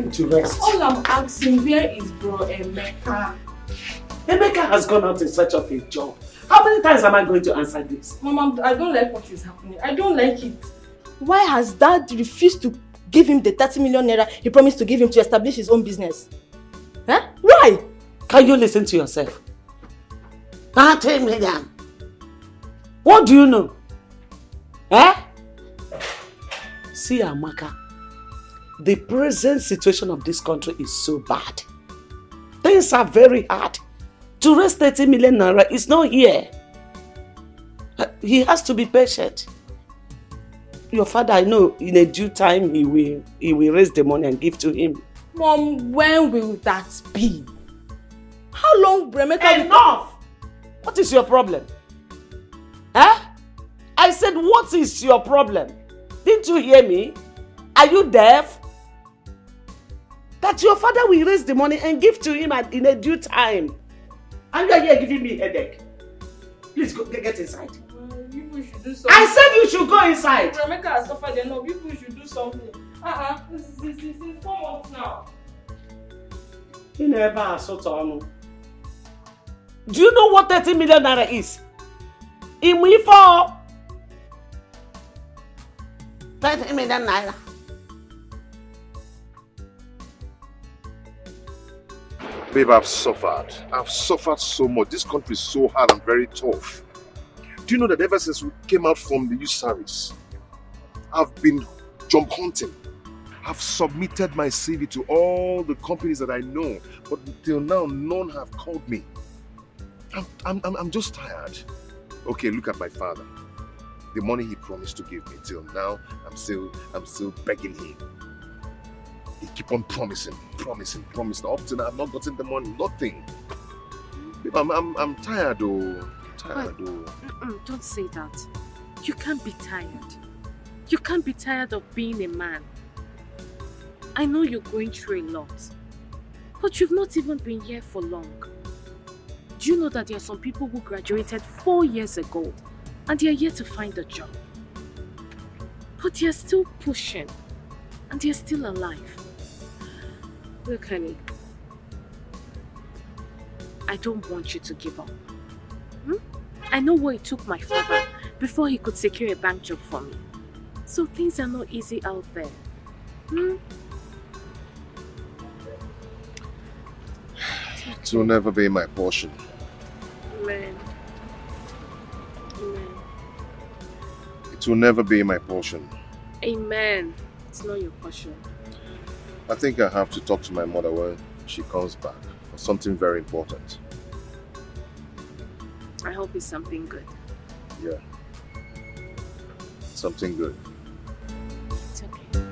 him to rest. All I'm asking, where is bro Emeka? Emeka has gone out in search of a job. How many times am I going to answer this? Mama, I don't like what is happening. I don't like it. Why has Dad refused to give him the 30 million naira he promised to give him to establish his own business? Huh? Why? Can you listen to yourself? 30 million. What do you know? Eh? See, Amaka, the present situation of this country is so bad. Things are very hard. To raise 30 million naira is not here. He has to be patient. Your father, I know, in a due time, he will raise the money and give to him. Mom, when will that be? How long, Emeka? Enough! What is your problem? Huh? I said, what is your problem? Didn't you hear me? Are you deaf? That your father will raise the money and give to him in a due time. And you are here giving me a headache. Please go, get inside. People should do something. I said you should go inside. Emeka has suffered enough. People should do something. This is 4 months now. You never assault on. Do you know what 30 million naira is? In we for 30 million naira. Babe, I've suffered. I've suffered so much. This country is so hard and very tough. Do you know that ever since we came out from the youth service, I've been job hunting. I've submitted my CV to all the companies that I know, but till now, none have called me. I'm just tired. Okay, look at my father. The money he promised to give me, till now, I'm still begging him. He keep on promising. Up to now, I've not gotten the money, nothing. Babe, I'm tired though. Don't say that. You can't be tired. You can't be tired of being a man. I know you're going through a lot, but you've not even been here for long. Do you know that there are some people who graduated 4 years ago and they are yet to find a job? But they are still pushing and they are still alive. Look, honey, I don't want you to give up. I know what it took my father before he could secure a bank job for me. So things are not easy out there. It will never be my portion. Amen. It will never be my portion. Amen. It's not your portion. I think I have to talk to my mother when she comes back for something very important. I hope it's something good. Yeah. Something good. It's okay.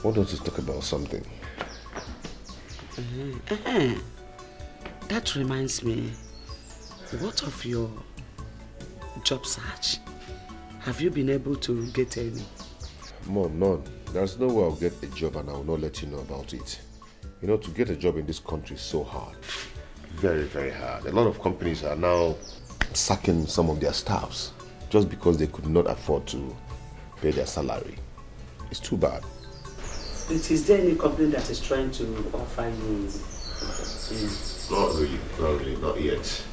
Why don't you talk about something? That reminds me, what of your job search? Have you been able to get any? Mom, none. There's no way I'll get a job and I will not let you know about it. You know, to get a job in this country is so hard. Very, very hard. A lot of companies are now sacking some of their staffs just because they could not afford to pay their salary. It's too bad. But is there any company that is trying to offer you? Not really, not yet.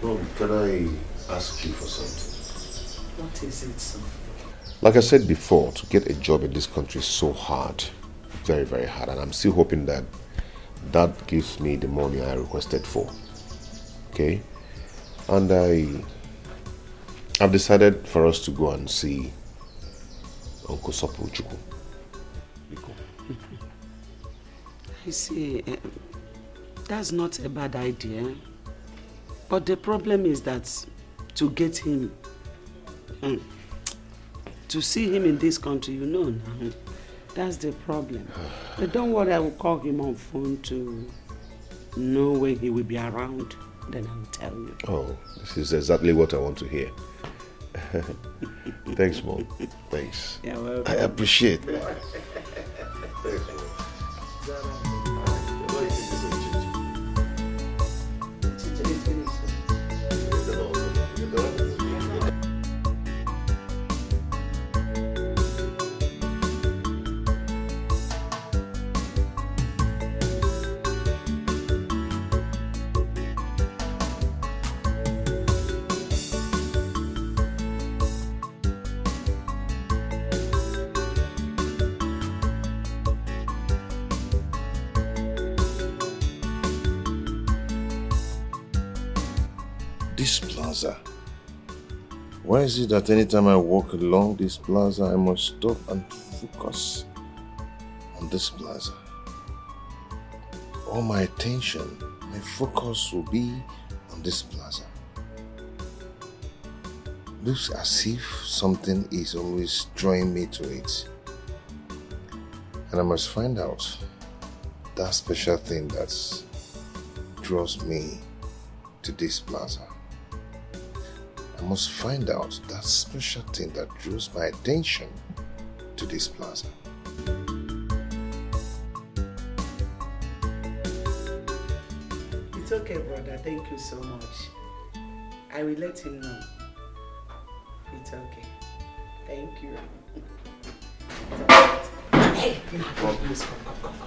Mom, can I ask you for something? What is it, son? Like I said before, to get a job in this country is so hard. Very, very hard. And I'm still hoping that that gives me the money I requested for. Okay? And I've decided for us to go and see Uncle Sopo Chukwu. I see. That's not a bad idea. But the problem is that to get him, to see him in this country, you know now, that's the problem. But don't worry, I will call him on phone to know when he will be around. then I'll tell you. Oh, this is exactly what I want to hear. Thanks, Mom. Thanks. You're welcome. I appreciate it. This plaza. Why is it that anytime I walk along this plaza, I must stop and focus on this plaza? All my attention, my focus will be on this plaza. Looks as if something is always drawing me to it. And I must find out that special thing that draws me to this plaza. I must find out that special thing that draws my attention to this plaza. It's okay, brother. Thank you so much. I will let him know. It's okay. Thank you. Hey,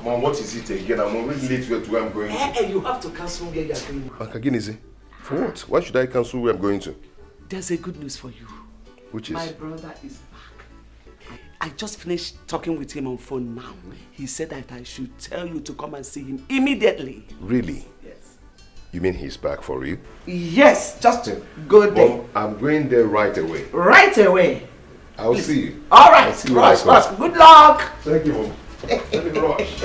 Mom, what is it again? I'm already late to where I'm going to. Hey, you have to cancel where you're going. Again, for what? Why should I cancel where I'm going to? There's a good news for you. Which is? My brother is back. I just finished talking with him on phone now. He said that I should tell you to come and see him immediately. Really? Yes. You mean he's back for real? Yes, just to go there. Mom, I'm going there right away. Right away. I'll Please. see you. All right, I'll see you rush. Good when I come. luck. Thank you, Mom. Let me rush.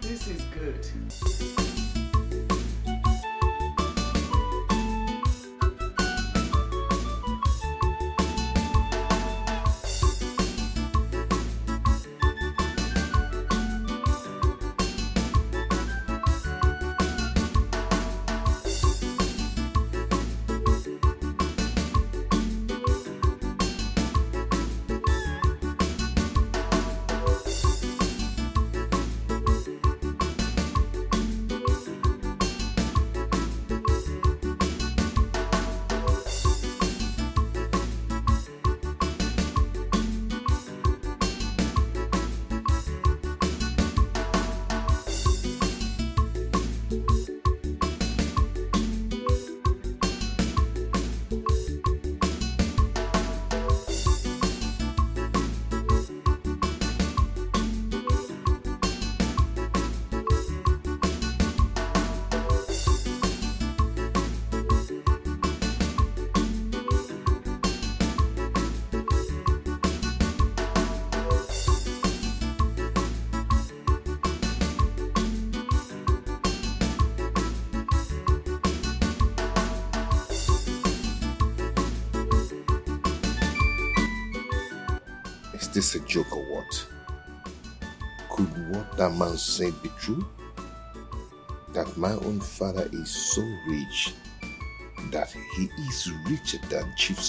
This is good. Is this a joke or what? Could what that man said be true? That my own father is so rich that he is richer than Chief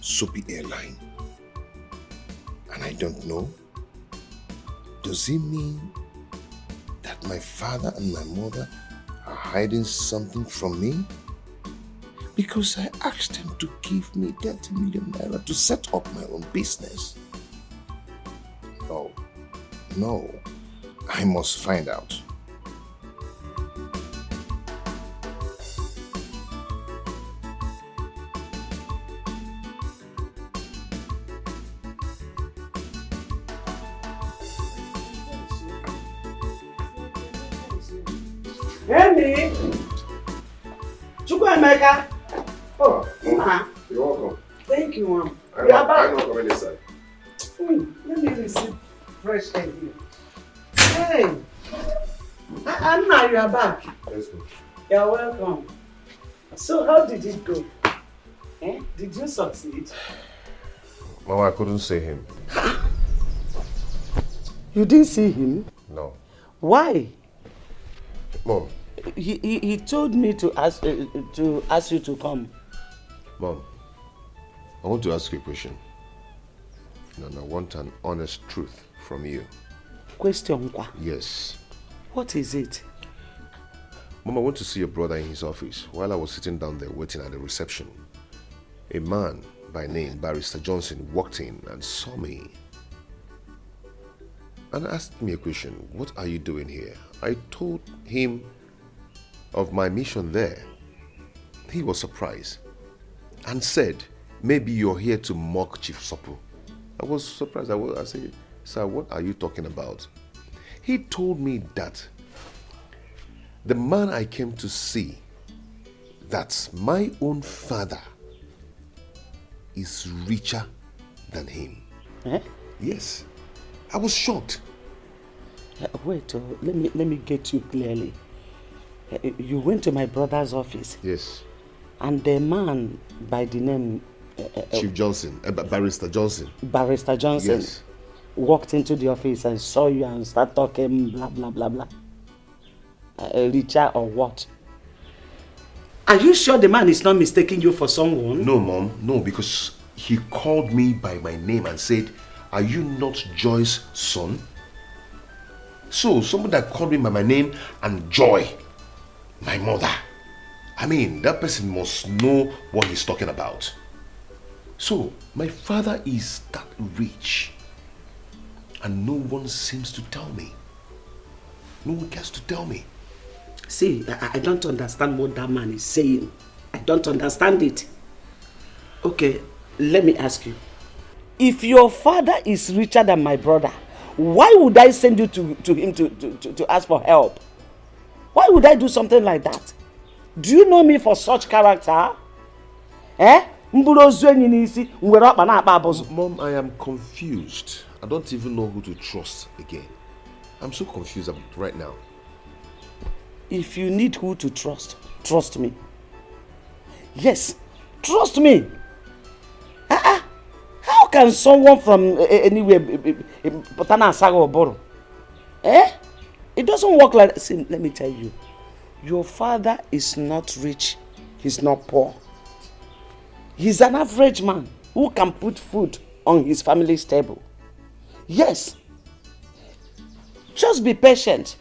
Soapy Airline. And I don't know? Does it mean that my father and my mother are hiding something from me? Because I asked them to give me 30 million naira to set up my own business. No, I must find out. Amy! Chukwuemeka! Oh, Ma. You're welcome. Thank you, Mom. I'm You are back. not coming inside. Let me receive fresh air here. Hey! Anna, you are back. Yes, ma'am. You're welcome. So, how did it go? Did you succeed? Mama, I couldn't see him. You didn't see him? No. Why? Mom, He told me to ask you to come. Mom, I want to ask you a question. And I want an honest truth from you. Question? Yes. What is it? Mom, I went to see your brother in his office. While I was sitting down there waiting at the reception, a man by name Barrister Johnson walked in and saw me and asked me a question. What are you doing here? I told him of my mission there. He was surprised and said, maybe you're here to mock Chief Sopu. I was surprised. I said, sir, what are you talking about? He told me that the man I came to see, that's my own father, is richer than him. Eh? Yes. I was shocked. Wait, let me get you clearly. You went to my brother's office. Yes. And the man by the name Chief Johnson, Barrister Johnson. Barrister Johnson, yes, walked into the office and saw you and started talking blah blah blah blah. Richer or what? Are you sure the man is not mistaking you for someone? No, Mom. No, because he called me by my name and said, are you not Joy's son? So, someone that called me by my name and Joy, my mother. I mean, that person must know what he's talking about. So, my father is that rich. And no one seems to tell me. No one cares to tell me. See, I don't understand what that man is saying. I don't understand it. Okay, let me ask you. If your father is richer than my brother, why would I send you to him to ask for help? Why would I do something like that? Do you know me for such character? Eh? Mom, I am confused. I don't even know who to trust again. I'm so confused right now. If you need who to trust, trust me. Yes, trust me. How can someone from anywhere, eh? It doesn't work like that. See, let me tell you. Your father is not rich. He's not poor. He's an average man who can put food on his family's table. Yes. Just be patient.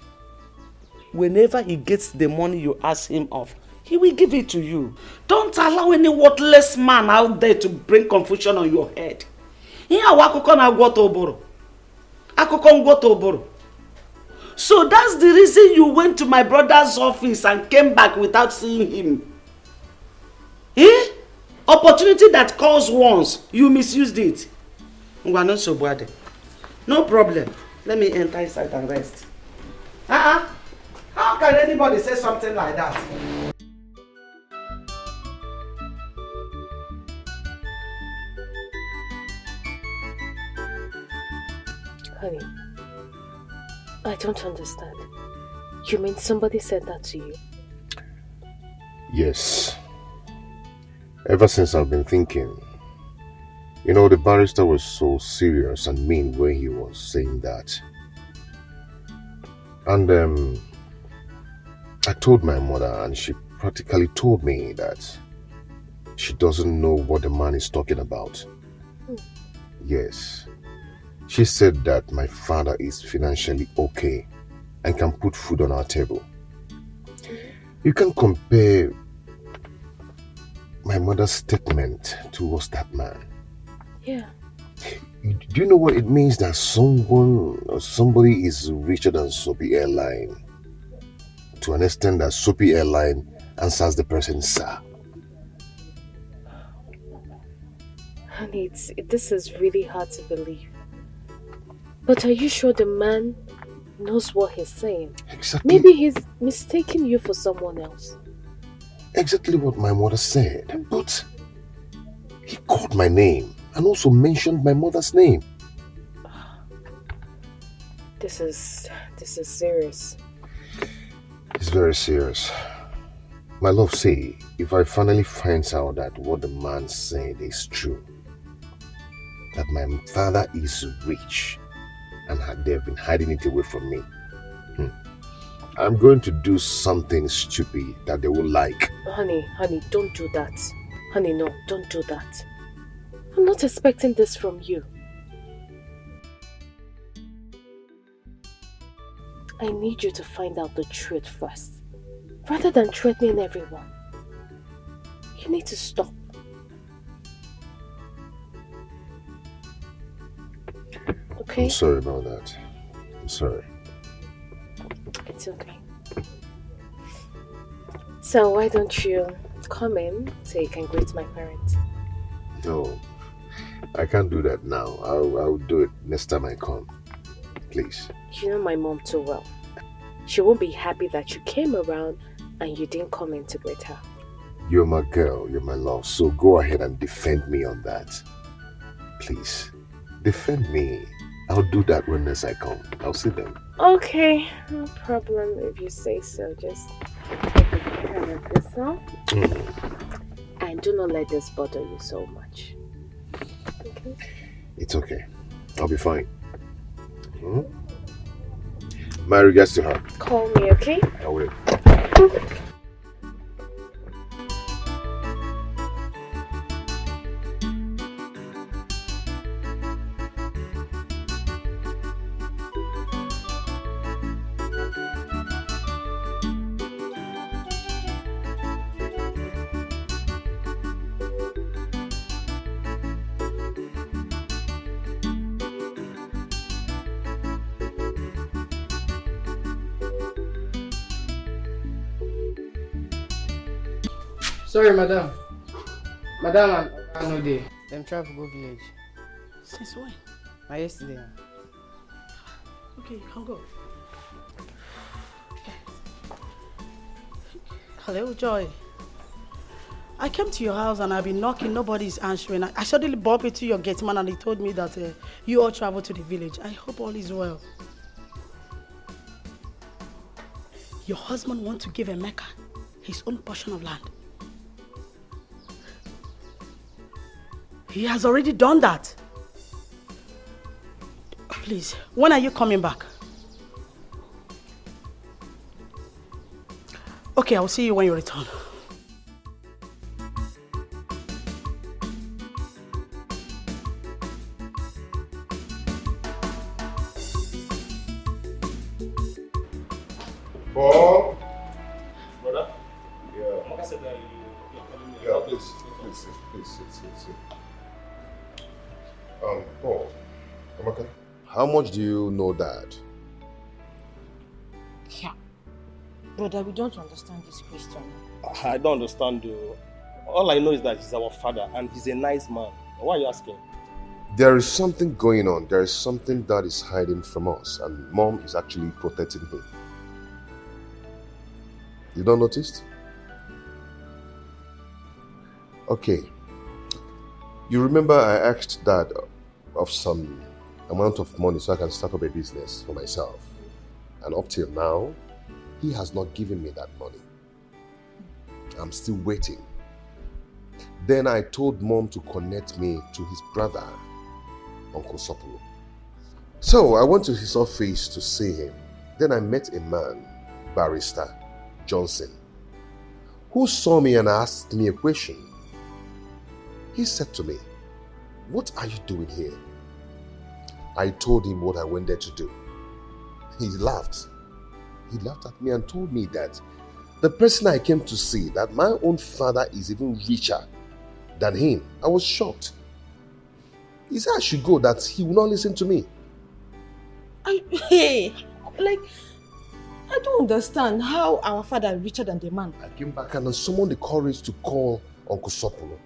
Whenever he gets the money you ask him of, he will give it to you. Don't allow any worthless man out there to bring confusion on your head. So that's the reason you went to my brother's office and came back without seeing him. Eh? Opportunity that calls once, you misused it. No problem. Let me enter inside and rest. How can anybody say something like that? Honey, I don't understand. You mean somebody said that to you? Yes. Ever since I've been thinking, you know, the barrister was so serious and mean when he was saying that. And I told my mother and she practically told me that she doesn't know what the man is talking about. Yes. She said that my father is financially okay and can put food on our table. You can compare my mother's statement towards that man. Yeah. Do you know what it means that somebody is richer than Soapy Airline? To an extent that Soapy Airline answers the person, sir. Honey, this is really hard to believe. But are you sure the man knows what he's saying? Exactly. Maybe he's mistaking you for someone else. Exactly what my mother said. But he called my name and also mentioned my mother's name. This is serious. It's very serious. My love, say, if I finally find out that what the man said is true, that my father is rich and they've been hiding it away from me, I'm going to do something stupid that they will like. Honey, don't do that. Honey, no, don't do that. I'm not expecting this from you. I need you to find out the truth first, rather than threatening everyone. You need to stop. Okay? I'm sorry about that. I'm sorry. It's okay. So why don't you come in so you can greet my parents? No, I can't do that now. I'll do it next time I come. Please. You know my mom too well. She won't be happy that you came around and you didn't come in to greet her. You're my girl, you're my love, so go ahead and defend me on that. Please, defend me. I'll do that when next I come. I'll see them. Okay, no problem if you say so. Just take care of this, huh? And do not let this bother you so much. Okay? It's okay. I'll be fine. My regards to her. Call me, okay? I will. Sorry, madam. Madam, I'm no day. Them travel go village. Since when? Yesterday. Okay, you can go. Hello, Joy. I came to your house and I've been knocking, nobody's answering. I suddenly bumped into your gate man and he told me that you all travel to the village. I hope all is well. Your husband wants to give Emeka his own portion of land. He has already done that. Please, when are you coming back? Okay, I'll see you when you return. Paul? Brother? Yeah. Amaka said that you're calling me. Yeah, please sit. Paul, Amaka, how much do you know Dad? Yeah. Brother, we don't understand this question. I don't understand though. All I know is that he's our father and he's a nice man. Why are you asking? There is something going on. There is something Dad is hiding from us, and Mom is actually protecting him. You don't notice? Okay. You remember I asked Dad of some amount of money so I can start up a business for myself. And up till now, he has not given me that money. I'm still waiting. Then I told Mom to connect me to his brother, Uncle Sopolo. So I went to his office to see him. Then I met a man, Barrister Johnson, who saw me and asked me a question. He said to me, "What are you doing here?" I told him what I went there to do. He laughed. He laughed at me and told me that the person I came to see, that my own father is even richer than him. I was shocked. He said I should go, that he will not listen to me. I don't understand how our father is richer than the man. I came back and I summoned the courage to call Uncle Sopolo.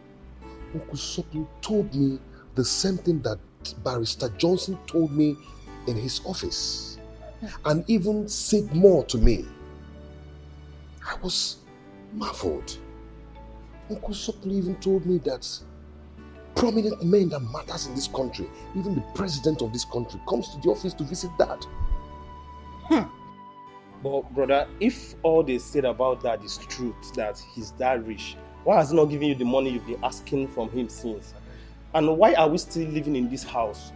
Uncle Sopolo told me the same thing that Barrister Johnson told me in his office, and even said more to me. I was marveled. Uncle Sopolo even told me that prominent men that matters in this country, even the president of this country, comes to the office to visit Dad. But brother, if all they said about that is truth, that he's that rich, why has he not given you the money you've been asking from him since? And why are we still living in this house?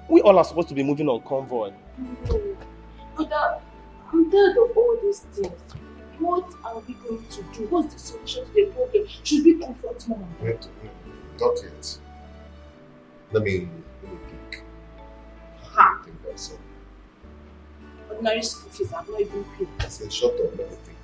We all are supposed to be moving on convoy. Brother, I'm I'm tired of all these things. What are we going to do? What's the solution to the problem? Should we comfort mom? Wait, not yet. Let me think. Ha! Think that so. Ordinary school fees have not even paid. I said, shut up, let me think.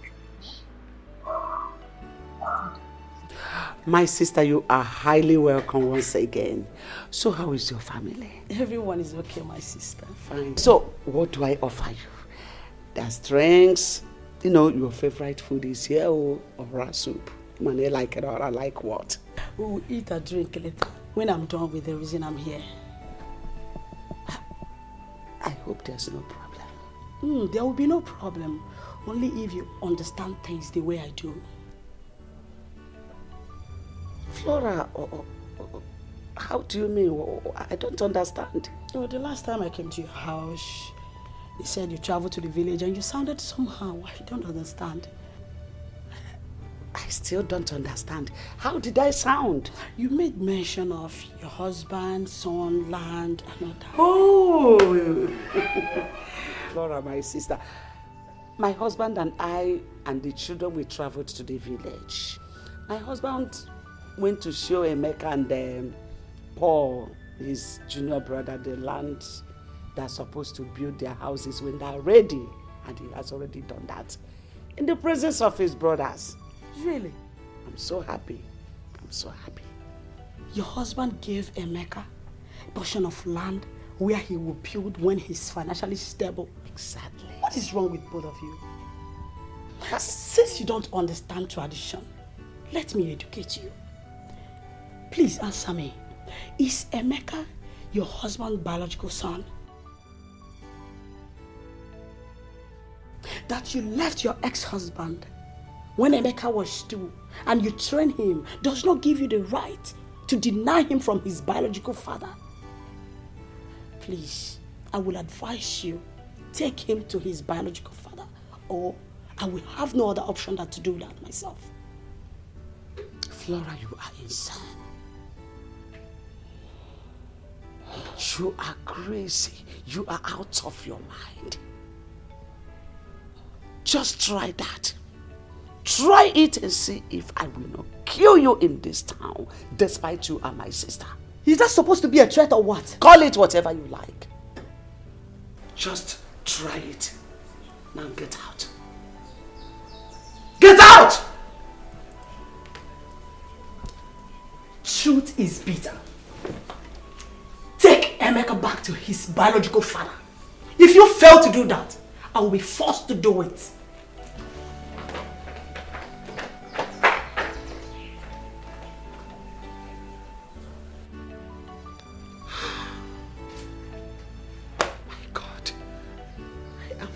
My sister, you are highly welcome once again. So how is your family? Everyone is okay, my sister. Fine. So what do I offer you? There's drinks. You know, your favorite food is here or rice soup. Man, I like it or I like what? We will eat and drink later. When I'm done with the reason I'm here. I hope there's no problem. There will be no problem. Only if you understand things the way I do. Flora, how do you mean? I don't understand. Oh, the last time I came to your house, you said you traveled to the village and you sounded somehow. I don't understand. I still don't understand. How did I sound? You made mention of your husband, son, land, and all that. Oh! Flora, my sister. My husband and I and the children, we traveled to the village. My husband went to show Emeka and Paul, his junior brother, the land they're supposed to build their houses when they're ready. And he has already done that in the presence of his brothers. Really? I'm so happy. I'm so happy. Your husband gave Emeka a portion of land where he will build when he's financially stable. Exactly. What is wrong with both of you? Since you don't understand tradition, let me educate you. Please answer me. Is Emeka your husband's biological son? That you left your ex-husband when Emeka was 2 and you trained him does not give you the right to deny him from his biological father. Please, I will advise you, take him to his biological father, or I will have no other option than to do that myself. Flora, you are insane. You are crazy. You are out of your mind. Just try that. Try it and see if I will not kill you in this town, despite you are my sister. Is that supposed to be a threat or what? Call it whatever you like. Just try it. Now get out. Get out! Truth is bitter. Take Emeka back to his biological father. If you fail to do that, I will be forced to do it.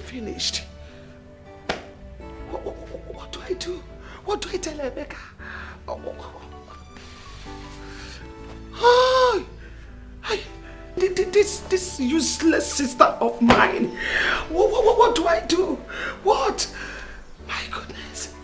Finished. What do I do? What do I tell Emeka? This useless sister of mine. What do I do? What? My goodness.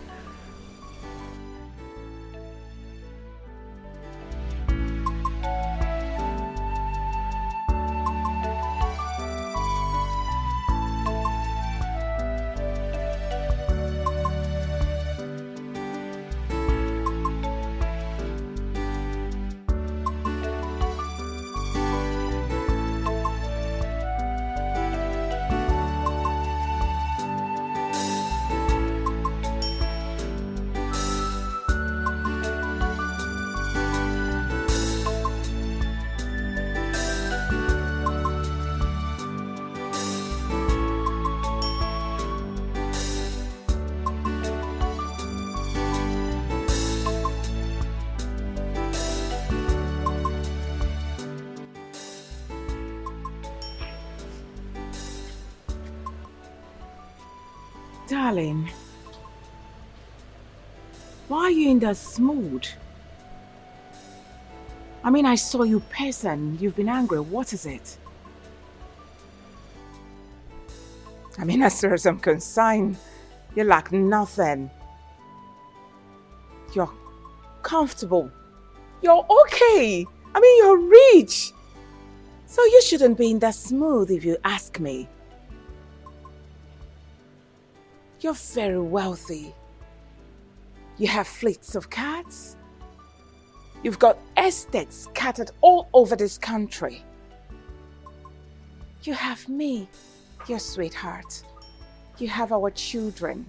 Darling, why are you in that mood? I mean, I saw you person. You've been angry. What is it? I mean, as far as I'm concerned, you lack nothing. You're comfortable. You're okay. I mean, you're rich. So you shouldn't be in that mood if you ask me. You're very wealthy. You have fleets of cars. You've got estates scattered all over this country. You have me, your sweetheart. You have our children.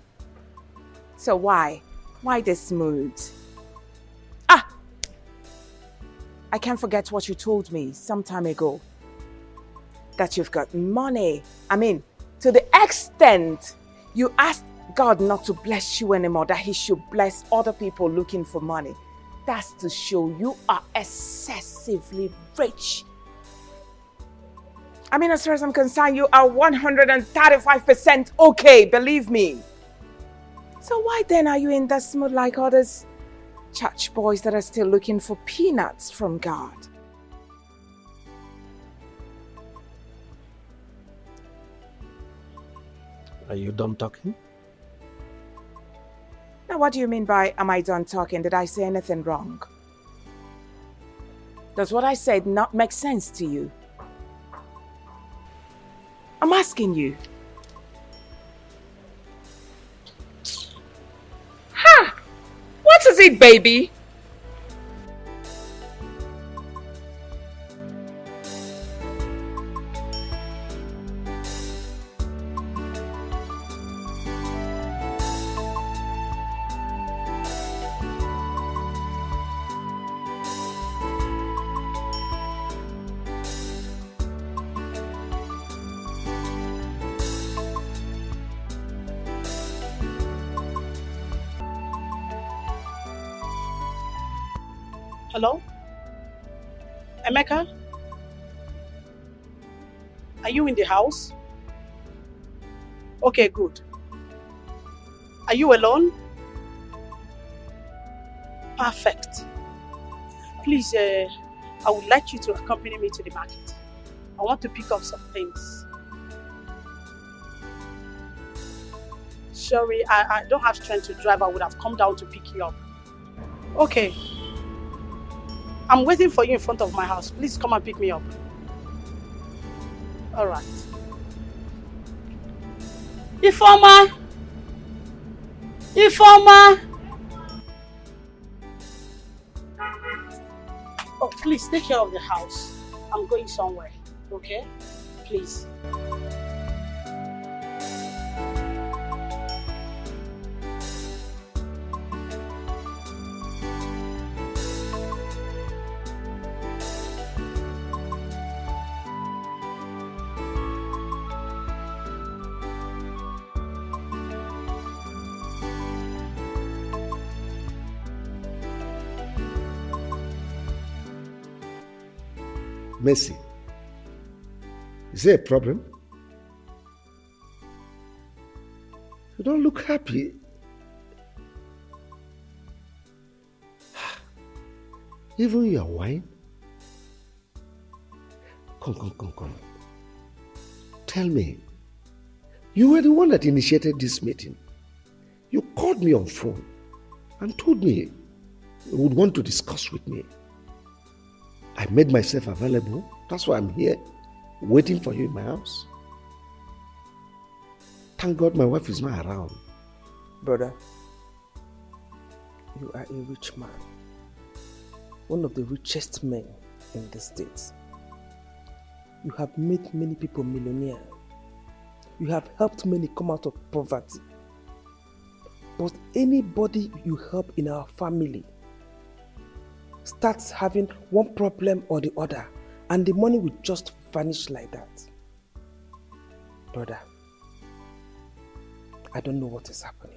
So why? Why this mood? Ah! I can't forget what you told me some time ago. That you've got money. I mean, to the extent you asked God not to bless you anymore, that he should bless other people looking for money. That's to show you are excessively rich. I mean, as far as I'm concerned, you are 135% okay, believe me. So why then are you in that mood like others church boys that are still looking for peanuts from God? Are you done talking? Now, what do you mean by, am I done talking? Did I say anything wrong? Does what I said not make sense to you? I'm asking you. Ha! What is it, baby? Hello? Emeka? Are you in the house? Okay, good. Are you alone? Perfect. Please, I would like you to accompany me to the market. I want to pick up some things. Sorry, I don't have strength to drive. I would have come down to pick you up. Okay. I'm waiting for you in front of my house. Please come and pick me up. All right. Ifeoma! Ifeoma! Oh, please take care of the house. I'm going somewhere, okay? Please. Mercy, is there a problem? You don't look happy. Even your wine? Come. Tell me, you were the one that initiated this meeting. You called me on phone and told me you would want to discuss with me. I made myself available. That's why I'm here, waiting for you in my house. Thank God my wife is not around. Brother, you are a rich man. One of the richest men in the States. You have made many people millionaires. You have helped many come out of poverty. But anybody you help in our family starts having one problem or the other, and the money will just vanish like that. Brother, I don't know what is happening.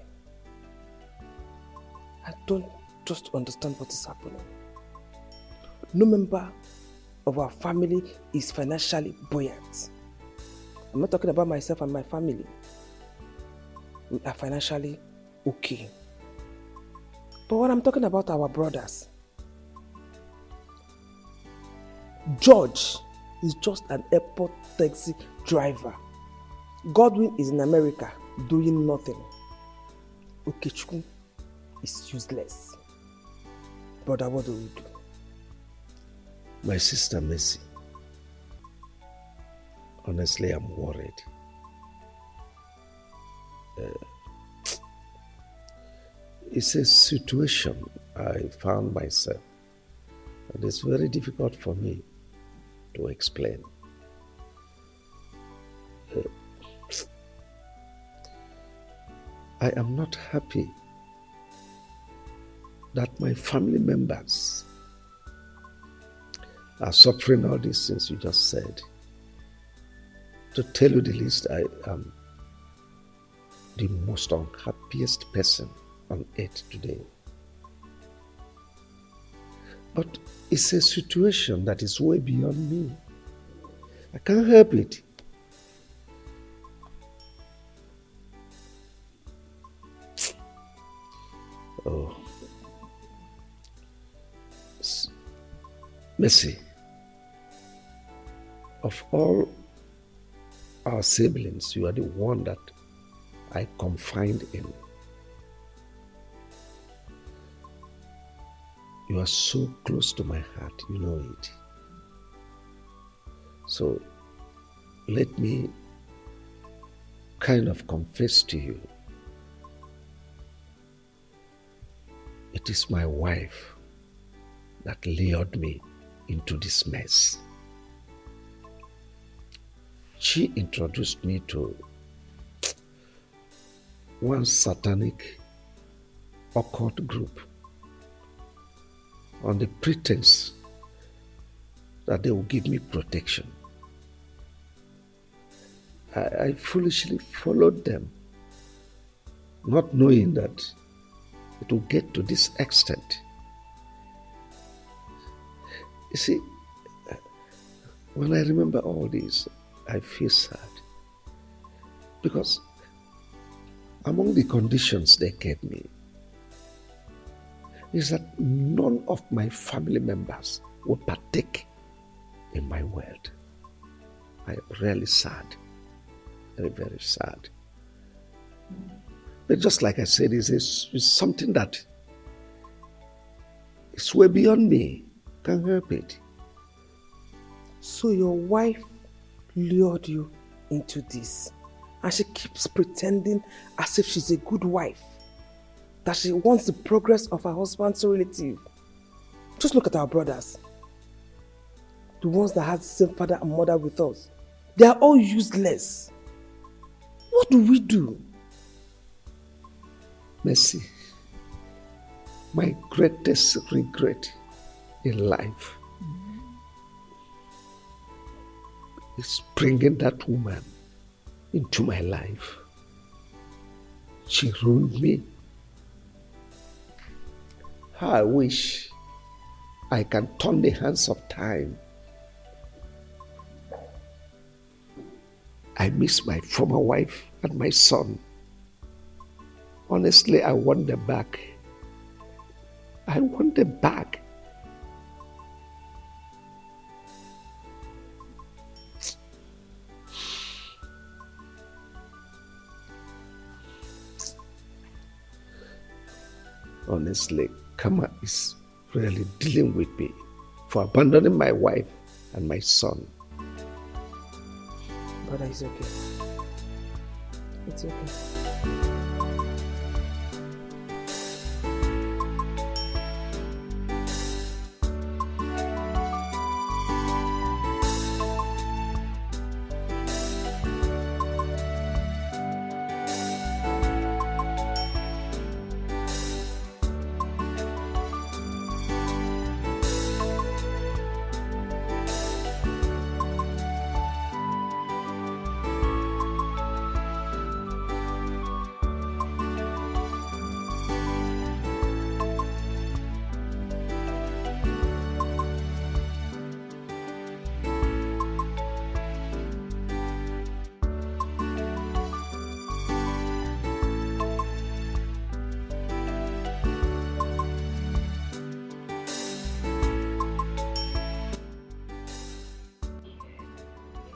I don't just understand what is happening. No member of our family is financially buoyant. I'm not talking about myself and my family. We are financially okay. But when I'm talking about our brothers, George is just an airport taxi driver. Godwin is in America doing nothing. Okechukwu is useless. Brother, what do we do? My sister Mercy, honestly, I'm worried. It's a situation I found myself, and it's very difficult for me to explain. I am not happy that my family members are suffering all these things you just said. To tell you the least, I am the most unhappiest person on earth today. But it's a situation that is way beyond me. I can't help it. Oh. Mercy. Of all our siblings, you are the one that I confide in. You are so close to my heart, you know it. So let me kind of confess to you. It is my wife that lured me into this mess. She introduced me to one satanic occult group on the pretense that they will give me protection. I foolishly followed them, not knowing that it will get to this extent. You see, when I remember all this, I feel sad. Because among the conditions they gave me is that none of my family members will partake in my world. I am really sad. Very, very sad. But just like I said, it's something that is way beyond me. Can't help it. So your wife lured you into this, and she keeps pretending as if she's a good wife, that she wants the progress of her husband's relative. Just look at our brothers, the ones that had the same father and mother with us. They are all useless. What do we do? Mercy, my greatest regret in life is bringing that woman into my life. She ruined me. How I wish I can turn the hands of time. I miss my former wife and my son. Honestly, I want them back. I want them back. Honestly, karma is really dealing with me for abandoning my wife and my son. Brother, it's okay. It's okay.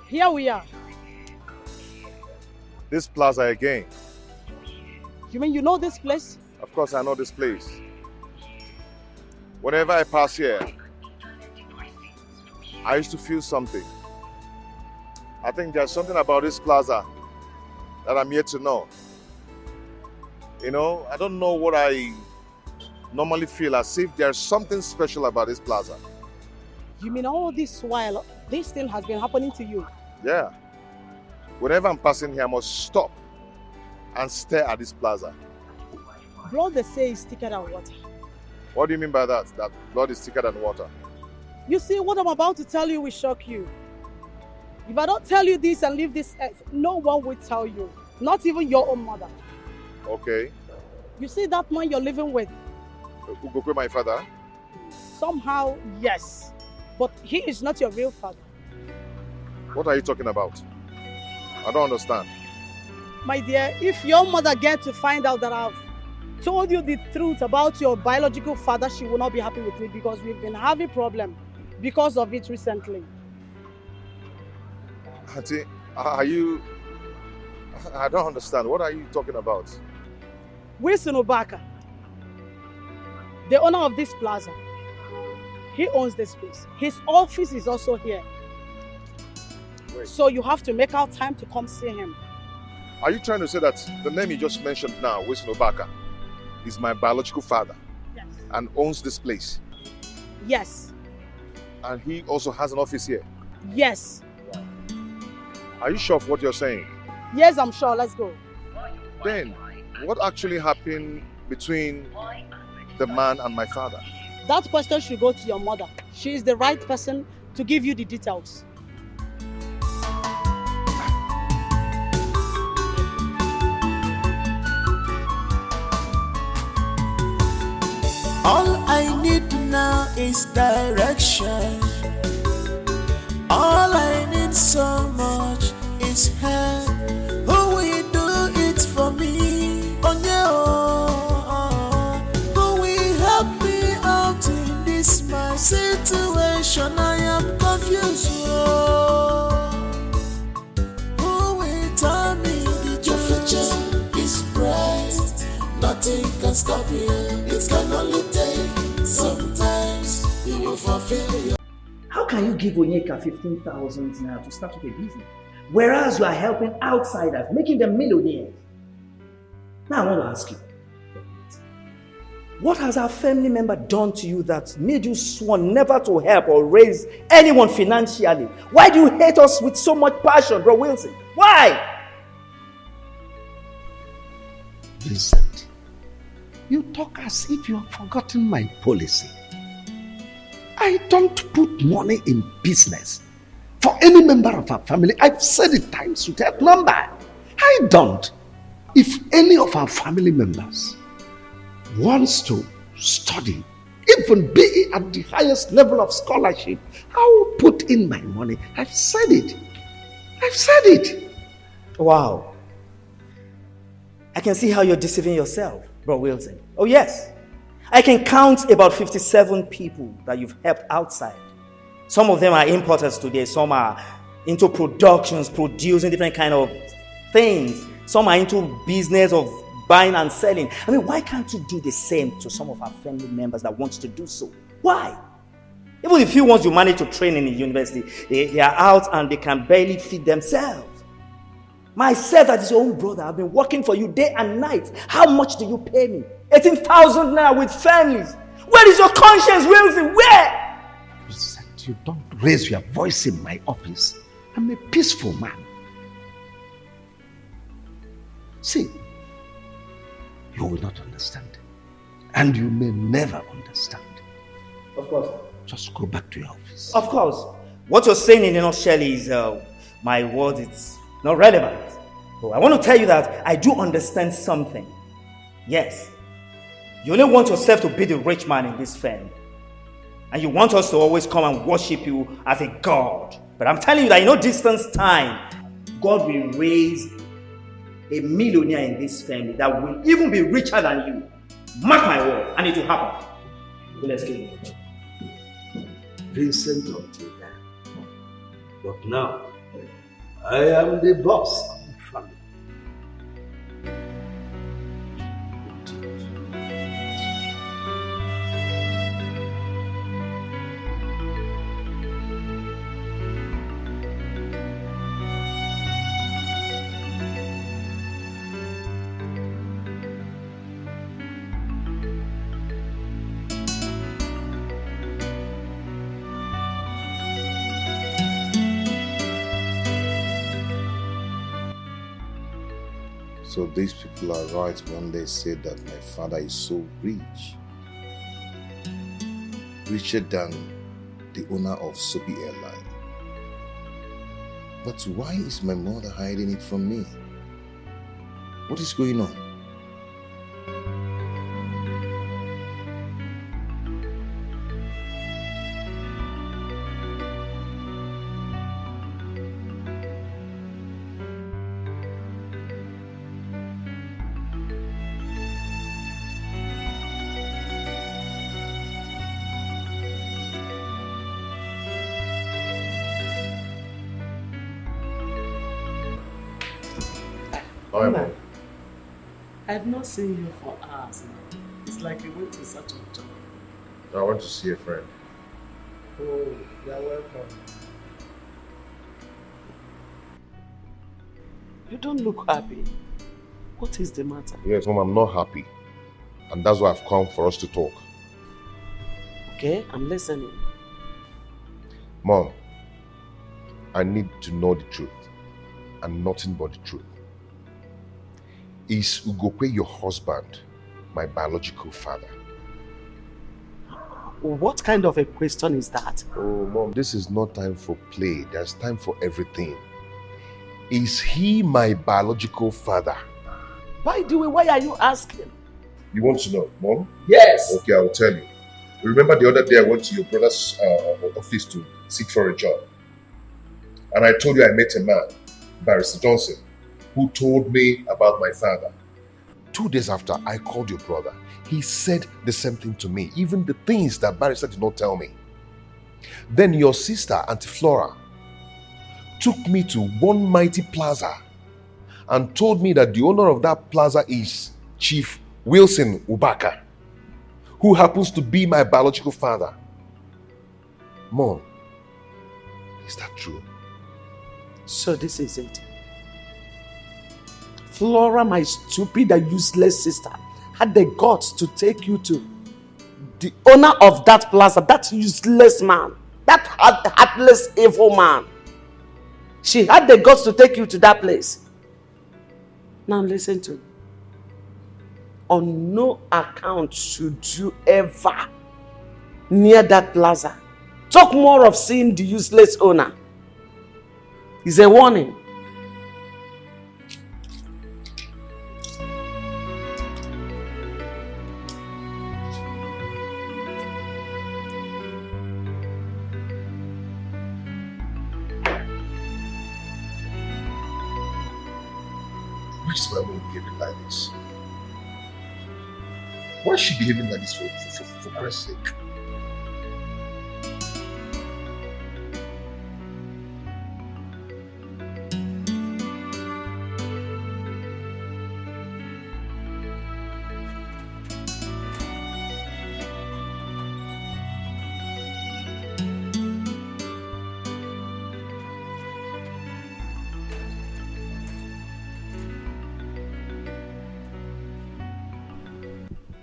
Here we are. This plaza again. You mean you know this place? Of course I know this place. Whenever I pass here, I used to feel something. I think there's something about this plaza that I'm yet to know. You know, I don't know what I normally feel as if there's something special about this plaza. You mean all this while this thing has been happening to you? Yeah. Whenever I'm passing here, I must stop and stare at this plaza. Blood, they say, is thicker than water. What do you mean by that? That blood is thicker than water? You see, what I'm about to tell you will shock you. If I don't tell you this and leave this earth, no one will tell you. Not even your own mother. Okay. You see that man you're living with? Ugokwe, my father? Somehow, yes. But he is not your real father. What are you talking about? I don't understand. My dear, if your mother gets to find out that I've told you the truth about your biological father, she will not be happy with me because we've been having problems because of it recently. Auntie, are you... I don't understand. What are you talking about? Wilson Obaka, the owner of this plaza, he owns this place. His office is also here. Wait. So you have to make out time to come see him. Are you trying to say that the name you just mentioned now, Wilson Obaka, is my biological father? Yes. And owns this place? Yes. And he also has an office here? Yes. Are you sure of what you're saying? Yes, I'm sure. Let's go. Then, what actually happened between the man and my father? That question should go to your mother. She is the right person to give you the details. All I need now is direction. All I need so much is help. Who will do it for me? Oh yeah, who will help me out in this my situation? I am confused. Who will tell me that your future is bright? Nothing can stop you. It can only take sometimes you will fulfill your. How can you give Onyeka 15,000 now to start up a business, whereas you are helping outsiders, making them millionaires? Now I want to ask you, what has our family member done to you that made you sworn never to help or raise anyone financially? Why do you hate us with so much passion, Bro Wilson? Why? Vincent, you talk as if you have forgotten my policy. I don't put money in business for any member of our family. I've said it times without number. I don't. If any of our family members wants to study, even be at the highest level of scholarship, I will put in my money. I've said it. I've said it. Wow. I can see how you're deceiving yourself, Bro Wilson. Oh yes. I can count about 57 people that you've helped outside. Some of them are importers today. Some are into productions, producing different kind of things. Some are into business of buying and selling. I mean, why can't you do the same to some of our family members that want to do so? Why? Even the few ones you manage to train in the university, they are out and they can barely feed themselves. Myself, that is your own brother, I've been working for you day and night. How much do you pay me? 18,000 now with families. Where is your conscience, Wilson? Where? Vincent, you don't raise your voice in my office. I'm a peaceful man. See, you will not understand. And you may never understand. Of course. Just go back to your office. Of course. What you're saying in a nutshell is my word is not relevant. But I want to tell you that I do understand something. Yes. You only want yourself to be the rich man in this family. And you want us to always come and worship you as a God. But I'm telling you that in no distance time, God will raise a millionaire in this family that will even be richer than you. Mark my word, and it will happen. So let's get it. Vincent until then. But now, I am the boss of the family. So these people are right when they say that my father is so rich. Richer than the owner of Soapy Airline. But why is my mother hiding it from me? What is going on? Mama, I've not seen you for hours now. It's like you went to such a job. I want to see a friend. Oh, you're welcome. You don't look happy. What is the matter? Yes, Mom, I'm not happy. And that's why I've come for us to talk. Okay, I'm listening. Mom, I need to know the truth. And nothing but the truth. Is Ugokwe your husband, my biological father? What kind of a question is that? Oh, Mom, this is not time for play. There's time for everything. Is he my biological father? By the way, why are you asking? You want to know, Mom? Yes. Okay, I will tell you. Remember the other day I went to your brother's office to seek for a job. And I told you I met a man, Barrister Johnson, who told me about my father. 2 days after, I called your brother. He said the same thing to me, even the things that Barrister did not tell me. Then your sister, Auntie Flora, took me to one mighty plaza and told me that the owner of that plaza is Chief Wilson Ubaka, who happens to be my biological father. Mom, is that true? So this is it. Flora, my stupid and useless sister, had the guts to take you to the owner of that plaza, that useless man, that heartless, evil man. She had the guts to take you to that place. Now listen to me. On no account should you ever near that plaza. Talk more of seeing the useless owner. It's a warning. Why is my mom behaving like this? Why is she behaving like this for Christ's sake?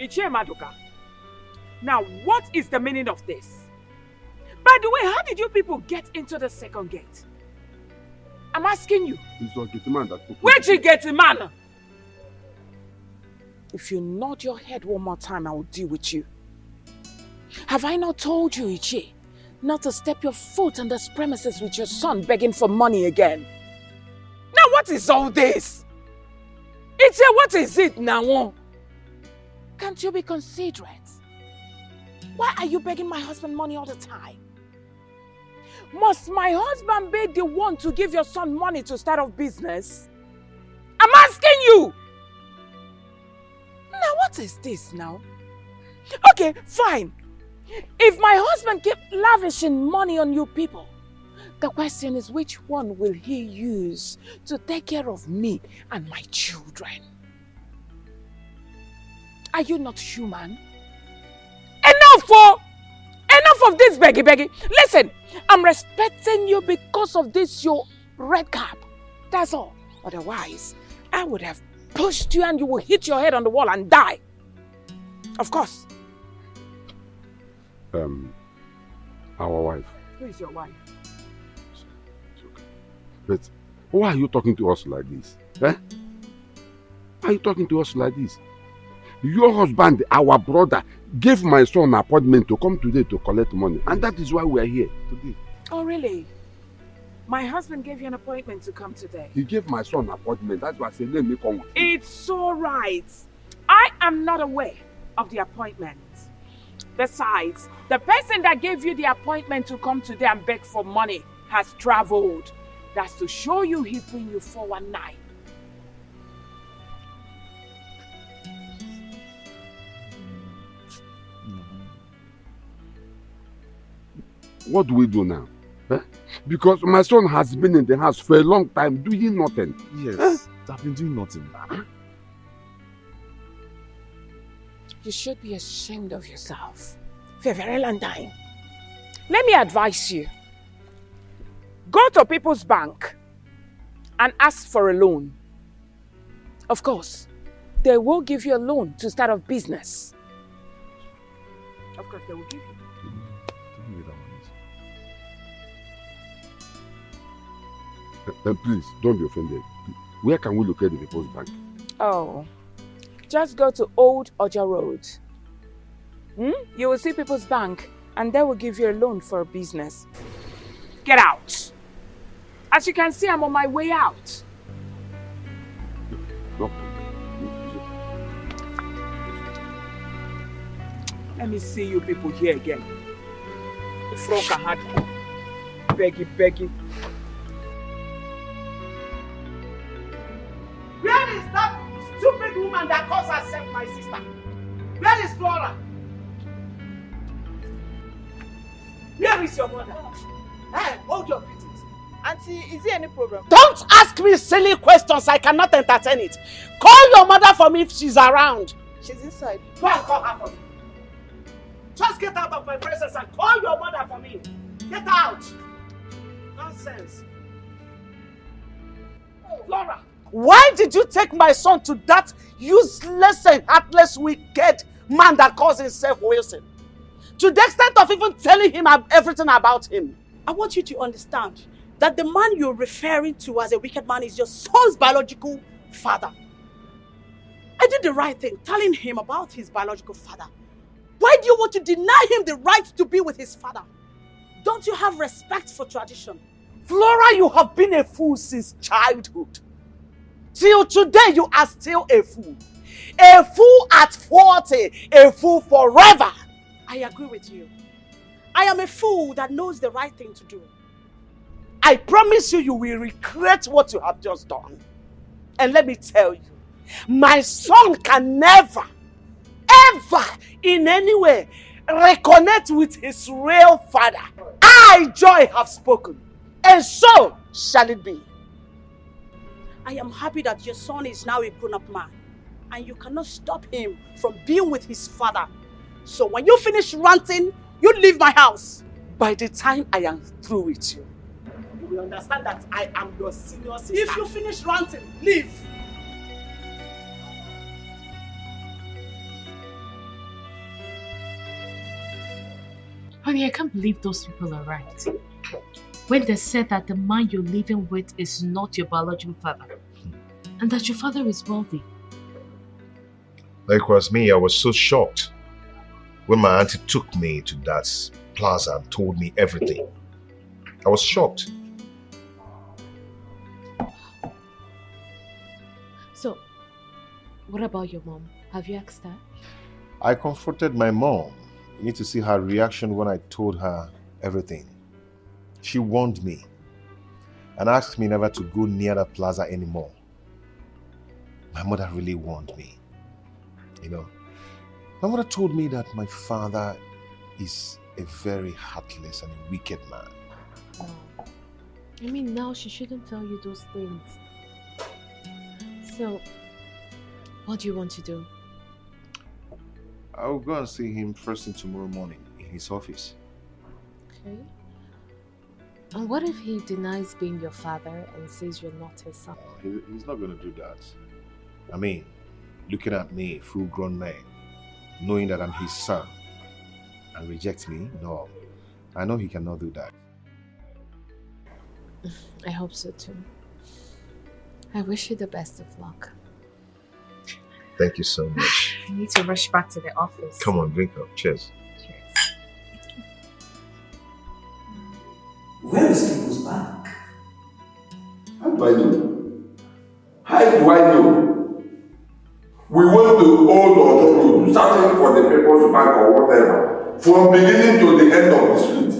Ichie Maduka, now what is the meaning of this? By the way, how did you people get into the second gate? I'm asking you. It's your gate man that Where'd you get the man? If you nod your head one more time, I will deal with you. Have I not told you, Ichie, not to step your foot on this premises with your son begging for money again? Now what is all this? Ichie, what is it now? Can't you be considerate? Why are you begging my husband money all the time? Must my husband be the one to give your son money to start off business? I'm asking you! Now what is this now? Okay, fine. If my husband keep lavishing money on you people, the question is which one will he use to take care of me and my children? Are you not human? Enough of this beggy. Listen, I'm respecting you because of this your red cap. That's all. Otherwise, I would have pushed you and you will hit your head on the wall and die. Of course. Our wife. Who is your wife? But why are you talking to us like this? Eh? are you talking to us like this? Your husband, our brother, gave my son an appointment to come today to collect money. And that is why we are here today. Oh, really? My husband gave you an appointment to come today. He gave my son an appointment. That's why I said, let me come with you. It's all right. I am not aware of the appointment. Besides, the person that gave you the appointment to come today and beg for money has traveled. That's to show you he bring you 419. What do we do now? Because my son has been in the house for a long time doing nothing. Yes, I've been doing nothing. You should be ashamed of yourself for a very long time. Let me advise you. Go to People's Bank and ask for a loan. Of course, they will give you a loan to start a business. Of course, they will give you. Please, don't be offended. Where can we locate the People's Bank? Oh, just go to Old Oja Road. You will see People's Bank and they will give you a loan for a business. Get out. As you can see, I'm on my way out. No. Let me see you people here again. The frog had beggy. Where is that stupid woman that calls herself my sister? Where is Flora? Where is your mother? Hey, hold your greetings. Auntie, is there any problem? Don't ask me silly questions. I cannot entertain it. Call your mother for me if she's around. She's inside. Go and call her for me. Just get out of my presence and call your mother for me. Get out. Nonsense. Flora, why did you take my son to that useless and heartless, wicked man that calls himself Wilson? To the extent of even telling him everything about him. I want you to understand that the man you're referring to as a wicked man is your son's biological father. I did the right thing, telling him about his biological father. Why do you want to deny him the right to be with his father? Don't you have respect for tradition? Flora, you have been a fool since childhood. Till today, you are still a fool. A fool at 40, a fool forever. I agree with you. I am a fool that knows the right thing to do. I promise you, you will regret what you have just done. And let me tell you, my son can never, ever, in any way, reconnect with his real father. I, Joy, have spoken, and so shall it be. I am happy that your son is now a grown-up man, and you cannot stop him from being with his father. So when you finish ranting, you leave my house. By the time I am through with you, you will understand that I am your senior sister. If you finish ranting, leave. Honey, I can't believe those people are right. When they said that the man you're living with is not your biological father, and that your father is wealthy. Likewise me, I was so shocked when my auntie took me to that plaza and told me everything. I was shocked. So, what about your mom? Have you asked her? I confronted my mom. You need to see her reaction when I told her everything. She warned me and asked me never to go near that plaza anymore. My mother really warned me. You know, my mother told me that my father is a very heartless and a wicked man. Oh. I mean, now she shouldn't tell you those things. So, what do you want to do? I'll go and see him first thing tomorrow morning in his office. Okay. And what if he denies being your father and says you're not his son? He's not going to do that. I mean, looking at me, full-grown man, knowing that I'm his son, and reject me? No. I know he cannot do that. I hope so too. I wish you the best of luck. Thank you so much. I need to rush back to the office. Come on, drink up. Cheers. Where is People's Bank? How do I know? How do I know? We went to Old Ojo Road, searching for the People's Bank or whatever, from beginning to the end of the street.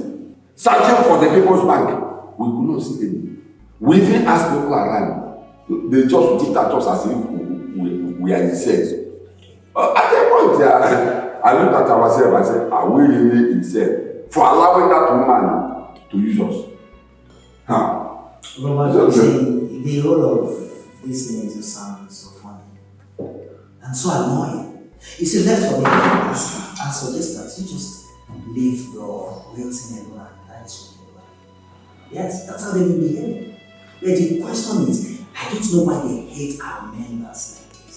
Searching for the People's Bank. We could not see any. We even asked people around. They just looked at us as if we are insane. At that point, I looked at ourselves and said, are we really insane for allowing that woman to use us? Huh? Robert, the whole of this thing just sounds so funny and so annoying. It's a left for me to suggest that you just leave your Wilson alone and that is what you do. Yes, that's how they will behave. But the question is, I don't know why they hate our members like this.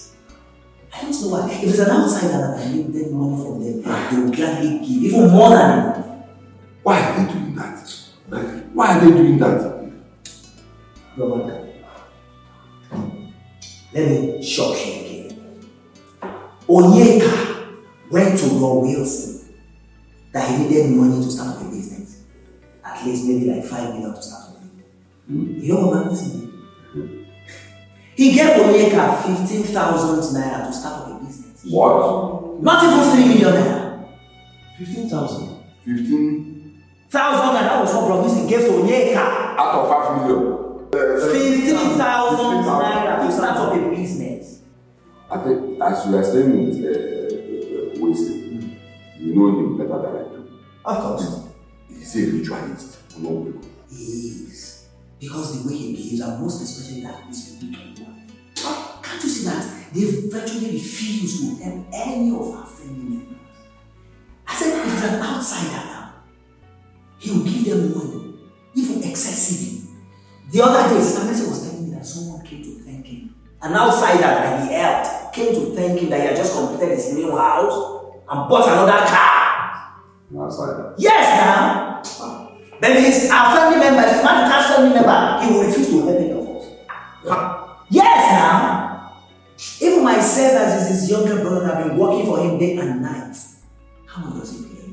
I don't know why. If it's an outsider that I need them money from them, they will gladly give even more than enough. Why are they doing that? Why are they doing that? Robert, let me shock you again. Onyeka went to Roy Wilson that he needed money to start up a business. At least maybe like 5 million to start up. You know what I'm saying? He gave Onyeka 15,000 naira to start up a business. What? Not even 3 million naira. 15,000. 15,000 and that was what Robinson gave to Onyeka. Out of 5 million. 15,000 naira to start up a business. I think as you are staying with Winston, you know him better than I do. Of course. He's a ritualist. He is. Because the way he behaves, and most especially that his wicked wife. Can't you see that they virtually refuse to help any of our family members? I said, if it's an outsider now, he will give them money, even excessively. The other day, Sister Mercy was telling me that someone came to thank him. An outsider that he helped came to thank him that he had just completed his new house and bought another car. An outsider? Yes, now. Then it's our family member, if it's not a family member, he will refuse to help any of us. Yes, now. Even myself, as his younger brother, have been working for him day and night. How much does he pay?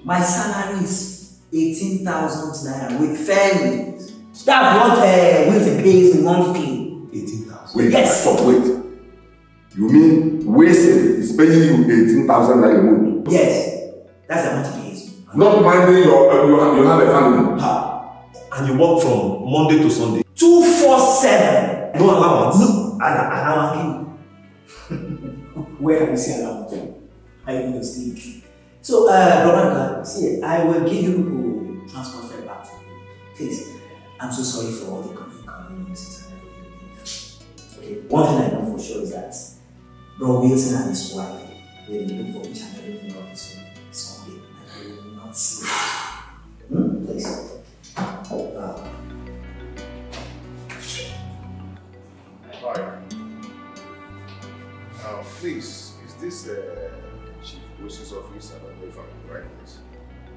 My salary is 18,000 naira with families. That's what Wilson pays monthly. 18,000. Wait, yes. Stop, wait. You mean Wilson is paying you 18,000 naira a month? Yes, that's the amount he pays. Not minding you have a family. And you work from Monday to Sunday? 247. No allowance? No, allowance. Where have you seen allowance? I need to steal. So, Brother, see, I will give you transport fare back to you. Please, I'm so sorry for all the inconveniences and everything. Okay, one thing I know for sure is that Bro Wilson and his wife will be looking for each and every member of this room someday, and they will not see it. Please. Hi. Please, is this Chief Wilson's office? I don't know if I'm in the right place.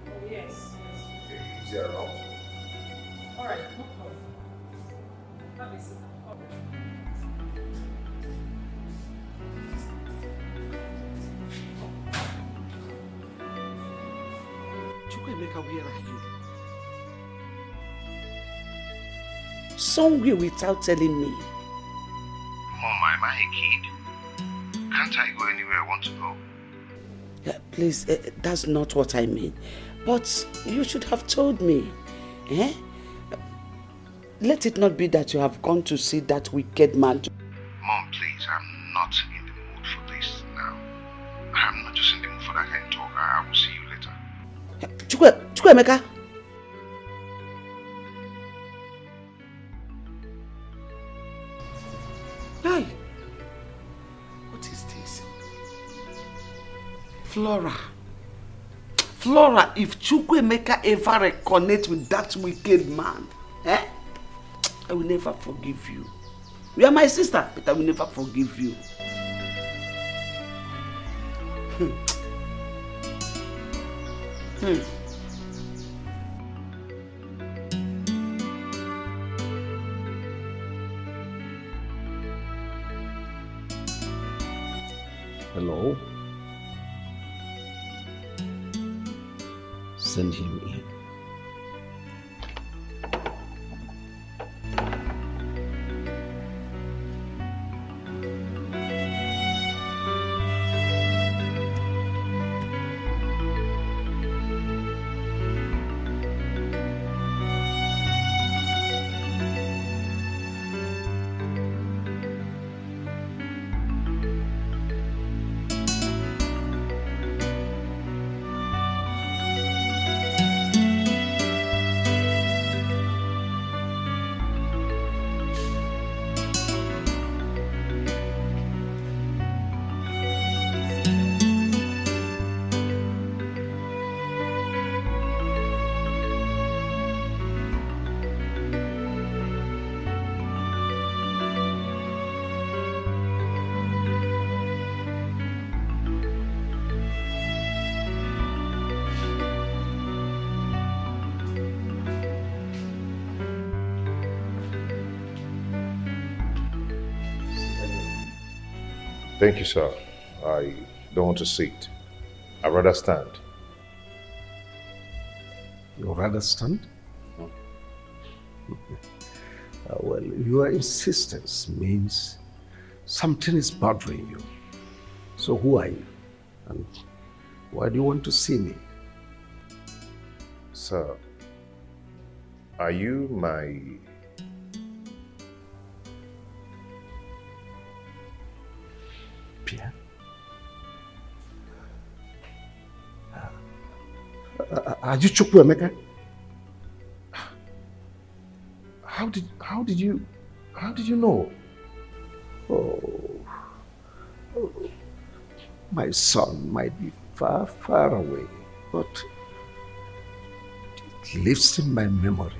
Oh, yes. Okay, is he around? Alright, no problem. Have a seat. Chukwemeka, where are you? Somewhere without telling me. Mom, am I a kid? Can't I go anywhere I want to go? Please, that's not what I mean. But you should have told me. Eh? Let it not be that you have gone to see that wicked man. Mom, please, I'm not in the mood for this now. I'm not just in the mood for that kind of talk. I will see you later. Chukwemeka. Hey, what is this? Flora, if Chukwemeka ever reconnect with that wicked man, I will never forgive you. You are my sister, but I will never forgive you. Hello? Send him in. Thank you, sir. I don't want to sit. I'd rather stand. You'd rather stand? Well, your insistence means something is bothering you. So who are you? And why do you want to see me? Sir, are you my... Pierre? Are you Chukwuemeka? How did you know? Oh, my son might be far, far away, but it lives in my memory.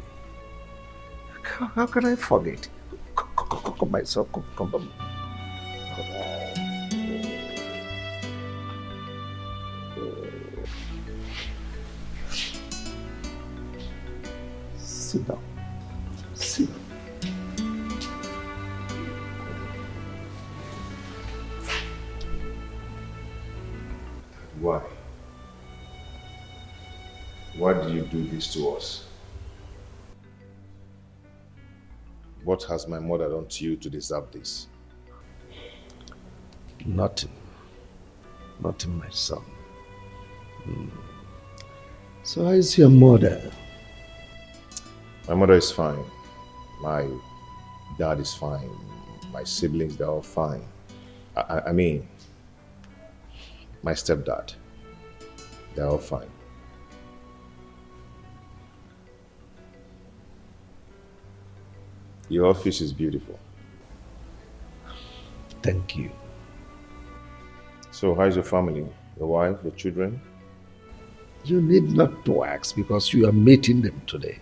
How can I forget? Come, my son, come. Sit down. Sit down. Why? Why did you do this to us? What has my mother done to you to deserve this? Nothing. Nothing, my son. So how is your mother? My mother is fine. My dad is fine. My siblings, they're all fine. I mean, my stepdad, they're all fine. Your office is beautiful. Thank you. So how's your family? Your wife, your children? You need not to ask because you are meeting them today.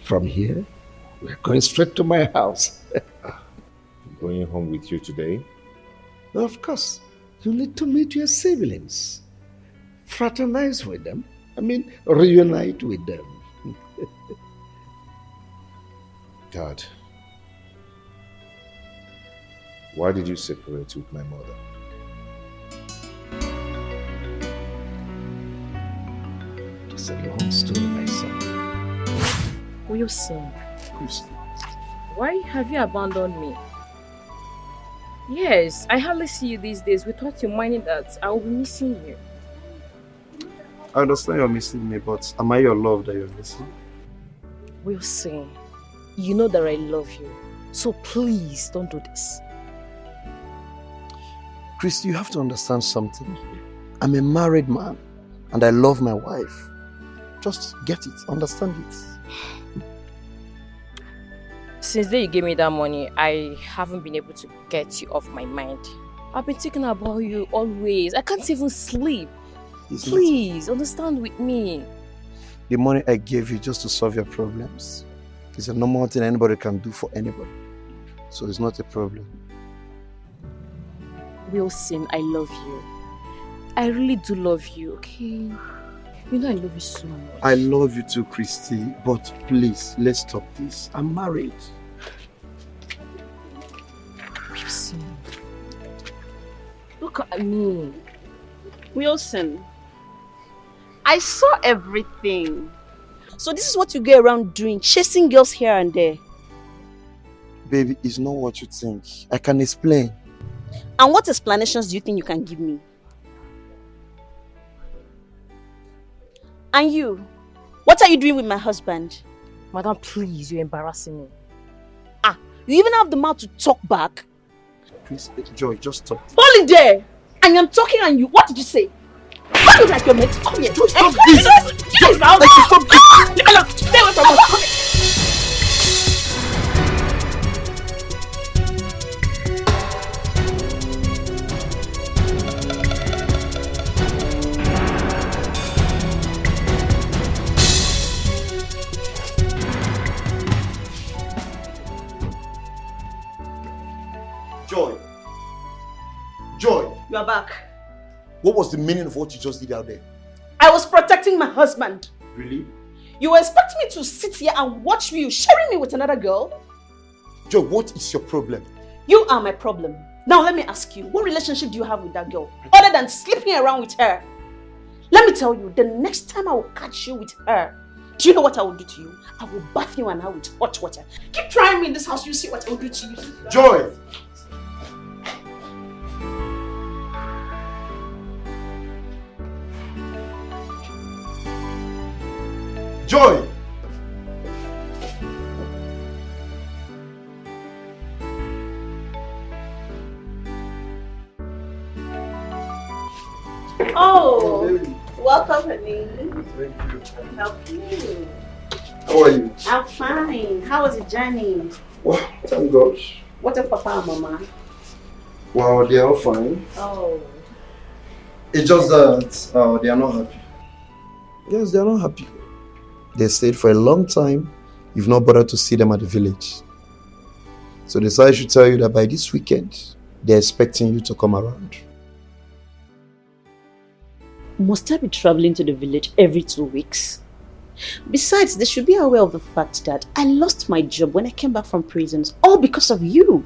From here, we're going straight to my house. Going home with you today? Of course. You need to meet your siblings. Fraternize with them. I mean, reunite with them. Dad, why did you separate with my mother? It's a long story, my son. Wilson, why have you abandoned me? Yes, I hardly see you these days without you minding that I will be missing you. I understand you're missing me, but am I your love that you're missing? Wilson, you know that I love you, so please don't do this. Christy, you have to understand something. I'm a married man and I love my wife. Just get it, understand it. Since the day you gave me that money, I haven't been able to get you off my mind. I've been thinking about you always. I can't even sleep. Please, understand with me. The money I gave you just to solve your problems is a normal thing anybody can do for anybody. So it's not a problem. Wilson, I love you. I really do love you, okay? You know I love you so much. I love you too, Christy, but please, let's stop this. I'm married. Wilson. Look at me. Wilson, I saw everything. So this is what you go around doing, chasing girls here and there. Baby, it's not what you think. I can explain. And what explanations do you think you can give me? And you, what are you doing with my husband? Madam, please, you're embarrassing me. Ah, you even have the mouth to talk back? Please, Joy, just stop. Hold it there! I am talking and you, what did you say? What you like your mate? Come here. Joy, stop this! Yes, now. Stop this! Look, stay away from us. Come here. Joy. Joy. You are back. What was the meaning of what you just did out there? I was protecting my husband. Really? You were expecting me to sit here and watch you sharing me with another girl? Joy, what is your problem? You are my problem. Now let me ask you, what relationship do you have with that girl? Other than sleeping around with her? Let me tell you, the next time I will catch you with her, do you know what I will do to you? I will bath you and I with hot water. Keep trying me in this house, you see what I will do to you. Joy! Joy! Oh, welcome, honey. Thank you. Help you. How are you? I'm fine. How was the journey? Wow, thank God. What of Papa and Mama? Wow, they are all fine. Oh. It's just that they are not happy. Yes, they are not happy. They stayed for a long time. You've not bothered to see them at the village. So they said I should tell you that by this weekend, they're expecting you to come around. Must I be traveling to the village every 2 weeks? Besides, they should be aware of the fact that I lost my job when I came back from prisons, all because of you.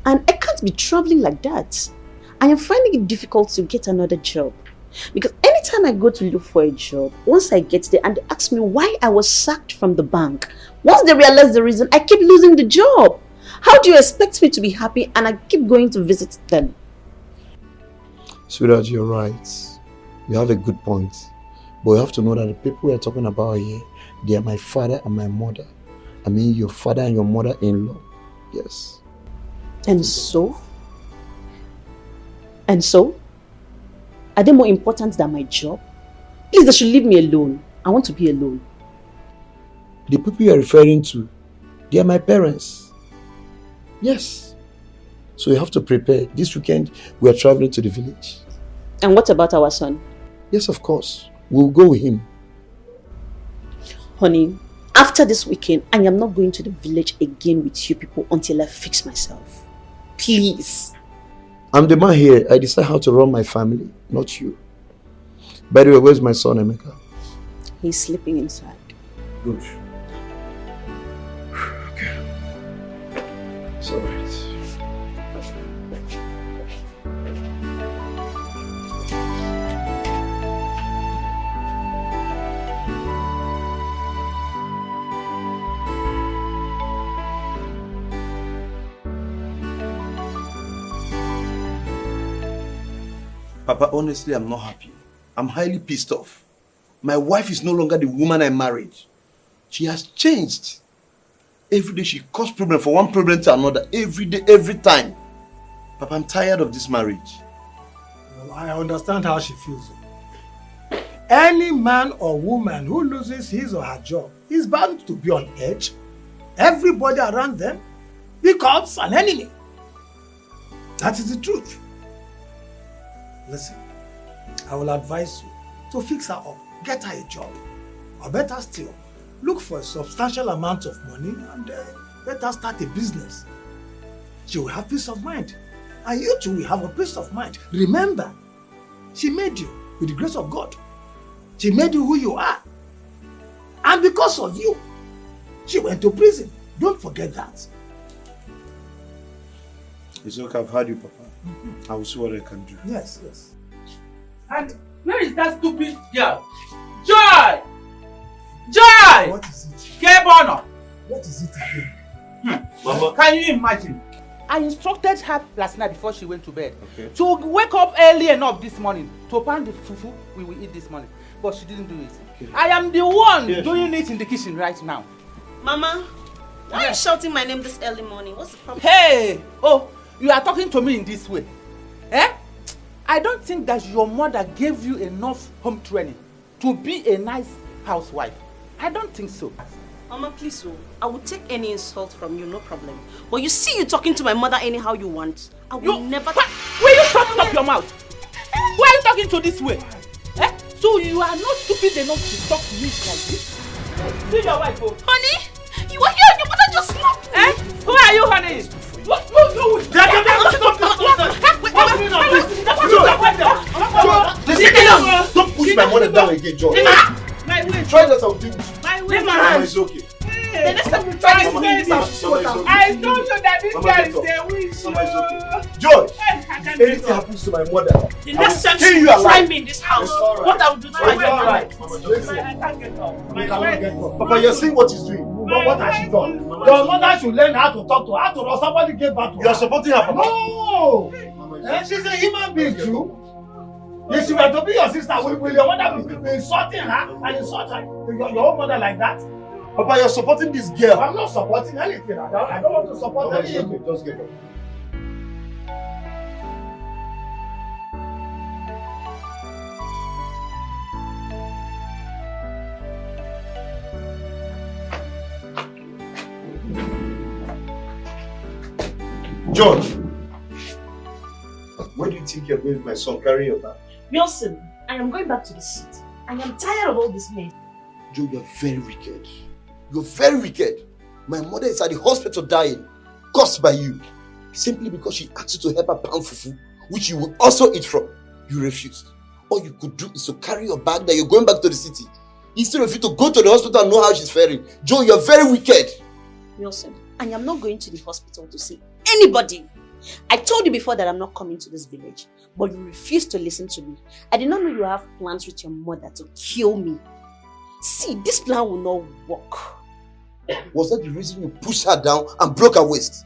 And I can't be traveling like that. I am finding it difficult to get another job. Because anytime I go to look for a job, once I get there and they ask me why I was sacked from the bank, once they realize the reason, I keep losing the job. How do you expect me to be happy and I keep going to visit them? Sweetheart, you're right. You have a good point. But you have to know that the people we are talking about here, they are my father and my mother. I mean your father and your mother-in-law. Yes. And so? And so? Are they more important than my job? Please, they should leave me alone. I want to be alone. The people you are referring to, they are my parents. Yes. So you have to prepare. This weekend, we are traveling to the village. And what about our son? Yes, of course. We'll go with him. Honey, after this weekend, I am not going to the village again with you people until I fix myself. Please. I'm the man here. I decide how to run my family, not you. By the way, where's my son, Emeka? He's sleeping inside. Good. Okay. It's all right. Papa, honestly, I'm not happy. I'm highly pissed off. My wife is no longer the woman I married. She has changed. Every day she causes problem for one problem to another. Every day, every time. Papa, I'm tired of this marriage. Well, I understand how she feels. Any man or woman who loses his or her job is bound to be on edge. Everybody around them becomes an enemy. That is the truth. Listen, I will advise you to fix her up, get her a job. Or better still, look for a substantial amount of money and better start a business. She will have peace of mind. And you too will have a peace of mind. Remember, she made you with the grace of God. She made you who you are. And because of you, she went to prison. Don't forget that. It's okay, I've heard you, Papa. I will see what I can do. Yes, yes. And where is that stupid girl? Joy! Joy! What is it? Get Bonner! What is it again? Mama. Can you imagine? I instructed her last night before she went to bed to wake up early enough this morning to pan the fufu we will eat this morning. But she didn't do it. Okay. I am the one doing it in the kitchen right now. Mama, why are you shouting my name this early morning? What's the problem? Hey! Oh, you are talking to me in this way. Eh? I don't think that your mother gave you enough home training to be a nice housewife. I don't think so. Mama, please, I will take any insult from you, no problem. But you see you talking to my mother anyhow you want. I will never... Will you shut up your mouth? Why are you talking to this way? Eh? So you are not stupid enough to talk to me like this? See your wife, oh. Honey, you are here and your mother just slapped me. Eh? Who are you, honey? What you with? Don't push my mother down again, John. Try that, I'll deal with you. Leave my Mama, hand. it's okay. The next time you try this thing, I told you that this guy is a witch. Mama, it's okay. Joy, if anything happens to my mother, The next time you you alive. try me in this house, what I will do to my It's all right. I can't get up. Papa, you're seeing what he's doing. What has she done? Your mother should learn how to talk to her. After all, somebody gave back to her. You are supporting her, Papa. No! She's a human being too. If she were to be your sister, will your mother be insulting her and insult her, your own mother like that? Papa, you're supporting this girl. I'm not supporting anything. I don't want to support Papa, it's anything. okay. Just get up. George, where do you think you're going with my son? Carry your bag. Wilson, I am going back to the city. I am tired of all this men. Joe, you're very wicked. You're very wicked. My mother is at the hospital dying, caused by you. Simply because she asked you to help her pound fufu, which you will also eat from. You refused. All you could do is to carry your bag that you're going back to the city. Instead of you to go to the hospital and know how she's faring. Joe, you're very wicked. Wilson, I am not going to the hospital to see anybody. I told you before that I'm not coming to this village, but you refused to listen to me. I did not know you have plans with your mother to kill me. See, this plan will not work. Was that the reason you pushed her down and broke her waist?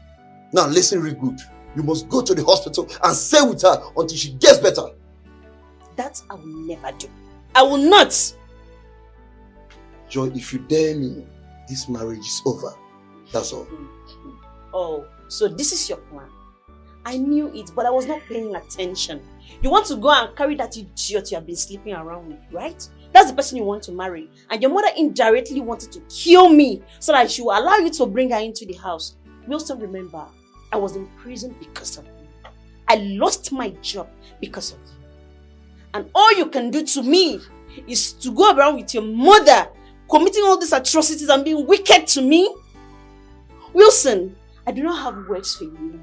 Now listen real good. You must go to the hospital and stay with her until she gets better. That I will never do. I will not. Joy, if you dare me, this marriage is over. That's all. Oh, so this is your plan. I knew it, but I was not paying attention. You want to go and carry that idiot you have been sleeping around with, right? That's the person you want to marry. And your mother indirectly wanted to kill me so that she will allow you to bring her into the house. Wilson, remember, I was in prison because of you. I lost my job because of you. And all you can do to me is to go around with your mother, committing all these atrocities and being wicked to me. Wilson, I do not have words for you.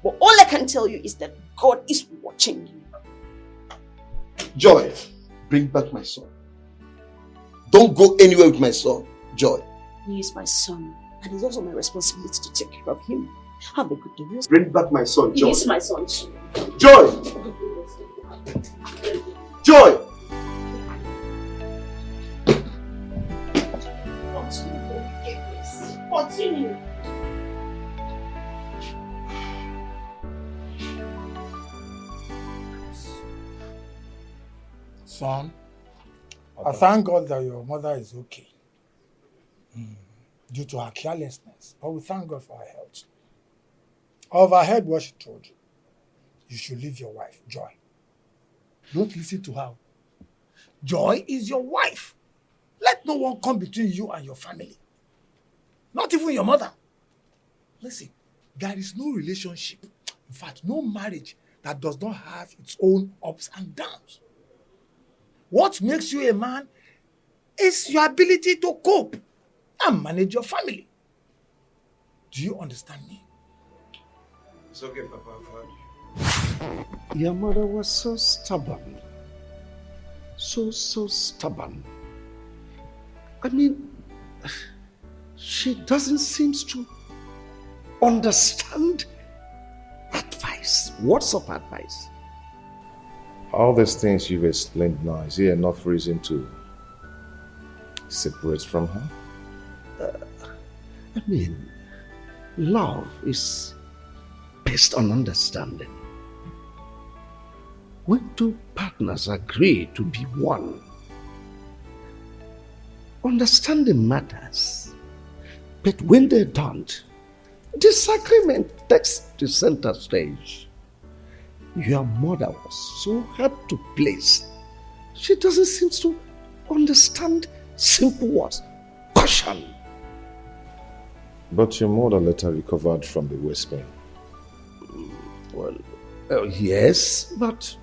But all I can tell you is that God is watching you. Joy, bring back my son. Don't go anywhere with my son, Joy. He is my son, and it's also my responsibility to take care of him. Have a good day, Wilson. Bring back my son, Joy. He is my son too. Joy! Joy! Continue. Son, I thank God that your mother is okay. Due to her carelessness. But we thank God for her health. I overheard what she told you. You should leave your wife, Joy. Don't listen to her. Joy is your wife. Let no one come between you and your family. Not even your mother. Listen, there is no relationship, in fact, no marriage that does not have its own ups and downs. What makes you a man is your ability to cope and manage your family. Do you understand me? It's okay, Papa, I've heard you. Your mother was so stubborn. So stubborn. I mean, she doesn't seem to understand advice. advice. Words of advice. All these things you've explained now, is there enough reason to separate from her? I mean, love is based on understanding. When two partners agree to be one, understanding matters. But when they don't, disagreement takes the center stage. Your mother was so hard to please. She doesn't seem to understand simple words. Caution. But your mother later recovered from the waist pain. Well, yes, but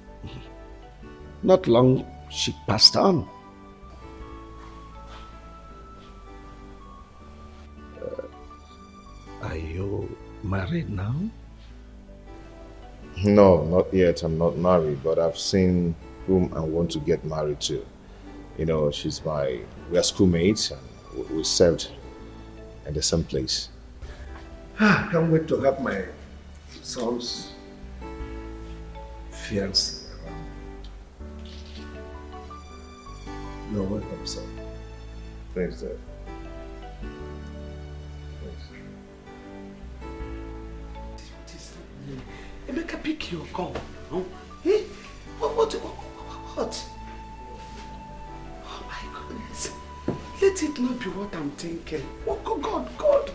not long she passed on. Are you married now? No, not yet. I'm not married, but I've seen whom I want to get married to. You know, we're schoolmates and we served in the same place. I can't wait to have my son's fiancé. You're welcome, sir. Thanks, Dad. Emeka, pick your call. No? Hey, what? Oh my goodness. Let it not be what I'm thinking. Oh God.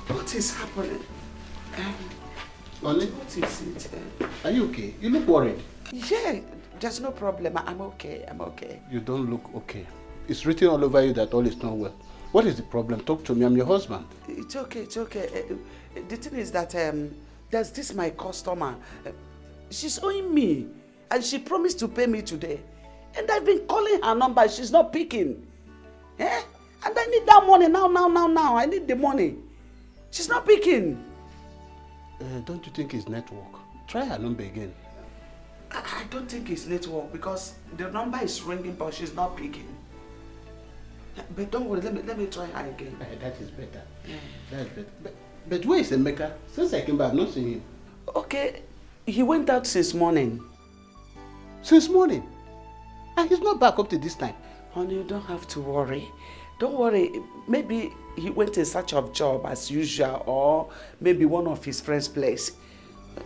What is happening? Only? What is it? Are you okay? You look worried. Yeah, there's no problem. I'm okay. You don't look okay. It's written all over you that all is not well. What is the problem? Talk to me. I'm your husband. It's okay. The thing is that there's this my customer. She's owing me, and she promised to pay me today. And I've been calling her number. She's not picking. Eh? And I need that money now. I need the money. She's not picking. Don't you think it's network? Try her number again. I don't think it's network because the number is ringing, but she's not picking. But don't worry, let me try her again. That is better. Yeah. That's better. But where is Emeka? Since I came back, I've not seen him. Okay, he went out since morning. Since morning? And he's not back up to this time. Honey, you don't have to worry. Don't worry. Maybe he went in search of job as usual, or maybe one of his friends' place.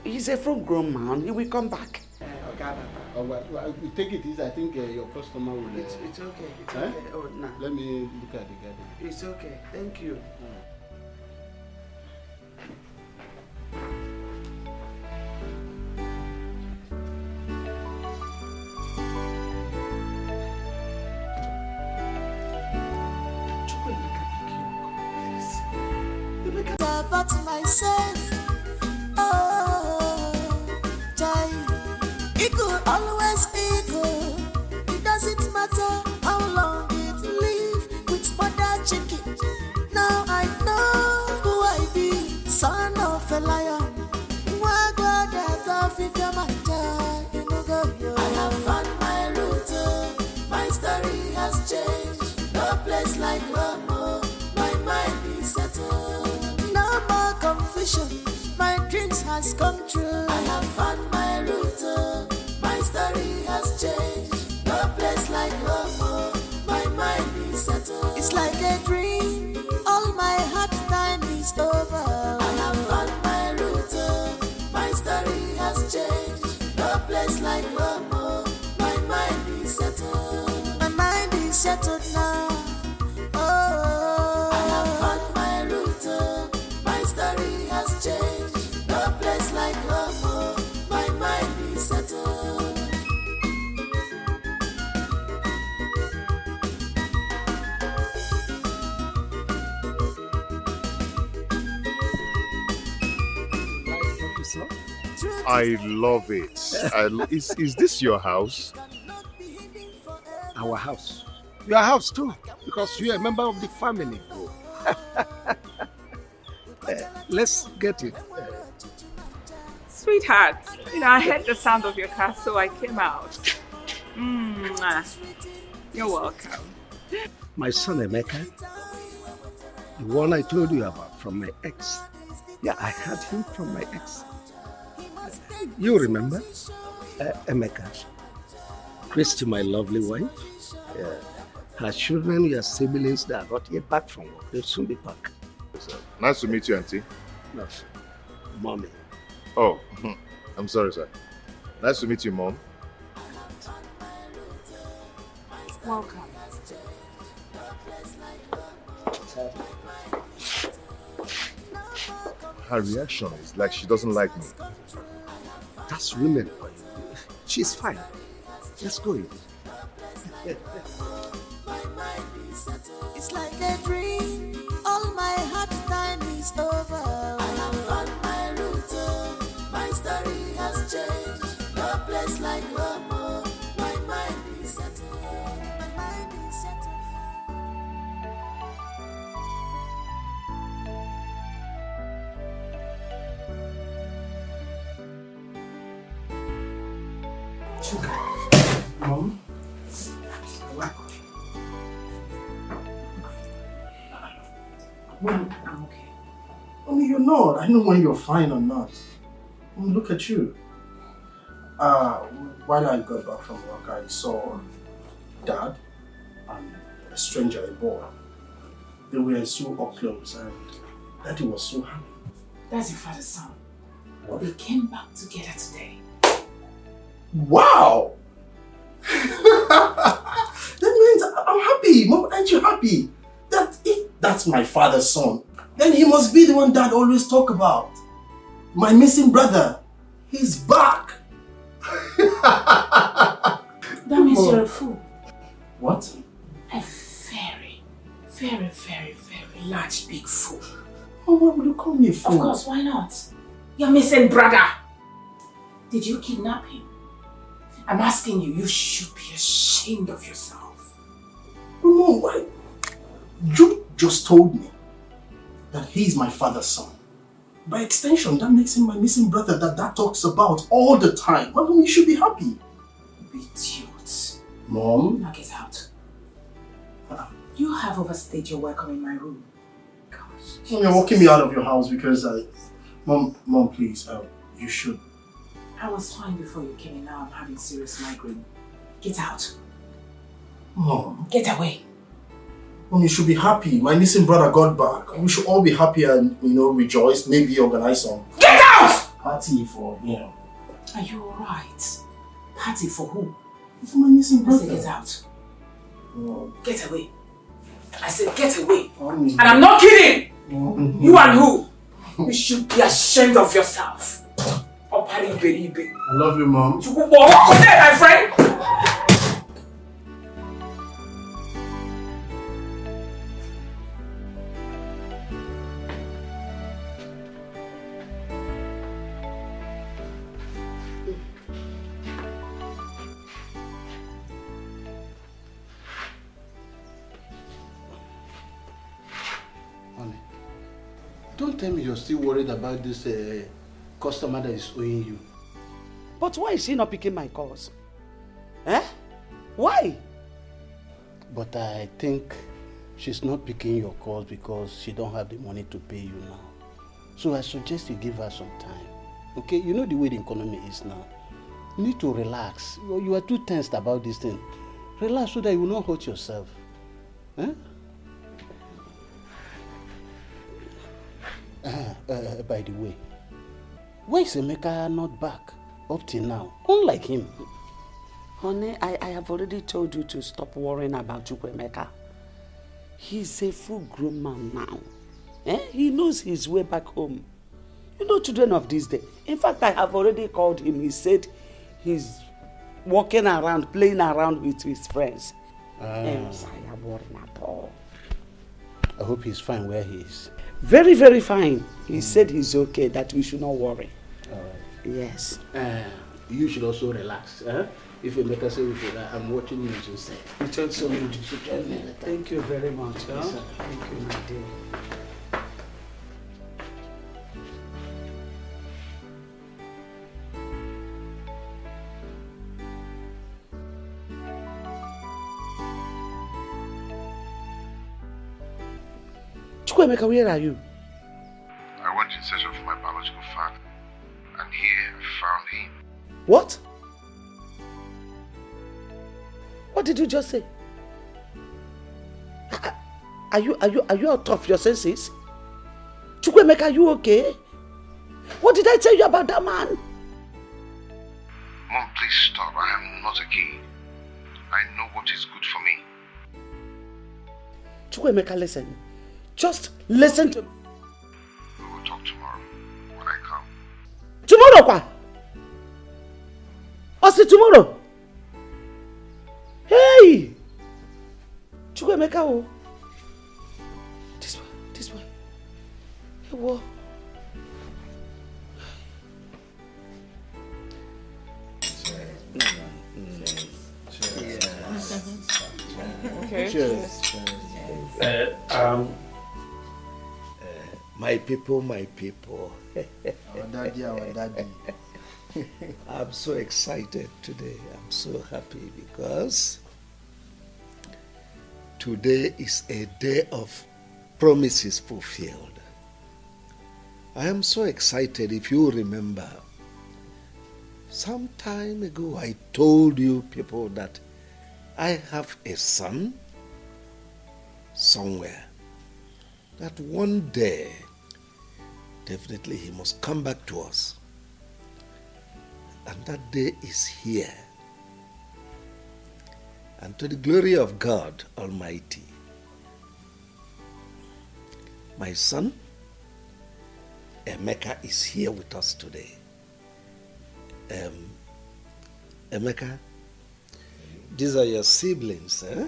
He's a full-grown man. He will come back. Okay. Well, you take it easy. I think your customer will... It's okay. It's eh? okay. Oh, no. Let me look at the garden. It's okay. Thank you. About myself, it could always be good. It doesn't matter how long it live with mother chicken. Now I know who I be, son of a lion. I have found my route, my story has changed. No place like home, my mind is settled. My dreams has come true. I have found my route. My story has changed. No place like home. My mind is settled. It's like a dream. All my hard time is over. I have found my route. My story has changed. No place like home. My mind is settled. My mind is settled now. I have found my route. My story has changed. No place like home. My mind is settled. I love it. Is this your house? Our house. Your house too, because you're a member of the family. Let's get it. Sweetheart, I heard the sound of your car, so I came out. You're welcome. My son Emeka, the one I told you about from my ex. Yeah, I had him from my ex. You remember? Emeka. Christy, my lovely wife. Yeah. Her children, your siblings, they are not yet back from work. They'll soon be back. Nice to meet you, Auntie. No, Mommy. Oh, I'm sorry, sir. Nice to meet you, Mom. Welcome. Her reaction is like she doesn't like me. That's women. She's fine. Let's go. It's like a dream. All my hard time is over. I have found my route. My story has changed. No place like home. My mind is settled. My mind is settled. Mom? Mom, I'm okay. Mommy, you're not. I know when you're fine or not. Mom, look at you. While I got back from work, I saw Dad and a stranger, a boy. They were so up close and Daddy was so happy. That's your father's son. They came back together today. Wow! That means I'm happy. Mom, aren't you happy? That if that's my father's son, then he must be the one Dad always talk about. My missing brother. He's back. That means you're a fool. What? A very, very, very, very large, big fool. Oh, why would you call me a fool? Of course, why not? Your missing brother. Did you kidnap him? I'm asking you, you should be ashamed of yourself. Mom, why? You just told me that he's my father's son. By extension, that makes him my missing brother that Dad talks about all the time. Mom, you should be happy. Idiot. Mom? Now get out. You have overstayed your welcome in my room. Gosh. Mom, you're walking me out of your house because Mom, please, you should. I was fine before you came in. Now I'm having serious migraine. Get out. Mom. Get away. Mom, you should be happy. My missing brother got back. We should all be happy and, rejoice. Maybe organize some Get out! party for, Are you alright? Party for who? For my missing I brother. said get out. Mom. Get away. I said get away. Mommy. And I'm not kidding! You and who? You should be ashamed of yourself. I love you, Mom. You go walk on there, my friend! Honey, don't tell me you're still worried about this customer that is owing you. But why is she not picking my calls? Why? But I think she's not picking your calls because she don't have the money to pay you now. So I suggest you give her some time. Okay? You know the way the economy is now. You need to relax. You are too tensed about this thing. Relax so that you will not hurt yourself. By the way, why is Emeka not back up till now? Unlike him. Honey, I have already told you to stop worrying about Chukwemeka. He's a full-grown man now. He knows his way back home. You know, children of this day. In fact, I have already called him. He said he's walking around, playing around with his friends. Yes, I am worrying at all. I hope he's fine where he is. Very, very fine. He said he's okay, that we should not worry. All right. Yes. You should also relax. If Emeka says we should, I'm watching you just say. So you should tell me later. Thank you very much. Yes, sir. Thank you, my dear. Chukwemeka, where are you? I went in search of my biological father, and here I found him. What? What did you just say? Are you out of your senses? Chukwemeka, are you okay? What did I tell you about that man? Mom, please stop. I am not a kid. I know what is good for me. Chukwemeka, listen. Just listen to me. We will talk tomorrow when I come. Tomorrow, kwa? What's it tomorrow? Hey! Chukwemeka, oh. This one. Hey, what? Okay. Cheers. My people. Our daddy. I'm so excited today. I'm so happy because today is a day of promises fulfilled. I am so excited. If you remember, some time ago I told you people that I have a son somewhere, that one day definitely he must come back to us. And that day is here. And to the glory of God Almighty, my son Emeka is here with us today. Emeka, these are your siblings, eh?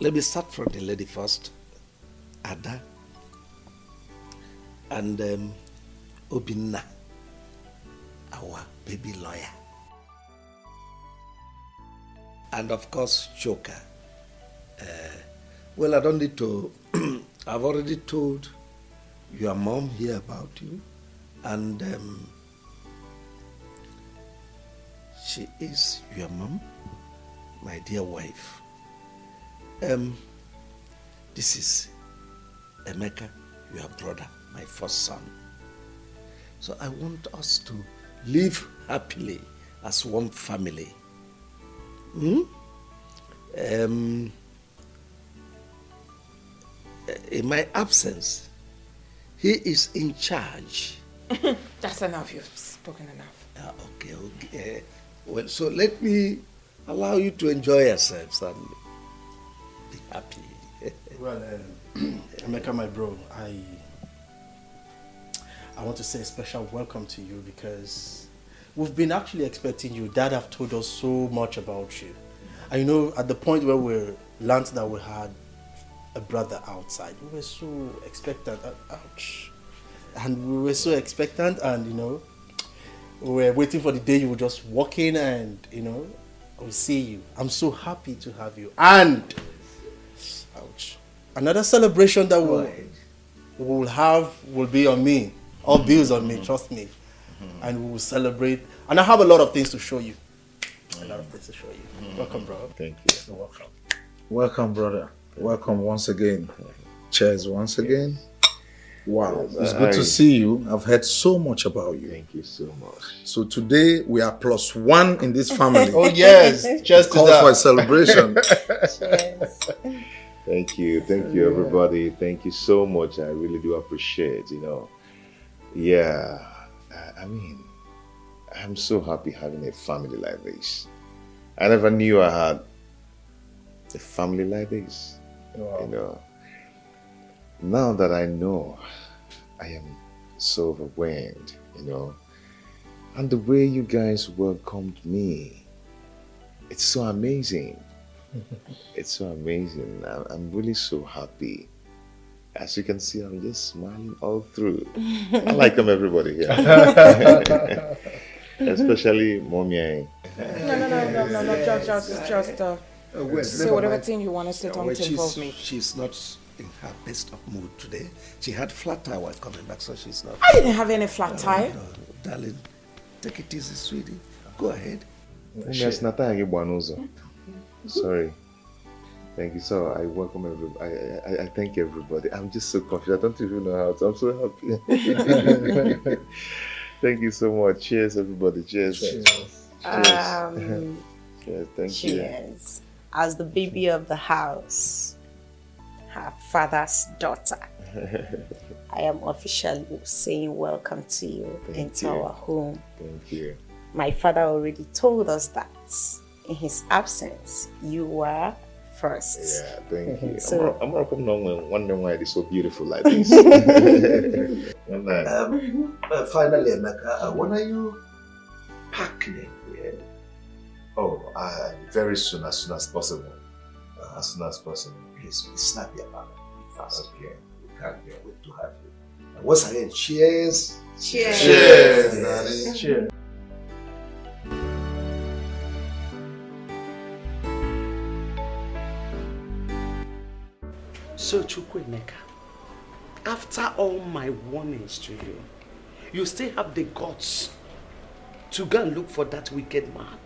Let me start from the lady first. Ada and Obinna, our baby lawyer. And of course, Choka. Well, I don't need to, I've already told your mom here about you. And she is your mom, my dear wife. This is Emeka, your brother, my first son. So I want us to live happily as one family. In my absence, he is in charge. That's enough. You've spoken enough. Okay. Well, so let me allow you to enjoy yourselves and be happy. Well, Emeka, my bro, I want to say a special welcome to you because we've been actually expecting you. Dad have told us so much about you. And you know, at the point where we learned that we had a brother outside, we were so expectant. Ouch. And we were so expectant, and you know, we were waiting for the day you would just walk in and, you know, we'll see you. I'm so happy to have you. And ouch. Another celebration that we'll have will be on me. All bills on me, trust me. And we will celebrate. And I have a lot of things to show you. A lot of things to show you. Welcome, bro. Thank you. You're welcome. Welcome, brother. Welcome once again. Cheers once again. Wow, it's good to see you. I've heard so much about you. Thank you so much. So today we are +1 in this family. Oh yes, just calls for a celebration. Thank you everybody. Thank you so much. I really do appreciate, you know. Yeah, I mean, I'm so happy having a family like this. I never knew I had a family like this. Wow. You know, now that I know, I am so overwhelmed, you know. And the way you guys welcomed me, it's so amazing. It's so amazing. I'm really so happy. As you can see, I'm just smiling all through. I like them, everybody here. Especially Mommy. No, just say whatever thing you want to say, don't involve me. She's not in her best of mood today. She had flat tire while coming back, so she's not. I didn't have any flat tire. No, darling, take it easy, sweetie. Go ahead. Sorry. Thank you. So I welcome everybody. I thank everybody. I'm just so confused. I don't even know how to. I'm so happy. Thank you so much. Cheers, everybody. Cheers. Cheers. Cheers. Thank you. Cheers. As the baby of the house, her father's daughter, I am officially saying welcome to you into our home. Thank you. My father already told us that in his absence, you were first. Yeah, thank you. So, I'm wondering why it is so beautiful like this. Finally, Emeka, when are you packing? Yeah. Oh, very soon, as soon as possible. As soon as possible. Please be snappy about it. Fast. Okay. We can't wait to have you. And once again, cheers. Cheers. Cheers. Cheers. Cheers. So, Chukwuemeka, after all my warnings to you, you still have the guts to go and look for that wicked man,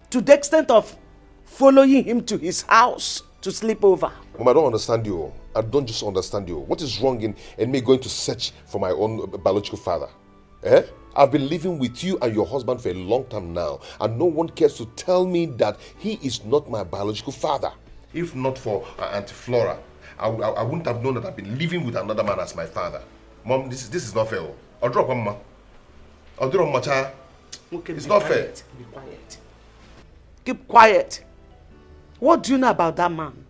to the extent of following him to his house to sleep over. Mom, I don't understand you. I don't just understand you. What is wrong in me going to search for my own biological father? Eh? I've been living with you and your husband for a long time now, and no one cares to tell me that he is not my biological father. If not for Auntie Flora, I wouldn't have known that I've been living with another man as my father. Mom, this is not fair. I'll drop Mama. I'll drop my child. Okay, it's not fair. Be quiet. Keep quiet. What do you know about that man?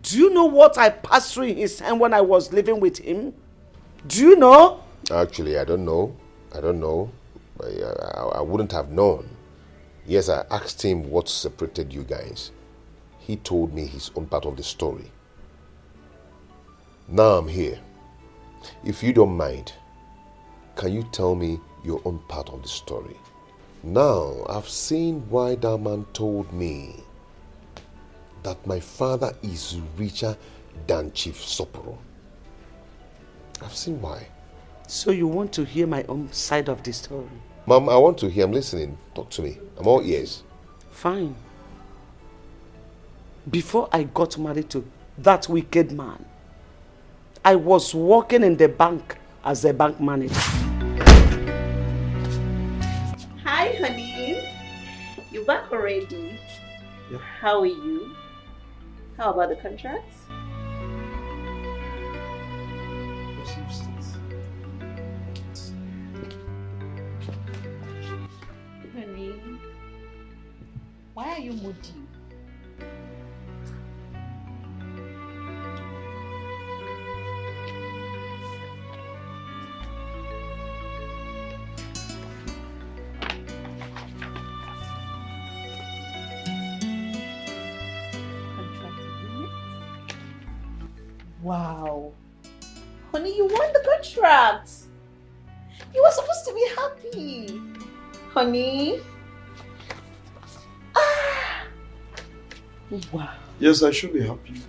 Do you know what I passed through in his hand when I was living with him? Do you know? Actually, I don't know. I don't know. I wouldn't have known. Yes, I asked him what separated you guys. He told me his own part of the story. Now I'm here. If you don't mind, can you tell me your own part of the story? Now, I've seen why that man told me that my father is richer than Chief Soporo. I've seen why. So you want to hear my own side of the story? Mom, I want to hear. I'm listening. Talk to me. I'm all ears. Fine. Before I got married to that wicked man, I was working in the bank as a bank manager. Hi, honey. You back already? Yeah. How are you? How about the contracts? Honey, why are you moody? Wow. Honey, you won the contract. You were supposed to be happy. Honey. Ah. Wow. Yes, I should be happy.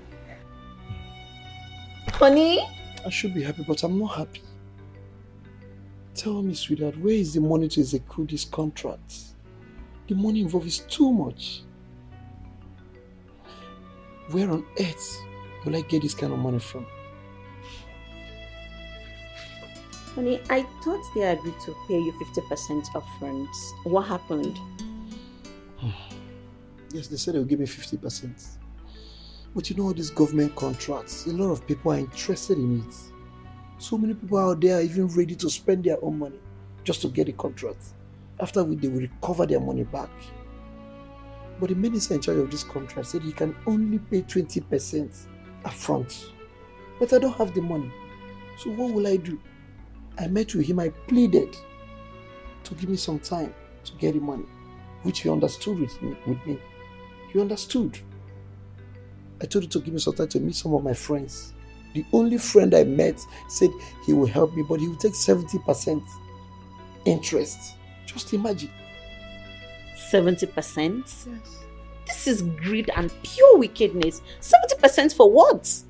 Honey? I should be happy, but I'm not happy. Tell me, sweetheart, where is the money to execute this contract? The money involved is too much. Where on earth will I get this kind of money from? Honey, I thought they agreed to pay you 50% upfront. What happened? Yes, they said they'll give me 50%. But you know all these government contracts, a lot of people are interested in it. So many people out there are even ready to spend their own money just to get a contract. After which they will recover their money back. But the minister in charge of this contract said he can only pay 20% upfront. But I don't have the money. So what will I do? I met with him, I pleaded to give me some time to get the money, which he understood with me. He understood. I told him to give me some time to meet some of my friends. The only friend I met said he will help me, but he will take 70% interest. Just imagine. 70%? Yes. This is greed and pure wickedness. 70% for what?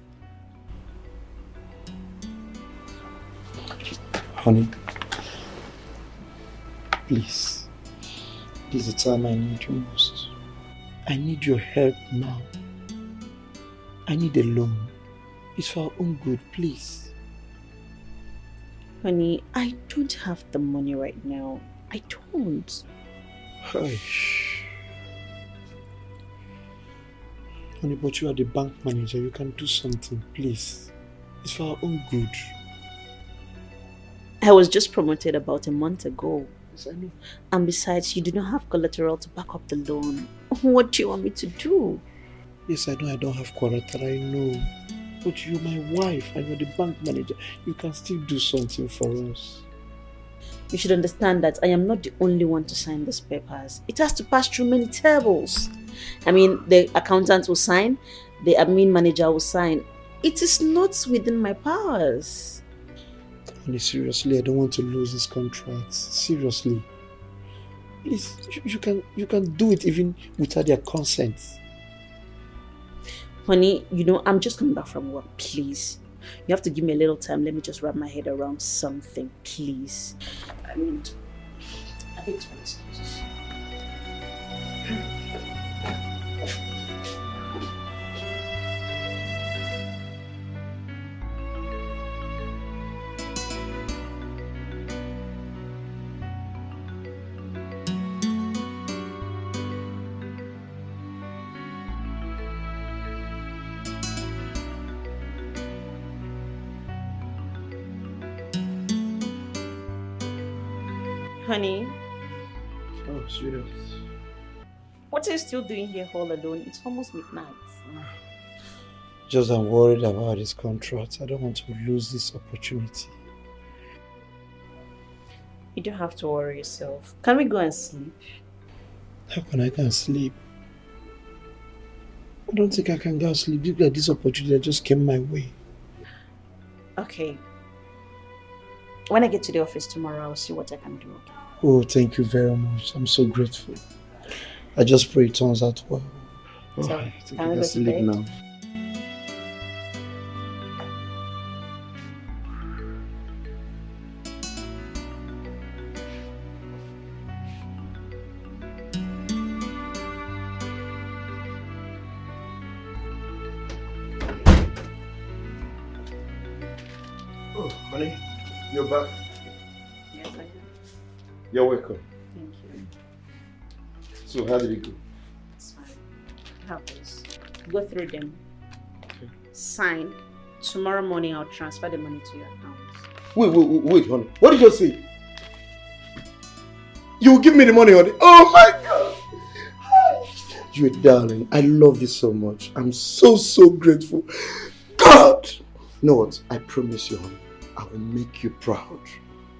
Honey, please. This is the time I need you most. I need your help now. I need a loan. It's for our own good, please. Honey, I don't have the money right now. I don't. Hush. Honey, but you are the bank manager. You can do something, please. It's for our own good. I was just promoted about a month ago. Yes, I know. And besides, you do not have collateral to back up the loan. What do you want me to do? Yes, I know I don't have collateral, I know. But you're my wife and you're the bank manager. You can still do something for us. You should understand that I am not the only one to sign these papers. It has to pass through many tables. I mean, the accountant will sign, the admin manager will sign. It is not within my powers. Honey, seriously, I don't want to lose this contract. Seriously. Please, you can do it even without their consent. Honey, you know, I'm just coming back from work, please. You have to give me a little time. Let me just wrap my head around something, please. I mean, I hate my excuses. Honey. Oh, sweetheart. What are you still doing here all alone? It's almost midnight. Just I'm worried about this contract. I don't want to lose this opportunity. You don't have to worry yourself. Can we go and sleep? How can I go and sleep? I don't think I can go and sleep. Look at this opportunity that just came my way. Okay. When I get to the office tomorrow, I'll see what I can do. Oh, thank you very much. I'm so grateful. I just pray it turns out well. Oh, So, I think can I we can go to sleep bed? now. Oh, honey, you're back. Yes, I am. You're welcome. Thank you. So, how did it go? It's fine. Have this. Go through them. Okay. Sign. Tomorrow morning, I'll transfer the money to your account. Wait, honey. What did you say? You will give me the money, honey. Oh my God. You're a darling. I love you so much. I'm so grateful. God! You know what? I promise you, honey. I will make you proud.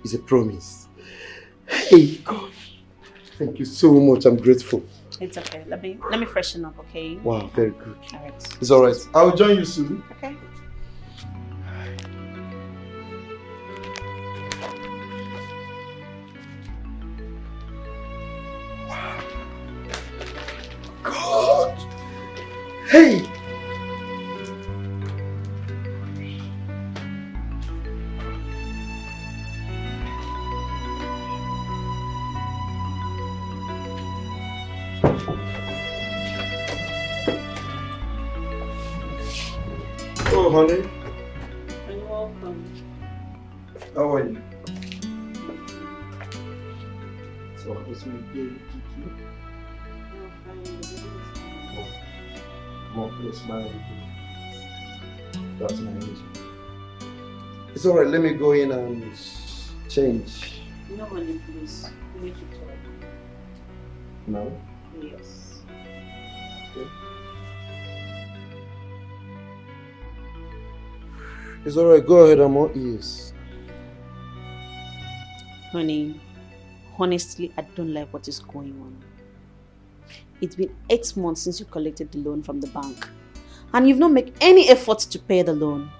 It's a promise. Hey, God. Thank you so much. I'm grateful. It's okay. Let me freshen up, okay? Wow, very good. All right. It's alright. I'll join you soon. Okay. God! Hey! Oh, honey. You're welcome. How are you? So, what's my day? More close, smile. That's nice. It's alright, let me go in and change. No, honey, please. Make it work. No? Yes. Okay. It's alright, go ahead, I'm all ears. Honey, honestly, I don't like what is going on. It's been 8 months since you collected the loan from the bank. And you've not made any effort to pay the loan.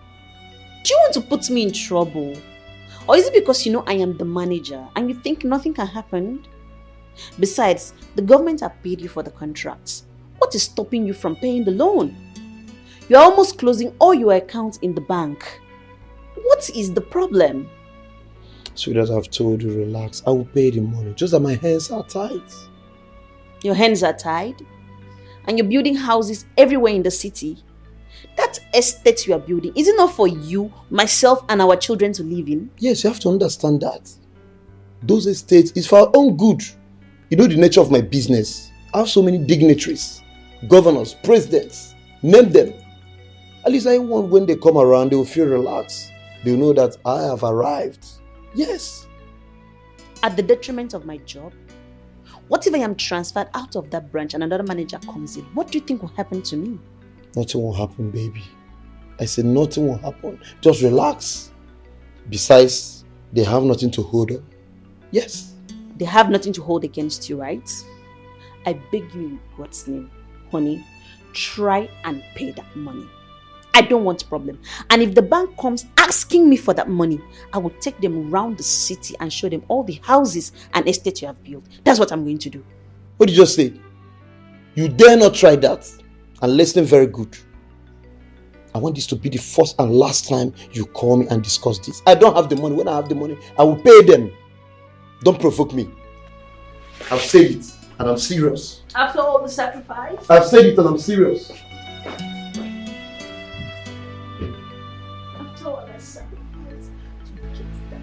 Do you want to put me in trouble? Or is it because you know I am the manager and you think nothing can happen? Besides, the government have paid you for the contracts. What is stopping you from paying the loan? You're almost closing all your accounts in the bank. What is the problem? Sweetheart, I've told you, relax. I will pay the money. Just that my hands are tight. Your hands are tied? And you're building houses everywhere in the city? That estate you are building, is it not for you, myself, and our children to live in? Yes, you have to understand that. Those estates is for our own good. You know the nature of my business. I have so many dignitaries, governors, presidents. Name them. At least I want when they come around, they will feel relaxed. They will know that I have arrived. Yes. At the detriment of my job? What if I am transferred out of that branch and another manager comes in? What do you think will happen to me? Nothing will happen, baby. I said nothing will happen. Just relax. Besides, they have nothing to hold on. Yes. They have nothing to hold against you, right? I beg you in God's name, honey, try and pay that money. I don't want problem. And if the bank comes asking me for that money, I will take them around the city and show them all the houses and estates you have built. That's what I'm going to do. What did you just say? You dare not try that. And listen very good. I want this to be the first and last time you call me and discuss this. I don't have the money. When I have the money, I will pay them. Don't provoke me. I've said it and I'm serious. After all the sacrifice? I've said it and I'm serious. After all the sacrifice to get that.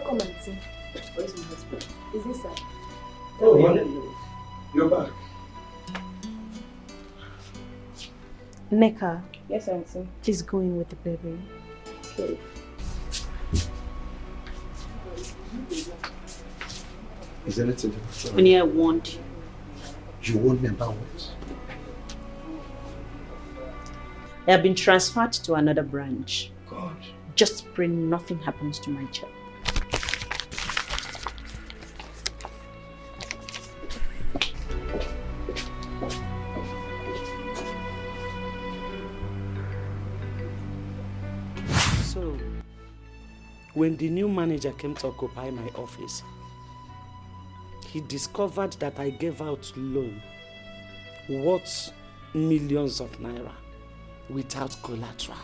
Come and see. Where's my husband? Is this sir? Oh, honey. You're back. Neka. Yes, auntie. Please go in with the baby. Okay. Is anything? Honey, I want you. You want me about what? I have been transferred to another branch. God. Just pray nothing happens to my child. So, when the new manager came to occupy my office, he discovered that I gave out loan worth millions of naira without collateral.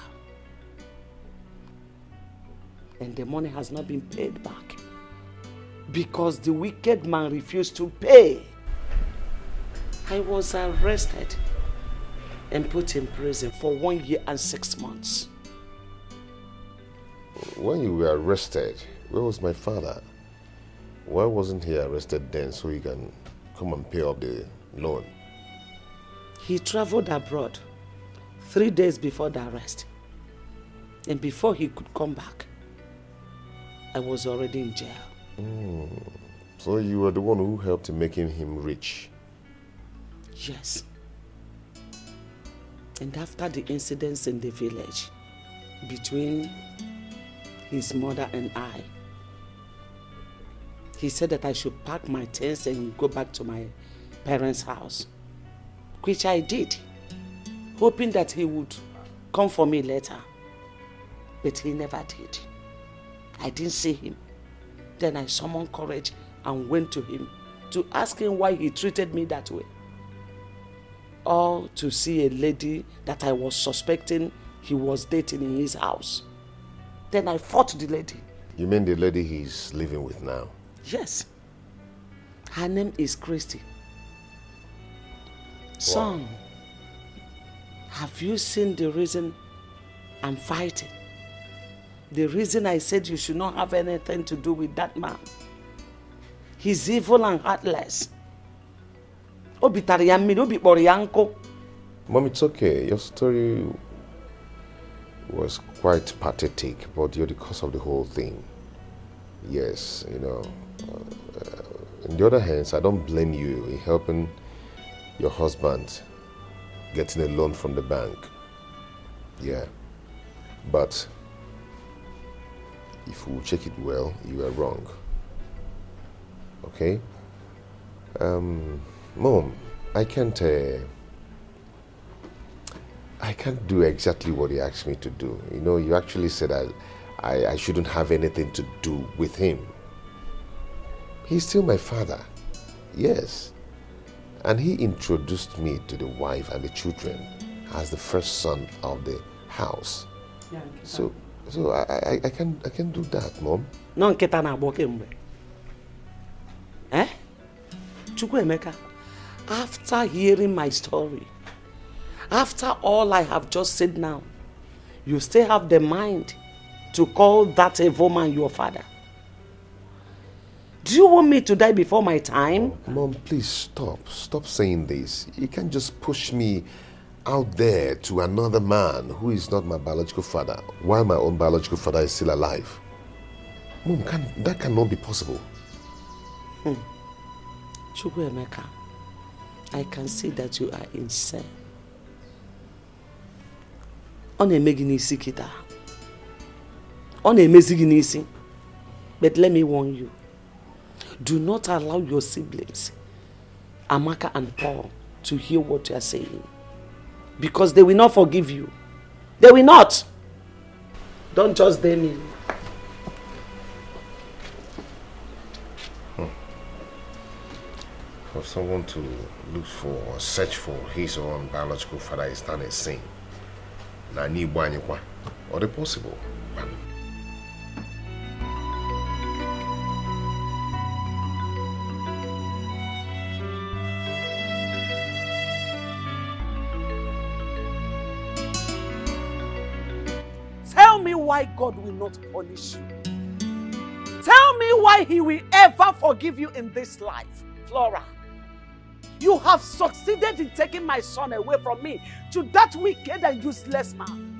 And the money has not been paid back because the wicked man refused to pay. I was arrested and put in prison for 1 year and 6 months. When you were arrested, where was my father? Why wasn't he arrested then so he can come and pay off the loan? He traveled abroad 3 days before the arrest. And before he could come back, I was already in jail. So you were the one who helped in making him rich? Yes. And after the incidents in the village between his mother and I, he said that I should pack my things and go back to my parents' house, which I did, hoping that he would come for me later. But he never did. I didn't see him. Then I summoned courage and went to him to ask him why he treated me that way. Or to see a lady that I was suspecting he was dating in his house. Then I fought the lady. You mean the lady he's living with now? Yes. Her name is Christy. Son, have you seen the reason I'm fighting? The reason I said you should not have anything to do with that man. He's evil and heartless. Mom, it's okay. Your story was quite pathetic, but you're the cause of the whole thing. Yes, you know. On the other hand, I don't blame you in helping your husband getting a loan from the bank. Yeah. But if we check it well, you are wrong. Okay? Mom, I can't I can't do exactly what he asked me to do. You know, you actually said I shouldn't have anything to do with him. He's still my father, yes. And he introduced me to the wife and the children as the first son of the house. Yeah, so I can do that, Mom. No nketa na agbo kemgbe. Chukwuemeka, after hearing my story, after all I have just said now, you still have the mind to call that evil man your father? Do you want me to die before my time? Mom, please stop. Stop saying this. You can't just push me out there to another man who is not my biological father while my own biological father is still alive. Mom, that cannot be possible. Chukwuemeka, I can see that you are insane. But let me warn you. Do not allow your siblings, Amaka and Paul, to hear what you are saying. Because they will not forgive you. They will not. Don't just dare me. For someone to look for or search for his own biological father is not a sin. Or the possible. Tell me why God will not punish you. Tell me why he will ever forgive you in this life, Flora. You have succeeded in taking my son away from me to that wicked and useless man.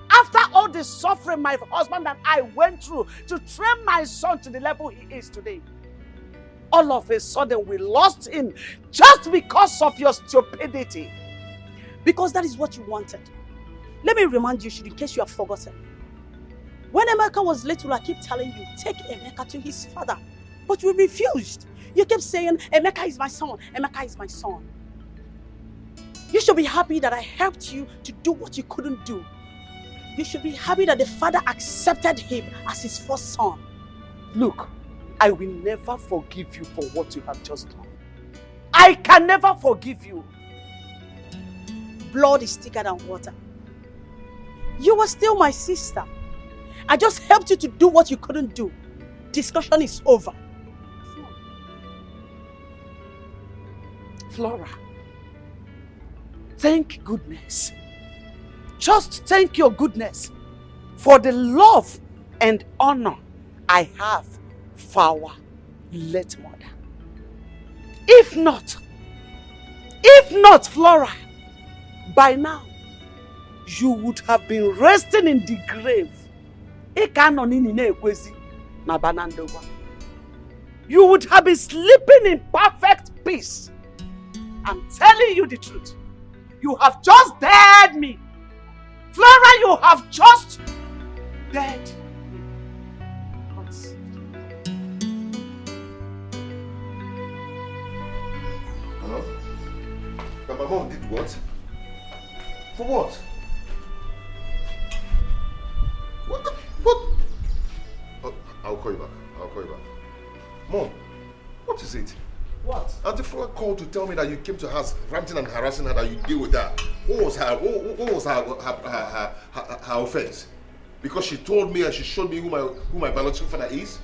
After all the suffering my husband and I went through to train my son to the level he is today, all of a sudden we lost him just because of your stupidity. Because that is what you wanted. Let me remind you, in case you have forgotten. When Emeka was little, I keep telling you, take Emeka to his father. But you refused. You kept saying, Emeka is my son, Emeka is my son. You should be happy that I helped you to do what you couldn't do. You should be happy that the father accepted him as his first son. Look, I will never forgive you for what you have just done. I can never forgive you. Blood is thicker than water. You were still my sister. I just helped you to do what you couldn't do. Discussion is over. Flora, thank goodness. Just thank your goodness for the love and honor I have for our late mother. If not, Flora, by now, you would have been resting in the grave. You would have been sleeping in perfect peace. I'm telling you the truth. You have just dared me. Flora, you have just dared me. Hello? But my mom did what? For what? What? Oh, I'll call you back. Mom, what is it? What? Auntie Flora called to tell me that you came to her house ranting and harassing her, that you deal with that. What was her offense? Because she told me and she showed me who my biological father is?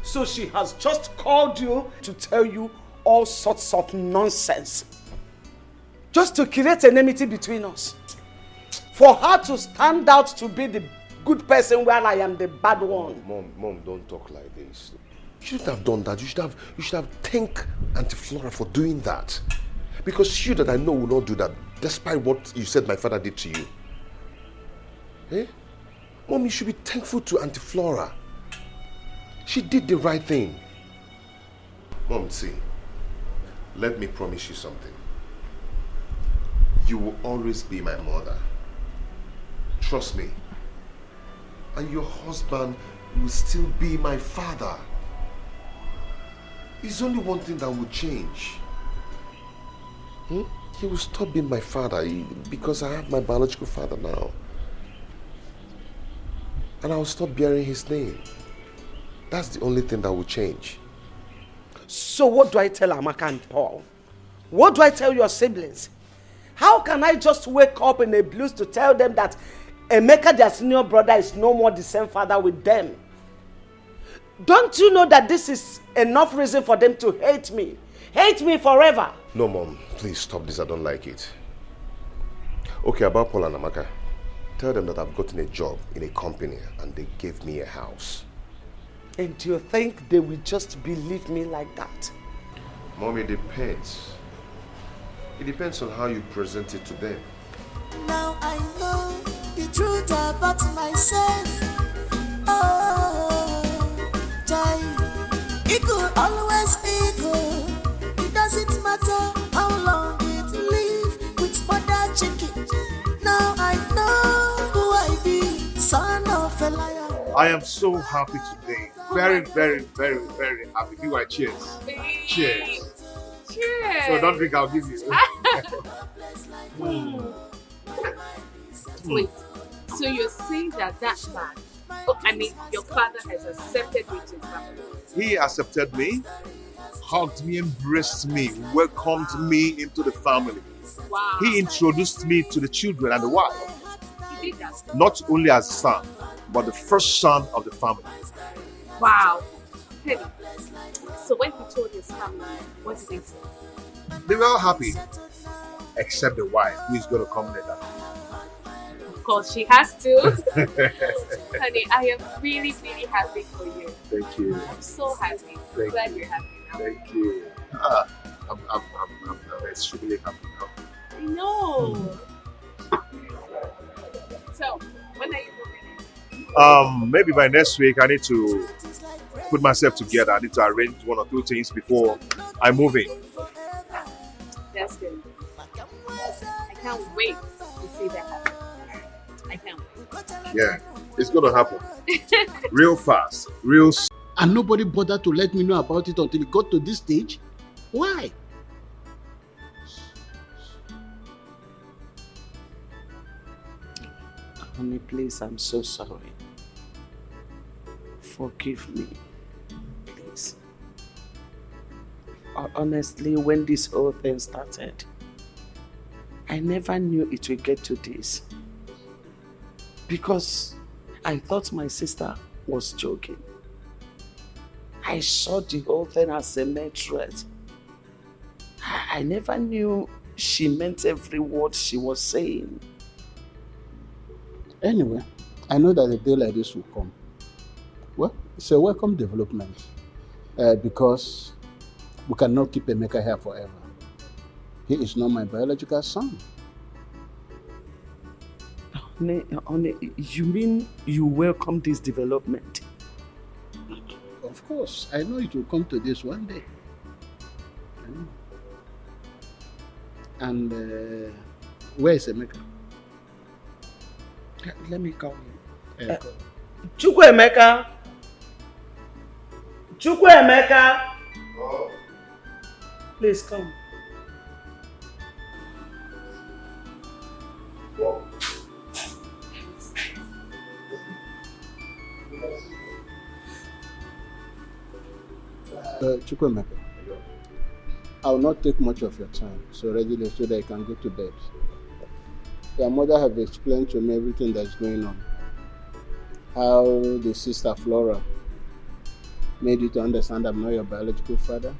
So she has just called you to tell you all sorts of nonsense. Just to create enmity between us. For her to stand out to be the good person while I am the bad one. Mom, don't talk like this. You shouldn't have done that. You should have thanked Auntie Flora for doing that. Because you that I know will not do that, despite what you said my father did to you. Eh? Mom, you should be thankful to Auntie Flora. She did the right thing. Mom, see, let me promise you something. You will always be my mother. Trust me. And your husband will still be my father. It's only one thing that will change. He will stop being my father because I have my biological father now. And I'll stop bearing his name. That's the only thing that will change. So what do I tell Amaka and Paul? What do I tell your siblings? How can I just wake up in a blues to tell them that Emeka, their senior brother, is no more the same father with them? Don't you know that this is enough reason for them to hate me? Hate me forever. No, Mom. Please stop this. I don't like it. Okay, about Paul and Amaka. Tell them that I've gotten a job in a company and they gave me a house. And do you think they will just believe me like that? Mom, it depends. It depends on how you present it to them. Now I know the truth about myself. Oh, Jai, it could always be good. It doesn't matter how long it live with mother chicken. Now I know who I be, son of a liar. I am so happy today. Very, very, very, very happy. Give my cheers. Cheers. Cheers. So don't drink, I'll give you. Wait, so you're saying that man, I mean, your father has accepted you to his family? He accepted me, hugged me, embraced me, welcomed me into the family. Wow. He introduced me to the children and the wife. He did that? Not only as a son, but the first son of the family. Wow. Hey, so when he told his family, what did they say? They were all happy, except the wife, who is going to come later. Of course, she has to. Honey, I am really, really happy for you. Thank you. I'm so happy. Thank Glad you. you're happy now. Thank you. I'm extremely happy now. I know. So, when are you moving? Maybe by next week I need to put myself together. I need to arrange one or two things before I move in. That's good. I can't wait to see that happen. I can't wait. Yeah, it's gonna happen. Real fast, real soon. And nobody bothered to let me know about it until it got to this stage? Why? Honey, please, I'm so sorry. Forgive me, please. Honestly, when this whole thing started, I never knew it would get to this. Because I thought my sister was joking. I saw the whole thing as a mere threat. I never knew she meant every word she was saying. Anyway, I know that a day like this will come. Well, it's a welcome development because we cannot keep Emeka here forever. He is not my biological son. Honey, you mean you welcome this development? Of course, I know it will come to this one day. And where is Emeka? Let me call him. Call. Chukwuemeka! Chukwuemeka! Oh. Please come. Chukwuemeka, I will not take much of your time, so readily so that you can go to bed. Your mother have explained to me everything that's going on. How the sister Flora made you to understand I'm not your biological father,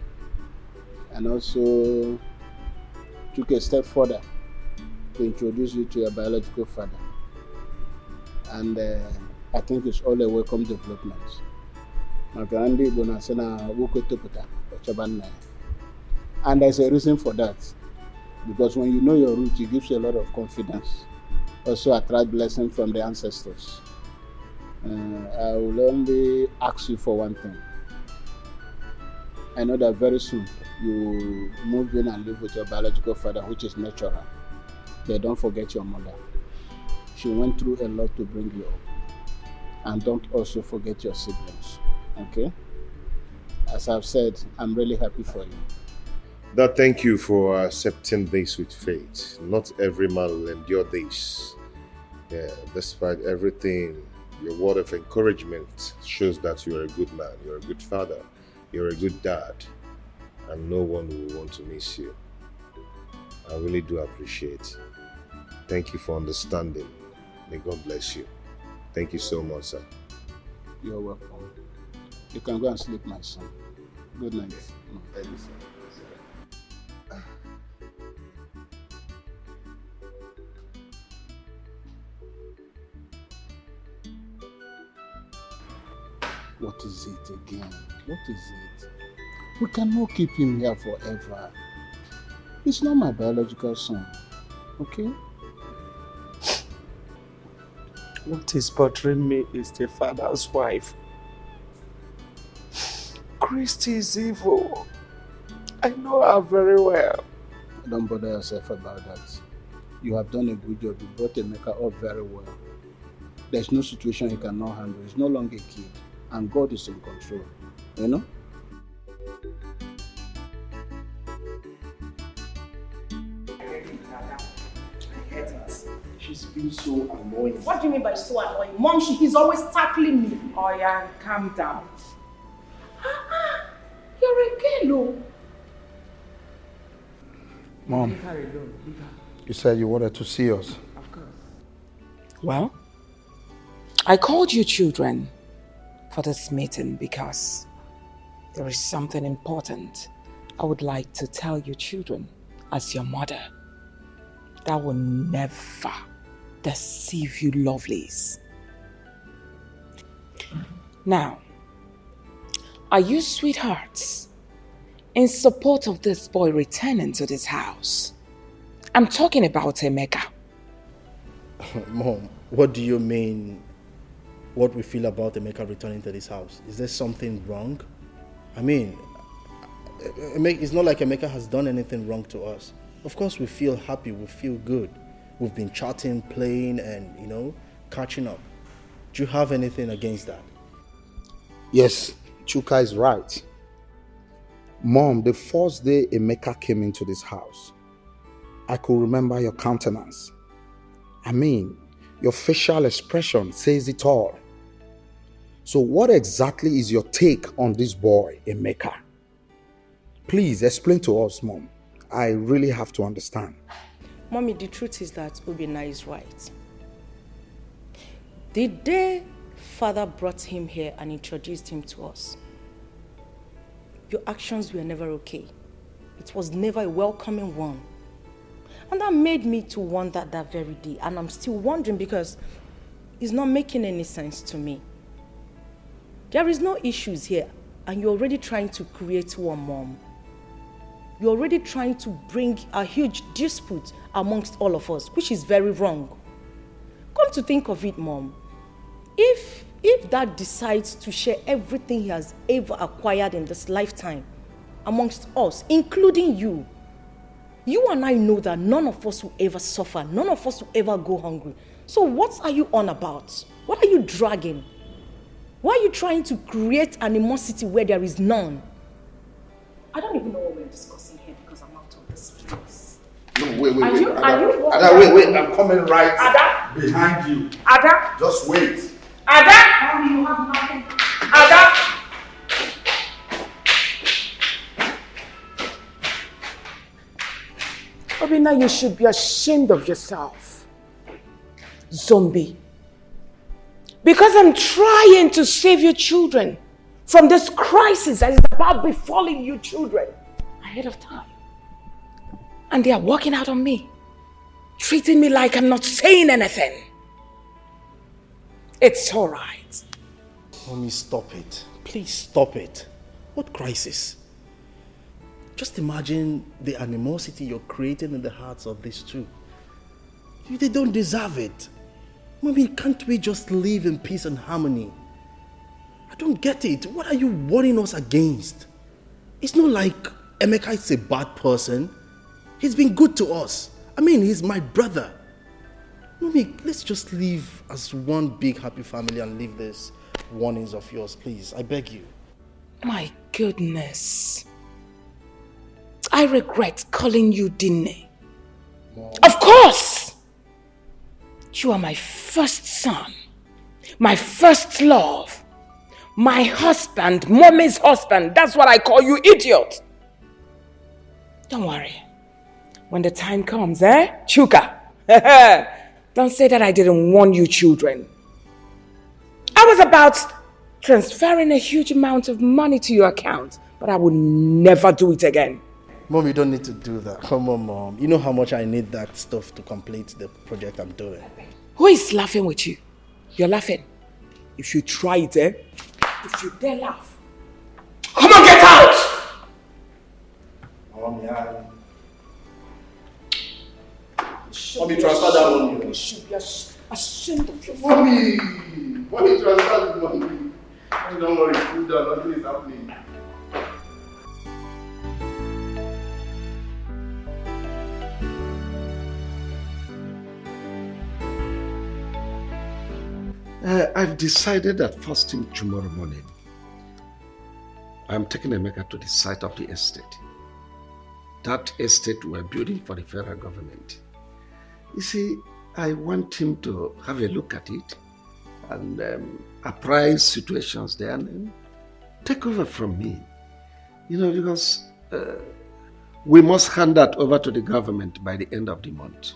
and also took a step further to introduce you to your biological father. And I think it's all a welcome development. And there's a reason for that. Because when you know your root, it gives you a lot of confidence. Also attract blessing from the ancestors. I will only ask you for one thing. I know that very soon you move in and live with your biological father, which is natural. But don't forget your mother. She went through a lot to bring you up. And don't also forget your siblings. Okay? As I've said, I'm really happy for you. Dad, thank you for accepting this with faith. Not every man will endure this. Yeah, despite everything, your word of encouragement shows that you are a good man, you're a good father, you're a good dad, and no one will want to miss you. I really do appreciate. Thank you for understanding. May God bless you. Thank you so much, sir. You're welcome. You can go and sleep, my son. Good night. Thank you, sir. What is it again? What is it? We cannot keep him here forever. He's not my biological son, okay? What is bothering me is the father's wife. Christy is evil. I know her very well. Don't bother yourself about that. You have done a good job. You brought Emeka up very well. There's no situation he cannot handle. He's no longer a kid. And God is in control. You know? She's been so annoying. What do you mean by so annoying? Mom, he's always tackling me. Oh yeah, calm down. You're a girl. Mom, Leave her alone. Leave her. you said you wanted to see us. Of course. Well, I called you children for this meeting because there is something important I would like to tell you children as your mother that will never deceive you lovelies. Now, are you sweethearts in support of this boy returning to this house? I'm talking about Emeka. Mom, what do you mean what we feel about Emeka returning to this house? Is there something wrong? I mean, it's not like Emeka has done anything wrong to us. Of course we feel happy, we feel good. We've been chatting, playing and, you know, catching up. Do you have anything against that? Yes, Chuka is right. Mom, the first day Emeka came into this house, I could remember your countenance. I mean, your facial expression says it all. So what exactly is your take on this boy, Emeka? Please explain to us, Mom. I really have to understand. Mommy, the truth is that Obina is right. The day Father brought him here and introduced him to us, your actions were never okay. It was never a welcoming one. And that made me to wonder that very day. And I'm still wondering because it's not making any sense to me. There is no issues here. And you're already trying to create one, Mom. You're already trying to bring a huge dispute amongst all of us, which is very wrong. Come to think of it, Mom. If Dad decides to share everything he has ever acquired in this lifetime amongst us, including you, you and I know that none of us will ever suffer. None of us will ever go hungry. So what are you on about? What are you dragging? Why are you trying to create animosity where there is none? I don't even know what we're discussing here because I'm out of this place. No, wait. Ada, wait, I'm coming right Ada? behind you. Ada? Just wait. Ada? Mommy, you have nothing. Ada? Obina, you should be ashamed of yourself. Zombie. Because I'm trying to save your children from this crisis that is about befalling you children ahead of time. And they are walking out on me, treating me like I'm not saying anything. It's all right. Mommy, stop it. Please stop it. What crisis? Just imagine the animosity you're creating in the hearts of these two. They don't deserve it. Mommy, can't we just live in peace and harmony? I don't get it. What are you warning us against? It's not like Emeka is a bad person. He's been good to us. I mean, he's my brother. Mommy, let's just live as one big happy family and leave these warnings of yours, please. I beg you. My goodness. I regret calling you Dine. Of course! You are my first son, my first love, my husband, mommy's husband. That's what I call you, idiot. Don't worry. When the time comes, Chuka, don't say that I didn't warn you children. I was about transferring a huge amount of money to your account, but I would never do it again. Mom, you don't need to do that. Come on, Mom. You know how much I need that stuff to complete the project I'm doing. Who is laughing with you? You're laughing. If you try it, if you dare laugh. Come on, get out! Mom, Mommy, transfer that money. You should be ashamed of yourself. Mommy, transfer the money. Don't worry, cool down, nothing is happening. I've decided that first thing tomorrow morning, I'm taking Emeka to the site of the estate. That estate we're building for the federal government. You see, I want him to have a look at it and apprise situations there and then take over from me. You know, because we must hand that over to the government by the end of the month.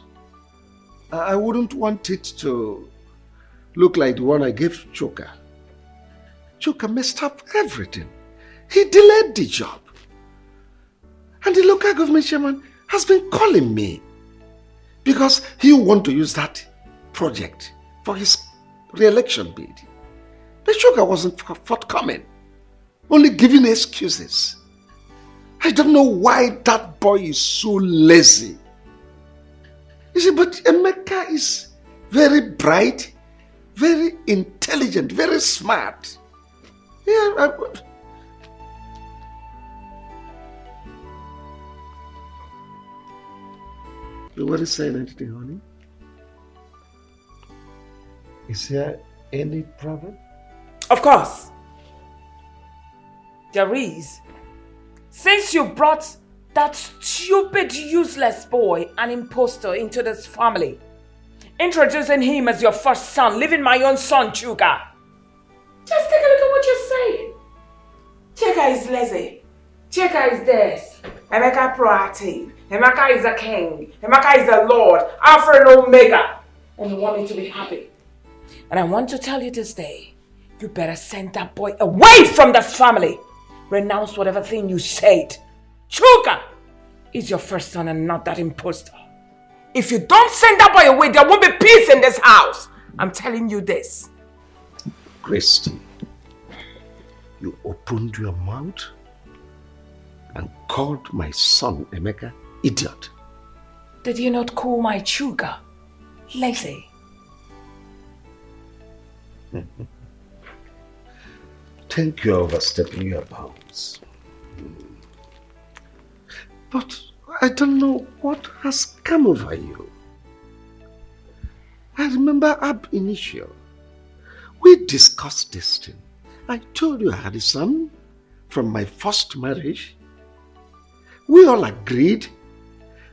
I wouldn't want it to look like the one I gave Choka. Choka messed up everything. He delayed the job. And the local government chairman has been calling me because he want to use that project for his re-election bid. But Choka wasn't forthcoming, only giving excuses. I don't know why that boy is so lazy. You see, but Emeka is very bright, very intelligent, very smart. Yeah, You want to say anything, honey? Is there any problem? Of course. There is. Since you brought that stupid, useless boy, an impostor, into this family, introducing him as your first son, leaving my own son, Chuka. Just take a look at what you're saying. Chuka is lazy. Chuka is this. Emeka proactive. Emeka is a king. Emeka is a lord. Alpha and Omega. And you want me to be happy. And I want to tell you this day, you better send that boy away from this family. Renounce whatever thing you said. Chuka is your first son and not that imposter. If you don't send that boy away, there won't be peace in this house. I'm telling you this. Christy, you opened your mouth and called my son Emeka idiot. Did you not call my Chuka lazy? Think you're overstepping your bounds. But I don't know what has come over you. I remember ab initio, we discussed this thing. I told you I had a son from my first marriage. We all agreed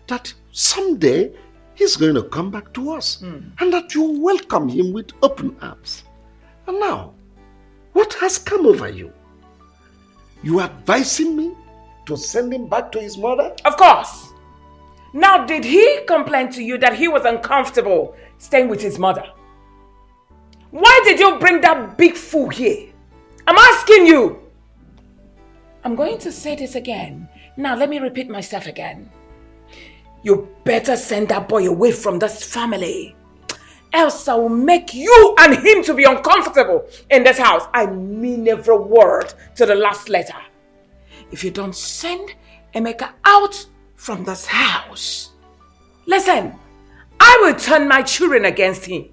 that someday he's going to come back to us and that you welcome him with open arms. And now, what has come over you? You advising me to send him back to his mother? Of course. Now, did he complain to you that he was uncomfortable staying with his mother? Why did you bring that big fool here? I'm asking you. I'm going to say this again. Now, let me repeat myself again. You better send that boy away from this family. Else I will make you and him to be uncomfortable in this house. I mean every word to the last letter. If you don't send Emeka out from this house, listen, I will turn my children against him.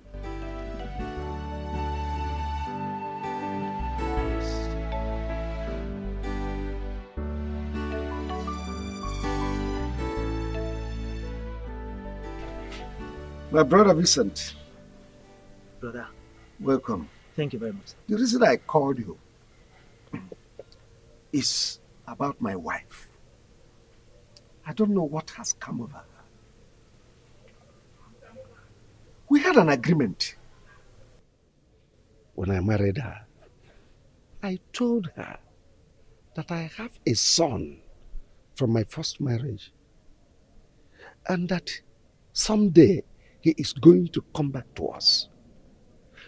My brother Vincent. Brother. Welcome. Thank you very much. The reason I called you is about my wife. I don't know what has come over her. We had an agreement. When I married her, I told her that I have a son from my first marriage and that someday he is going to come back to us.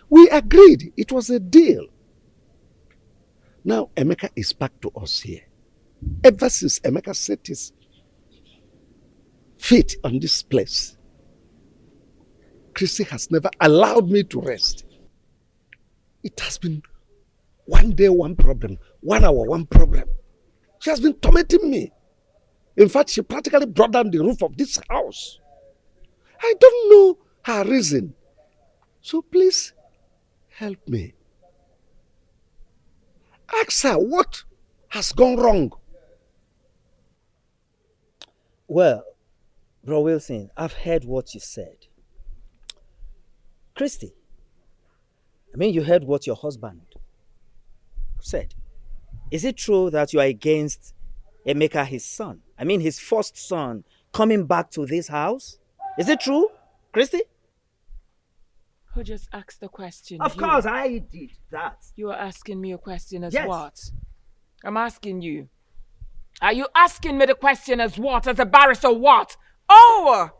We agreed. It was a deal. Now Emeka is back to us here. Ever since Emeka set his feet on this place, Christy has never allowed me to rest. It has been one day, one problem, 1 hour, one problem. She has been tormenting me. In fact, she practically brought down the roof of this house. I don't know her reason. So please, help me. Ask her what has gone wrong. Well, Bro Wilson, I've heard what you said. Christy, I mean, you heard what your husband said. Is it true that you are against Emeka, his son? I mean, his first son coming back to this house? Is it true, Christy? Who just asked the question? Of course, I did that. You are asking me a question as Yes. what? I'm asking you. Are you asking me the question as what? As a barrister what? Oh!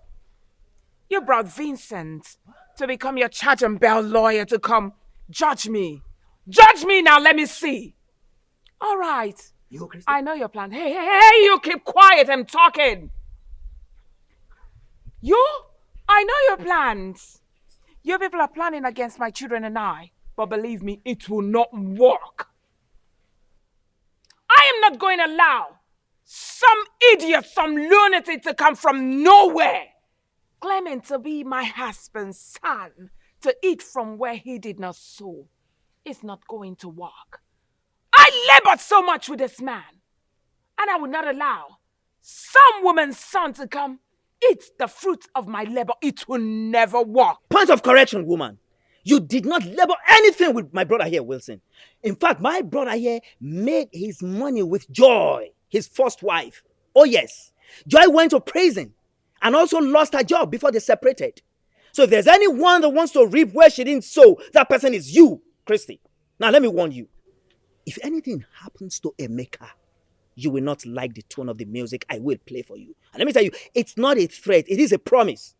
You brought Vincent to become your charge and bail lawyer to come judge me. Judge me now, let me see. All right. I know your plan. Hey, you keep quiet, I'm talking. I know your plans. You people are planning against my children and I, but believe me, it will not work. I am not going to allow some idiot, some lunatic to come from nowhere, claiming to be my husband's son, to eat from where he did not sow. It's not going to work. I labored so much with this man, and I will not allow some woman's son to come eat the fruit of my labor. It will never work. Point of correction, woman. You did not labor anything with my brother here, Wilson. In fact, my brother here made his money with Joy, his first wife. Oh yes, Joy went to prison and also lost her job before they separated. So if there's anyone that wants to reap where she didn't sow, that person is you, Christy. Now let me warn you. If anything happens to Emeka, you will not like the tone of the music I will play for you. And let me tell you, it's not a threat, it is a promise.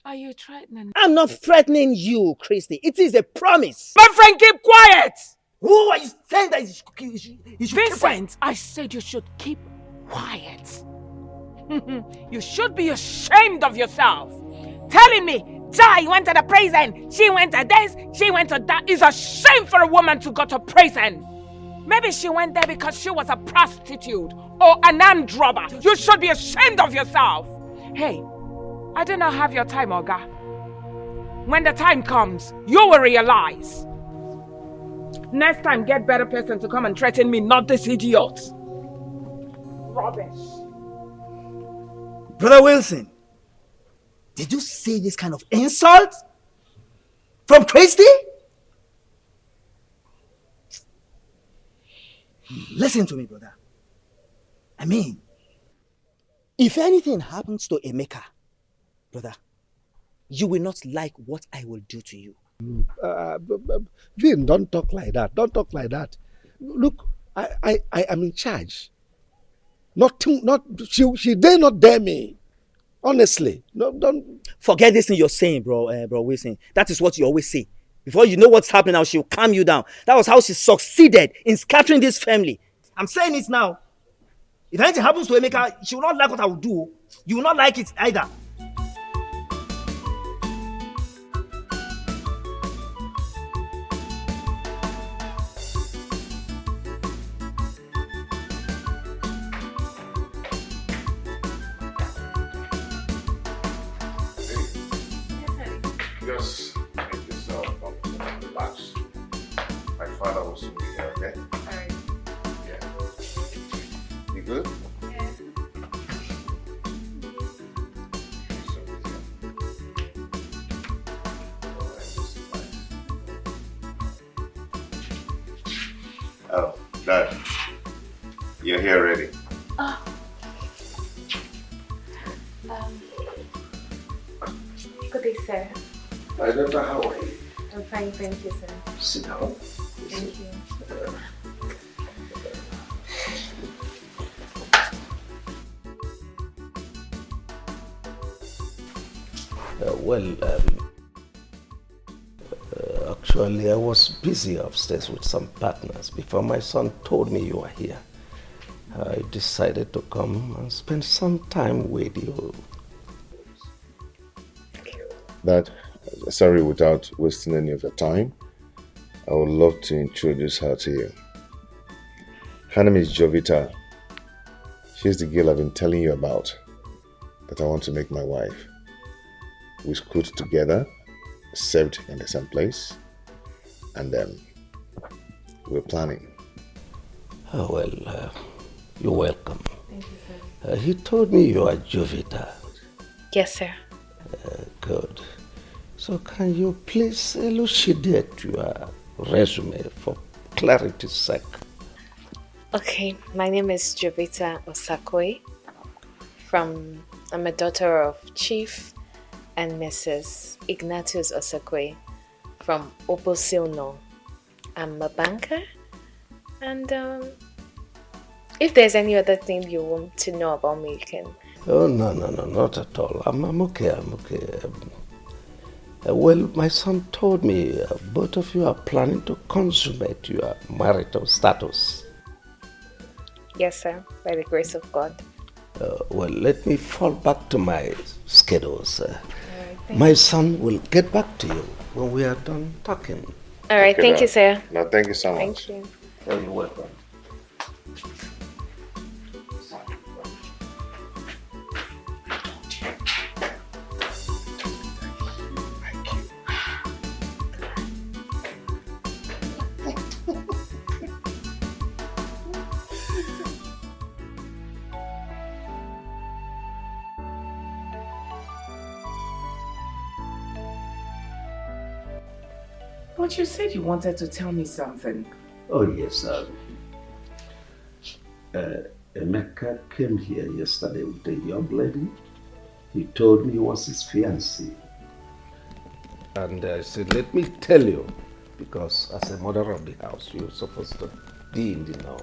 Are you threatening? I'm not threatening you, Christy. It is a promise. My friend, keep quiet! Who are you saying that you should Vincent, I said you should keep quiet. You should be ashamed of yourself. Telling me, Joy went to the prison, she went to this, she went to that. It's a shame for a woman to go to prison. Maybe she went there because she was a prostitute or an armed robber. You should be ashamed of yourself. Hey, I do not have your time, Oga. When the time comes, you will realize. Next time, get better person to come and threaten me, not this idiot. Rubbish. Brother Wilson, did you say this kind of insult? From Christy? Listen to me, brother. I mean, if anything happens to Emeka, brother, you will not like what I will do to you. Vin, don't talk like that. Don't talk like that. Look, I am in charge. She dare not dare me. Honestly, no, don't forget this thing you're saying, bro Wilson. That is what you always say. Before you know what's happening now, she'll calm you down. That was how she succeeded in scattering this family. I'm saying it now. If anything happens to Emeka, she will not like what I will do. You will not like it either. Just make yourself comfortable and relax. My father will soon be here, okay? Alright. Yeah. You good? Yeah. Oh, Dad. You're here already. Good day, sir. My daughter, how are you? I'm fine, thank you, sir. Sit down. Thank you. Actually, I was busy upstairs with some partners before my son told me you were here. I decided to come and spend some time with you. Dad, sorry, without wasting any of your time, I would love to introduce her to you. Her name is Jovita. She's the girl I've been telling you about that I want to make my wife. We schooled together, served in the same place, and we're planning. Oh, well, you're welcome. Thank you, sir. He told me you are Jovita. Yes, sir. Good. So can you please elucidate your resume for clarity's sake? Okay, my name is Jovita Osakwe. I'm a daughter of Chief and Mrs. Ignatius Osakwe from Oposilno. I'm a banker, and if there's any other thing you want to know about me, you can. Oh, no, not at all. I'm okay, well, my son told me both of you are planning to consummate your marital status. Yes, sir, by the grace of God. Well, let me fall back to my schedules. Right, my son will get back to you when we are done talking. All right, thank you, sir. No, thank you so much. Thank you. Oh, you're welcome. But you said you wanted to tell me something. Oh, yes. Emeka came here yesterday with a young lady. He told me he was his fiancée. And I said, let me tell you, because as a mother of the house, you're supposed to be in the know.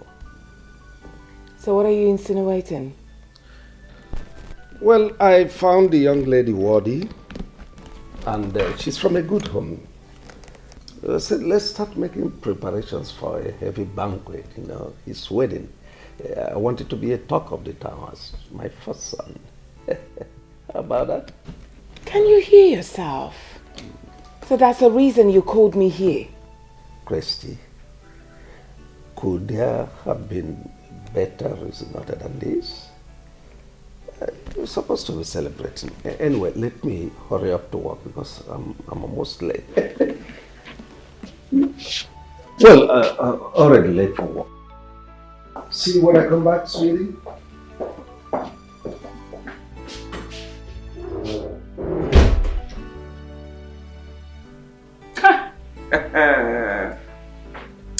So what are you insinuating? Well, I found the young lady worthy, and she's from a good home. I said, let's start making preparations for a heavy banquet, his wedding. I want it to be a talk of the town as my first son. How about that? Can you hear yourself? So that's the reason you called me here. Christy, could there have been better reason other than this? We're supposed to be celebrating. Anyway, let me hurry up to work because I'm almost late. Well, already late for work. See you when I come back, sweetie.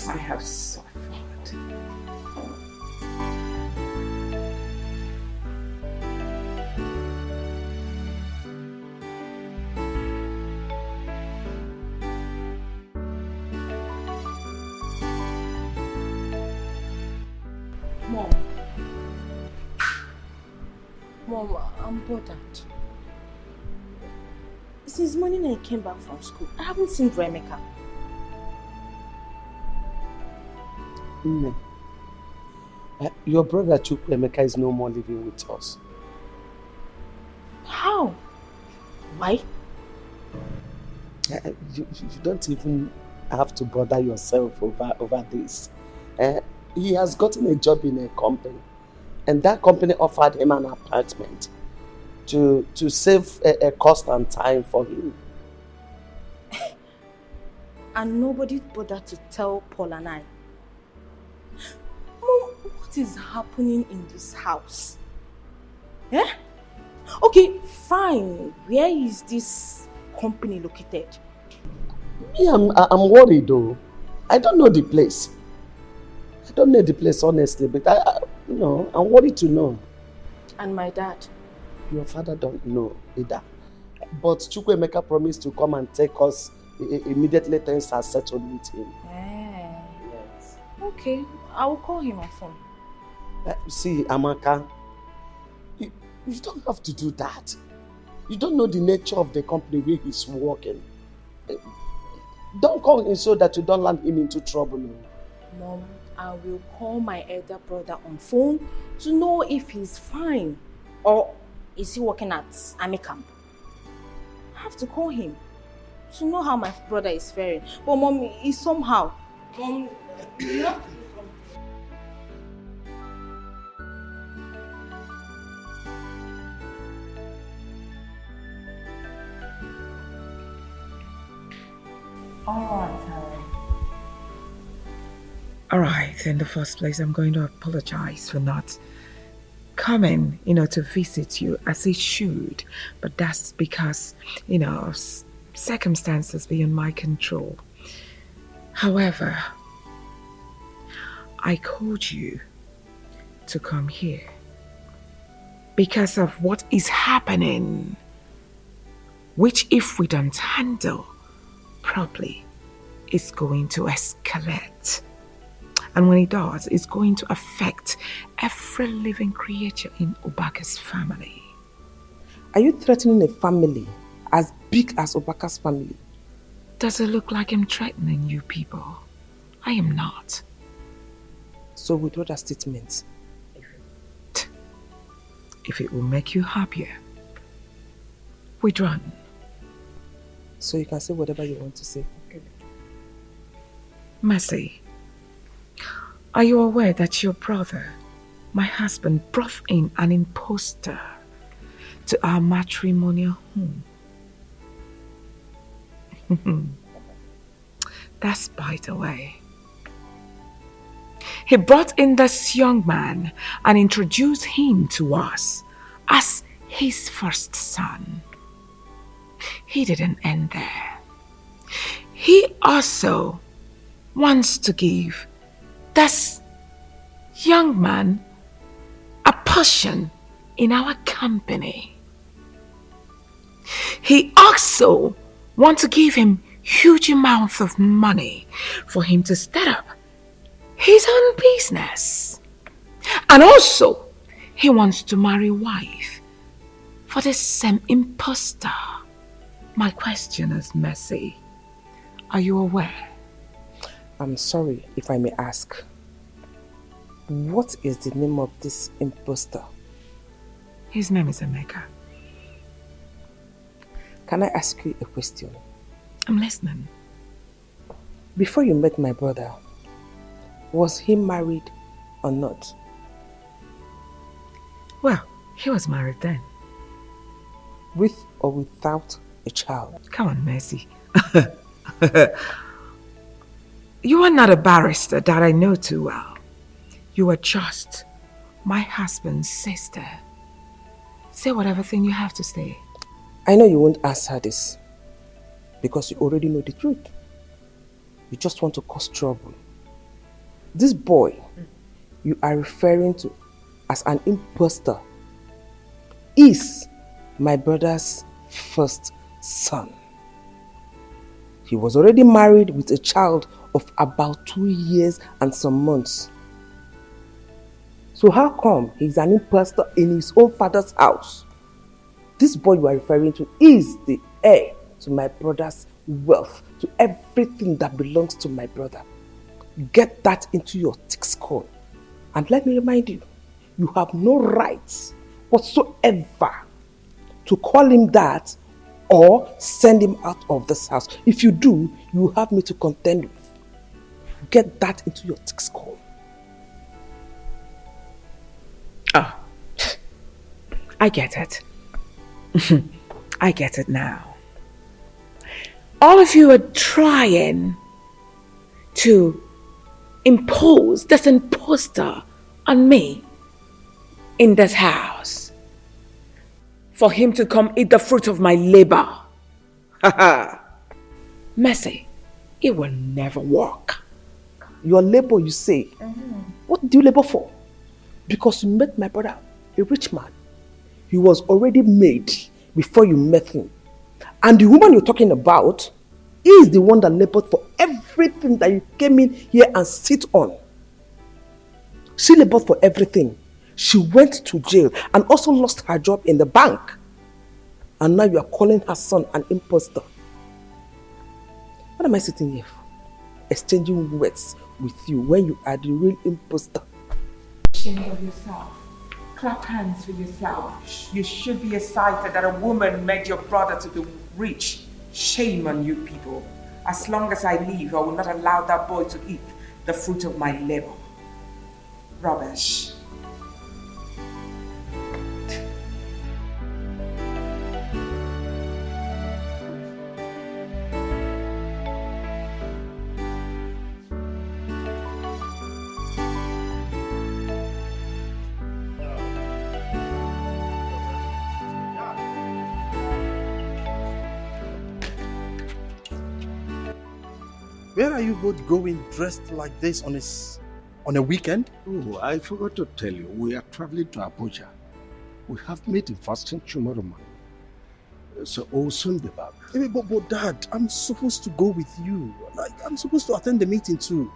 I have suffered. Mom, I'm bothered. Since morning I came back from school, I haven't seen Emeka. No. Your brother Emeka is no more living with us. How? Why? You don't even have to bother yourself over this. He has gotten a job in a company, and that company offered him an apartment to save a cost and time for him. And nobody bothered to tell Paul and I. Mom, what is happening in this house? Eh? Okay, fine. Where is this company located? Me, I'm worried though. I don't know the place. I don't know the place honestly, but I'm worried to know. And my dad? Your father don't know either. But Chukwuemeka promised to come and take us immediately things are settled with him. Yes. Okay, I will call him on phone. See, Amaka, you don't have to do that. You don't know the nature of the company where he's working. Don't call him so that you don't land him into trouble. Mom, I will call my elder brother on phone to know if he's fine or is he working at army camp. I have to call him to know how my brother is faring. But Mom, he's somehow. Mom, you have to. All right, in the first place, I'm going to apologize for not coming, to visit you as it should. But that's because, of circumstances beyond my control. However, I called you to come here because of what is happening, which if we don't handle properly, is going to escalate. And when it does, it's going to affect every living creature in Obaka's family. Are you threatening a family as big as Obaka's family? Does it look like I'm threatening you people? I am not. So withdraw that statement. If it will make you happier, withdraw. So you can say whatever you want to say. Mercy, are you aware that your brother, my husband, brought in an impostor to our matrimonial home? That's by the way. He brought in this young man and introduced him to us as his first son. He didn't end there. He also wants to give this young man a portion in our company. He also wants to give him huge amounts of money for him to start up his own business. And also, he wants to marry a wife for the same impostor. My question is, Mercy, are you aware? I'm sorry if I may ask. What is the name of this impostor? His name is Emeka. Can I ask you a question? I'm listening. Before you met my brother, was he married or not? Well, he was married then. With or without a child? Come on, Mercy. You are not a barrister that I know too well. You are just my husband's sister. Say whatever thing you have to say. I know you won't answer this because you already know the truth. You just want to cause trouble. This boy you are referring to as an impostor is my brother's first son. He was already married with a child of about 2 years and some months. So how come he's an impostor in his own father's house? This boy you are referring to is the heir to my brother's wealth, to everything that belongs to my brother. Get that into your thick skull. And let me remind you, you have no rights whatsoever to call him that or send him out of this house. If you do, you will have me to contend with. Get that into your thick skull. Oh, I get it. I get it now. All of you are trying to impose this imposter on me in this house for him to come eat the fruit of my labor. Mercy, it will never work. Your labor, you say? What do you labor for? Because you met my brother, a rich man. He was already made before you met him. And the woman you're talking about is the one that labored for everything that you came in here and sit on. She labored for everything. She went to jail and also lost her job in the bank. And now you are calling her son an imposter. What am I sitting here for? Exchanging words with you when you are the real imposter. Shame of yourself. Clap hands for yourself. You should be excited that a woman made your brother to be rich. Shame on you people. As long as I live, I will not allow that boy to eat the fruit of my labor. Rubbish. Where are you both going dressed like this on a weekend? Oh, I forgot to tell you, we are traveling to Abuja. We have meeting first thing tomorrow morning. So we'll soon be back. But Dad, I'm supposed to go with you. I'm supposed to attend the meeting too.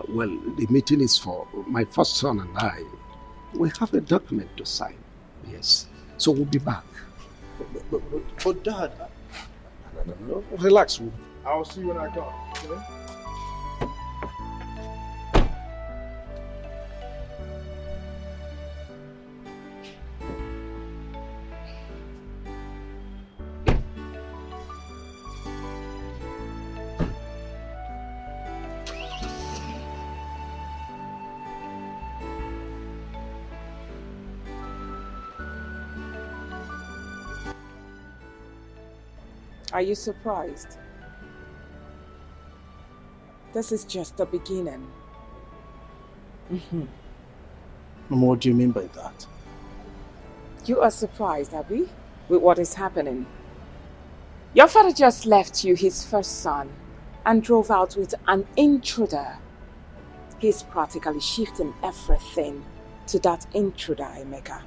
Well, the meeting is for my first son and I. We have a document to sign. Yes. So we'll be back. But Dad... No, relax. I'll see you when I come. Okay? Are you surprised? This is just the beginning. Mama, what do you mean by that? You are surprised, Abby, with what is happening. Your father just left you his first son and drove out with an intruder. He's practically shifting everything to that intruder, Emeka.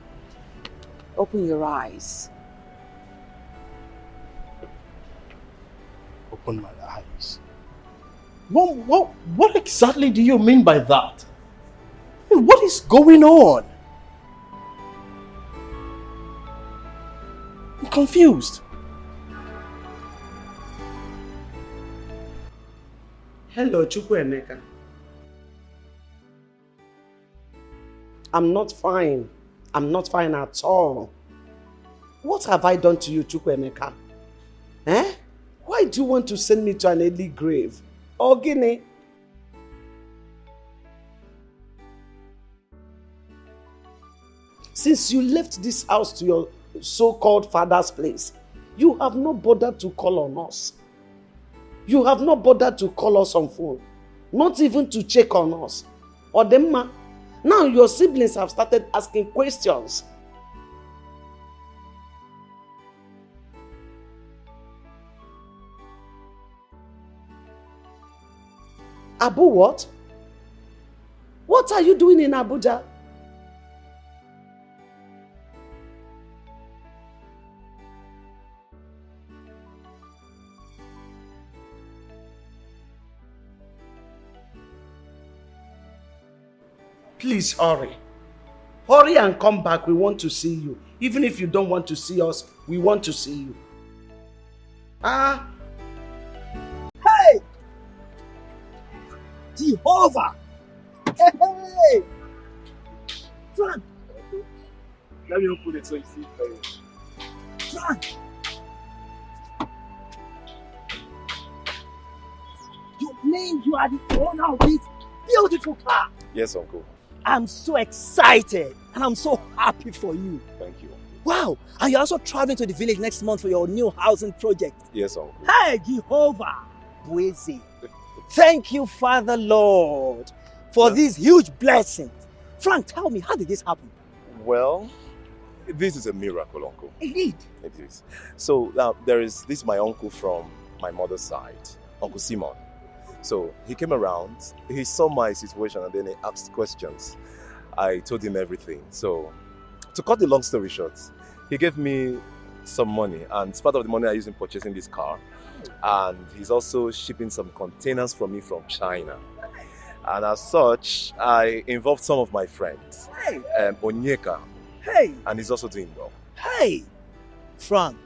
Open your eyes. Open my eyes. What exactly do you mean by that? What is going on? I'm confused. Hello, Chukwuemeka. I'm not fine. I'm not fine at all. What have I done to you, Chukwuemeka? Eh? Why do you want to send me to an early grave? Ogini? Since you left this house to your so-called father's place, you have not bothered to call on us. You have not bothered to call us on phone. Not even to check on us. Odemma, now your siblings have started asking questions. Abu what? What are you doing in Abuja? Please hurry. Hurry and come back. We want to see you. Even if you don't want to see us, we want to see you. Ah. Hey! Jehovah! Hey! Frank! Let me open it so you see it very well. Frank! You mean you are the owner of this beautiful car? Yes, Uncle. I'm so excited and I'm so happy for you. Thank you. Wow! And you're also traveling to the village next month for your new housing project. Yes, Uncle. Hey, Jehovah! Bwezi. Thank you, Father Lord, for this huge blessing. Frank, tell me, how did this happen? Well, this is a miracle, Uncle. Indeed. It is. So this is my uncle from my mother's side, Uncle Simon. So he came around, he saw my situation and then he asked questions. I told him everything. So to cut the long story short, he gave me some money, and it's part of the money I use in purchasing this car. And he's also shipping some containers from me from China. And as such, I involved some of my friends. Hey! Onyeka. Hey! And he's also doing well. Hey! Frank,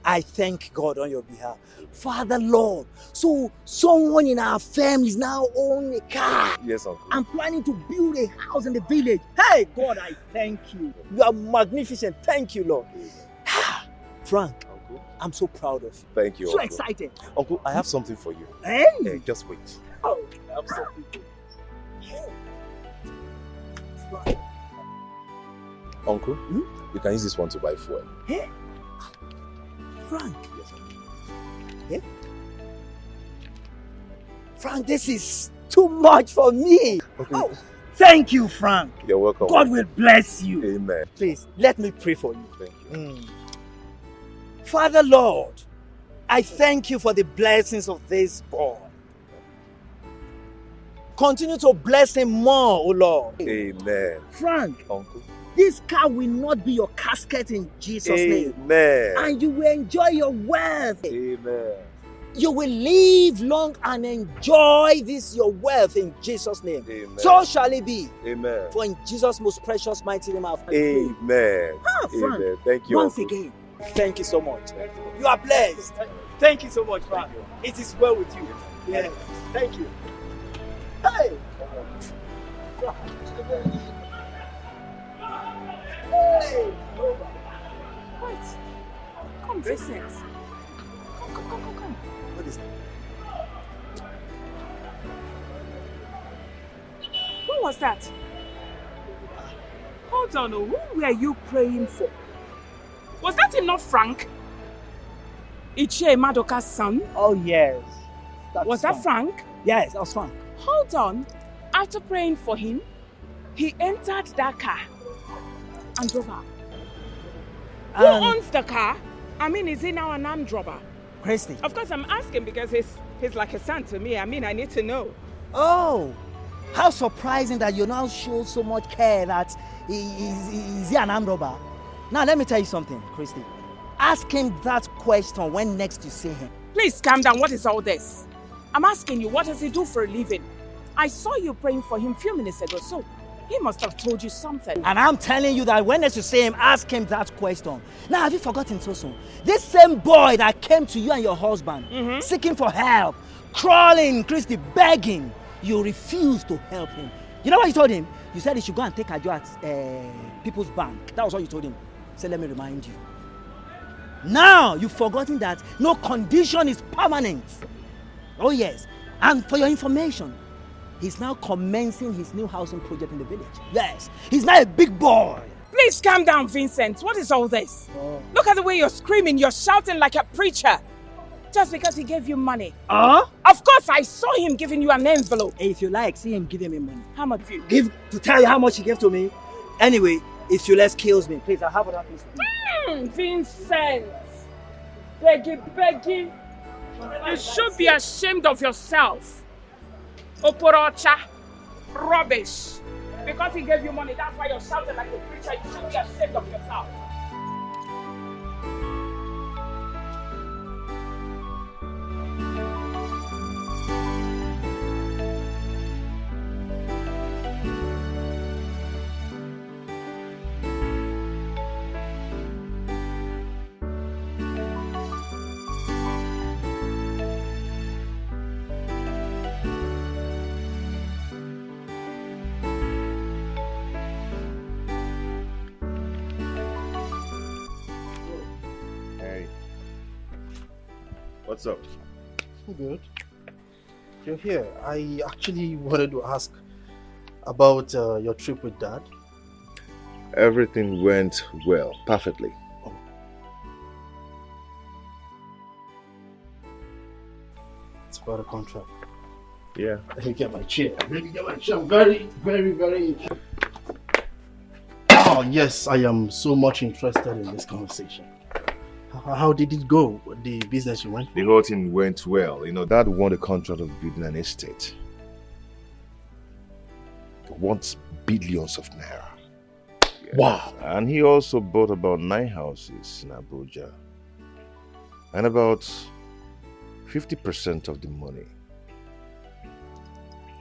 I thank God on your behalf. Father Lord, so someone in our family is now owning a car. Yes, Uncle. I'm planning to build a house in the village. Hey, God, I thank you. You are magnificent. Thank you, Lord. Frank, Uncle, I'm so proud of you. Thank you, So Uncle. excited. Uncle, I have something for you. Hey! Hey, just wait. Oh, I have something for you. Frank. Uncle, you can use this one to buy fuel. Hey? Frank. Yes, Uncle. Yeah? Frank, this is too much for me. Okay. Oh, thank you, Frank. You're welcome. God will bless you. Amen. Please, let me pray for you. Thank you. Father Lord, I thank you for the blessings of this boy. Continue to bless him more, O Lord. Amen. Frank, Uncle. this car will not be your casket in Jesus' name. Amen. And you will enjoy your wealth. Amen. You will live long and enjoy this your wealth in Jesus' name. Amen. So shall it be. Amen. For in Jesus' most precious mighty name I have prayed. Amen. Frank, Amen. Thank you, once Uncle. again, thank you so much. You are blessed. Thank you so much, Frank. It is well with you. Yes. Thank you. Hey! Hey! Wait. Come, Vincent. Come. What is that? Who was that? Hold on, who were you praying for? Was that him, not Frank? Ichie Madoka's son? Oh, yes. Was that Frank? Yes, that was Frank. Hold on. After praying for him, he entered that car and drove out. Who owns the car? I mean, is he now an armed robber? Christy. Of course, I'm asking because he's like a son to me. I mean, I need to know. Oh, how surprising that you now show so much care that is he an armed robber? Now, let me tell you something, Christy. Ask him that question when next you see him. Please calm down. What is all this? I'm asking you, what does he do for a living? I saw you praying for him a few minutes ago, so he must have told you something. And I'm telling you that when next you see him, ask him that question. Now, have you forgotten so soon? This same boy that came to you and your husband, seeking for help, crawling, Christy, begging, you refused to help him. You know what you told him? You said he should go and take a job at People's Bank. That was what you told him. So let me remind you. Now, you've forgotten that no condition is permanent. Oh yes, and for your information, he's now commencing his new housing project in the village. Yes, he's now a big boy. Please calm down, Vincent. What is all this? Look at the way you're screaming. You're shouting like a preacher. Just because he gave you money. Of course, I saw him giving you an envelope. Hey, if you like, see him giving me money. How much? To tell you how much he gave to me. Anyway, if you less kills me, please, I have other things to do. Vincent. Beggy. You should be ashamed of yourself. Oporocha. Rubbish. Because he gave you money, that's why you're shouting like a preacher. You should be ashamed of yourself. What's up? Good. You're here. I actually wanted to ask about your trip with Dad. Everything went well, perfectly. It's about a contract. Yeah. Let me get my chair. I'm very, very, very interested. Oh, yes, I am so much interested in this conversation. How did it go? The business you went for? The whole thing went well. You know, Dad won the contract of building an estate. He wants billions of naira. Yes. Wow. And he also bought about 9 houses in Abuja. And about 50% of the money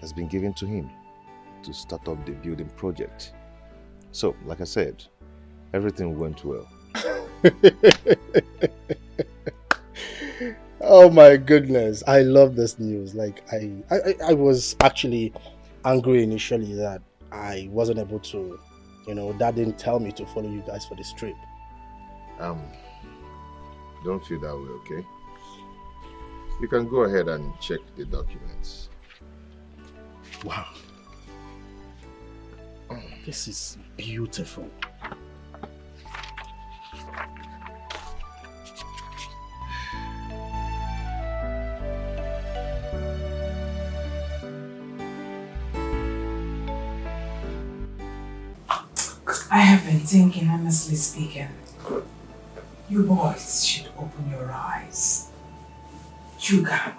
has been given to him to start up the building project. So, like I said, everything went well. Oh my goodness, I love this news. Like I was actually angry initially that I wasn't able to, Dad didn't tell me to follow you guys for this trip. Don't feel that way, okay? You can go ahead and check the documents. Wow. This is beautiful. I have been thinking, honestly speaking, you boys should open your eyes. Juga.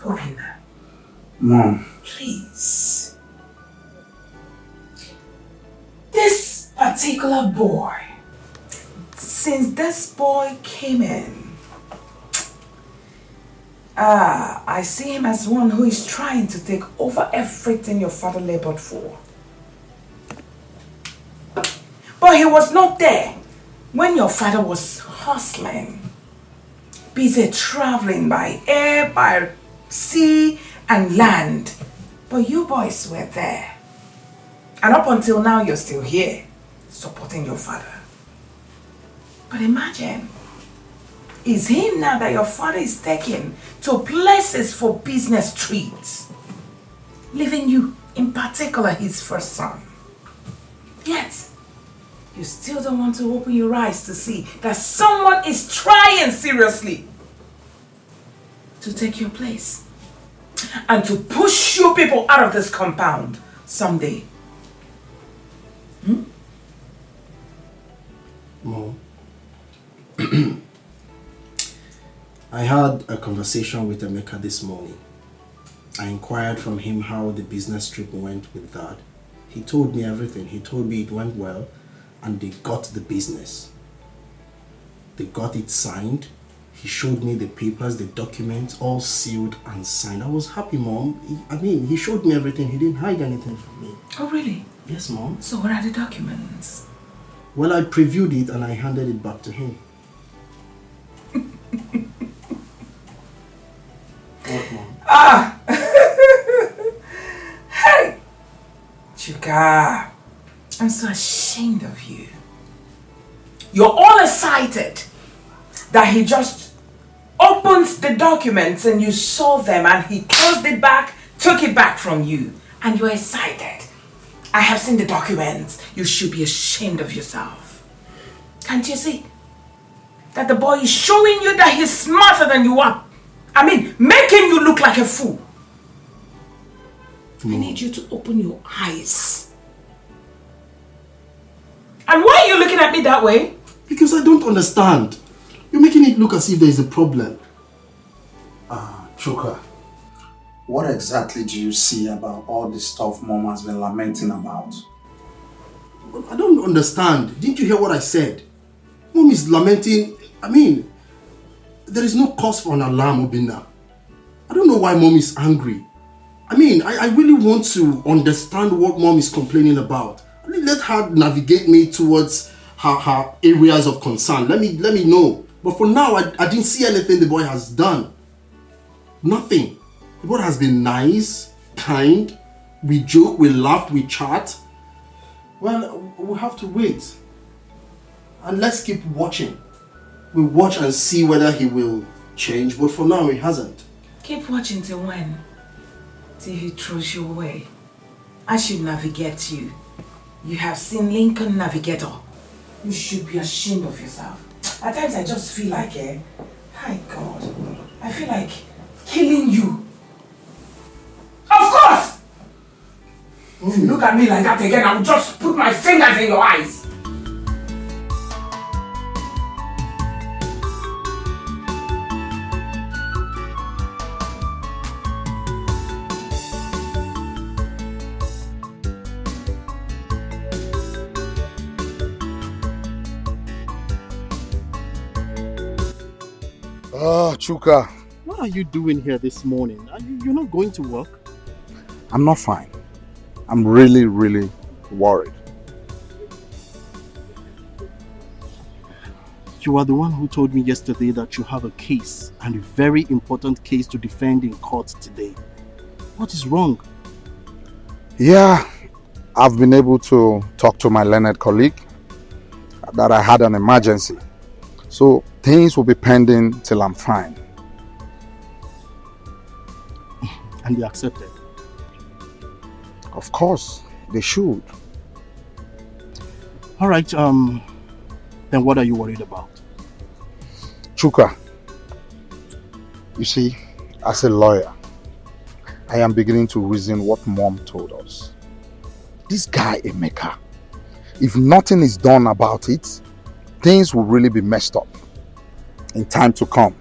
Open them. Mom. Please. This particular boy, since this boy came in, I see him as one who is trying to take over everything your father labored for. But he was not there when your father was hustling, busy traveling by air, by sea and land. But you boys were there. And up until now, you're still here, supporting your father. But imagine, it's him now that your father is taking to places for business trips, leaving you, in particular, his first son. Yet, you still don't want to open your eyes to see that someone is trying seriously to take your place and to push you people out of this compound someday. Mom, I had a conversation with Emeka this morning. I inquired from him how the business trip went with Dad. He told me everything. He told me it went well and they got the business. They got it signed. He showed me the papers, the documents, all sealed and signed. I was happy, Mom. He showed me everything. He didn't hide anything from me. Oh, really? Yes, Mom. So where are the documents? Well, I previewed it and I handed it back to him. What, Mom? Ah! Hey! Chuka, I'm so ashamed of you. You're all excited that he just opened the documents and you saw them and he closed it back, took it back from you, and you're excited. I have seen the documents. You should be ashamed of yourself. Can't you see that the boy is showing you that he's smarter than you are? Making you look like a fool. I need you to open your eyes. And why are you looking at me that way? Because I don't understand. You're making it look as if there is a problem. Chuka, what exactly do you see about all the stuff Mom has been lamenting about? I don't understand. Didn't you hear what I said? Mom is lamenting. There is no cause for an alarm, Obinna. I don't know why Mom is angry. I really want to understand what Mom is complaining about. Let her navigate me towards her areas of concern. Let me know. But for now, I didn't see anything the boy has done. Nothing. The boy has been nice, kind. We joke, we laugh, we chat. Well, we'll have to wait. And let's keep watching. We'll watch and see whether he will change. But for now, he hasn't. Keep watching till when? Till he throws you away. I should navigate you. You have seen Lincoln Navigator. You should be ashamed of yourself. At times I just feel like, hi God, I feel like killing you. Of course! If you look at me like that again, I'll just put my fingers in your eyes. Oh, Chuka. What are you doing here this morning? You're not going to work? I'm not fine. I'm really, really worried. You are the one who told me yesterday that you have a case, and a very important case to defend in court today. What is wrong? Yeah, I've been able to talk to my learned colleague that I had an emergency. So things will be pending till I'm fine. And you accepted? Of course, they should. All right, then what are you worried about? Chuka, you see, as a lawyer, I am beginning to reason what Mom told us. This guy, Emeka, if nothing is done about it, things will really be messed up in time to come.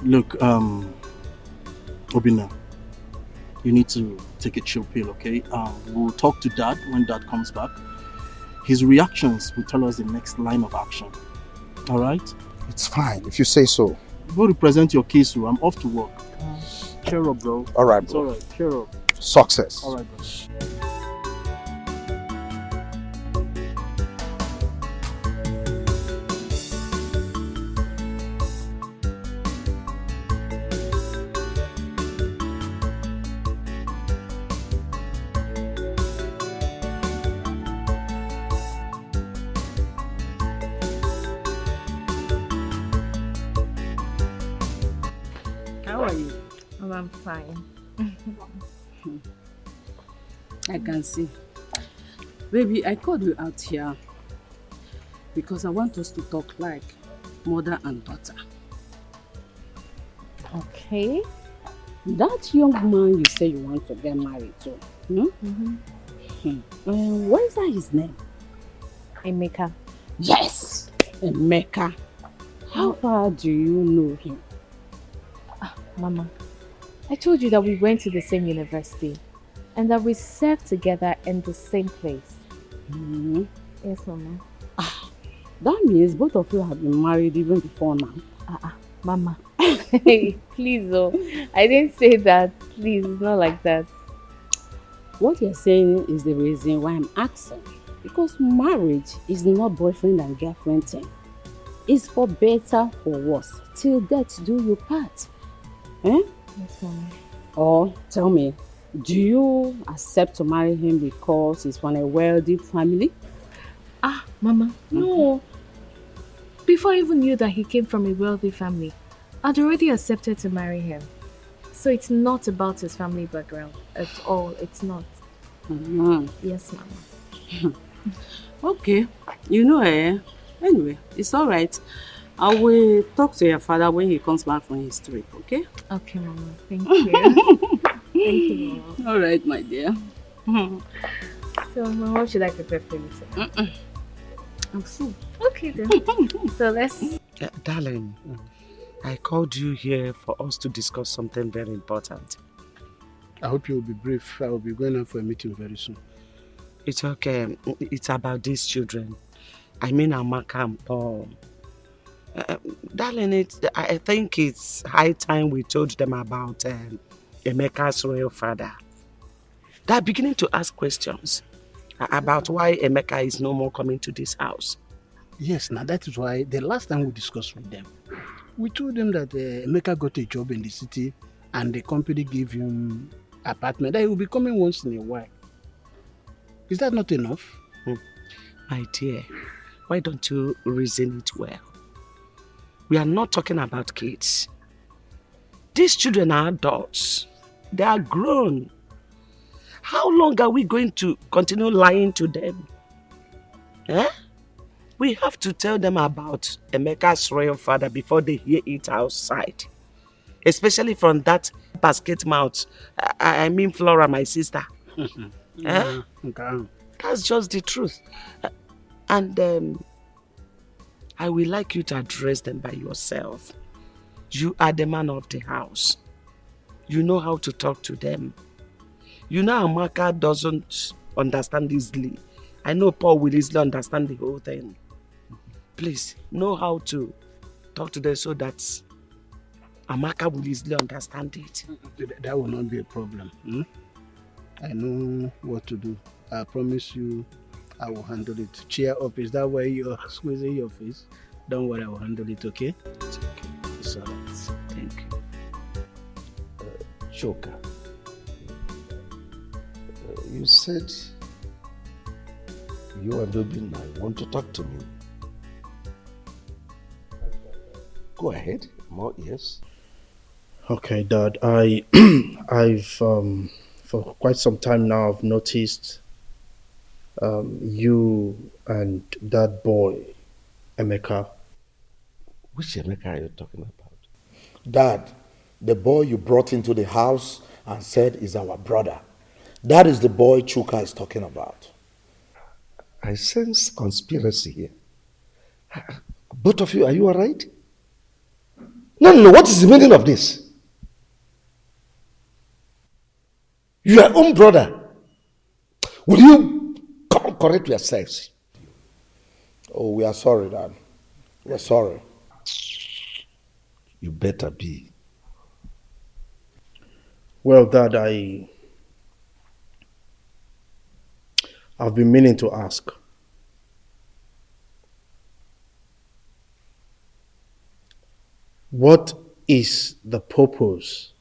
Look, Obina, you need to take a chill pill, okay? We'll talk to Dad when Dad comes back. His reactions will tell us the next line of action. All right? It's fine, if you say so. Go represent your case, so I'm off to work. Cheer up, bro. All right, bro. It's all right. Cheer up. Success. All right, bro. How are you? Oh, I'm fine. I can see. Baby, I called you out here because I want us to talk like mother and daughter. Okay. That young man you say you want to get married to, what is that his name? Emeka. Yes, Emeka. How far do you know him? Mama, I told you that we went to the same university and that we served together in the same place. Yes, Mama. That means both of you have been married even before now. Mama. Hey, please, oh. I didn't say that. Please, it's not like that. What you're saying is the reason why I'm asking. Because marriage is not boyfriend and girlfriend thing. It's for better or worse. Till death do you part. Eh? Yes, Mama. Or tell me, do you accept to marry him because he's from a wealthy family? Mama, no. Before I even knew that he came from a wealthy family, I'd already accepted to marry him. So it's not about his family background at all. It's not. Yes, Mama. Okay. You know, anyway, it's all right. I will talk to your father when he comes back from his trip, okay? Okay, Mama. Thank you. Thank you, Mama. All right, my dear. So, Mama, what should I prepare for you today? I'm full. Okay, then. So, let's... Darling, I called you here for us to discuss something very important. I hope you'll be brief. I will be going out for a meeting very soon. It's okay. It's about these children. I mean Amaka and Paul. Darling, I think it's high time we told them about Emeka's royal father. They're beginning to ask questions about why Emeka is no more coming to this house. Yes, now that is why the last time we discussed with them, we told them that Emeka got a job in the city and the company gave him apartment that he will be coming once in a while. Is that not enough? My dear, why don't you reason it well? We are not talking about kids. These children are adults. They are grown. How long are we going to continue lying to them? We have to tell them about Emeka's royal father before they hear it outside. Especially from that basket mouth. I mean Flora, my sister. That's just the truth. And I would like you to address them by yourself. You are the man of the house. You know how to talk to them. You know Amaka doesn't understand easily. I know Paul will easily understand the whole thing. please know how to talk to them so that Amaka will easily understand it. That will not be a problem. I know what to do. I promise you I will handle it. Cheer up. Is that why you're squeezing your face? Don't worry, I will handle it, okay? It's okay. It's alright. Thank you. Choka, you said you and Obinna want to talk to me. Go ahead, more ears. Okay, Dad. I've for quite some time now I've noticed you and that boy, Emeka. Which Emeka are you talking about? Dad, the boy you brought into the house and said is our brother. That is the boy Chuka is talking about. I sense conspiracy here. Both of you, are you all right? No, what is the meaning of this? Your own brother. Will you correct yourselves? Oh, we are sorry, Dad. We're sorry. You better be. Well, Dad, I've been meaning to ask. What is the purpose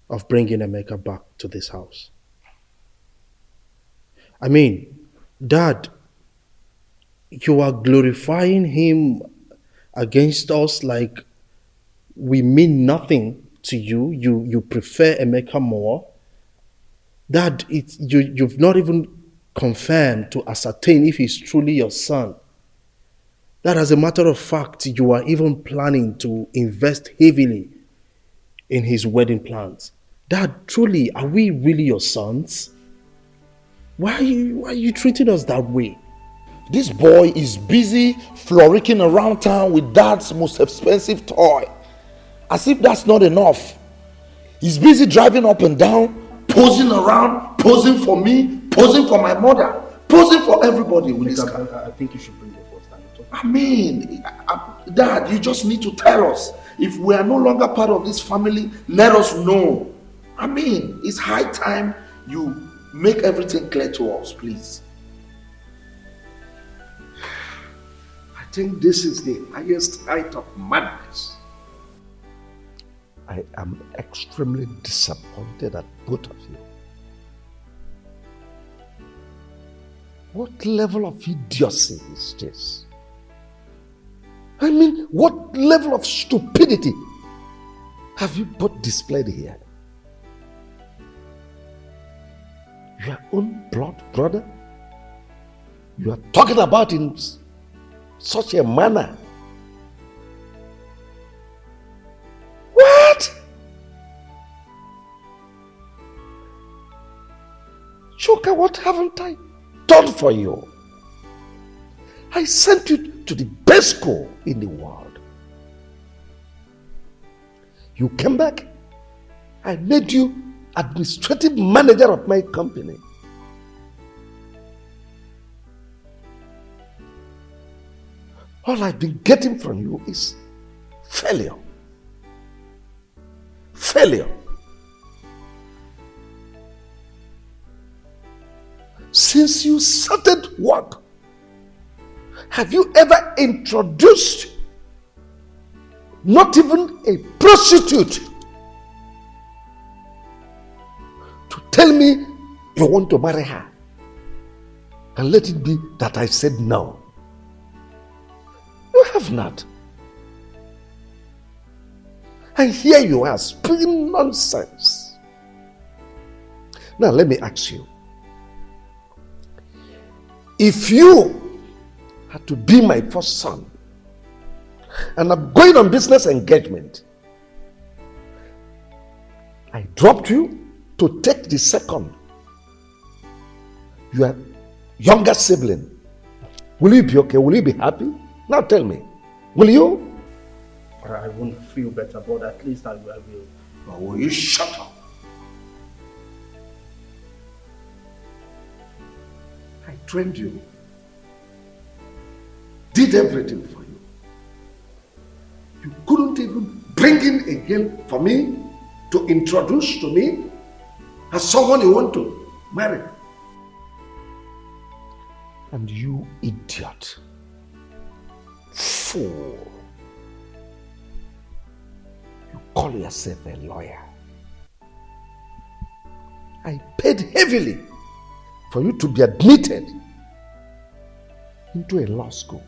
of bringing Emeka back to this house? I mean, Dad, you are glorifying him against us like we mean nothing to you. You prefer Emeka more. Dad, you've not even confirmed to ascertain if he's truly your son. That, as a matter of fact, you are even planning to invest heavily in his wedding plans. Dad, truly, are we really your sons? Why are you treating us that way? This boy is busy frolicking around town with Dad's most expensive toy. As if that's not enough. He's busy driving up and down, posing around, posing for me, posing for my mother, posing for everybody with his car. I think you should bring your first time. I mean, Dad, you just need to tell us. If we are no longer part of this family, let us know. I mean, it's high time you make everything clear to us, please. I think this is the highest height of madness. I am extremely disappointed at both of you. What level of idiocy is this? I mean, what level of stupidity have you both displayed here? Your own blood brother? You are talking about in such a manner. What? Choka, what haven't I done for you? I sent you to the best school in the world. You came back. I made you administrative manager of my company. All I've been getting from you is failure. Failure. Since you started work, have you ever introduced not even a prostitute to tell me you want to marry her? And let it be that I said no. You have not. And here you are speaking nonsense. Now let me ask you. If you had to be my first son, and I'm going on business engagement, I dropped you to take the second, your younger sibling, will you be okay? Will you be happy? Now tell me, will you? I won't feel better, but at least I will. Or will you shut up? I trained you. did everything for you. You couldn't even bring in a girl for me to introduce to me as someone you want to marry. And you idiot, fool, you call yourself a lawyer. I paid heavily for you to be admitted into a law school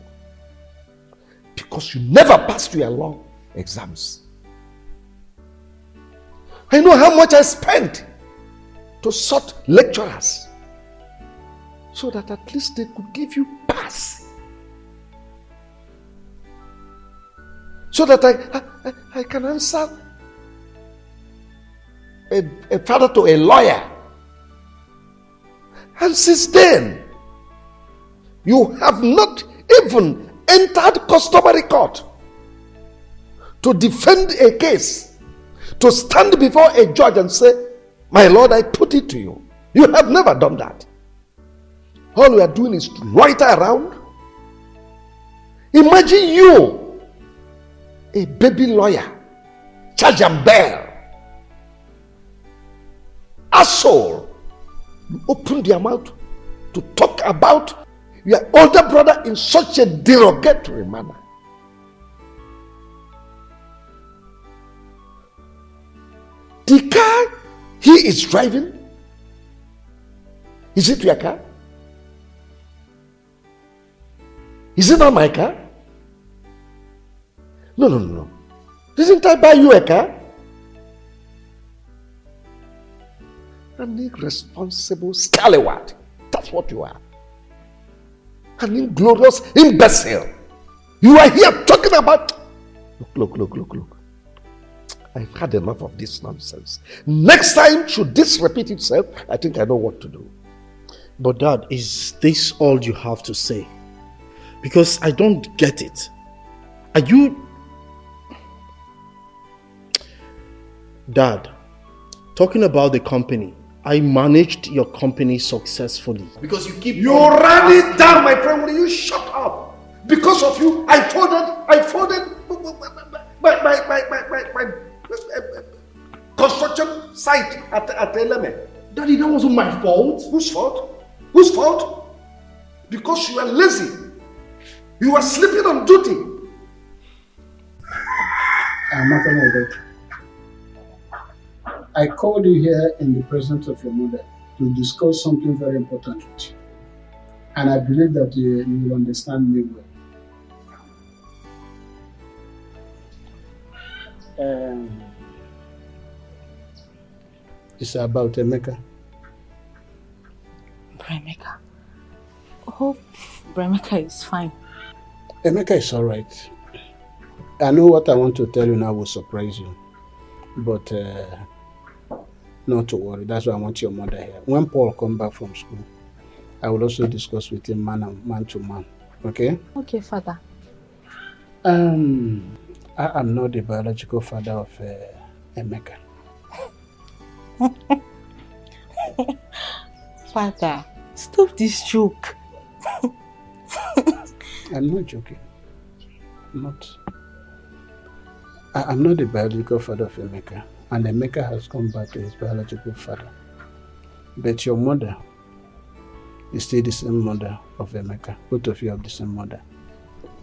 because you never passed your law exams. I know how much I spent to sort lecturers so that at least they could give you pass. So that I can answer a father to a lawyer. And since then, you have not even entered customary court to defend a case, to stand before a judge and say, my lord, I put it to you. You have never done that. All we are doing is to loiter around. Imagine you, a baby lawyer, charge and bear, asshole. You open your mouth to talk about your older brother in such a derogatory manner. The car he is driving, is it your car? Is it not my car? No. Didn't I buy you a car? An irresponsible scallywag. That's what you are. An inglorious imbecile. You are here talking about... Look. I've had enough of this nonsense. Next time, should this repeat itself, I think I know what to do. But Dad, is this all you have to say? Because I don't get it. Are you... Dad, talking about the company, I managed your company successfully. Because you keep... You ran it down, my friend. Will you shut up? Because of you, I folded my construction site at Eleme. Daddy, that wasn't my fault. Whose fault? Whose fault? Because you are lazy. You are sleeping on duty. I called you here in the presence of your mother to discuss something very important with you. And I believe that you will understand me well. It's about Emeka. Bremeka. Hope Bremeka is fine. Emeka is alright. I know what I want to tell you now will surprise you. But not to worry. That's why I want your mother here. When Paul comes back from school, I will also discuss with him man to man. Okay? Okay, Father. I am not the biological father of Emeka. Father, stop this joke. I'm not joking. I'm not the biological father of Emeka. And Emeka has come back to his biological father. But your mother is still the same mother of Emeka. Both of you have the same mother.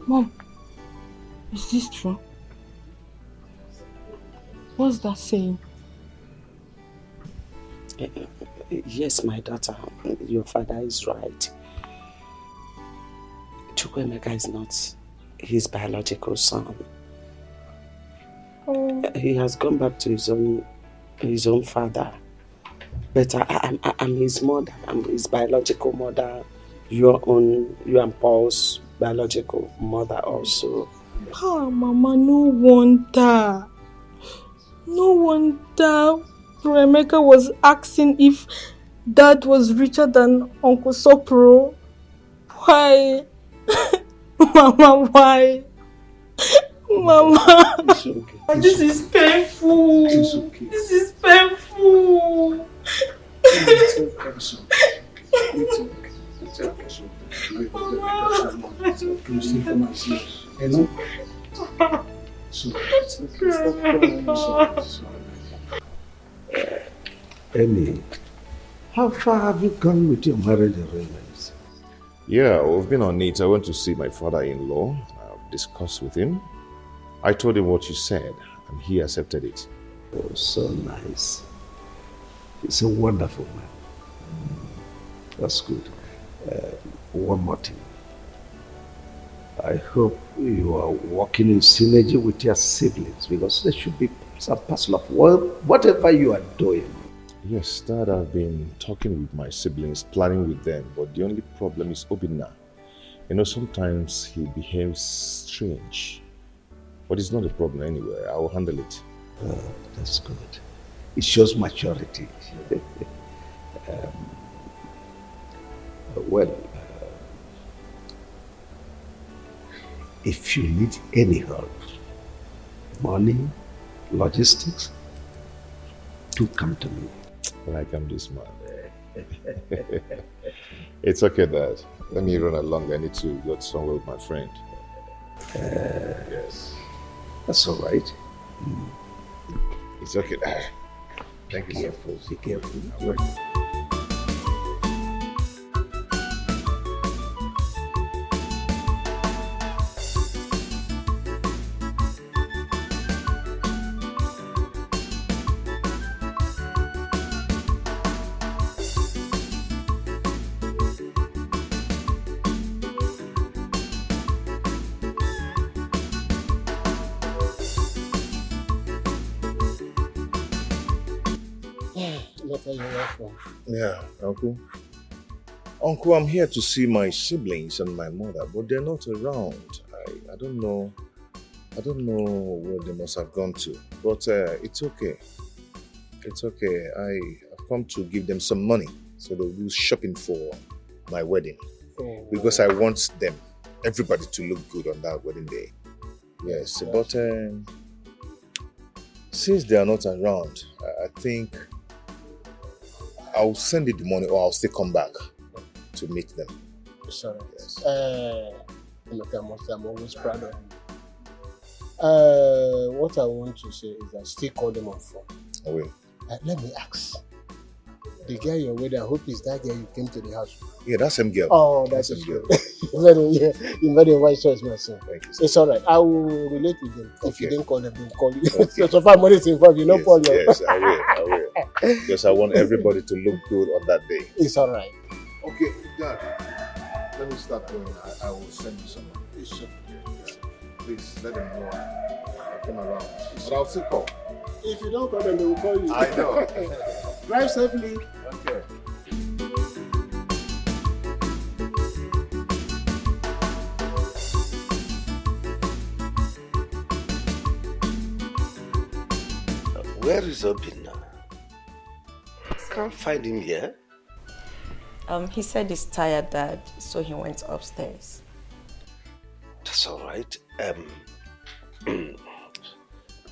Mom, is this true? What's that saying? Yes, my daughter, your father is right. Chukwuemeka is not his biological son. Oh. He has gone back to his own father. But I'm his mother. I'm his biological mother. You and Paul's biological mother also. Oh, Mama, no wonder. No wonder Emeka was asking if Dad was richer than Uncle Sopro. Why? Mama, why? Mama, it's okay. This is painful. It's okay. This is painful. It's okay. It's okay. It's okay. It's okay. Amy, how far have you gone with your marriage arrangements? Yeah, we've been on it. I went to see my father-in-law. I've discussed with him. I told him what you said, and he accepted it. Oh, so nice. He's a wonderful man. That's good. One more thing. I hope you are working in synergy with your siblings, because there should be some parcel of whatever you are doing. Yes, Dad, I've been talking with my siblings, planning with them, but the only problem is Obinna. You know, sometimes he behaves strange. But it's not a problem anyway. I will handle it. That's good. It shows maturity. If you need any help, money, logistics, do come to me. Like I'm this man. It's okay, Dad. Let me run along. I need to go somewhere with my friend. Yes. That's all right. It's okay, Dad. Thank you, sir. Be careful. Yeah, Uncle. Uncle, I'm here to see my siblings and my mother, but they're not around. I don't know. I don't know where they must have gone to. But it's okay. It's okay. I've come to give them some money so they'll do shopping for my wedding. Oh. Because I want them, everybody, to look good on that wedding day. Yes, but since they are not around, I think I'll send you the money, or I'll still come back to meet them. Sorry. Yes. Look, I'm always proud of you. What I want to say is I still call them on phone. Oh, wait. Let me ask. The girl you're with, I hope is that girl you came to the house. Yeah, that's same girl. Oh, that's same girl. You made a wise choice, my son. Thank you. It's all right. I will relate with them. Okay. If you didn't call them, they'll call you. So far, money is involved. You know, Yes, Paul. yes, I will. Because I want everybody to look good on that day. It's all right. Okay, Dad, let me start going. I will send you some money. Please, let them know I came around. But I'll still call. If you don't call them, they will call you. I know. Drive safely. Okay. Where is Obinna? Can't find him here. He said he's tired, Dad, so he went upstairs. That's all right.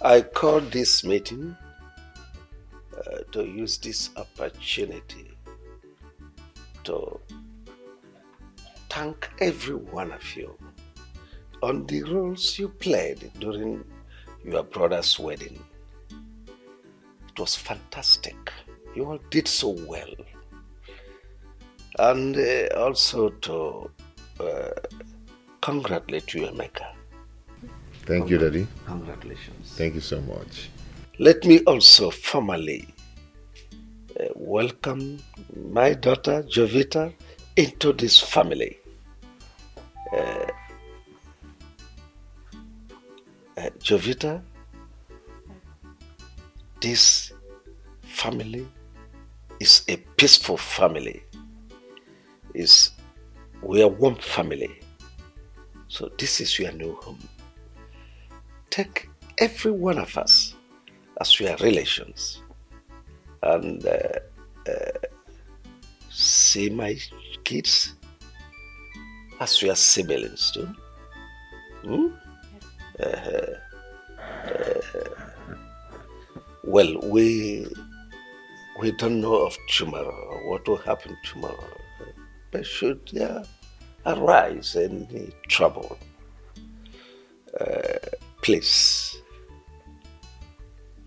I called this meeting to use this opportunity to thank every one of you on the roles you played during your brother's wedding. It was fantastic. You all did so well. And also to congratulate you, Emeka. Thank you, Daddy. Congratulations. Thank you so much. Let me also formally welcome my daughter, Jovita, into this family. Jovita, this family is a peaceful family. We are one family. So this is your new home. Take every one of us as your relations and see my kids as your siblings too. Well, we don't know of tomorrow, what will happen tomorrow. But should there arise any trouble, please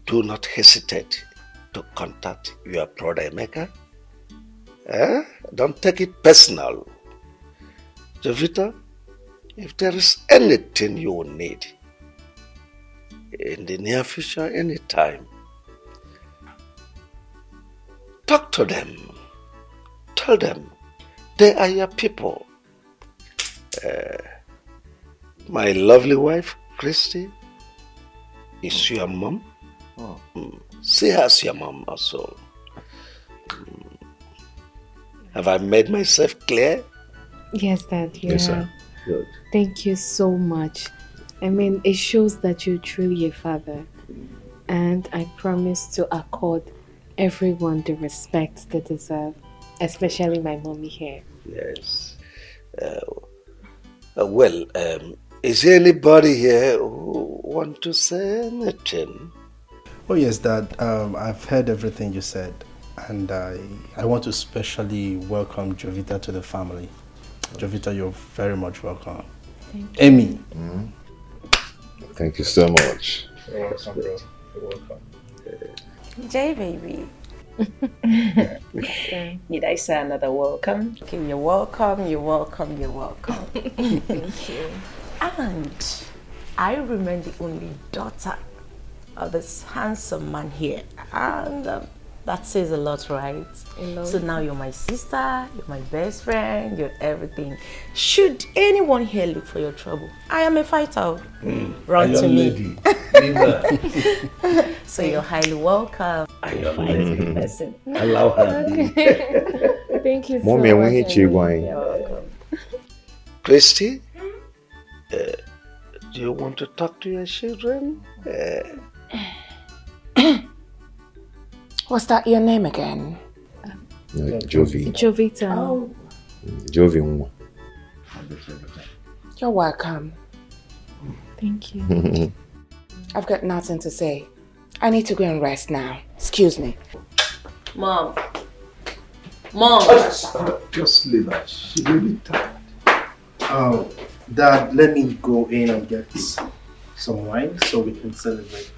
do not hesitate to contact your brother Emeka. Don't take it personal. Jovita, if there is anything you will need in the near future, anytime, talk to them. Tell them they are your people. My lovely wife, Christy, is your mom. See her as your mom also. Have I made myself clear? Yes, Dad, you Yes, have. sir. Good. Thank you so much. I mean, it shows that you're truly a father. And I promise to accord everyone the respect they deserve, especially my mommy here. Yes. Is there anybody here who want to say anything? Oh yes, Dad. I've heard everything you said, and I want to especially welcome Jovita to the family. Jovita, you're very much welcome. Thank you. Amy. Thank you so much. You're welcome, bro. You're welcome. Jay, baby. Need I say another welcome? Okay, you're welcome, you're welcome, you're welcome. Thank you. And I remain the only daughter of this handsome man here. And that says a lot, right? A lot. So now you're my sister, you're my best friend, you're everything. Should anyone here look for your trouble, I am a fighter. Run to me. So you're highly welcome. You're fighting person. Allow her. Thank you so Mommy, much. You're welcome. Christy, do you want to talk to your children? What's that your name again? Jovi. Jovita. Oh. Jovi. You're welcome. Thank you. I've got nothing to say. I need to go and rest now. Excuse me. Mom. Mom. Just leave her. She's really tired. Dad, let me go in and get some wine so we can celebrate.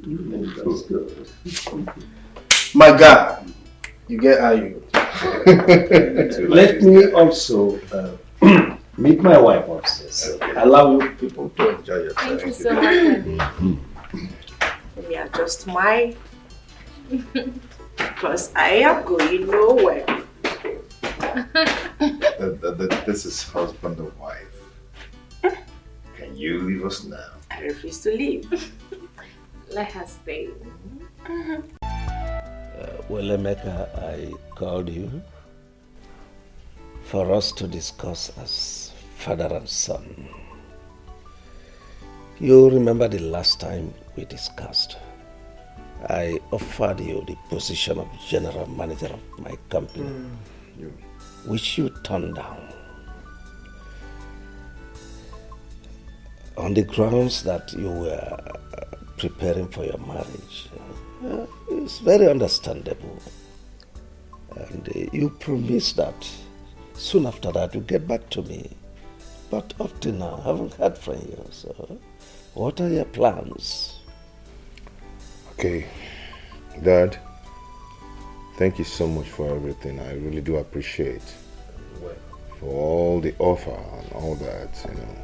That's good. My God, you get how you. Let me also meet my wife upstairs. Allow you people to enjoy yourself. Thank you so much. Let me adjust my. Because I am going nowhere. This is husband and wife. Can you leave us now? I refuse to leave. Let her stay. Well, Emeka, I called you for us to discuss as father and son. You remember the last time we discussed? I offered you the position of general manager of my company, which you turned down on the grounds that you were preparing for your marriage. It's very understandable. And you promised that soon after that you'd get back to me. But up to now, I haven't heard from you. So, what are your plans? Okay, Dad, thank you so much for everything. I really do appreciate for all the offer and all that, you know.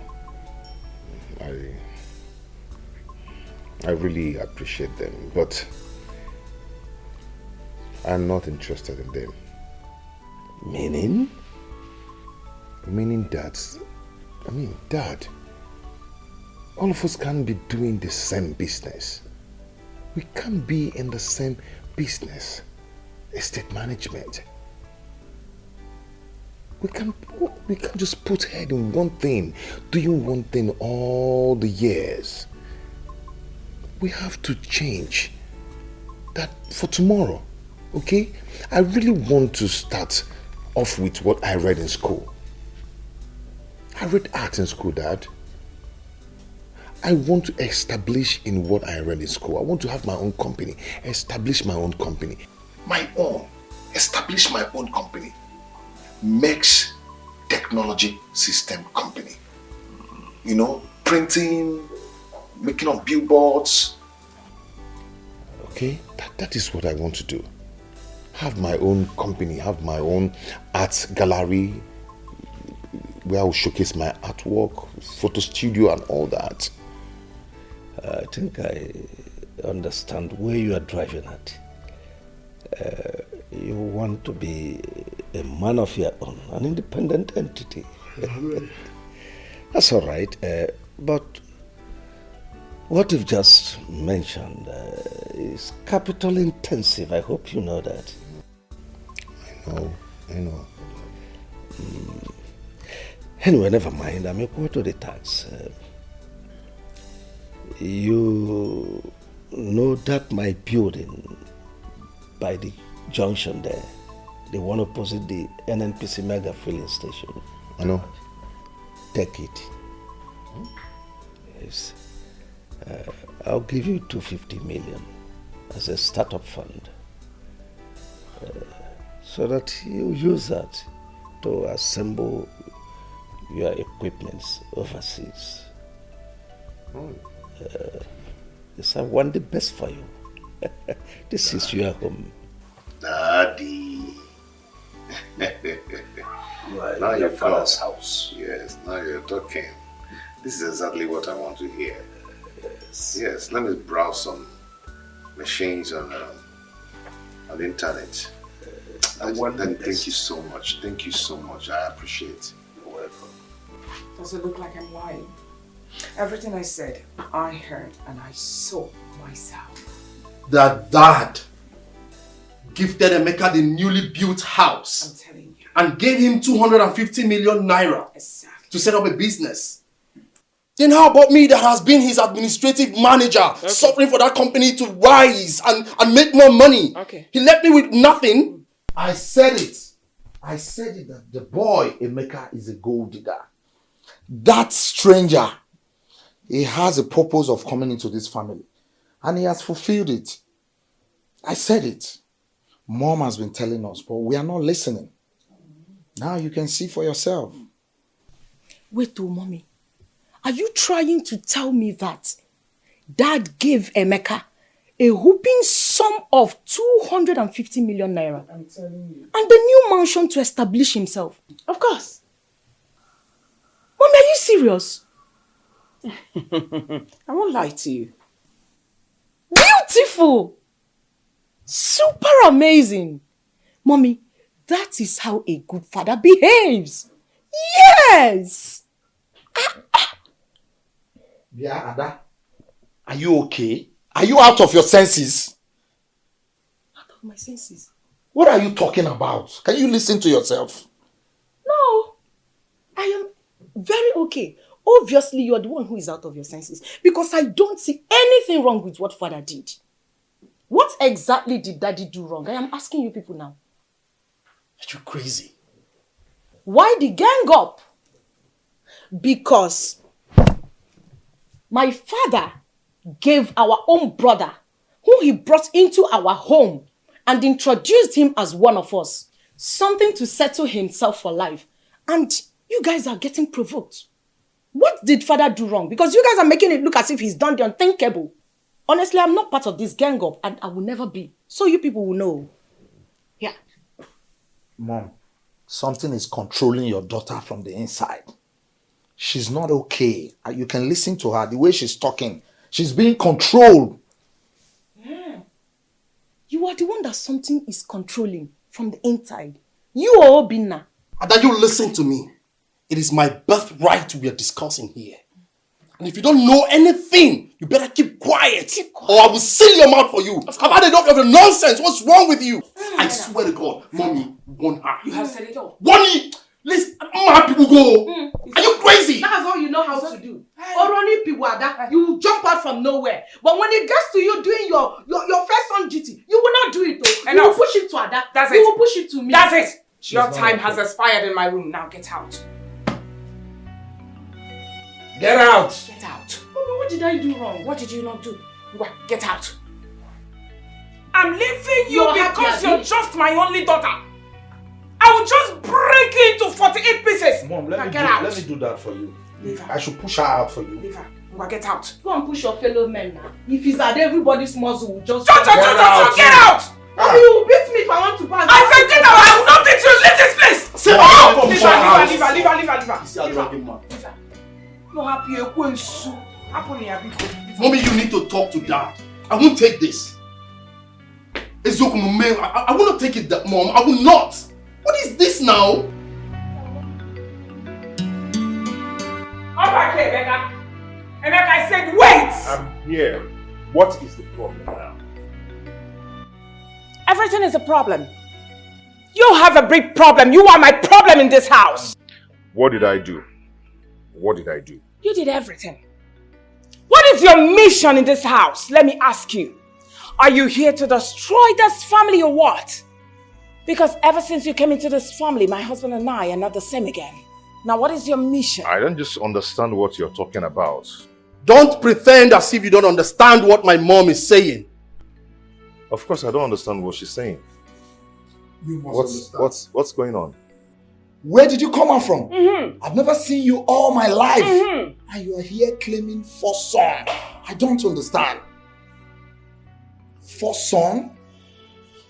I really appreciate them, but I'm not interested in them. Meaning? Meaning that, Dad, all of us can't be doing the same business. We can't be in the same business. Estate management. We can't just put head in one thing, doing one thing all the years. We have to change that for tomorrow, okay? I really want to start off with what I read in school. I read art in school, Dad. I want to establish in what I read in school. I want to have my own company, establish my own company. Establish my own company. Makes technology system company. You know, printing, making of billboards. Okay? That is what I want to do. Have my own company, have my own art gallery where I will showcase my artwork, photo studio and all that. I think I understand where you are driving at. You want to be a man of your own, an independent entity. That's all right. But what you've just mentioned is capital intensive. I hope you know that. I know. Anyway, never mind. I'm equal to the tax. You know that my building by the junction there, the one opposite the NNPC mega filling station. I know. Take it. Yes. I'll give you 250 million as a startup fund, so that you use that to assemble your equipments overseas. Yes, I want the best for you. This is your home. Daddy. Now your father's house. Yes, now you're talking. This is exactly what I want to hear. Yes, let me browse some machines on the internet. Thank you so much. Thank you so much. I appreciate it. You're welcome. Does it look like I'm lying? Everything I said, I heard and I saw myself. That dad gifted Emeka the newly built house. I'm telling you. And gave him 250 million naira to set up a business. Then how about me that has been his administrative manager, suffering for that company to rise and make more money? Okay. He left me with nothing. I said it. I said it that the boy Emeka is a gold digger. That stranger, he has a purpose of coming into this family. And he has fulfilled it. I said it. Mom has been telling us, but we are not listening. Now you can see for yourself. Wait, mommy. Are you trying to tell me that Dad gave Emeka a whooping sum of 250 million naira? I'm telling you. And the new mansion to establish himself? Of course. Mommy, are you serious? I won't lie to you. Beautiful! Super amazing! Mommy, that is how a good father behaves. Yes! Yeah, Ada. Are you okay? Are you out of your senses? Out of my senses? What are you talking about? Can you listen to yourself? No. I am very okay. Obviously, you're the one who is out of your senses. Because I don't see anything wrong with what father did. What exactly did daddy do wrong? I am asking you people now. Are you crazy? Why the gang up? Because my father gave our own brother, who he brought into our home and introduced him as one of us, something to settle himself for life. And you guys are getting provoked. What did father do wrong? Because you guys are making it look as if he's done the unthinkable. Honestly, I'm not part of this gang up and I will never be. So you people will know. Yeah. Mom, something is controlling your daughter from the inside. She's not okay. You can listen to her, the way she's talking. She's being controlled. Yeah. You are the one that something is controlling from the inside. You are Obinna. And then you listen to me. It is my birthright we are discussing here. And if you don't know anything, you better keep quiet. Or I will seal your mouth for you. I've had enough of the nonsense. What's wrong with you? I swear to God, Mommy, warn her. You have said it all. Warn me! Listen, my people go. Are you crazy? That's all you know how to do. Oroni Piwada, you will jump out from nowhere. But when it gets to you doing your first on duty, you will not do it though. You will push it to Ada. That's you it. will push it to me. That's it. Your time has expired in my room. Now get out. Get out. Get out. Mommy, what did I do wrong? What did you not do? Get out. I'm leaving you because you're just my only daughter. I will just break you into 48 pieces. Mom, now get out. let me do that for you. Leave her. I should push her out for you. Leave her. Well, get out. Go and push your fellow men now. If he's at everybody's muzzle, will just Get out! Mommy, you will beat me if I want to pass. I said get out! I will not beat you! Leave this place! Sit Oh! down. Leave her. No happy, you go and sue. Mommy, you need to talk to Dad. I won't take this. I will not take it, Mom. I will not. What is this now? Come back here, Becca. And like I said, wait! I'm here. What is the problem now? Everything is a problem. You have a big problem. You are my problem in this house. What did I do? What did I do? You did everything. What is your mission in this house? Let me ask you. Are you here to destroy this family or what? Because ever since you came into this family, my husband and I are not the same again. Now, what is your mission? I don't just understand what you're talking about. Don't pretend as if you don't understand what my mom is saying. Of course, I don't understand what she's saying. You must understand. What's going on? Where did you come out from? I've never seen you all my life. And you are here claiming first son. I don't understand. First son?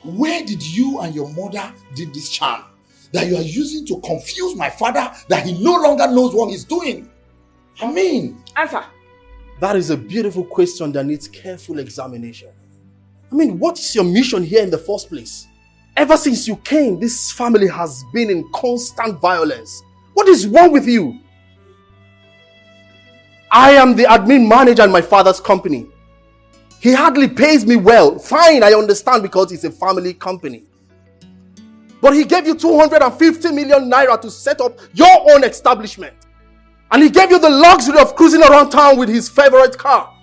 Where did you and your mother did this charm that you are using to confuse my father that he no longer knows what he's doing? I mean... Answer. That is a beautiful question that needs careful examination. I mean, what is your mission here in the first place? Ever since you came, this family has been in constant violence. What is wrong with you? I am the admin manager in my father's company. He hardly pays me well. Fine, I understand because it's a family company. But he gave you 250 million naira to set up your own establishment. And he gave you the luxury of cruising around town with his favorite car.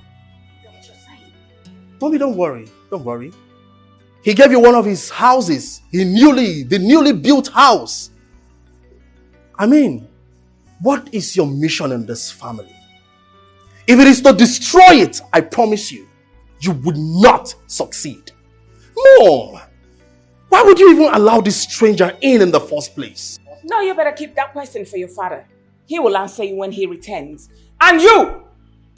Mommy, don't worry. Don't worry. He gave you one of his houses. The newly built house. I mean, what is your mission in this family? If it is to destroy it, I promise you, you would not succeed. Mom, why would you even allow this stranger in the first place? No, you better keep that question for your father. He will answer you when he returns. And you,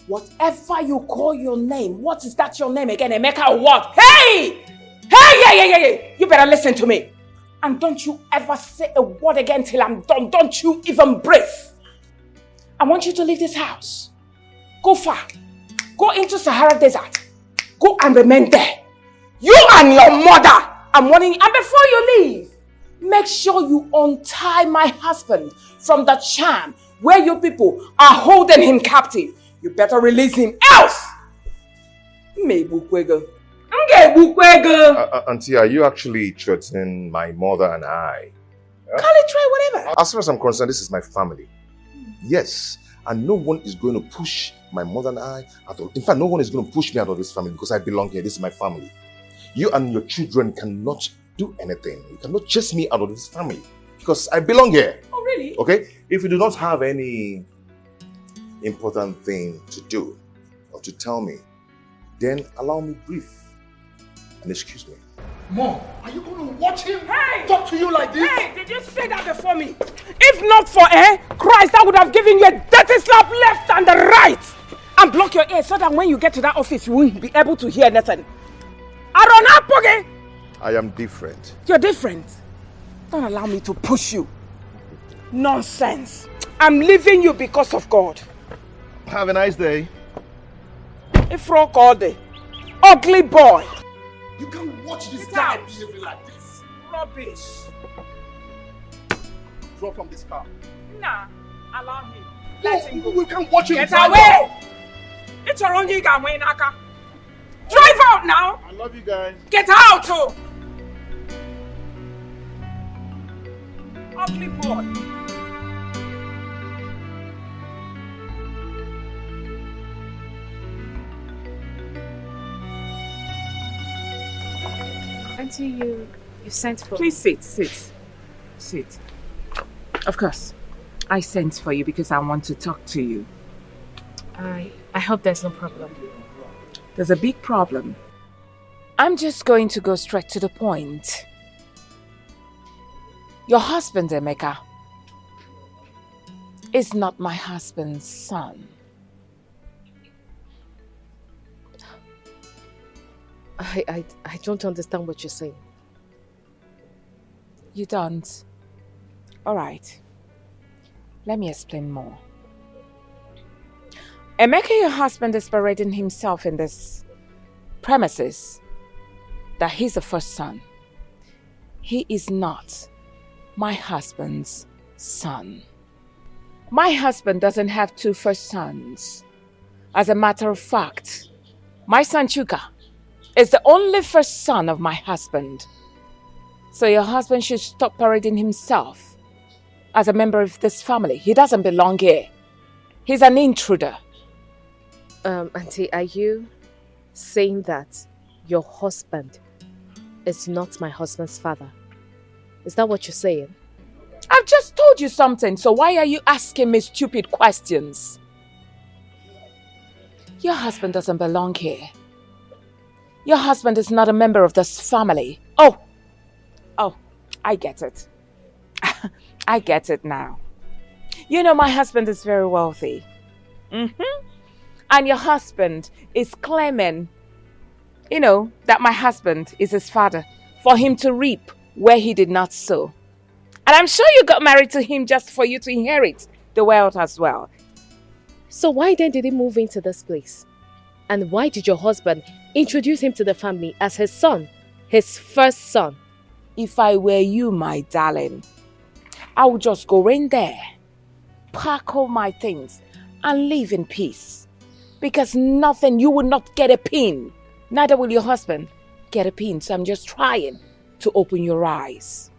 whatever you call your name, what is that your name again, Emeka or what? Hey! Hey! You better listen to me. And don't you ever say a word again till I'm done. Don't you even breathe. I want you to leave this house. Go far. Go into Sahara Desert. Go and remain there. You and your mother. I'm warning you. And before you leave, make sure you untie my husband from the charm where you people are holding him captive. You better release him, else! Auntie, are you actually threatening my mother and I? Call it try whatever. As far as I'm concerned, this is my family. Yes, and no one is going to push my mother and I out of... In fact, no one is going to push me out of this family because I belong here. This is my family. You and your children cannot do anything. You cannot chase me out of this family because I belong here. Oh, really? Okay? If you do not have any important thing to do or to tell me, then allow me brief and excuse me. Mom, are you going to watch him talk to you like this? Hey, did you say that before me? If not for Christ, I would have given you a dirty slap left and the right and block your ears so that when you get to that office, you won't be able to hear nothing. I am different. You're different. Don't allow me to push you. Nonsense. I'm leaving you because of God. Have a nice day. A frog all day. Ugly boy. You can't watch this guy behaving like this. Rubbish. Drop from this car. Nah, allow him. Let him go. We can't watch him. Get away! It's your own yiga way, Naka. Drive out now! I love you guys. Get out! Oh. Ugly boy. Auntie, you sent for... Please sit. Of course. I sent for you because I want to talk to you. I hope there's no problem. There's a big problem. I'm just going to go straight to the point. Your husband, Emeka, is not my husband's son. I don't understand what you're saying. You don't? Alright. Let me explain more. Emeka, your husband, is parading himself in this premises that he's the first son. He is not my husband's son. My husband doesn't have 2 first sons. As a matter of fact, my son Chuka is the only first son of my husband. So your husband should stop parading himself as a member of this family. He doesn't belong here. He's an intruder. Auntie, are you saying that your husband is not my husband's father? Is that what you're saying? I've just told you something, so why are you asking me stupid questions? Your husband doesn't belong here. Your husband is not a member of this family. Oh, I get it. I get it now. You know, my husband is very wealthy. And your husband is claiming, you know, that my husband is his father for him to reap where he did not sow. And I'm sure you got married to him just for you to inherit the wealth as well. So why then did he move into this place? And why did your husband introduce him to the family as his son, his first son? If I were you, my darling, I would just go in there, pack all my things, and live in peace. Because you will not get a pin. Neither will your husband get a pin. So I'm just trying to open your eyes.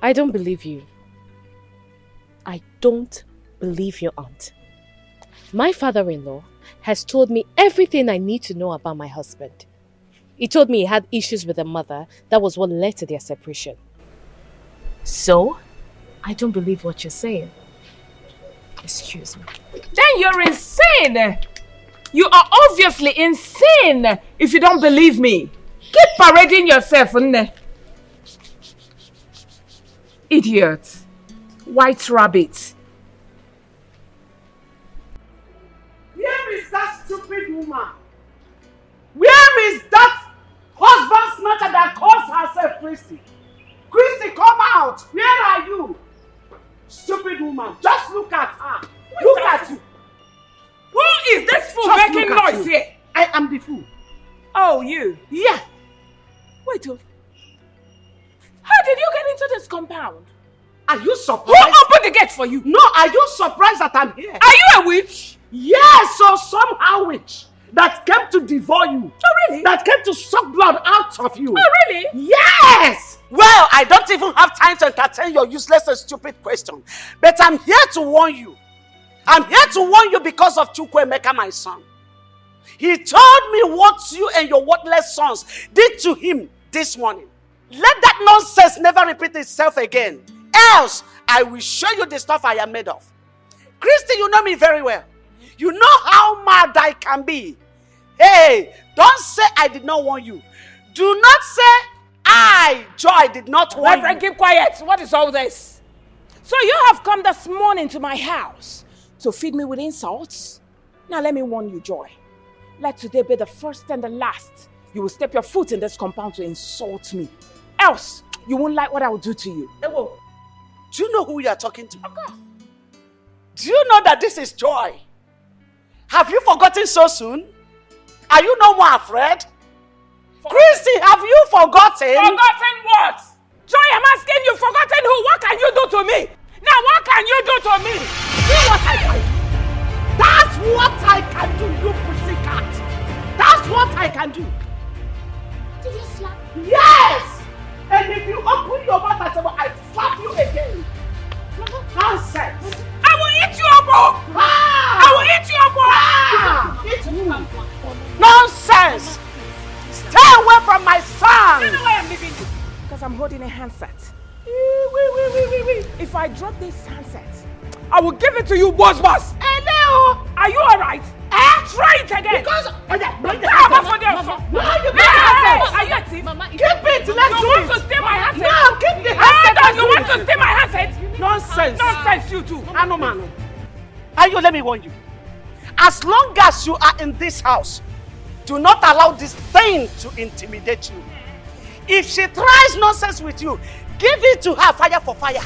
I don't believe you. I don't believe your aunt. My father-in-law has told me everything I need to know about my husband. He told me he had issues with a mother. That was what led to their separation. So, I don't believe what you're saying. Excuse me. Then you're insane! You are obviously insane if you don't believe me. Keep parading yourself, idiot. White rabbit. Where is that stupid woman? Where is that husband snatcher that calls herself Christy? Christy, come out! Where are you? Stupid woman, just look at her. Look at you. Who is this fool Just making look at noise you. here? I am the fool. Oh, you? Yeah. Wait, how did you get into this compound? Are you surprised? Who opened the gate for you? No, are you surprised that I'm here? Are you a witch? Yes, or somehow witch that came to devour you. Oh, really? That came to suck blood out of you. Oh, really? Yes! Well, I don't even have time to entertain your useless and stupid question. But I'm here to warn you. I'm here to warn you because of Chukwuemeka, my son. He told me what you and your worthless sons did to him this morning. Let that nonsense never repeat itself again. Else, I will show you the stuff I am made of. Christy, you know me very well. You know how mad I can be. Hey, don't say I did not warn you. Do not say I, Joy, did not warn Reverend, you. keep quiet. What is all this? So you have come this morning to my house to feed me with insults? Now let me warn you, Joy. Let today be the first and the last you will step your foot in this compound to insult me. Else, you won't like what I will do to you. Ewo, do you know who you are talking to? Of course. Do you know that this is Joy? Have you forgotten so soon? Are you no more afraid? Christy, have you forgotten? Forgotten what? Joy, I'm asking you, forgotten who? What can you do to me? Now, what can you do to me? See what I can do. That's what I can do, you pussycat. That's what I can do. Did you slap? Yes! And if you open your mouth and say, well, I slap you again. Nonsense. I will eat you up! I will eat you up! Nonsense! Stay away from my son! You know why I'm leaving you? Because I'm holding a handset. If I drop this handset, I will give it to you, boss. Hello! Are you alright? Try it again! Because... Are you a thief? Keep it! Let's you do want it! to steal my handset? No, keep the handset! You want to steal my handset? Nonsense! Nonsense, you too! Ayo, let me warn you. As long as you are in this house, Do not allow this thing to intimidate you. If she tries nonsense with you, give it to her fire for fire.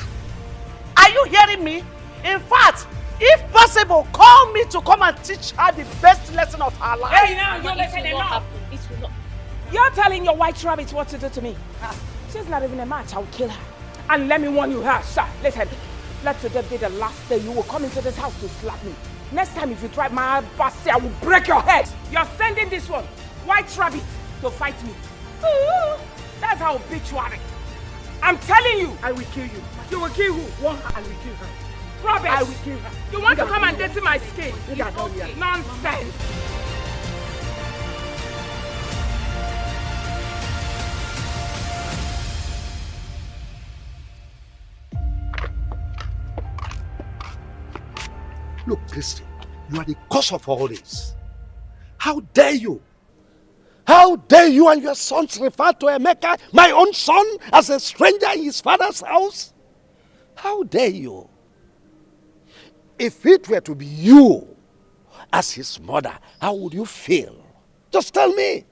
Are you hearing me? In fact, if possible, call me to come and teach her the best lesson of her life. Hey, now you're listening enough. You're telling your white rabbit what to do to me. She's not even a match. I'll kill her. And let me warn you, sir. Listen, let today be the last day you will come into this house to slap me. Next time, if you try my adversary, I will break your head. You're sending this one, white rabbit, to fight me. Ooh, that's how bitch you are. I'm telling you, I will kill you. You will kill who? One, I will kill her. Rubbish! I will kill her. You want to come and dirty my skin? Okay. Nonsense! Look, Christy, you are the cause of all this. How dare you? How dare you and your sons refer to Emeka, my own son, as a stranger in his father's house? How dare you? If it were to be you as his mother, how would you feel? Just tell me.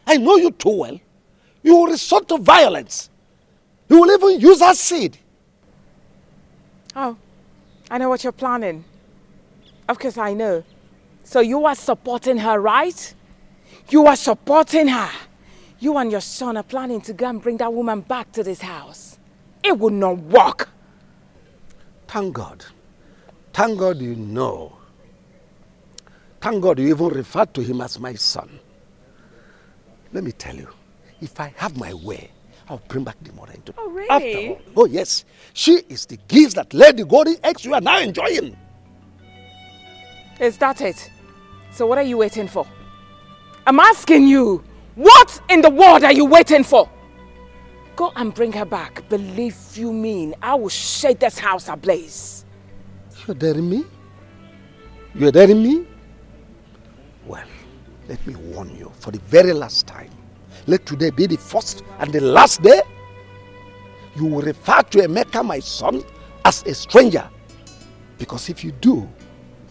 I know you too well. You will resort to violence. You will even use acid. Oh, I know what you're planning. Of course I know. So you are supporting her, right? You are supporting her. You and your son are planning to go and bring that woman back to this house. It will not work. Thank God. Thank God you know. Thank God you even referred to him as my son. Let me tell you, if I have my way, I'll bring back the mother into. Oh, really? After all, oh yes, she is the gift that laid the golden eggs you are now enjoying. Is that it? So what are you waiting for? I'm asking you, what in the world are you waiting for? Go and bring her back. Believe you me, I will shake this house ablaze. You're daring me? You're daring me? Well, let me warn you for the very last time. Let today be the first and the last day. You will refer to Emeka, my son, as a stranger. Because if you do,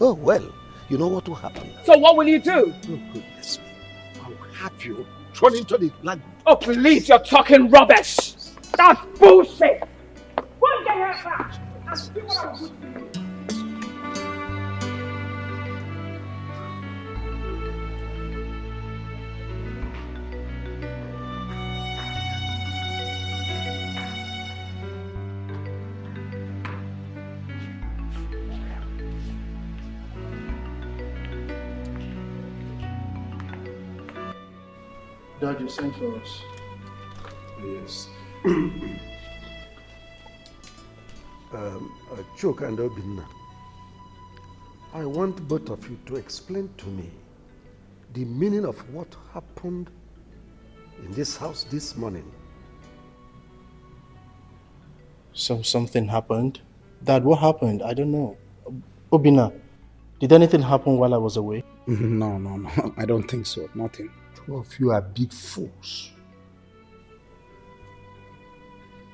oh well, you know what will happen. So what will you do? Oh goodness me. I will have you thrown into the blood. Oh please, you're talking rubbish. That's bullshit. Go get her back and see what I'm doing to you. Dad, you sent for us. Yes. Choke and Obinna, I want both of you to explain to me the meaning of what happened in this house this morning. So something happened? Dad, what happened? I don't know. Obinna, did anything happen while I was away? No. I don't think so. Nothing. Two of you are big fools.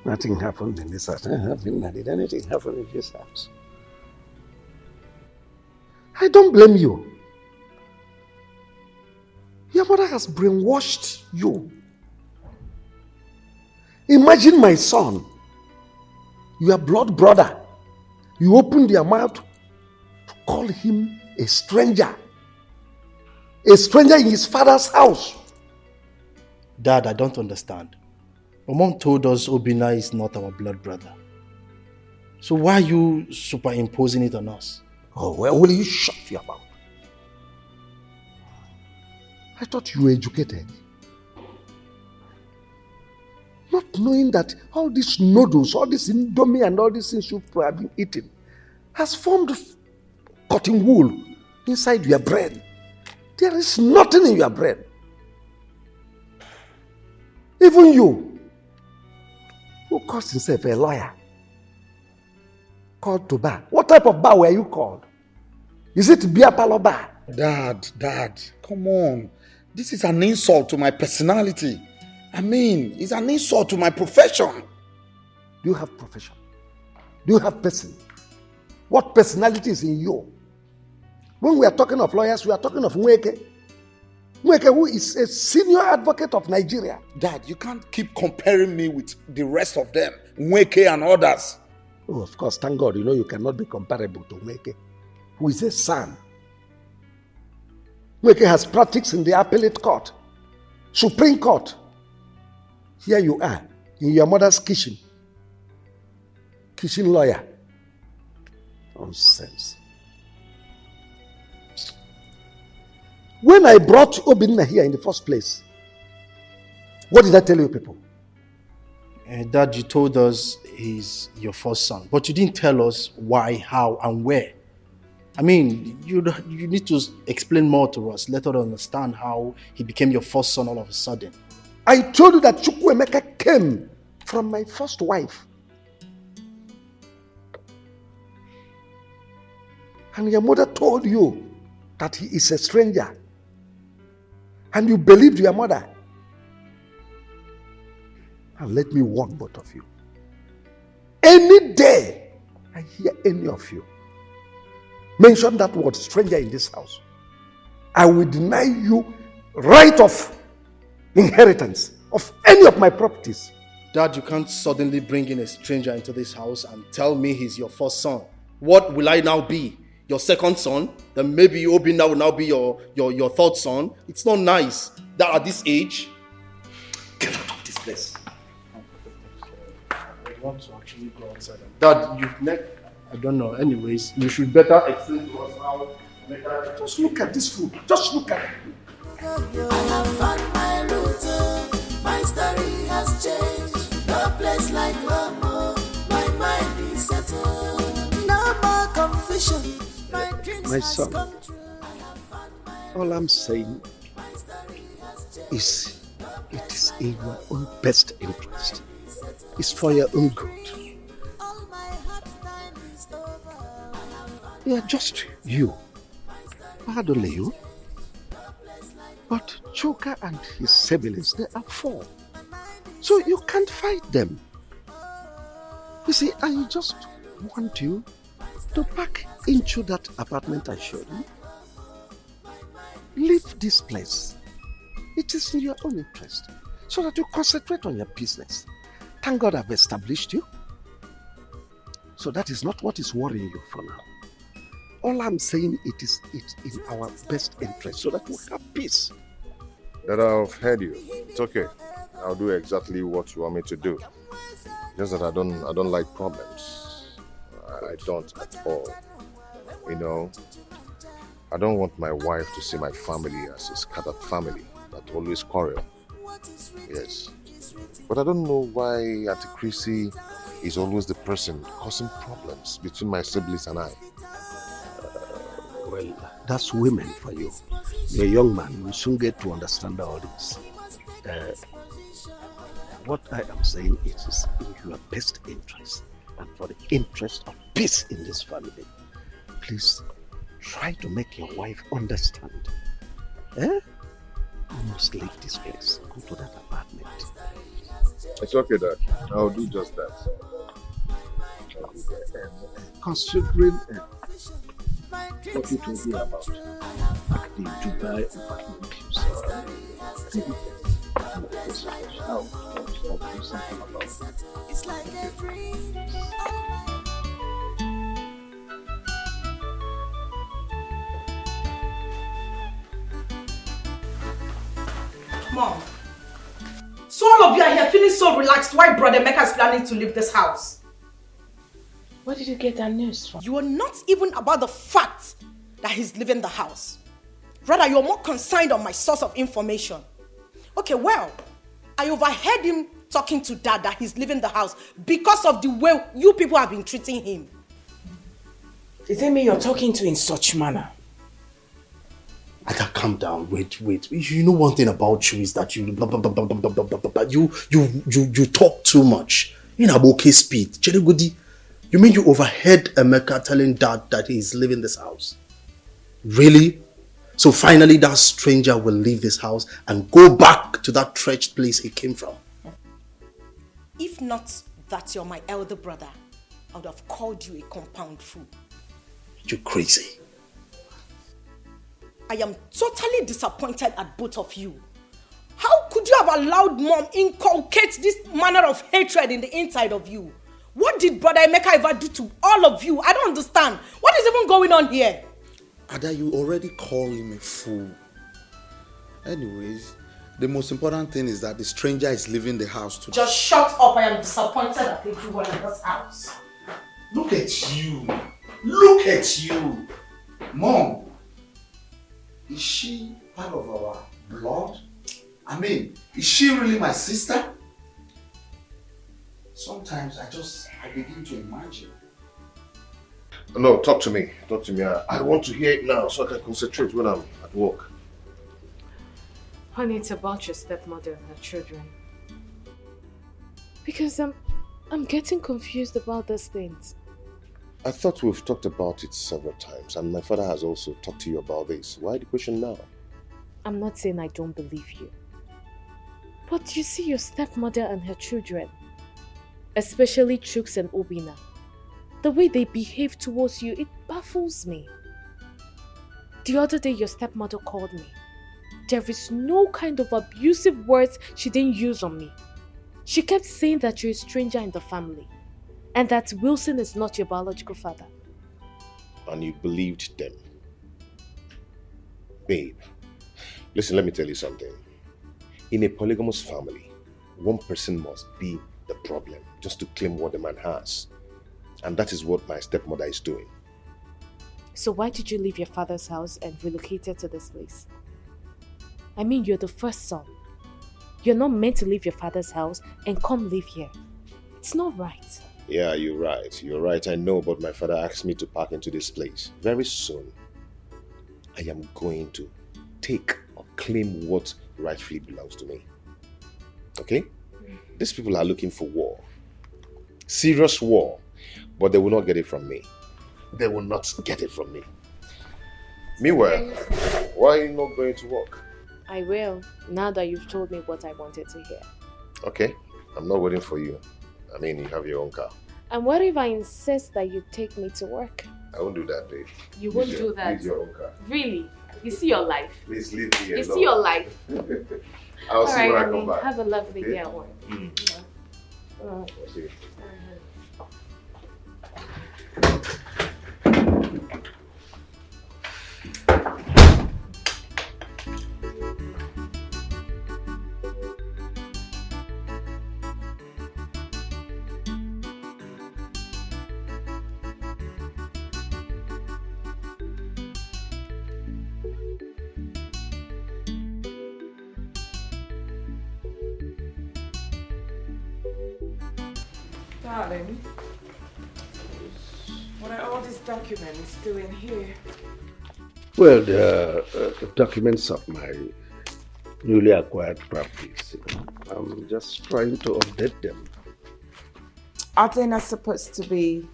Nothing happened in this house. Did anything happen in this house? I don't blame you. Your mother has brainwashed you. Imagine my son, your blood brother. You opened your mouth to call him a stranger. A stranger in his father's house. Dad, I don't understand. My mom told us Obinna is not our blood brother. So why are you superimposing it on us? Oh, well, will you shut your mouth? I thought you were educated. Not knowing that all these noodles, all this indomie and all these things you've probably been eating has formed cotton wool inside your brain. There is nothing in your brain. Even you, who calls himself a lawyer, called to bar. What type of bar were you called? Is it beer parlor bar? Dad, come on. This is an insult to my personality. I mean, it's an insult to my profession. Do you have profession? Do you have person? What personality is in you? When we are talking of lawyers, we are talking of Nweke. Nweke, who is a senior advocate of Nigeria. Dad, you can't keep comparing me with the rest of them, Nweke and others. Oh, of course, thank God, you cannot be comparable to Nweke, who is a son. Nweke has practiced in the appellate court, Supreme Court. Here you are, in your mother's kitchen lawyer. Nonsense. When I brought Obinna here in the first place, what did I tell you people? Dad, you told us he's your first son, but you didn't tell us why, how, and where. I mean, you need to explain more to us. Let us understand how he became your first son all of a sudden. I told you that Chukwuemeka came from my first wife. And your mother told you that he is a stranger. And you believed your mother. And let me warn both of you. Any day I hear any of you mention that word stranger in this house, I will deny you right of inheritance of any of my properties. Dad, you can't suddenly bring in a stranger into this house and tell me he's your first son. What will I now be? Your second son? Then maybe Obinna will now be your third son. It's not nice that at this age. Get out of this place. I want to actually go outside. Dad, I don't know. Anyways, you should better explain to us how. Just look at this food. Just look at it. I have found my route. My story has changed. No place like home. My mind is settled. No more confusion. My son, all I'm saying is it is in your own best interest. It's for your own good. Yeah, just you. Not only you. But Choka and his siblings, they are 4. So you can't fight them. You see, I just want you to pack into that apartment I showed you. Leave this place. It is in your own interest. So that you concentrate on your business. Thank God I've established you. So that is not what is worrying you for now. All I'm saying, it's in our best interest so that we have peace. That I've heard you. It's okay. I'll do exactly what you want me to do. Just that I don't like problems. I don't at all. I don't want my wife to see my family as a scattered family that always quarrel. Yes. But I don't know why Auntie Chrissy is always the person causing problems between my siblings and I. Well, that's women for you. You're a young man, you soon get to understand all this. What I am saying is in your best interest and for the interest of peace in this family. Please try to make your wife understand. You must leave this place. Go to that apartment. It's okay, Dad. I'll do just that. Considering what you told me about the Dubai apartment you saw, I'll do something about it. It's like a dream. Mom, so all of you are here feeling so relaxed while Brother Emeka is planning to leave this house. Where did you get that news from? You are not even about the fact that he's leaving the house. Rather, you're more concerned on my source of information. Okay, well, I overheard him talking to Dad that he's leaving the house because of the way you people have been treating him. Is it me you're talking to in such manner? I can't calm down. Wait. You know one thing about you is that you blah, blah, blah, blah, blah, blah, blah, blah. You talk too much. You know, okay speed. Cherigudi, you mean you overheard Emeka telling Dad that he's leaving this house? Really? So finally that stranger will leave this house and go back to that wretched place he came from. If not that you're my elder brother, I would have called you a compound fool. You're crazy. I am totally disappointed at both of you. How could you have allowed Mom inculcate this manner of hatred in the inside of you? What did Brother Emeka ever do to all of you? I don't understand. What is even going on here? Ada, you already call him a fool. Anyways, the most important thing is that the stranger is leaving the house today. Just shut up. I am disappointed at everyone in this house. Look at you. Look at you. Mom, is she part of our blood? I mean, is she really my sister? Sometimes I begin to imagine. No, talk to me. Talk to me. I want to hear it now so I can concentrate when I'm at work. Honey, it's about your stepmother and her children. Because I'm getting confused about these things. I thought we've talked about it several times, and my father has also talked to you about this. Why the question now? I'm not saying I don't believe you. But you see your stepmother and her children, especially Chooks and Obina, the way they behave towards you, it baffles me. The other day your stepmother called me. There is no kind of abusive words she didn't use on me. She kept saying that you're a stranger in the family and that Wilson is not your biological father. And you believed them. Babe, listen, let me tell you something. In a polygamous family, one person must be the problem just to claim what the man has. And that is what my stepmother is doing. So why did you leave your father's house and relocated to this place? I mean, you're the first son. You're not meant to leave your father's house and come live here. It's not right. Yeah, you're right. You're right, I know, but my father asked me to park into this place. Very soon, I am going to take or claim what rightfully belongs to me. Okay? These people are looking for war. Serious war. But they will not get it from me. They will not get it from me. Meanwhile, why are you not going to work? I will, now that you've told me what I wanted to hear. Okay, I'm not waiting for you. I mean, you have your own car. And what if I insist that you take me to work? I won't do that, babe. You won't do that? Use your own car. Really? You see your life? Please leave me alone. You see your life? I'll see when I honey, come back. Have a lovely Okay? day at work. Yeah. I'll see you. Darling, what are all these documents doing here? Well, the documents of my newly acquired properties. I'm just trying to update them. Are they not supposed to be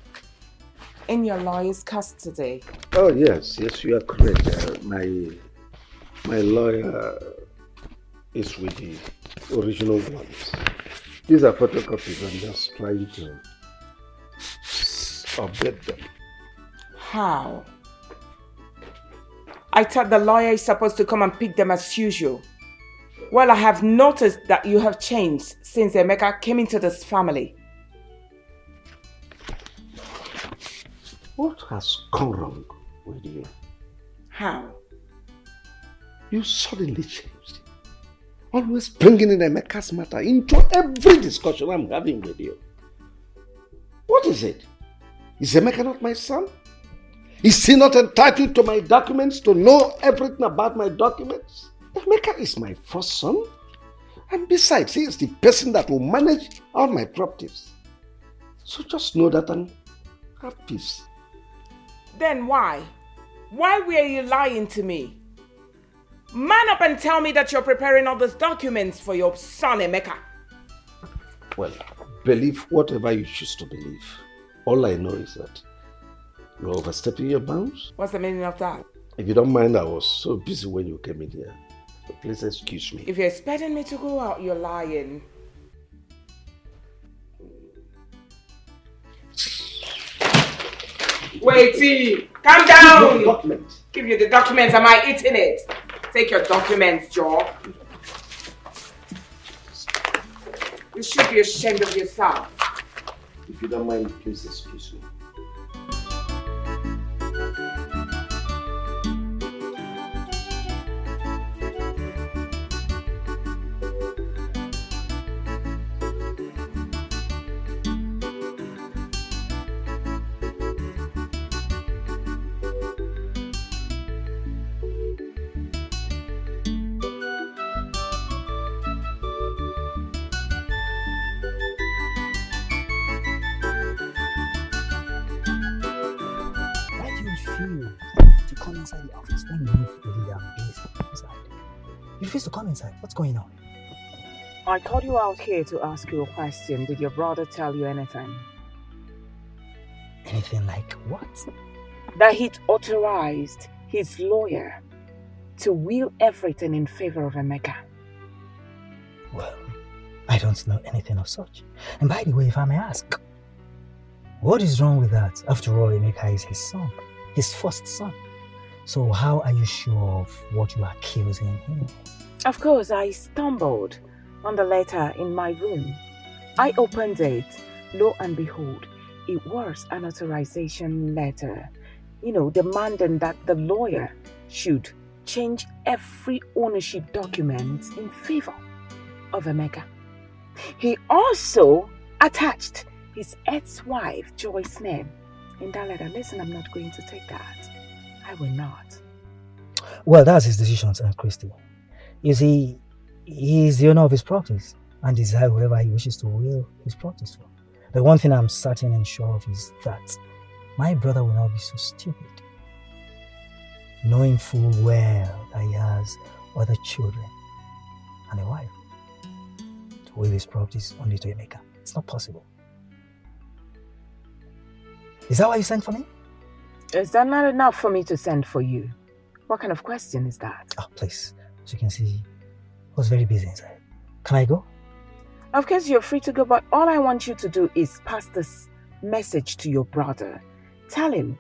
in your lawyer's custody? Oh, yes, you are correct. My lawyer is with the original ones. These are photocopies. I'm just trying to update them. How? I thought the lawyer is supposed to come and pick them as usual. Well, I have noticed that you have changed since Emeka came into this family. What has gone wrong with you? How? You suddenly changed. Always bringing in Emeka's matter into every discussion I'm having with you. What is it? Is Emeka not my son? Is he not entitled to my documents, to know everything about my documents? Emeka is my first son. And besides, he is the person that will manage all my properties. So just know that and have peace. Then why? Why were you lying to me? Man up and tell me that you're preparing all those documents for your son, Emeka. Well, believe whatever you choose to believe. All I know is that you're overstepping your bounds. What's the meaning of that? If you don't mind, I was so busy when you came in here. So please excuse me. If you're expecting me to go out, you're lying. Wait, calm down! Document. Give you the documents. Am I eating it? Take your documents, Joe. You should be ashamed of yourself. If you don't mind, please excuse me. You refuse to come inside. What's going on? I called you out here to ask you a question. Did your brother tell you anything? Anything like what? That he'd authorized his lawyer to will everything in favor of Emeka. Well, I don't know anything of such. And by the way, if I may ask, what is wrong with that? After all, Emeka is his son, his first son. So how are you sure of what you are accusing him? Of course, I stumbled on the letter in my room. I opened it. Lo and behold, it was an authorization letter, demanding that the lawyer should change every ownership document in favor of Emeka. He also attached his ex-wife, Joyce's name in that letter. Listen, I'm not going to take that. I will not. Well, that's his decision, Aunt Christy. You see, he is the owner of his properties and desires whoever he wishes to will his properties for. The one thing I'm certain and sure of is that my brother will not be so stupid, knowing full well that he has other children and a wife, to will his properties only to Emeka. It's not possible. Is that why you sent for me? Is that not enough for me to send for you? What kind of question is that? Oh, please. As you can see, I was very busy inside. Can I go? Of course, you're free to go, but all I want you to do is pass this message to your brother. Tell him,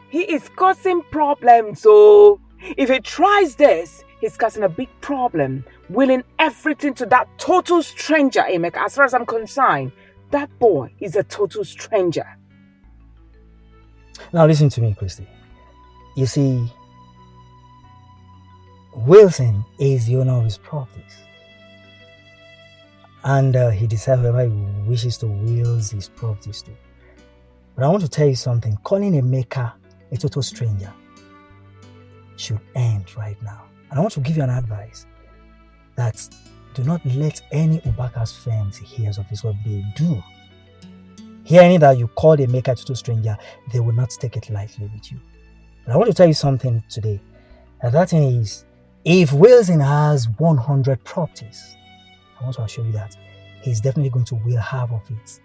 he is causing problems, so if he tries this, he's causing a big problem, willing everything to that total stranger, Emeka. As far as I'm concerned, that boy is a total stranger. Now listen to me, Christy. You see, Wilson is the owner of his properties. And he decides whoever he wishes to will his properties to. But I want to tell you something. Calling Emeka a total stranger should end right now. And I want to give you an advice that do not let any Ubaka's friends hear of this. What they do, hearing that you called Emeka a total stranger, they will not take it lightly with you. But I want to tell you something today. And that thing is, if Wilson has 100 properties, I want to assure you that he's definitely going to will half of it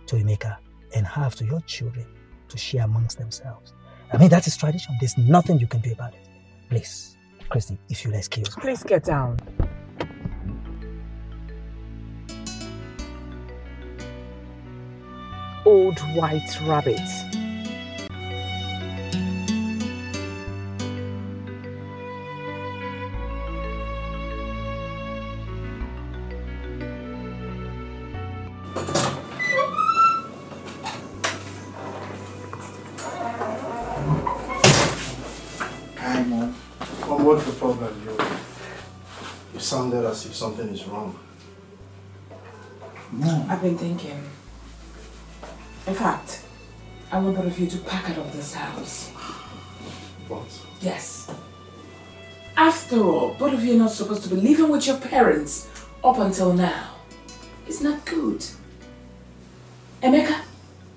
to Emeka and half to your children to share amongst themselves. I mean, that is tradition. There's nothing you can do about it. Please, Christy, if you'll excuse me. Please get down. Old white rabbit. Hi, Mom. What's the problem? You sounded as if something is wrong. Mom, I've been thinking. In fact, I want both of you to pack out of this house. What? Yes. After all, both of you are not supposed to be living with your parents up until now. It's not good. Emeka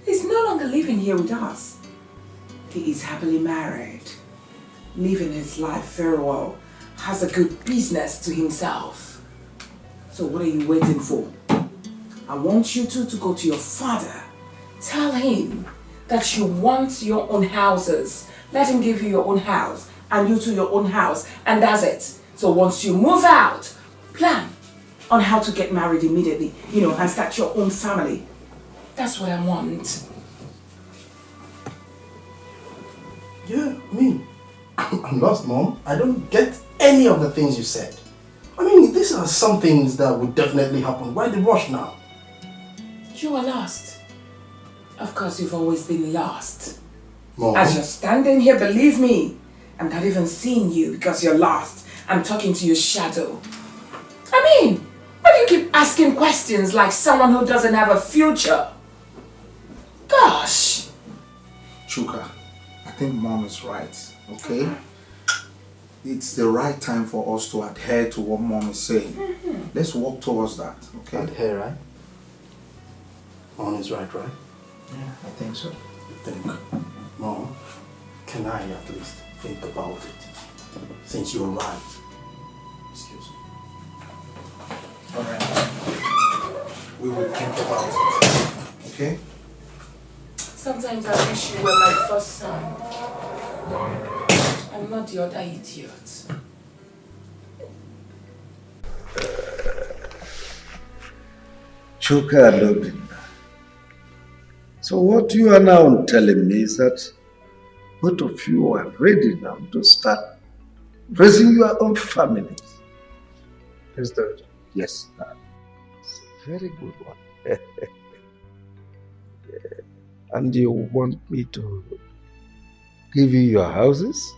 is no longer living here with us. He is happily married, living his life very well, has a good business to himself. So what are you waiting for? I want you two to go to your father. Tell him that you want your own houses. Let him give you your own house and you to your own house, and that's it. So once you move out, plan on how to get married immediately, and start your own family. That's what I want. Yeah, I'm lost, Mom. I don't get any of the things you said. I mean, these are some things that would definitely happen. Why the rush now? You are lost. Of course, you've always been lost. Mom. As you're standing here, believe me, I'm not even seeing you because you're lost. I'm talking to your shadow. I mean, why do you keep asking questions like someone who doesn't have a future? Gosh. Chuka, I think Mom is right, okay? It's the right time for us to adhere to what Mom is saying. Let's work towards that, okay? Adhere, right? Mom is right? Yeah, I think so. You think? Mom, can I at least think about it? Since you're right. Excuse me. Alright. We will think about it, okay? Sometimes I wish you were my first son. I'm not the other idiot. Chuka and Obinna. So what you are now telling me is that both of you are ready now to start raising your own families. Yes, Dad. Yes, Dad. It's a very good one. Yeah. And you want me to give you your houses?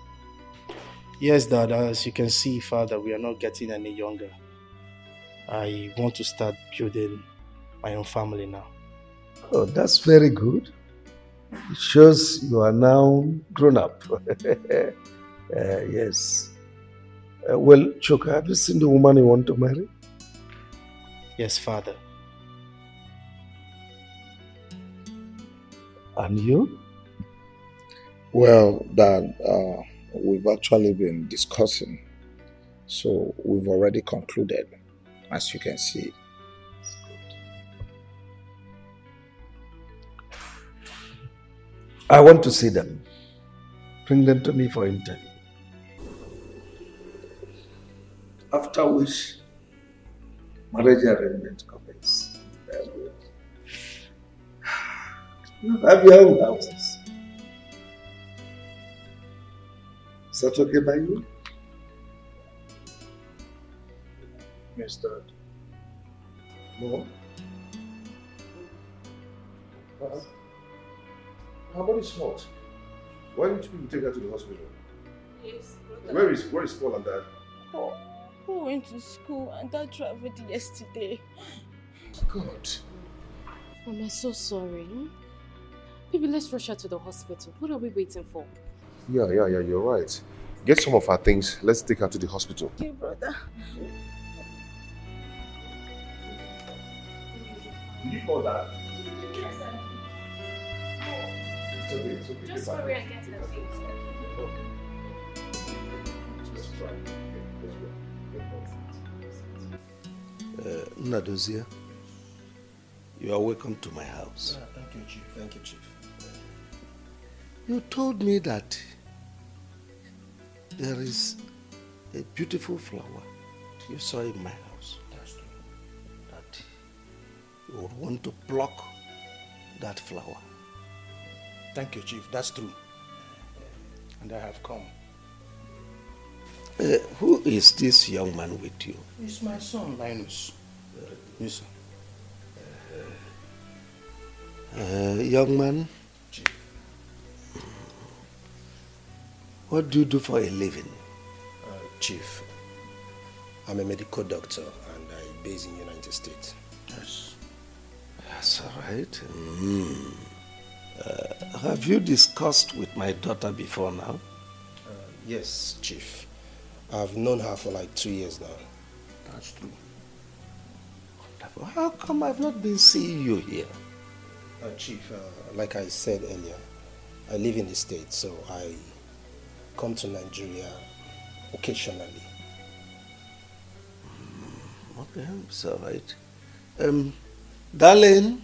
Yes, Dad. As you can see, Father, we are not getting any younger. I want to start building my own family now. Oh, that's very good. It shows you are now grown up. Yes. Well, Chuka, have you seen the woman you want to marry? Yes, Father. And you? Well, Dad, we've actually been discussing. So we've already concluded, as you can see. I want to see them. Bring them to me for interview. After which, marriage arrangement commence. Have your own houses. Is that okay by you? Yes, Dad. No? Her body's hot. Why don't you take her to the hospital? Yes, Where is Paul and Dad? Oh, who went to school and Dad traveled yesterday. God. Mom, I'm so sorry. Baby, let's rush her to the hospital. What are we waiting for? Yeah, you're right. Get some of her things. Let's take her to the hospital. Okay, brother. Did you call Dad? Yes, sir. It's okay. Just hurry and get her things. Just try. Nnadozia, you are welcome to my house. Thank you, Chief. Thank you, Chief. You told me that there is a beautiful flower you saw in my house. That's true. That you would want to pluck that flower. Thank you, Chief. That's true. And I have come. Who is this young man with you? It's my son, Linus. Yes, sir. Young man, Chief. What do you do for a living? Chief, I'm a medical doctor and I'm based in the United States. Yes. That's all right. Have you discussed with my daughter before now? Yes, Chief. I've known her for like 2 years now. That's true. Wonderful. How come I've not been seeing you here? Chief, like I said earlier, I live in the States, so I come to Nigeria occasionally. Okay, it's all right. Darling,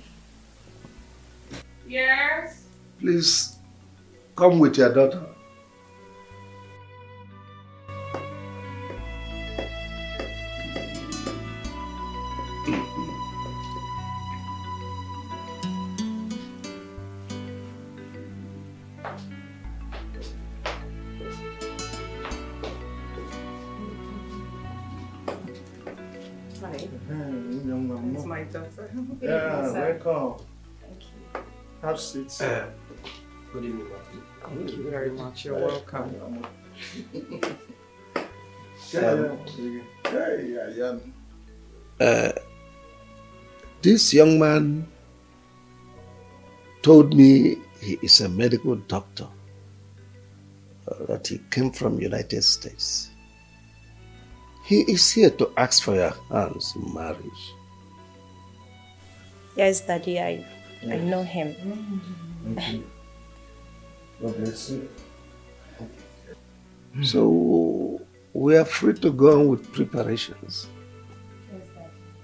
Yes? please come with your daughter. It's my daughter. Yeah, welcome. Thank you. Have seats. Good evening, ma'am. Thank you very much. You're welcome. This young man told me he is a medical doctor, that he came from United States. He is here to ask for your hands in marriage. Yes, Daddy, I know him. Thank you. God bless you. So we are free to go on with preparations.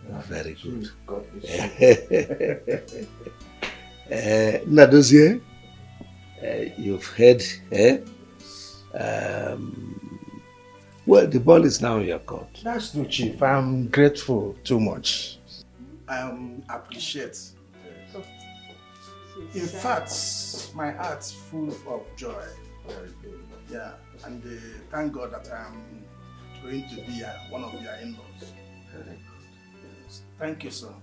Very good. God bless you. Nadozie, you've heard, well, the ball is now in your court. That's true, Chief. I'm grateful too much. I appreciate. In fact, my heart's full of joy. Yeah, and thank God that I'm going to be one of your in-laws. Thank you, sir.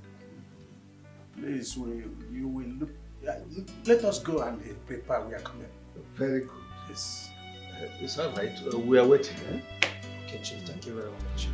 Please, you will look. Let us go and prepare. We are coming. Very good. Yes. It's all right. We are waiting. Okay, Chief. Thank you very much.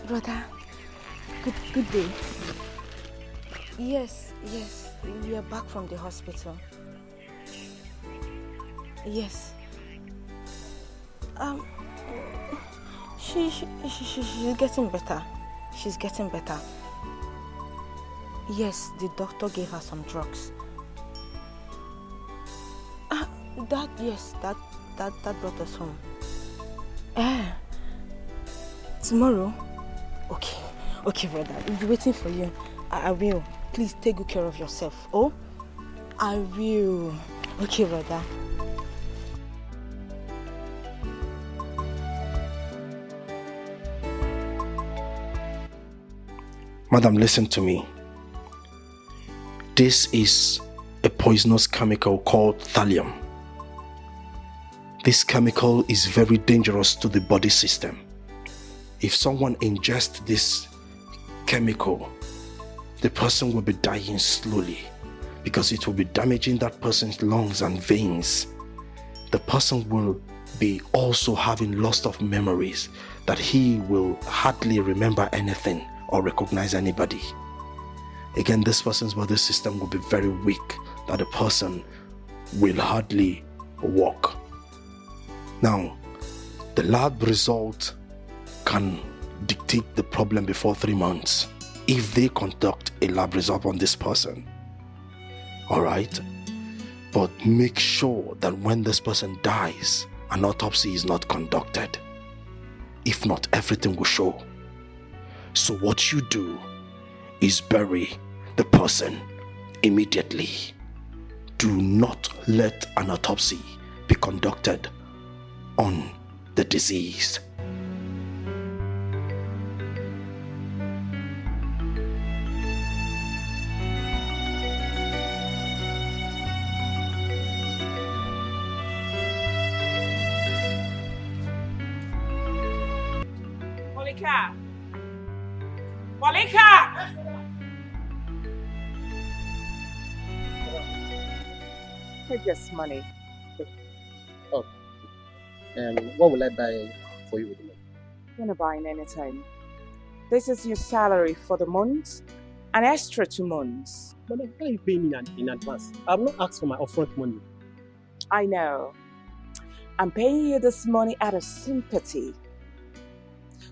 Brother, good day. Yes, we are back from the hospital. Yes. She's getting better. She's getting better. Yes, the doctor gave her some drugs. That brought us home. Tomorrow? Okay, brother. We'll be waiting for you. I will. Please take good care of yourself. Oh? I will. Okay, brother. Madam, listen to me. This is a poisonous chemical called thallium. This chemical is very dangerous to the body system. If someone ingests this chemical, the person will be dying slowly because it will be damaging that person's lungs and veins. The person will be also having loss of memories, that he will hardly remember anything or recognize anybody. Again, this person's body system will be very weak, that the person will hardly walk. Now, the lab result can dictate the problem before 3 months if they conduct a lab result on this person. Alright? But make sure that when this person dies, an autopsy is not conducted. If not, everything will show. So what you do is bury the person immediately. do not let an autopsy be conducted on the deceased. Monica! Monica! Take this money. Oh. And what will I buy for you with the money? You're not buying anything. This is your salary for the month, an extra 2 months. But why are you paying me in advance? I have not asked for my upfront money. I know. I'm paying you this money out of sympathy.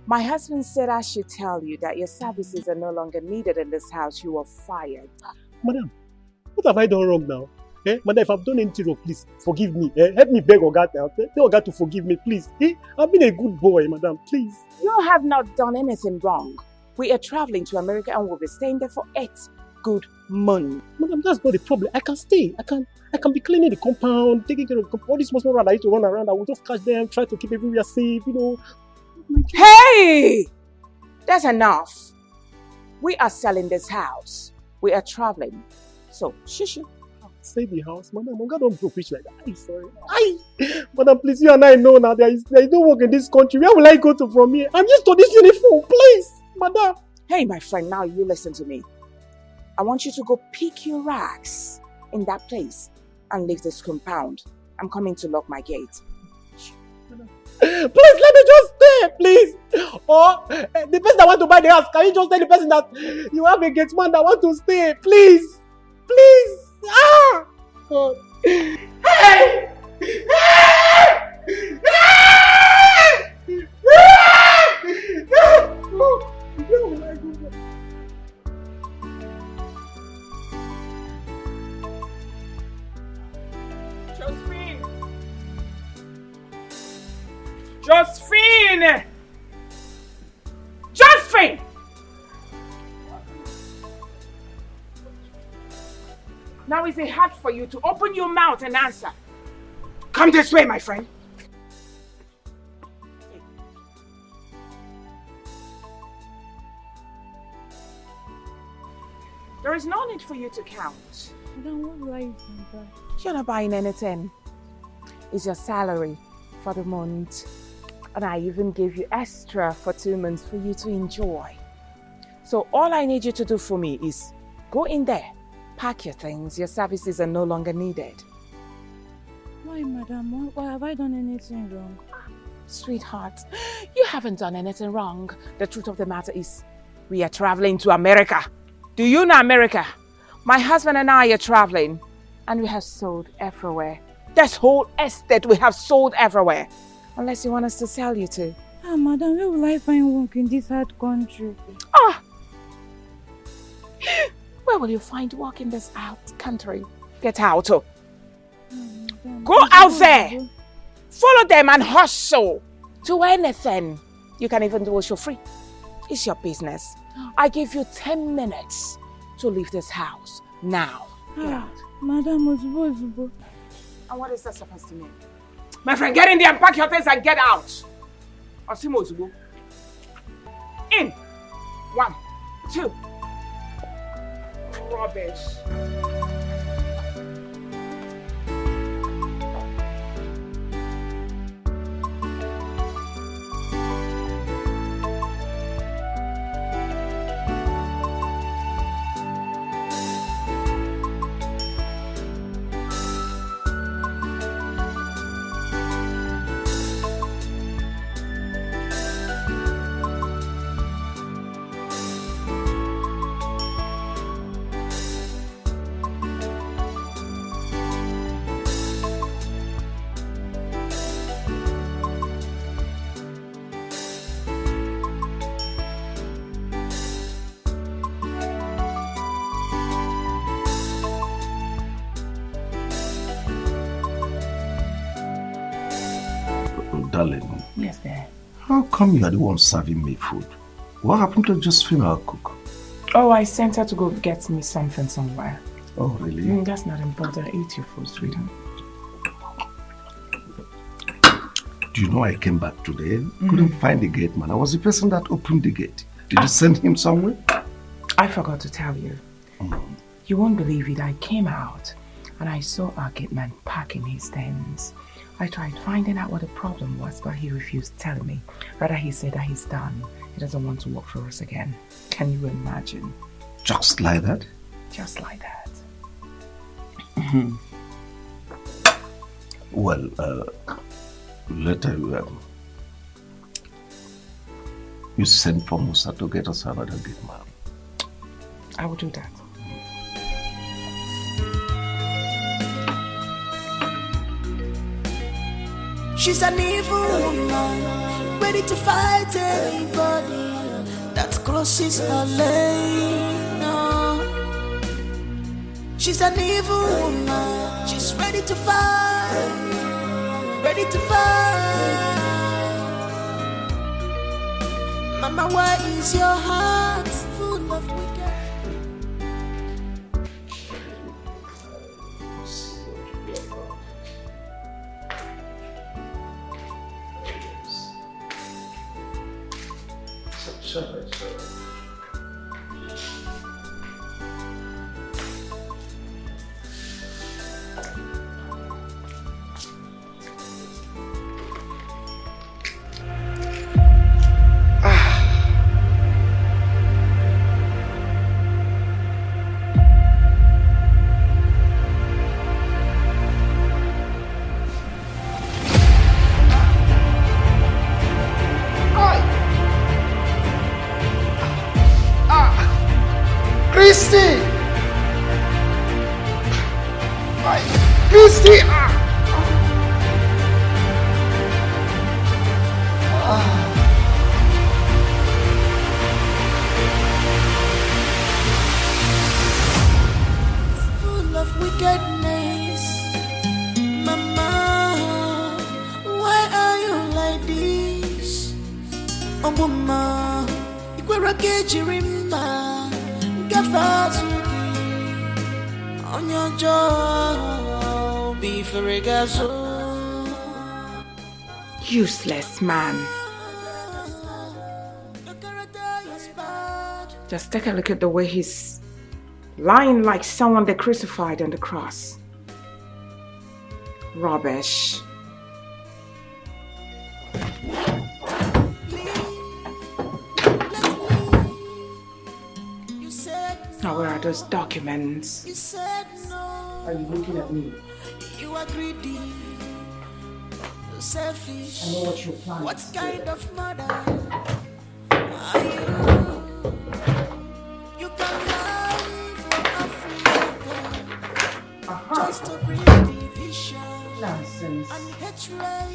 My husband said I should tell you that your services are no longer needed in this house. You are fired. Madam, what have I done wrong now? Madam, if I've done anything wrong, please forgive me. Help me beg Oga. Tell Oga to forgive me, please. I've been a good boy, madam, please. You have not done anything wrong. We are traveling to America and we'll be staying there for 8 good months. Madam, that's not the problem. I can stay. I can be cleaning the compound, taking care of the compound. All these small rats I used to run around, I will just catch them, try to keep everywhere safe, Hey! That's enough. We are selling this house. We are traveling. So, shush. Say the house, madam. God don't broke rich like that. I'm sorry. Madam, please, you and I know now there is no work in this country. Where will I go to from here? I'm used to this uniform, please, madam. Hey, my friend, now you listen to me. I want you to go pick your rags in that place and leave this compound. I'm coming to lock my gate. Please, let me just stay, please. Or the person that want to buy the house, can you just tell the person that you have a gate man that want to stay, please? Please. Ah! God. Hey! Josephine! Josephine! Now is it hard for you to open your mouth and answer? Come this way, my friend. There is no need for you to count. You're not buying anything. It's your salary for the month. And I even gave you extra for 2 months for you to enjoy. So all I need you to do for me is go in there, pack your things. Your services are no longer needed. Why, madam? Why have I done anything wrong? Sweetheart, you haven't done anything wrong. The truth of the matter is, we are traveling to America. Do you know America? My husband and I are traveling, and we have sold everywhere. This whole estate we have sold everywhere. Unless you want us to sell you to. Ah, madam, where will I find work in this hard country? Ah! Where will you find work in this out country? Get out. Oh. Go out there. Follow them and hustle. Do anything. You can even do it for free. It's your business. I give you 10 minutes to leave this house. Now. Get out. Madam, Ozubo. And what is that supposed to mean? My friend, get in there and pack your things and get out. Osimo Ozubo. In. 1, 2. Rubbish. Darling. Yes, dear. How come you are the one serving me food? What happened to Josephine, our cook? Oh, I sent her to go get me something somewhere. Oh, really? That's not important. Eat your food, sweetheart. Do you know I came back today? Couldn't find the gate man. I was the person that opened the gate. Did you send him somewhere? I forgot to tell you. You won't believe it. I came out and I saw our gate man packing his things. I tried finding out what the problem was, but he refused telling me. Rather, he said that he's done. He doesn't want to work for us again. Can you imagine? Just like that? Just like that. Well, later you send for Musa to get us another gate man. I will do that. She's an evil woman, ready to fight anybody that crosses her lane. No. She's an evil woman, she's ready to fight, ready to fight. Mama, why is your heart full of wicked? Christy! Christy! Full of wickedness. Mama, why are you like this? Oh, Mama, Ikwera Kejirimba, Gafazuki, on your jaw, be for regazo. Useless man. Just take a look at the way he's lying like someone they crucified on the cross. Rubbish. Now, where are those documents? You said no. Are you looking at me? You are greedy, selfish. I know what you're planning. What kind of mother are you? You can lie from Africa just to bring division. Nonsense. And hatred.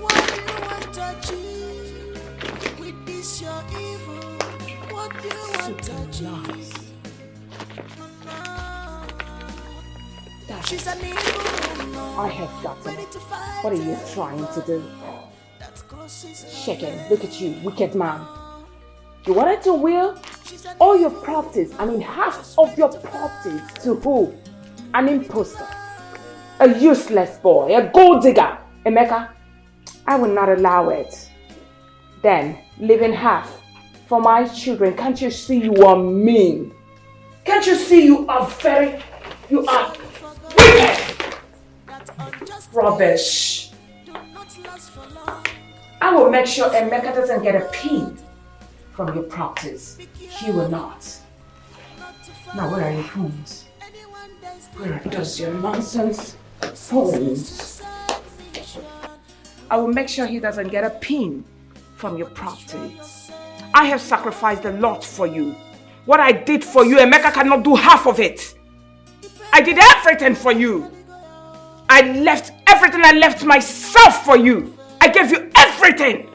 What do you want to achieve with this your evil? What do you want to achieve? She's an evil woman. I have got him. What are you trying to do? Shaken, look at you, wicked man. You wanted to will all your properties, I mean half of your properties to who? An imposter. A useless boy, a gold digger. Emeka, I will not allow it. Then, leaving half for my children. Can't you see you are mean? Can't you see you are wicked? Rubbish. I will make sure Emeka doesn't get a pin from your properties. He will not. Now, where are your phones? Where are those your nonsense phones? I will make sure he doesn't get a pin from your properties. I have sacrificed a lot for you. What I did for you, Emeka cannot do half of it. I did everything for you. I left everything. I left myself for you. I gave you everything.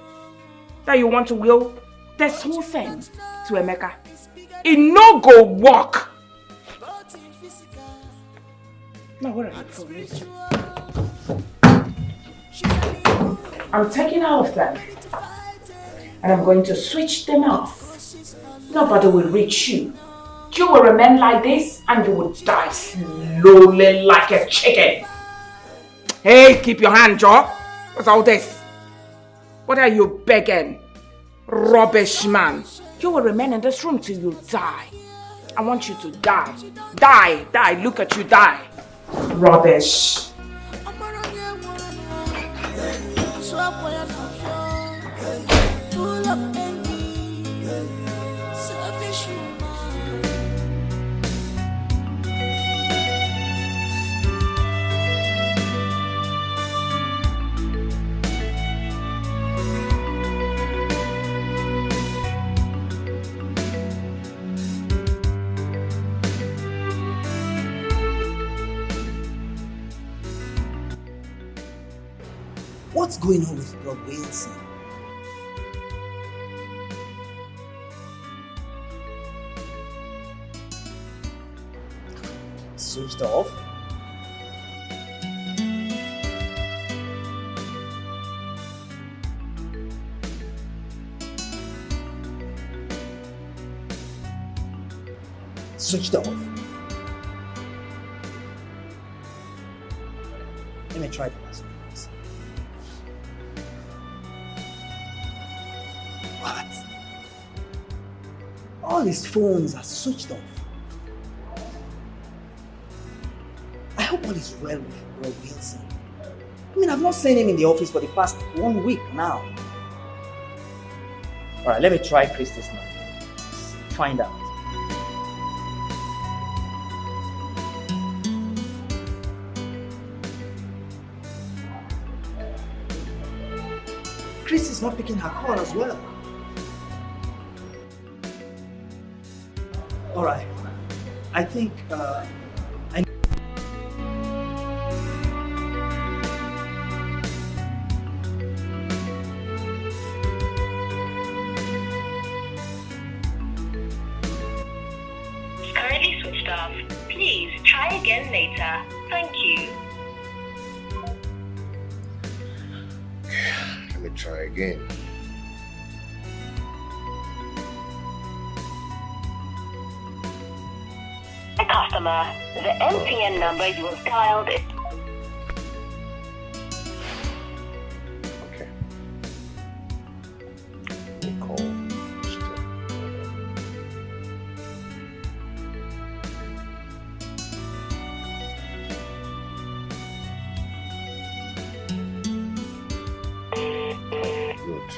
That you want to will this whole thing to Emeka. It no go work. Now where are you from? I'm taking all of them. And I'm going to switch them off. Nobody will reach you. You will remain like this and you will die slowly like a chicken. Hey, keep your hand, Joe. What's all this? What are you begging? Rubbish man. You will remain in this room till you die. I want you to die. Die, die, look at you die. Rubbish. Full of envy, selfish woman. What's going on with Bro Wilson? Switched off? Switched off. Let me try the last one. What? All his phones are switched off. I hope all is well with Bro Wilson. I mean, I've not seen him in the office for the past 1 week now. Alright, let me try Christy's number. Find out. Christy's not picking her call as well. Alright, I think I currently switched off. Please try again later. Thank you. Let me try again. Customer, the MTN number you have dialed is... Okay. Let me call. Good.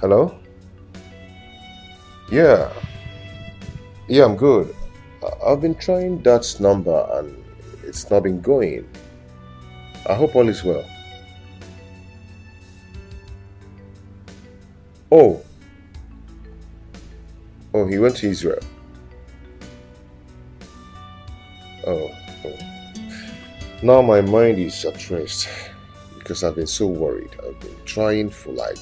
Hello? Yeah, I'm good. I've been trying that number and it's not been going. I hope all is well. Oh, he went to Israel. Oh. Now my mind is at rest because I've been so worried. I've been trying for like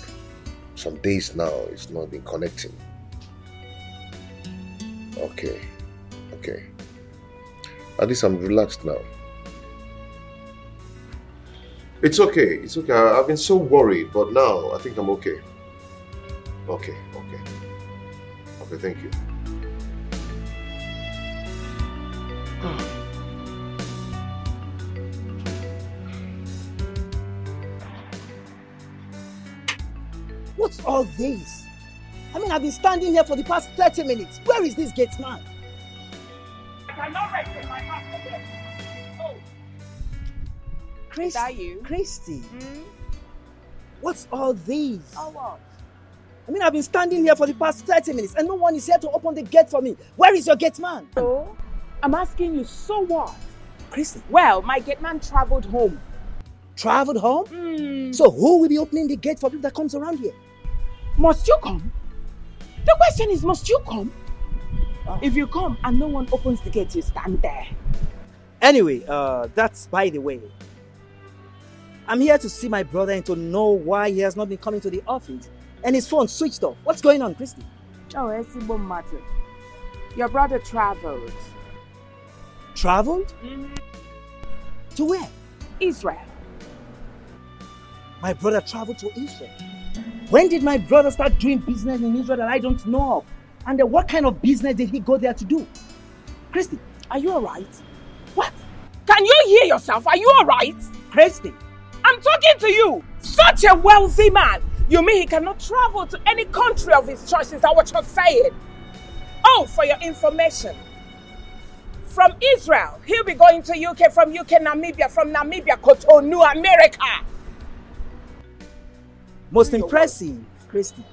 some days now. It's not been connecting. Okay. At least I'm relaxed now. It's okay. I've been so worried, but now I think I'm okay. Okay, thank you. What's all this? I mean, I've been standing here for the past 30 minutes. Where is this gate man? Oh. Christy, Is that you? Christy. What's all this? Oh, what? I mean, I've been standing here for the past 30 minutes and no one is here to open the gate for me. Where is your gate man? So, I'm asking you, so what? Christy. Well, my gate man traveled home. Traveled home? So who will be opening the gate for people that comes around here? Must you come? The question is, must you come? If you come and no one opens the gate, you stand there. Anyway, that's by the way. I'm here to see my brother and to know why he has not been coming to the office. And his phone switched off. What's going on, Christy? Oh, it's a matter. Your brother traveled. Traveled? To where? Israel. My brother traveled to Israel. When did my brother start doing business in Israel that I don't know of? And then what kind of business did he go there to do? Christy, are you alright? What? Can you hear yourself? Are you alright? Christy, I'm talking to you. Such a wealthy man. You mean he cannot travel to any country of his choice? Is that what you're saying? Oh, for your information. From Israel, he'll be going to UK, from UK, Namibia, from Namibia, Cotonou, America. Most impressive, Christy.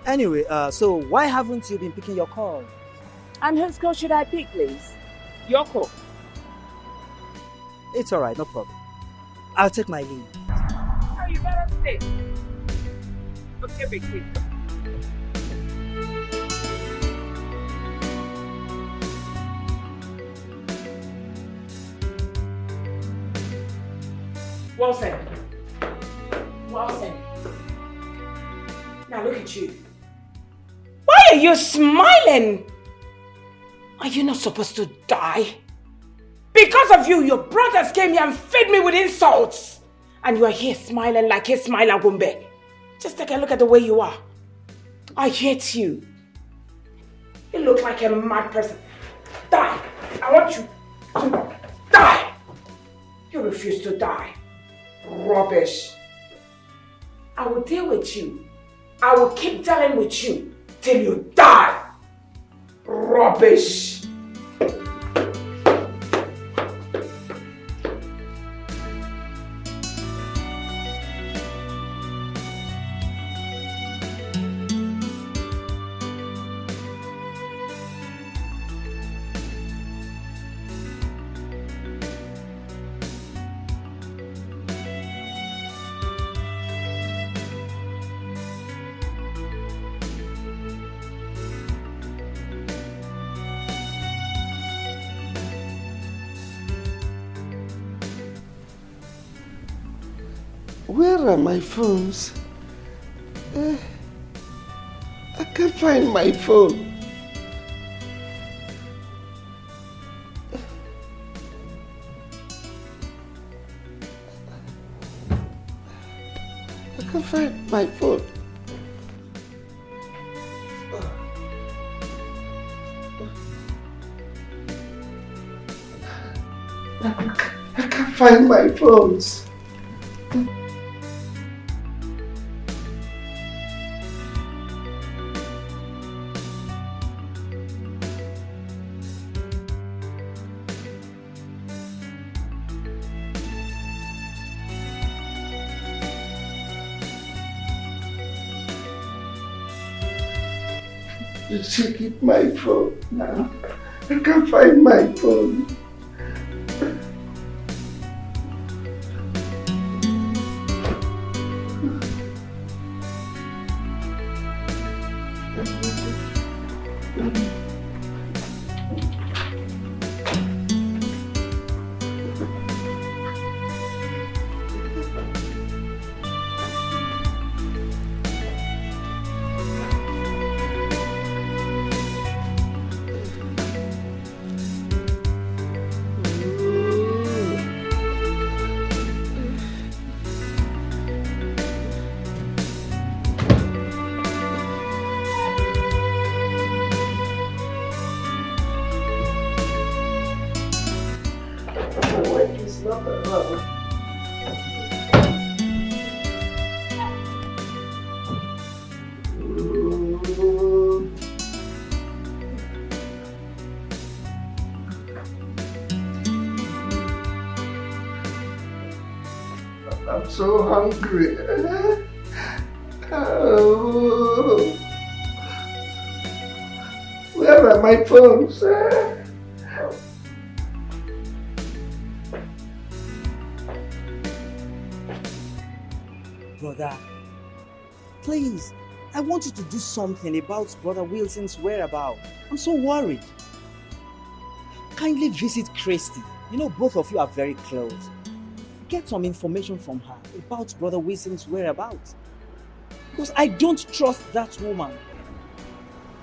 Anyway, so why haven't you been picking your call? And whose call should I pick, please? Your call. It's alright, no problem. I'll take my leave. Oh, you better stay. Okay, big kid. Wilson. Wilson. Now look at you. Why are you smiling? Are you not supposed to die? Because of you, your brothers came here and fed me with insults. And you are here smiling like Ismaila Gumbe. Just take a look at the way you are. I hate you. You look like a mad person. Die. I want you to die. You refuse to die. Rubbish. I will deal with you. I will keep dealing with you till you die. Rubbish. Where are my phones? I can't find my phone. I can't find my phone. I can't find my phones. Check it, my phone now. I can't find my phone. I'm so hungry. Oh. Where are my phones? Brother, please, I want you to do something about Brother Wilson's whereabouts. I'm so worried. Kindly visit Christy. You know, both of you are very close. Get some information from her about Brother Wilson's whereabouts. Because I don't trust that woman.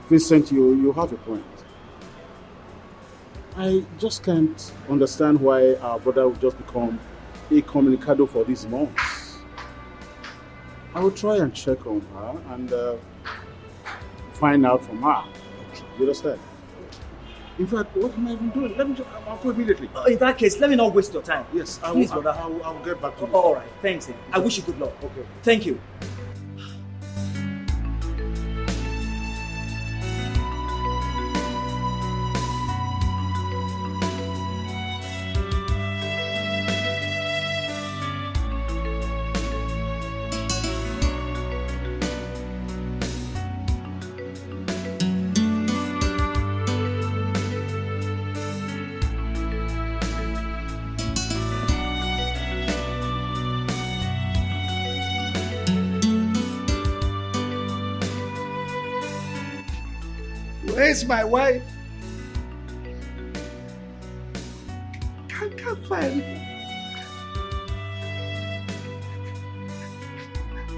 Vincent, you have a point. I just can't understand why our brother would just become a communicado for these months. I will try and check on her and find out from her. You understand? In fact, what am I even doing? Let me just, I'll go immediately. In that case, let me not waste your time. Yes, Please, brother. I'll get back to you. All right, thanks. I wish you good luck. Okay. Thank you. Where's my wife? Can't find her.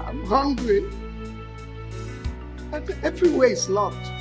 I'm hungry. And everywhere is locked.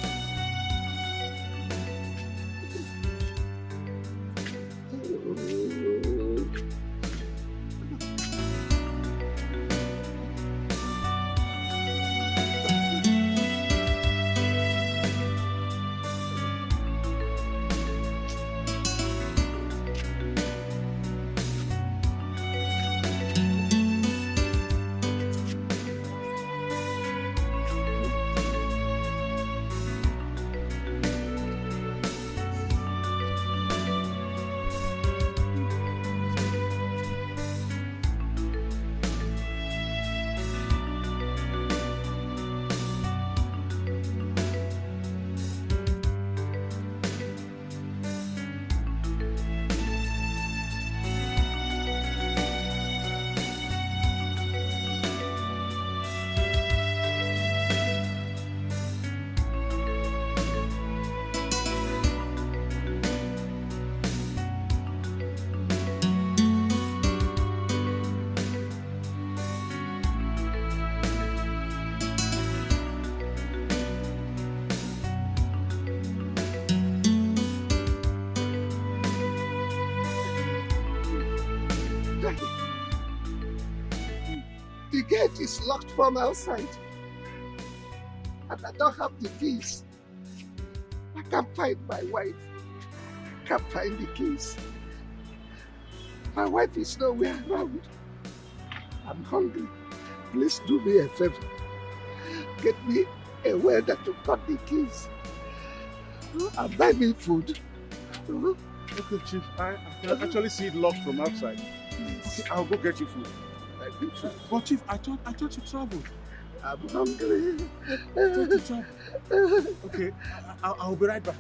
The gate is locked from outside. And I don't have the keys. I can't find my wife. I can't find the keys. My wife is nowhere around. I'm hungry. Please do me a favor. Get me a welder to cut the keys. And buy me food. Okay, Chief, I can actually see it locked from outside. Okay, I'll go get you food. But Chief, I thought you traveled. I'm hungry. I thought you traveled. Okay, I'll be right back.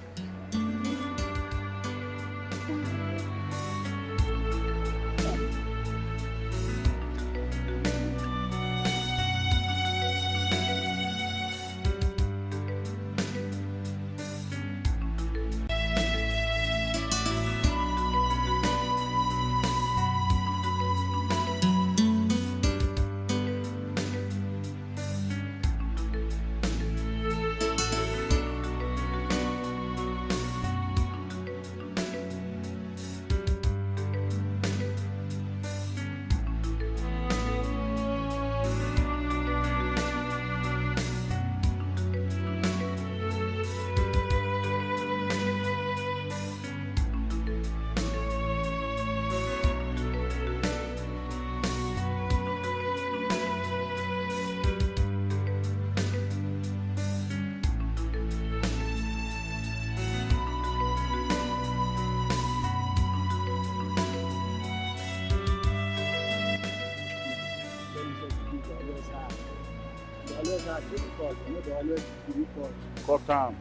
Cut down.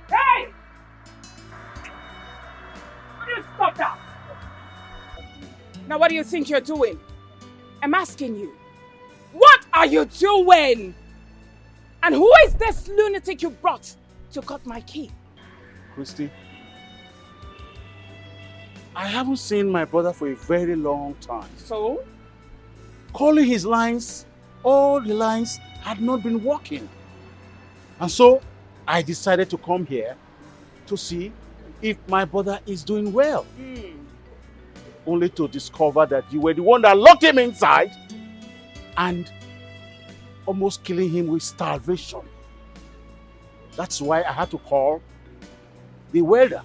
Hey! Will you stop that? Now what do you think you're doing? I'm asking you. What are you doing? And who is this lunatic you brought to cut my key? Christy, I haven't seen my brother for a very long time. So? Calling his lines, all the lines had not been working. And so I decided to come here to see if my brother is doing well. only to discover that you were the one that locked him inside and almost killing him with starvation. That's why I had to call the welder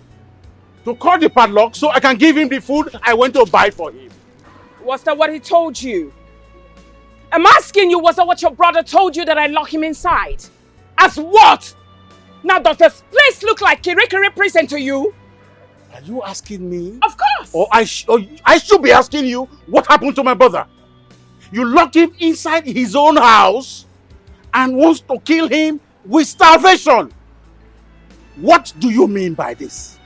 to call the padlock so I can give him the food I went to buy for him. Was that what he told you? I'm asking you, was that what your brother told you, that I lock him inside? As what? Now does this place look like Kirikiri prison to you? Are you asking me? Of course! Or I should be asking you what happened to my brother. You locked him inside his own house and wants to kill him with starvation. What do you mean by this?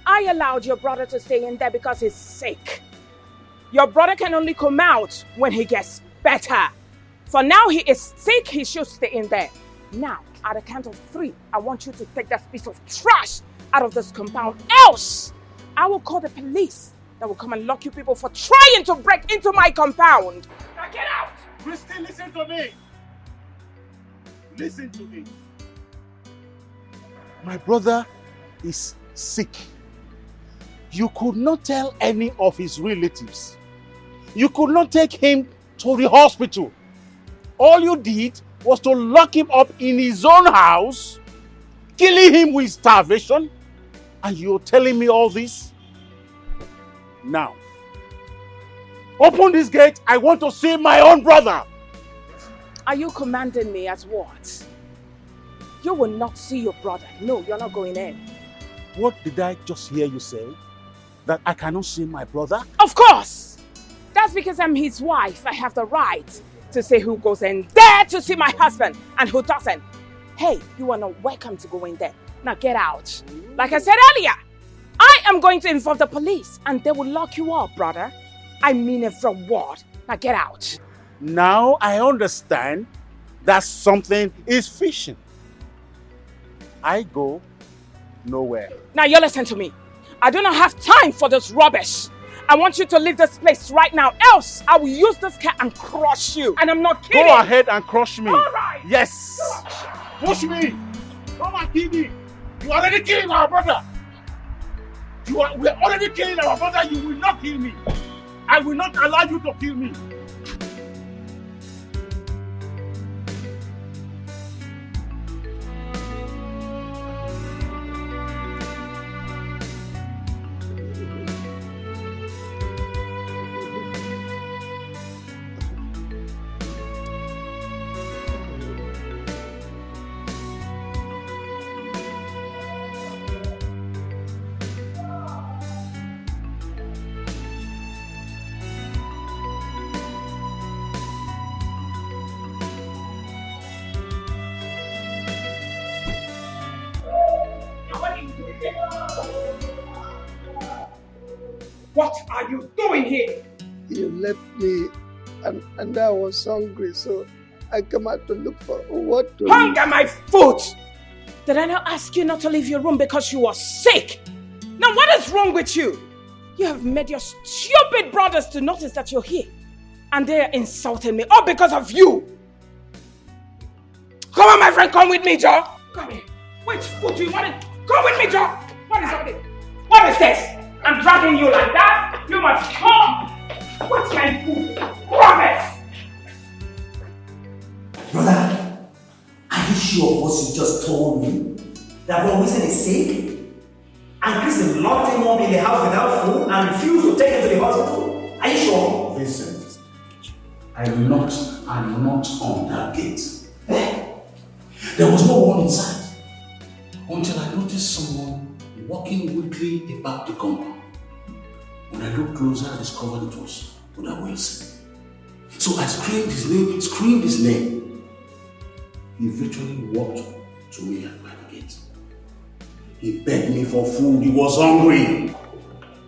I allowed your brother to stay in there because he's sick. Your brother can only come out when he gets better. For now, he is sick, he should stay in there. Now, at the count of 3, I want you to take that piece of trash out of this compound. Else, I will call the police that will come and lock you people for trying to break into my compound. Now get out! Christy, listen to me. Listen to me. My brother is sick. You could not tell any of his relatives. You could not take him to the hospital. All you did was to lock him up in his own house, killing him with starvation, and you're telling me all this? Now, open this gate. I want to see my own brother. Are you commanding me as what? You will not see your brother. No, you're not going in. What did I just hear you say? That I cannot see my brother? Of course! That's because I'm his wife. I have the right to say who goes in there to see my husband and who doesn't. Hey, you are not welcome to go in there. Now get out. Like I said earlier, I am going to inform the police and they will lock you up, brother. I mean it from what? Now get out. Now I understand that something is fishing. I go nowhere. Now you listen to me. I do not have time for this rubbish. I want you to leave this place right now, else I will use this car and crush you. And I'm not kidding. Go ahead and crush me. All right. Yes. Push me. Come and kill me. You are already killing our brother. We are already killing our brother. You will not kill me. I will not allow you to kill me. What are you doing here? You left me and I was hungry, so I came out to look for what to Hunger my foot! Did I not ask you not to leave your room because you were sick? Now what is wrong with you? You have made your stupid brothers to notice that you're here. And they are insulting me, all because of you. Come on, my friend, come with me, Joe. Come here. Which foot do you want to... Come with me, Joe. What is happening? What is this? I'm dragging you like that? You must come. What's my food? Promise. Brother, are you sure of what you just told me? That Ron Wilson is sick? And Chris locked him up in the house without food and refused to take him to the hospital? Are you sure? Vincent, I knocked on that gate. There was no one inside until I noticed someone walking weakly about the compound. When I looked closer, I discovered it was Brother Wilson. So I screamed his name. He virtually walked to me at my gate. He begged me for food. He was hungry.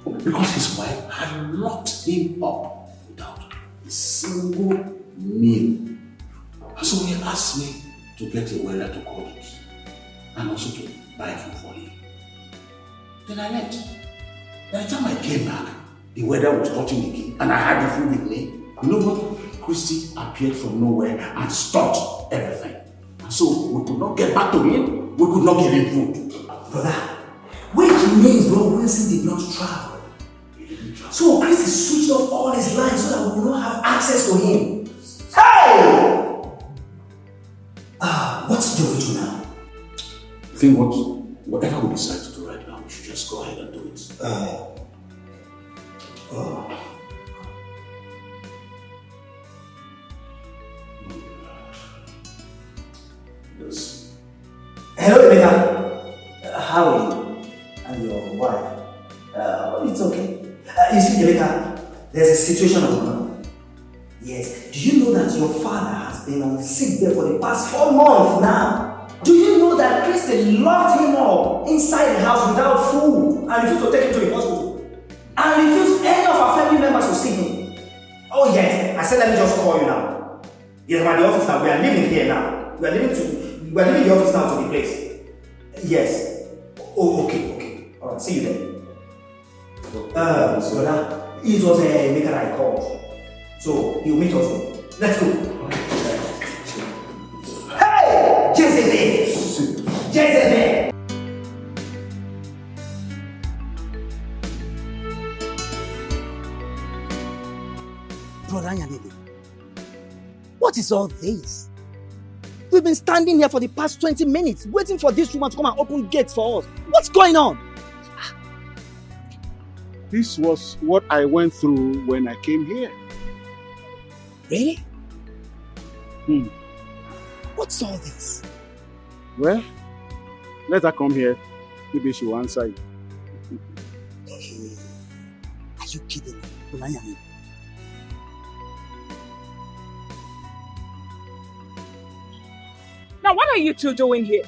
Because his wife had locked him up without a single meal. So he asked me to get a welder to call it and also to buy food for him. Then I left. By the time I came back, the welder was touching the key and I had the food with me. You know what? Christy appeared from nowhere and stopped everything. And so we could not get back to him. We could not give him food. Brother, which means Ron Wilson did not travel. He didn't travel. So Chris switched off all his lines so that we will not have access to him. Hey! What's the way to now? I think whatever we decide to do right now, we should just go ahead and do it. Yes. Hello, Emeka. How are you? And your wife? It's okay. You see, Emeka, there's a situation going on. Yes. Do you know that your father has been on sick bed for the past 4 months now? Do you know that Christy locked him up inside the house without food and refused to take him to the hospital? And refused any of our family members to see him? Oh yes, I said let me just call you now. Yes, I'm at the office now. We are leaving here now. We are leaving the office now to the place. Yes. Oh, okay. Alright, see you then. Brother, it was a maker I called. So he'll meet us there. Let's go. Hey! Jezebel! Brother Yanele, what is all this? We've been standing here for the past 20 minutes waiting for this woman to come and open gates for us. What's going on? This was what I went through when I came here. Really? What's all this? Well, let her come here. Maybe she will answer you. Are you kidding me? Now, what are you two doing here?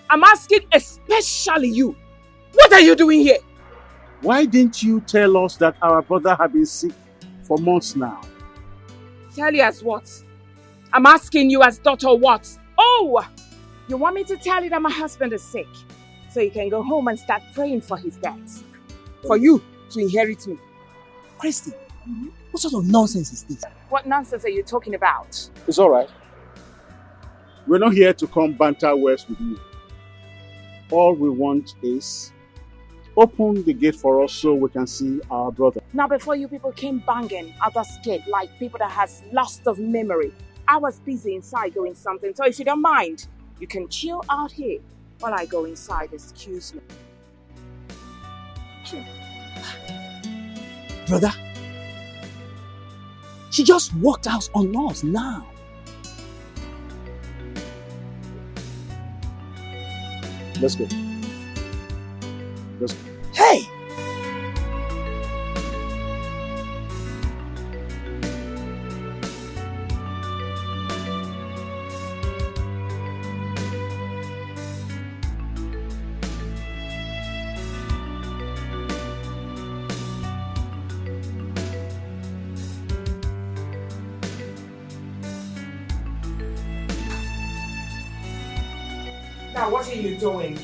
I'm asking especially you. What are you doing here? Why didn't you tell us that our brother had been sick for months now? Tell you as what? I'm asking you as daughter what? Oh, you want me to tell you that my husband is sick? So you can go home and start praying for his death. For you to inherit me. Christy, what sort of nonsense is this? What nonsense are you talking about? It's alright. We're not here to come banter words with you. All we want is open the gate for us so we can see our brother. Now before you people came banging at the gate like people that has lost of memory, I was busy inside doing something. So if you don't mind, you can chill out here while I go inside. Excuse me. Brother, she just walked out on us now. Let's go. Let's go. Hey! Now what are you doing?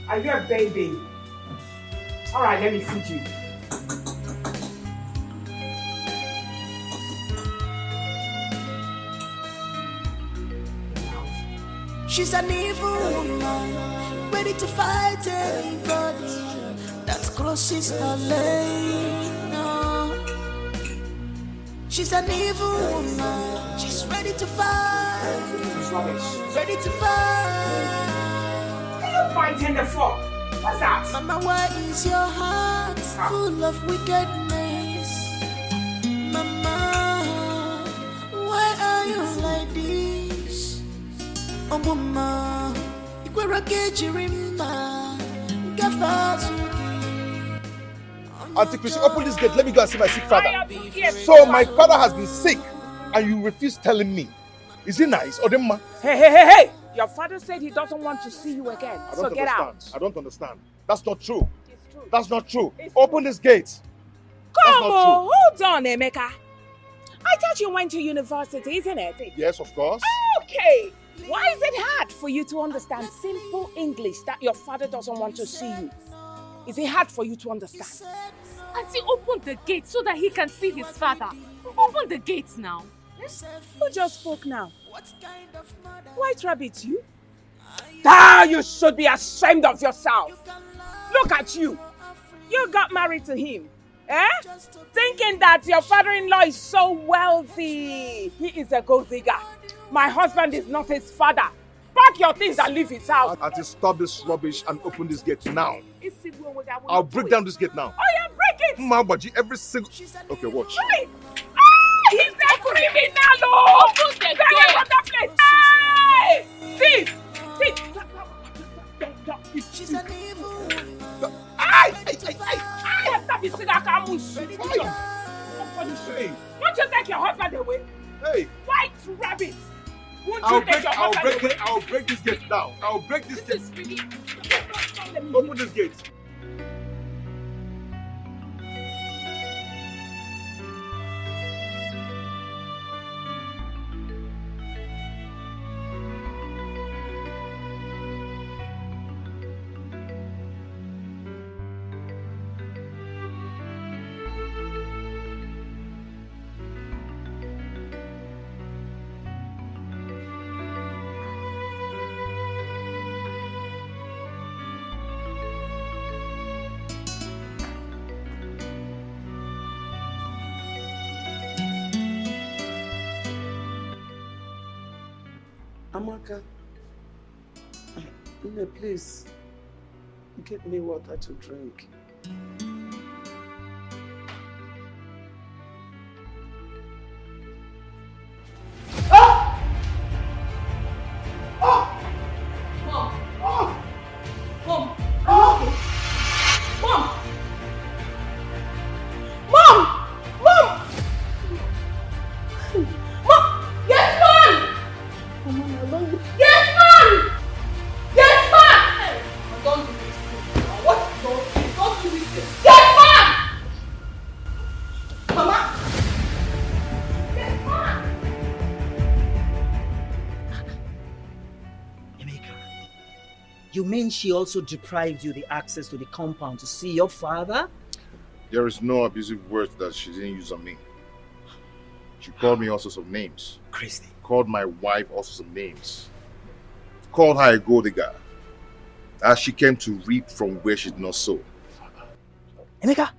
Are you a baby? Alright, let me feed you. She's an evil woman, ready to fight anybody that crosses her lane. No. She's an evil woman, she's ready to fight. Ready to fight. What are you fighting the for? What's that? Mama, why is your heart full of wickedness? Mama, why are you like this? Oh mama, Ikwera Kejirimba, Gafazuki. Auntie Chrissy, open this gate. Let me go and see my sick father. So my father has been sick and you refuse telling me. Is it nice? Or them? Hey! Your father said he doesn't want to see you again. So get out. I don't understand. That's not true. It's true. That's not true. Open this gate. Come on, hold on, Emeka. I thought you went to university, isn't it? Yes, of course. Okay. Why is it hard for you to understand simple English that your father doesn't want to see you? Is it hard for you to understand? Auntie, open the gate so that he can see his father. Open the gates now. Who just spoke now? White Rabbit, you? You should be ashamed of yourself. Look at you. You got married to him. Eh? Thinking that your father-in-law is so wealthy. He is a gold digger. My husband is not his father. Pack your things and leave his house. I just stop this rubbish and open this gate now. I'll break down this gate now. Oh yeah, break it! Mabaji, every single... Okay, watch. Right. Ah, he's a criminal! Oh, open the gate! From that place! Hey! Thief! She's an evil woman. Won't you take your husband away? Hey! White rabbit! Won't you take your husband away? I'll break this gate now. I'll break this gate. Open this gate. Amaka, please, get me water to drink. You mean she also deprived you the access to the compound to see your father? There is no abusive words that she didn't use on me. She called me all sorts of names. Christy. Called my wife all sorts of names. Called her a gold digger. As she came to reap from where she did not sow. Emeka,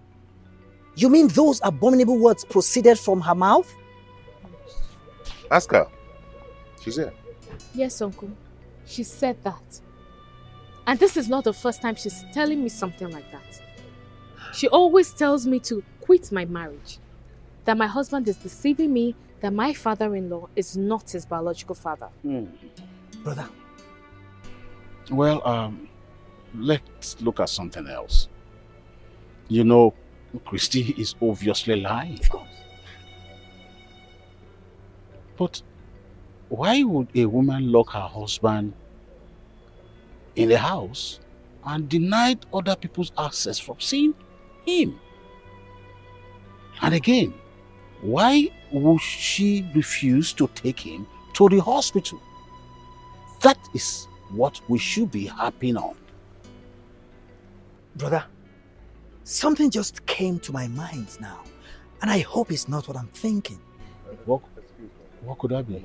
you mean those abominable words proceeded from her mouth? Ask her. She's here. Yes, Uncle. She said that. And this is not the first time she's telling me something like that. She always tells me to quit my marriage. That my husband is deceiving me, that my father-in-law is not his biological father. Brother. Well, let's look at something else. You know, Christy is obviously lying. Of course. But why would a woman lock her husband in the house and deny other people's access from seeing him? And again, why would she refuse to take him to the hospital? That is what we should be harping on. Brother, something just came to my mind now, and I hope it's not what I'm thinking. What could that be?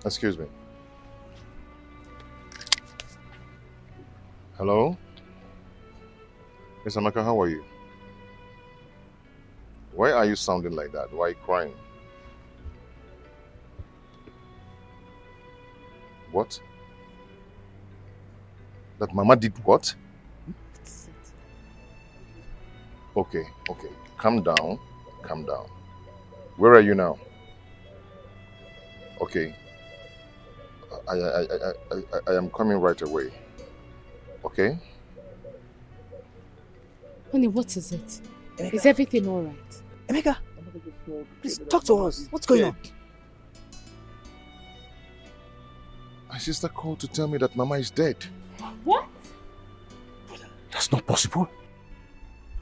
Excuse me. Hello? Miss Amaka, how are you? Why are you sounding like that? Why are you crying? What? That Mama did what? Okay. Calm down. Where are you now? Okay. I am coming right away. Okay? Honey, what is it? Emeka. Is everything all right? Emeka, please talk to us. What's going on? My sister called to tell me that Mama is dead. What? That's not possible.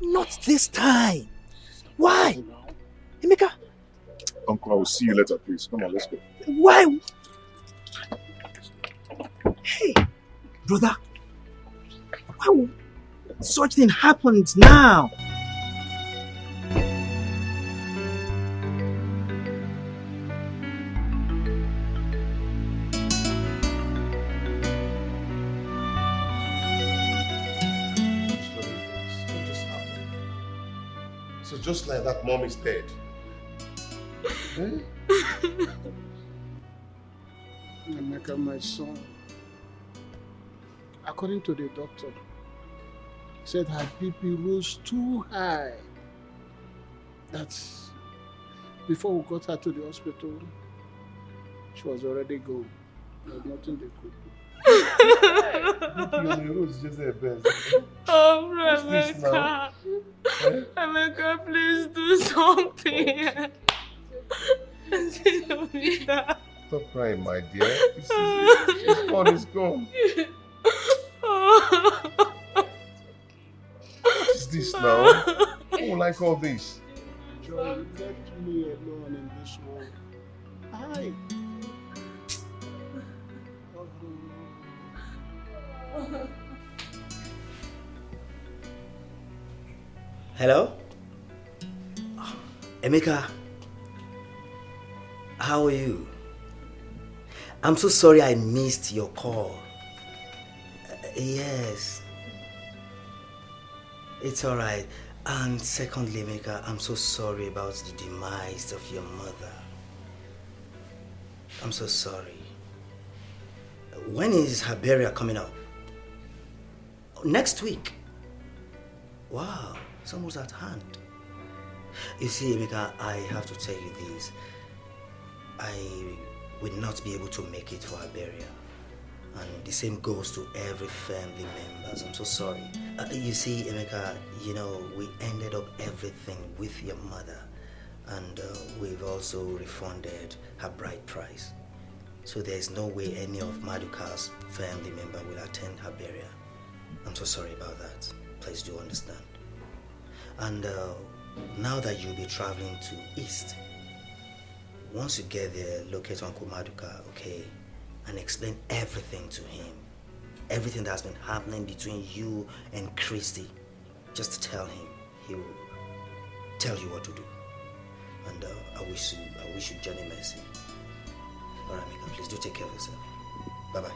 Not this time. Why? Emeka. Uncle, I will see you later, please. Come on, let's go. Why? Hey, brother. Why would such thing happened now? just like that, mom is dead. Emeka, my son, according to the doctor, he said her BP rose too high. That before we got her to the hospital, she was already gone. There's nothing they could do. Oh, Rebecca. Rebecca, please do something. Stop crying, my dear. It's gone, it's gone. What is this now? Who will like all this? Joy, you left me alone in this world. Hi. Hello? Emeka, how are you? I'm so sorry I missed your call. Yes. It's alright. And secondly, Emeka, I'm so sorry about the demise of your mother. I'm so sorry. When is her burial coming up? Next week. Wow, it's almost at hand. You see, Emeka, I have to tell you this. I will not be able to make it for her burial. And the same goes to every family members. I'm so sorry. You see, Emeka, you know, we ended up everything with your mother. And we've also refunded her bride price. So there's no way any of Maduka's family member will attend her burial. I'm so sorry about that. Please do understand. And now that you'll be traveling to East, once you get there, locate Uncle Maduka, okay? And explain everything to him. Everything that's been happening between you and Christy. Just tell him. He will tell you what to do. And I wish you journey mercy. Alright, Mika, please do take care of yourself. Bye-bye.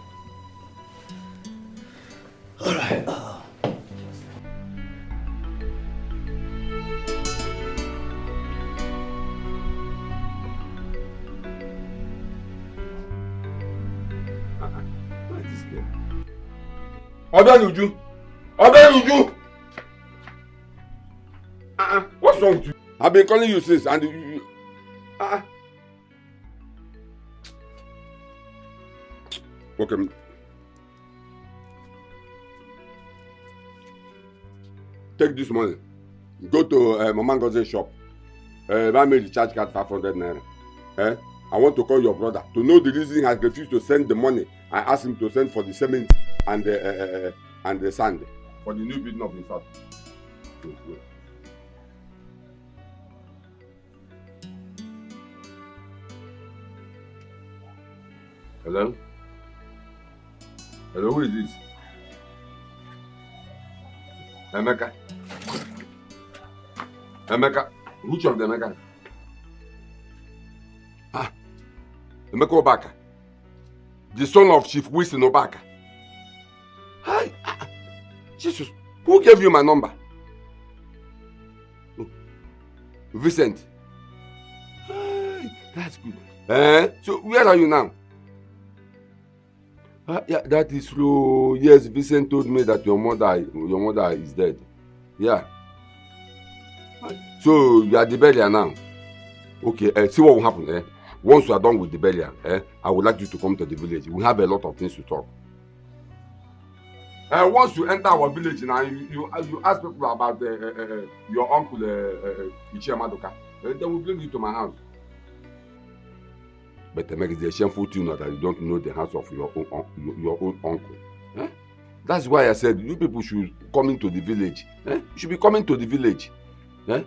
Alright. Odanuju! What's wrong with you? I've been calling you since and you Okay. Take this money. Go to Mama Ngozi's shop. Buy me the charge card 500 naira. I want to call your brother to know the reason he has refused to send the money. I asked him to send for the cement and the sand for the new building of his house. Hello? Hello, who is this? Emeka? Emeka? Which of the Emeka? Emeka Obaka? The son of Chief Wilson Obaka? Hi! Jesus, who gave you my number? Oh. Vincent? Hi, that's good. So where are you now? Yeah, that is true. Yes, Vincent told me that your mother is dead. Yeah. So you are the burial now. Okay, see what will happen. Once you are done with the burial, I would like you to come to the village. We have a lot of things to talk. Once you enter our village now, you ask people about your uncle Ichie Maduka. They will bring you to my house. But it makes the shameful to know that you don't know the house of your own uncle. That's why I said you people should come into the village. You should be coming to the village. How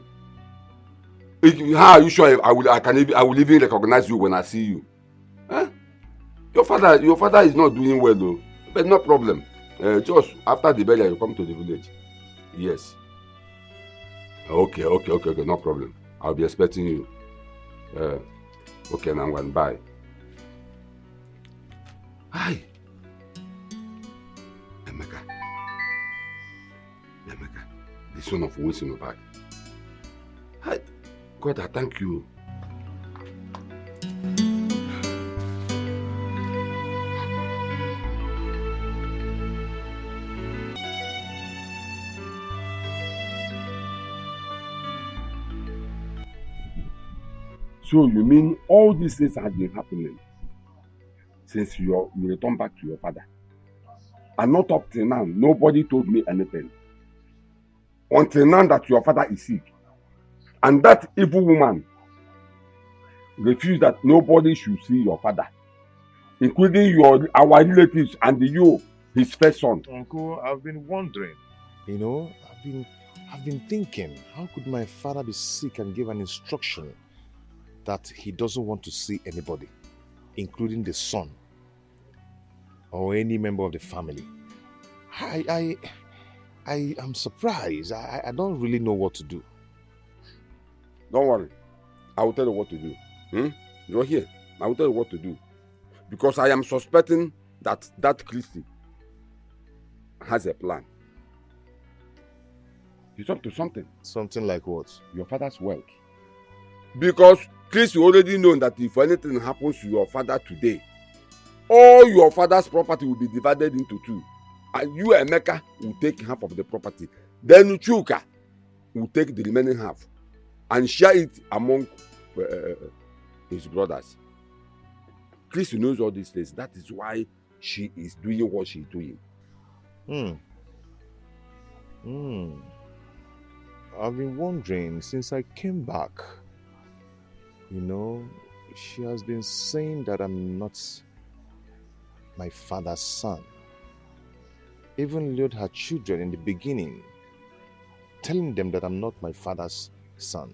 are you sure I will even recognize you when I see you? Your father is not doing well though. But no problem. Just after the burial you come to the village. Yes. Okay, no problem. I'll be expecting you. Okay, now I'm going bye. Hi. Emeka, the son of Wilson Obaka. God, I thank you. So you mean all these things have been happening since you returned back to your father? And not up till now, nobody told me anything. Until now that your father is sick. And that evil woman refused that nobody should see your father, including our relatives and you, his first son. Uncle, I've been wondering. You know, I've been thinking, how could my father be sick and give an instruction that he doesn't want to see anybody, including the son or any member of the family? I am surprised. I don't really know what to do. Don't worry. I will tell you what to do. You're here. I will tell you what to do. Because I am suspecting that Christy has a plan. He's up to something. Something like what? Your father's wealth. Because Christy already known that if anything happens to your father today, all your father's property will be divided into two. And you, Emeka, will take half of the property. Then Chuka will take the remaining half and share it among his brothers. Christy knows all these things. That is why she is doing what she is doing. I've been wondering since I came back. You know, she has been saying that I'm not my father's son. Even lured her children in the beginning, telling them that I'm not my father's son.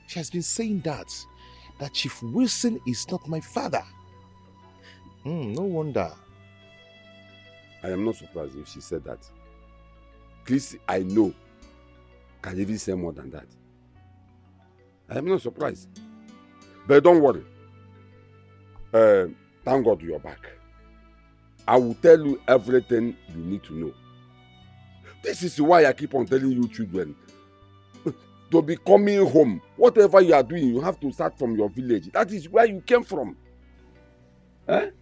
She has been saying that Chief Wilson is not my father. No wonder. I am not surprised if she said that. Please, I know, can even say more than that. I am not surprised. But don't worry. Thank God you're back. I will tell you everything you need to know. This is why I keep on telling you children to be coming home. Whatever you are doing, you have to start from your village. That is where you came from. But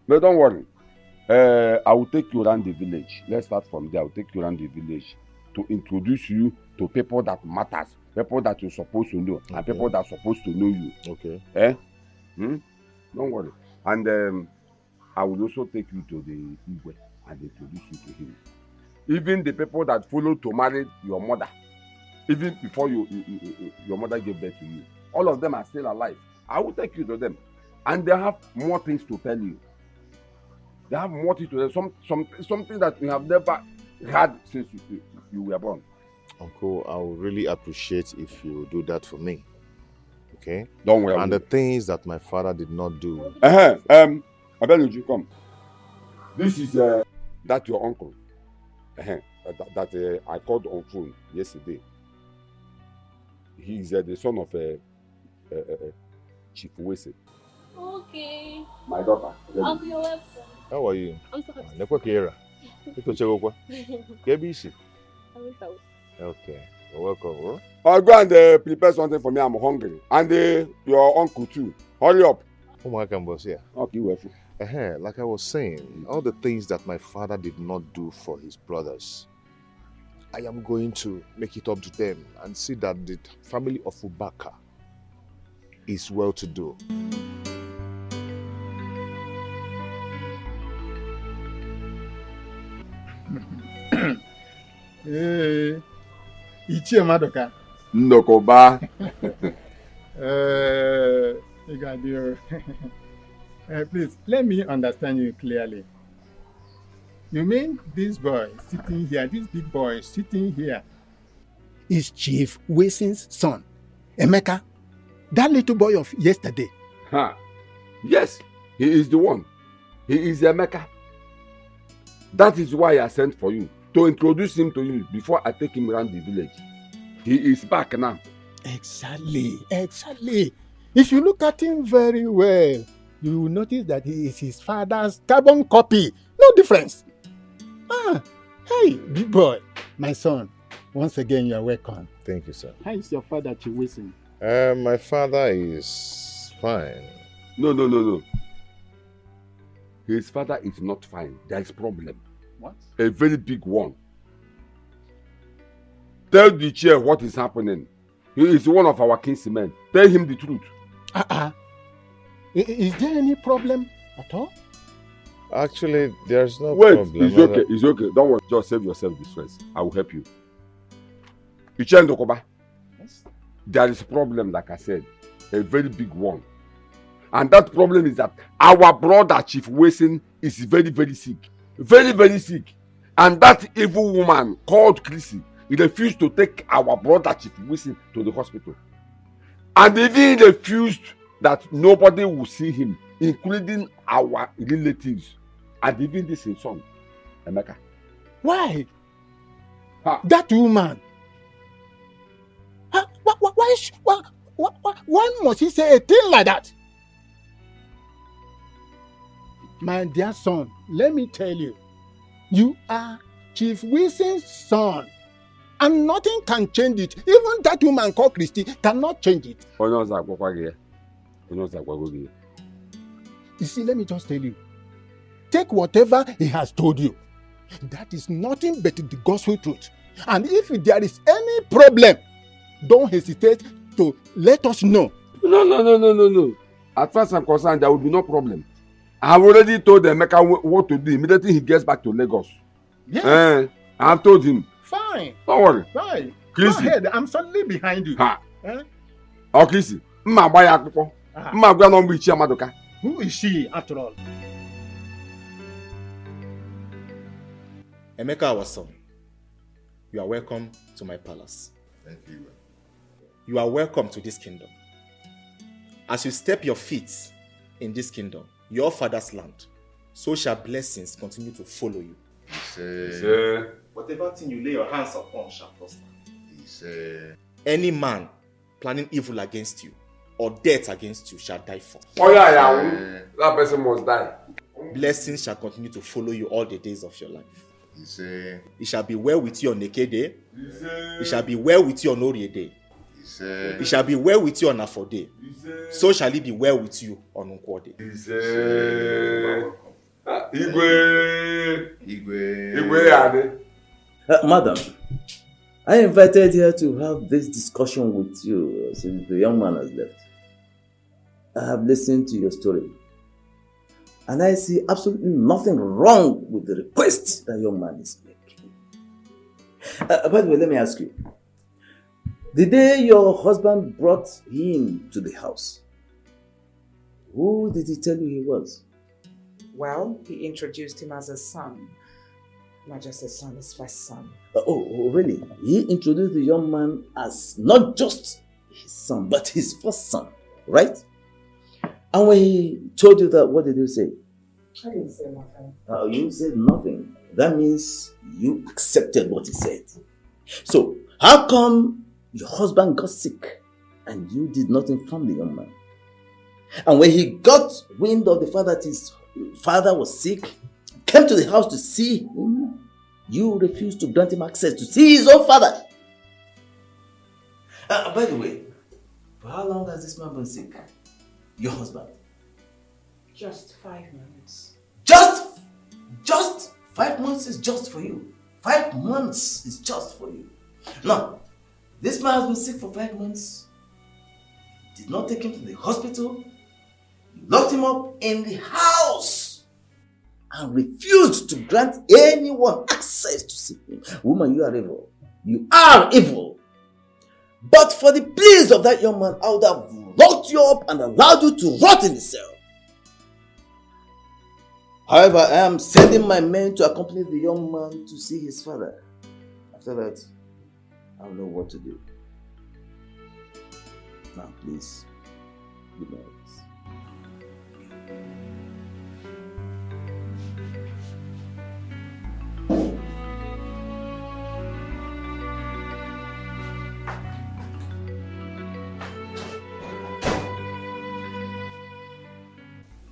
don't worry. I will take you around the village. Let's start from there. I will take you around the village to introduce you to people that matters, people that you're supposed to know, and people that are supposed to know you. Okay. Don't worry. And I will also take you to the Igwe and introduce you to him. Even the people that followed to marry your mother, even before your mother gave birth to you, all of them are still alive. I will take you to them. And they have more things to tell you. They have more things to tell you. Something that you have never had since you were born. Uncle, I would really appreciate if you do that for me. Okay? Don't worry. And the things that my father did not do. Abeluji, come. This is that your uncle. That I called on phone yesterday. He is the son of Chief Wilson. Okay. My daughter. I'll be welcome. How are you? I'm sorry. Okay. You're welcome. Huh? I'll go and prepare something for me. I'm hungry. And your uncle too. Hurry up. Okay, like I was saying, all the things that my father did not do for his brothers, I am going to make it up to them and see that the family of Ubaka is well to do. Hey, Ichie Madoka. Ndokoba. Please, let me understand you clearly. You mean this boy sitting here, this big boy sitting here, is Chief Wilson's son, Emeka? That little boy of yesterday? Yes, he is the one. He is Emeka. That is why I sent for you, to introduce him to you before I take him around the village. He is back now. Exactly. If you look at him very well, you will notice that he is his father's carbon copy. No difference. Hey, big boy, my son, Once again, you are welcome. Thank you, sir. How is your father, Chiwisin? My father is fine. No. His father is not fine. There is problem. What? A very big one. Tell the chair what is happening. He is one of our kinsmen. Tell him the truth. Is there any problem at all? Actually, there's no Wait, problem. It's okay. It's okay. Don't worry. Just save yourself this stress. I will help you. Ichen Dokoba. Yes. There is a problem, like I said. A very big one. And that problem is that our brother, Chief Wesin, is very, very sick. Very, very sick. And that evil woman called Chrissy refused to take our brother, Chief Wesin, to the hospital. And even refused that nobody will see him, including our relatives. And even this his son, Emeka. Why? That woman. Why must he say a thing like that? My dear son, let me tell you, you are Chief Wilson's son. And nothing can change it. Even that woman called Christy cannot change it. You see, let me just tell you. Take whatever he has told you. That is nothing but the gospel truth. And if there is any problem, don't hesitate to let us know. No. As far as I'm concerned, there will be no problem. I have already told Emeka what to do immediately he gets back to Lagos. Yes. I have told him. Fine. Don't worry. Fine. Chrissy. Go ahead. I'm suddenly behind you. Oh, Chrissy. Who is she after all? Emeka, our son, you are welcome to my palace. Thank you. You are welcome to this kingdom. As you step your feet in this kingdom, your father's land, so shall blessings continue to follow you. Whatever thing you lay your hands upon shall prosper. Any man planning evil against you or death against you shall die first. That person must die. Blessings shall continue to follow you all the days of your life. It shall be well with you on Eke Day. It shall be well with you on Orie Day. It shall be well with you on Afo Day. So shall it be well with you on Nkwo Day. Madam, I invited here to have this discussion with you since the young man has left. I have listened to your story. And I see absolutely nothing wrong with the request that young man is making. By the way, let me ask you. The day your husband brought him to the house, who did he tell you he was? Well, he introduced him as a son. Not just a son, his first son. Oh, really? He introduced the young man as not just his son, but his first son, right? And when he told you that, what did you say? I didn't say nothing. You said nothing. That means you accepted what he said. So, how come your husband got sick and you did not inform the young man? And when he got wind of the fact that his father was sick, came to the house to see him, you refused to grant him access to see his own father. By the way, for how long has this man been sick? Your husband? Just 5 months. Just 5 months is just for you. 5 months is just for you. Now, this man has been sick for 5 months. Did not take him to the hospital. You locked him up in the house and refused to grant anyone access to see him. Woman, you are evil. You are evil. But for the pleas of that young man, I would have locked you up and allowed you to rot in the cell. However, I am sending my men to accompany the young man to see his father. After that, I don't know what to do. Now, please, give me this.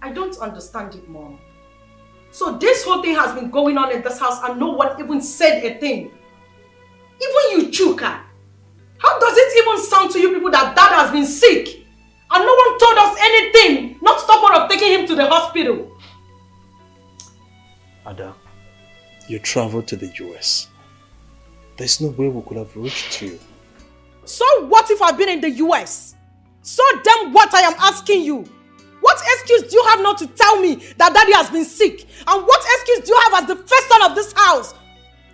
I don't understand it, Mom. So this whole thing has been going on in this house and no one even said a thing. Even you Chuka? How does it even sound to you people that Dad has been sick? And no one told us anything, not to talk about of taking him to the hospital. Ada, you traveled to the US. There's no way we could have reached you. So what if I've been in the US? So damn what I am asking you. What excuse do you have not to tell me that Daddy has been sick? And what excuse do you have as the first son of this house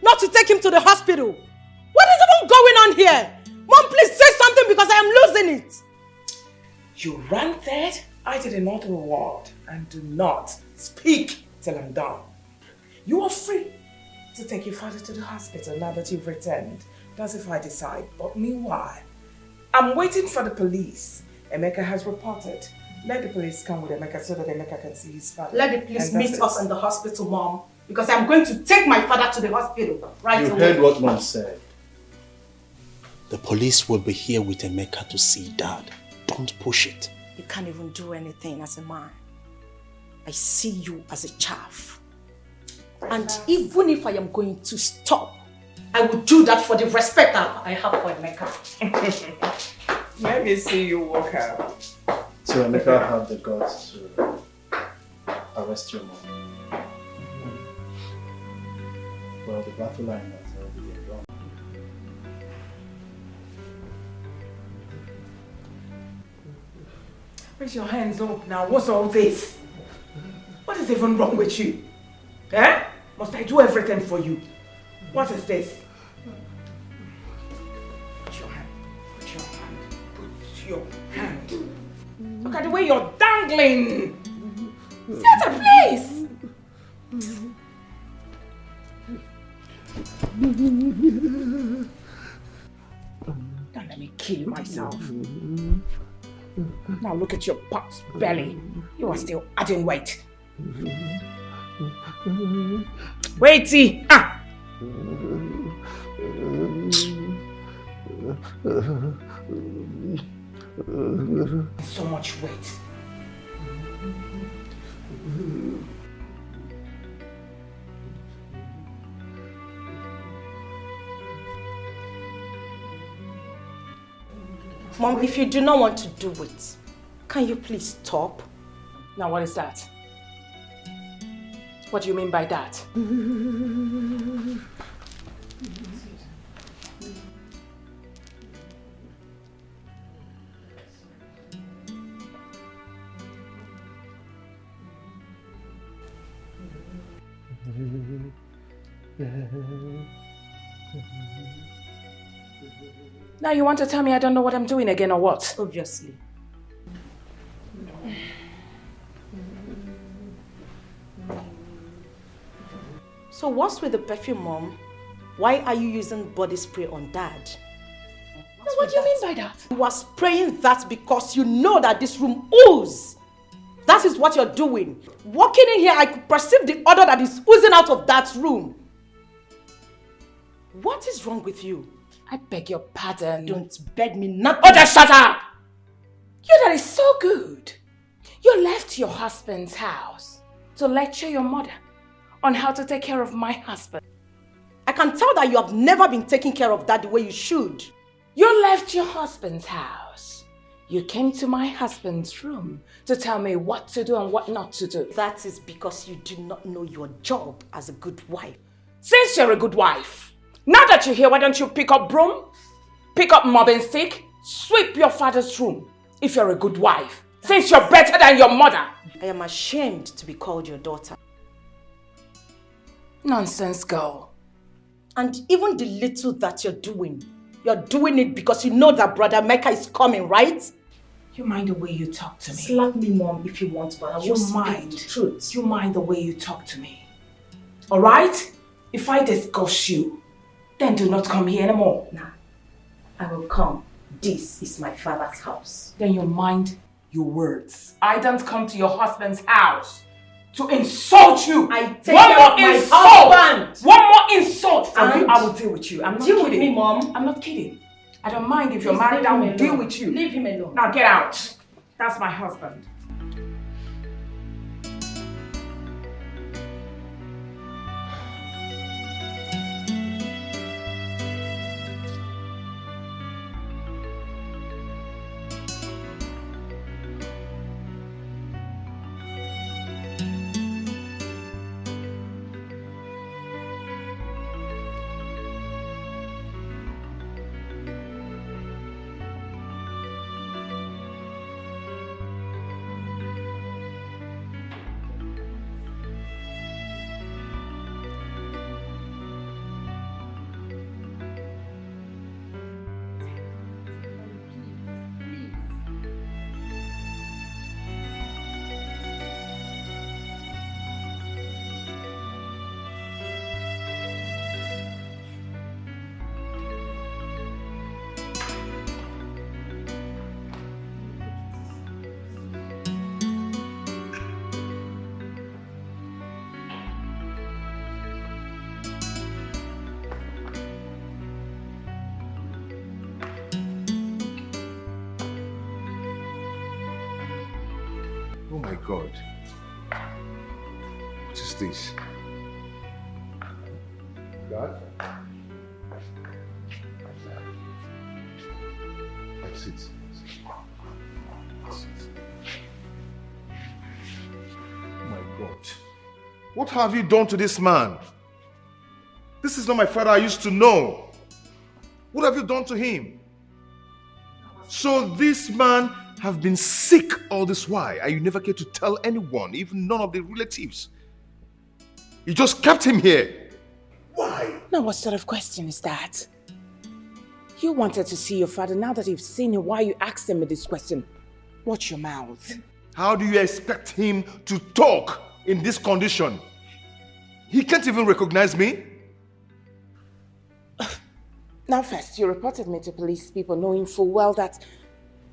not to take him to the hospital? What is even going on here? Mom, please say something because I am losing it. You ranted, I did not word, and do not speak till I'm done. You are free to take your father to the hospital now that you've returned. That's if I decide. But meanwhile, I'm waiting for the police. Emeka has reported. Let the police come with Emeka so that Emeka can see his father. Let the police meet us in the hospital, Mom. Because I'm going to take my father to the hospital right away. You heard what Mom said. The police will be here with Emeka to see Dad. Don't push it. You can't even do anything as a man. I see you as a chaff. And even if I am going to stop, I will do that for the respect I have for Emeka. Let me see you walk out. So Emeka had the guts to arrest your mom. Well, the battle line has already been drawn. Raise your hands up now. What's all this? What is even wrong with you? Eh? Must I do everything for you? What is this? Put your hand. Put your hand. Put your hand. Look at the way you're dangling. Theater, please. Don't let me kill myself. Now look at your pot belly. You are still adding weight. Waity! Ah! So much weight. Mom, if you do not want to do it, can you please stop? Now what is that? What do you mean by that? Now you want to tell me I don't know what I'm doing again or what? Obviously. So what's with the perfume, Mom? Why are you using body spray on Dad? What do you mean by that? You are spraying that because you know that this room oozes. That is what you're doing. Walking in here, I could perceive the odor that is oozing out of that room. What is wrong with you? I beg your pardon. Don't beg me nothing. Oh, just shut up! You that is so good. You left your husband's house to lecture your mother on how to take care of my husband. I can tell that you have never been taking care of Dad the way you should. You left your husband's house. You came to my husband's room to tell me what to do and what not to do. That is because you do not know your job as a good wife. Since you're a good wife, now that you're here, why don't you pick up broom, pick up mopping stick, sweep your father's room if you're a good wife, since you're better than your mother. I am ashamed to be called your daughter. Nonsense, girl. And even the little that you're doing it because you know that Brother Mecca is coming, right? You mind the way you talk to me. Slap me, Mom, if you want, but I won't speak the truth. You mind the way you talk to me. Alright? If I discuss you, then do not come here anymore. Nah, I will come. This is my father's house. Then you mind your words. I don't come to your husband's house to insult you. I take care of my husband. One more insult from you, And I will deal with you. I'm not deal kidding. with me, Mom. I'm not kidding. I don't mind if you're Please married, leave I him will alone. deal with you. Leave him alone. Now get out. That's my husband. Oh my God. What is this? God? That's it. Oh my God. What have you done to this man? This is not my father I used to know. What have you done to him? So this man have been sick all this while and you never care to tell anyone, even none of the relatives. You just kept him here. Why? Now what sort of question is that? You wanted to see your father. Now that you've seen him, why you asking me this question? Watch your mouth. How do you expect him to talk in this condition? He can't even recognize me. Now first, you reported me to police people knowing full well that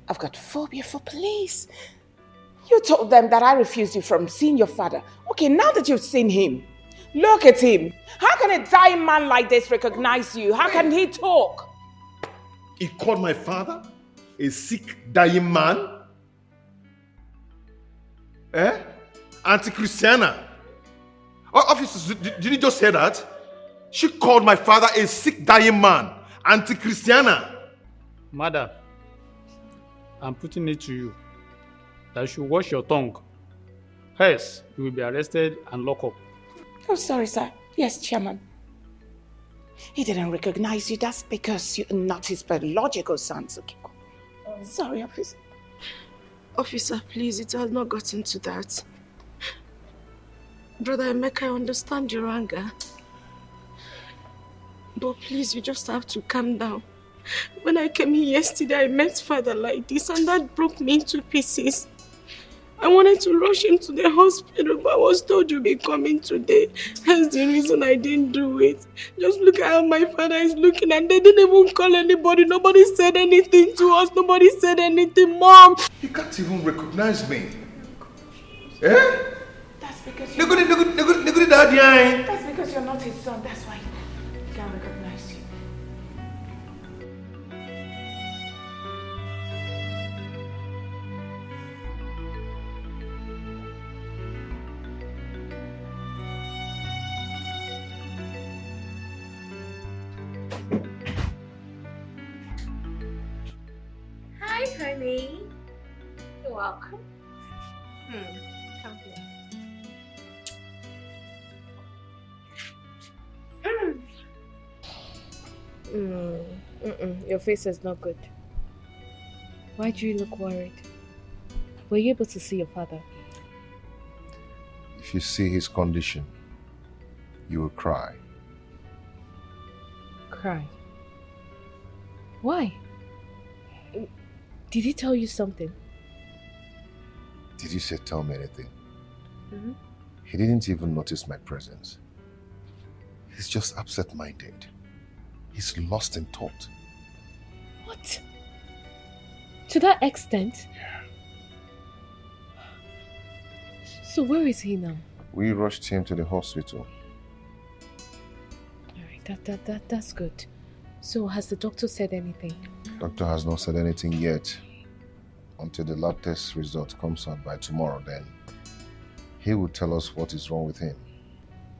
I've got phobia for police. You told them that I refused you from seeing your father. Okay, now that you've seen him, look at him. How can a dying man like this recognize you? How can he talk? He called my father a sick, dying man? Eh? Anti-Christiana. Officers, did you just hear that? She called my father a sick, dying man. Anti-Christiana. Madam, I'm putting it to you that you should watch your tongue. Else, you will be arrested and locked up. Oh, sorry, sir. Yes, Chairman. He didn't recognize you. That's because you're not his biological son. Okay, sorry, officer. Officer, please, it has not gotten to that. Brother Emeka, I understand your anger. But please, you just have to calm down. When I came here yesterday, I met father like this and that broke me into pieces. I wanted to rush him to the hospital, but I was told you'll be coming today. That's the reason I didn't do it. Just look at how my father is looking and they didn't even call anybody. Nobody said anything to us. Nobody said anything, Mom. He can't even recognize me. Eh? That's because you're Daddy. That's because you're not his son. That's why he can't recognize you. Hi, honey. You're welcome. Come here. Your face is not good. Why do you look worried? Were you able to see your father? If you see his condition, you will cry. Cry? Why? Did he tell you something? Did you say tell me anything? Mm-hmm. He didn't even notice my presence. He's just absent-minded. He's lost in thought. What? To that extent? Yeah. So where is he now? We rushed him to the hospital. Alright, that's good. So has the doctor said anything? Doctor has not said anything yet. Until the lab test result comes out by tomorrow, then he will tell us what is wrong with him.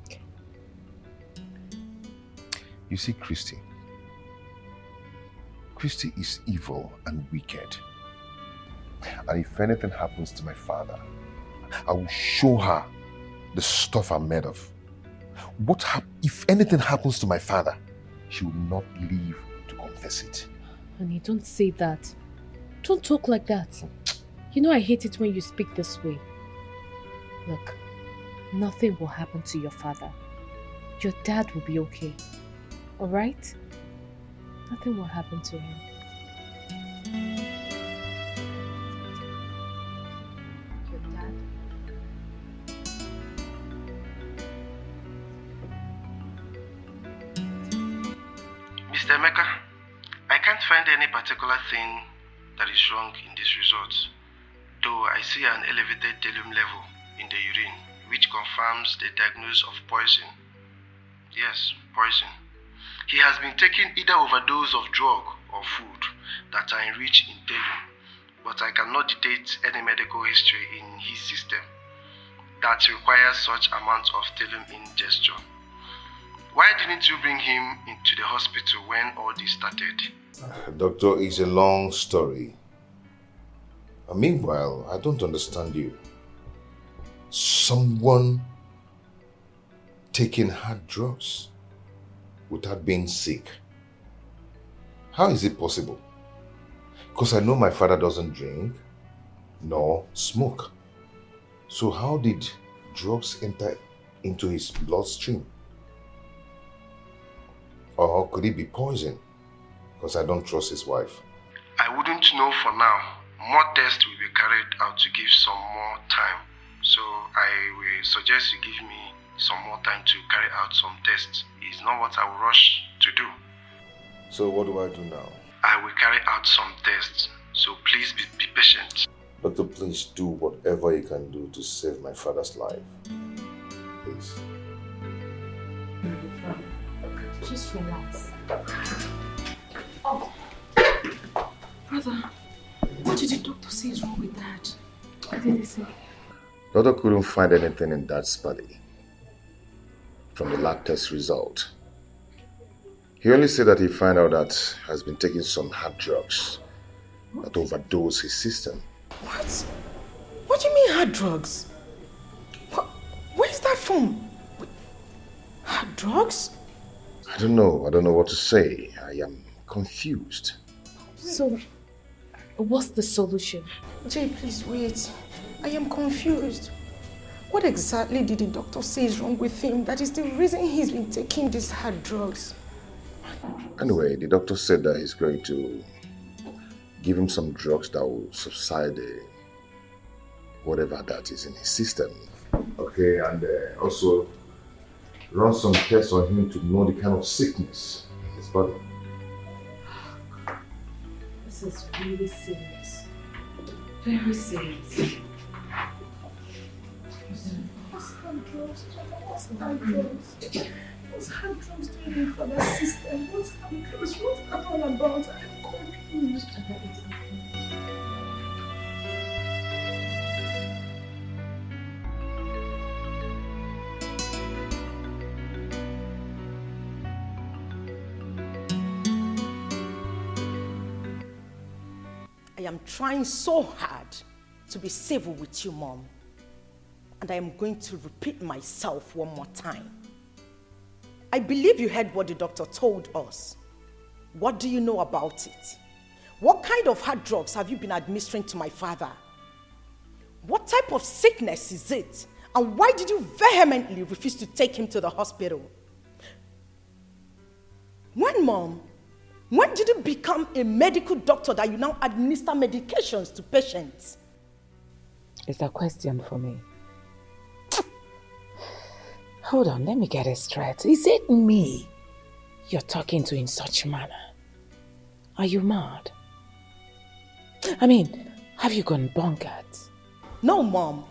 Okay. You see, Christy is evil and wicked. And if anything happens to my father, I will show her the stuff I'm made of. If anything happens to my father, she will not live to confess it. Honey, don't say that. Don't talk like that. You know I hate it when you speak this way. Look, nothing will happen to your father. Your dad will be okay. Alright? Nothing will happen to him. Your dad? Mr. Emeka, I can't find any particular thing that is wrong in this result, though I see an elevated thallium level in the urine, which confirms the diagnosis of poison. Yes, poison. He has been taking either overdose of drug or food that are enriched in thallium, but but I cannot dictate any medical history in his system that requires such amount of telling-in gesture. Why didn't you bring him into the hospital when all this started? Doctor, it's a long story. Meanwhile, I don't understand you. Someone taking hard drugs without being sick. How is it possible? Because I know my father doesn't drink nor smoke. So how did drugs enter into his bloodstream? Or could it be poison? Because I don't trust his wife. I wouldn't know for now. More tests will be carried out to give some more time. So I will suggest you give me some more time to carry out some tests. It's not what I will rush to do. So what do I do now? I will carry out some tests. So please be patient. Doctor, please do whatever you can do to save my father's life. Please. Just relax. Oh, brother, what did the doctor say is wrong with Dad? What did he say? Doctor couldn't find anything in Dad's body from the lab test result. He only said that he found out that he has been taking some hard drugs that overdose his system. What? What do you mean hard drugs? Where's that from? Hard drugs? I don't know what to say. I am confused. So, what's the solution? Jay, please wait. I am confused. What exactly did the doctor say is wrong with him? That is the reason he's been taking these hard drugs. Anyway, the doctor said that he's going to give him some drugs that will subside whatever that is in his system. Okay, and also run some tests on him to know the kind of sickness in his body. This is really serious. Very serious. What's hard drugs? What's hard drugs? What's hard drugs doing for that system? What's hard drugs? What's that all about? I'm confused. I am trying so hard to be civil with you, Mom. And I am going to repeat myself one more time. I believe you heard what the doctor told us. What do you know about it? What kind of hard drugs have you been administering to my father? What type of sickness is it? And why did you vehemently refuse to take him to the hospital? When did you become a medical doctor that you now administer medications to patients? It's a question for me. Hold on, let me get it straight. Is it me you're talking to in such manner? Are you mad? I mean, have you gone bonkers? No, Mom.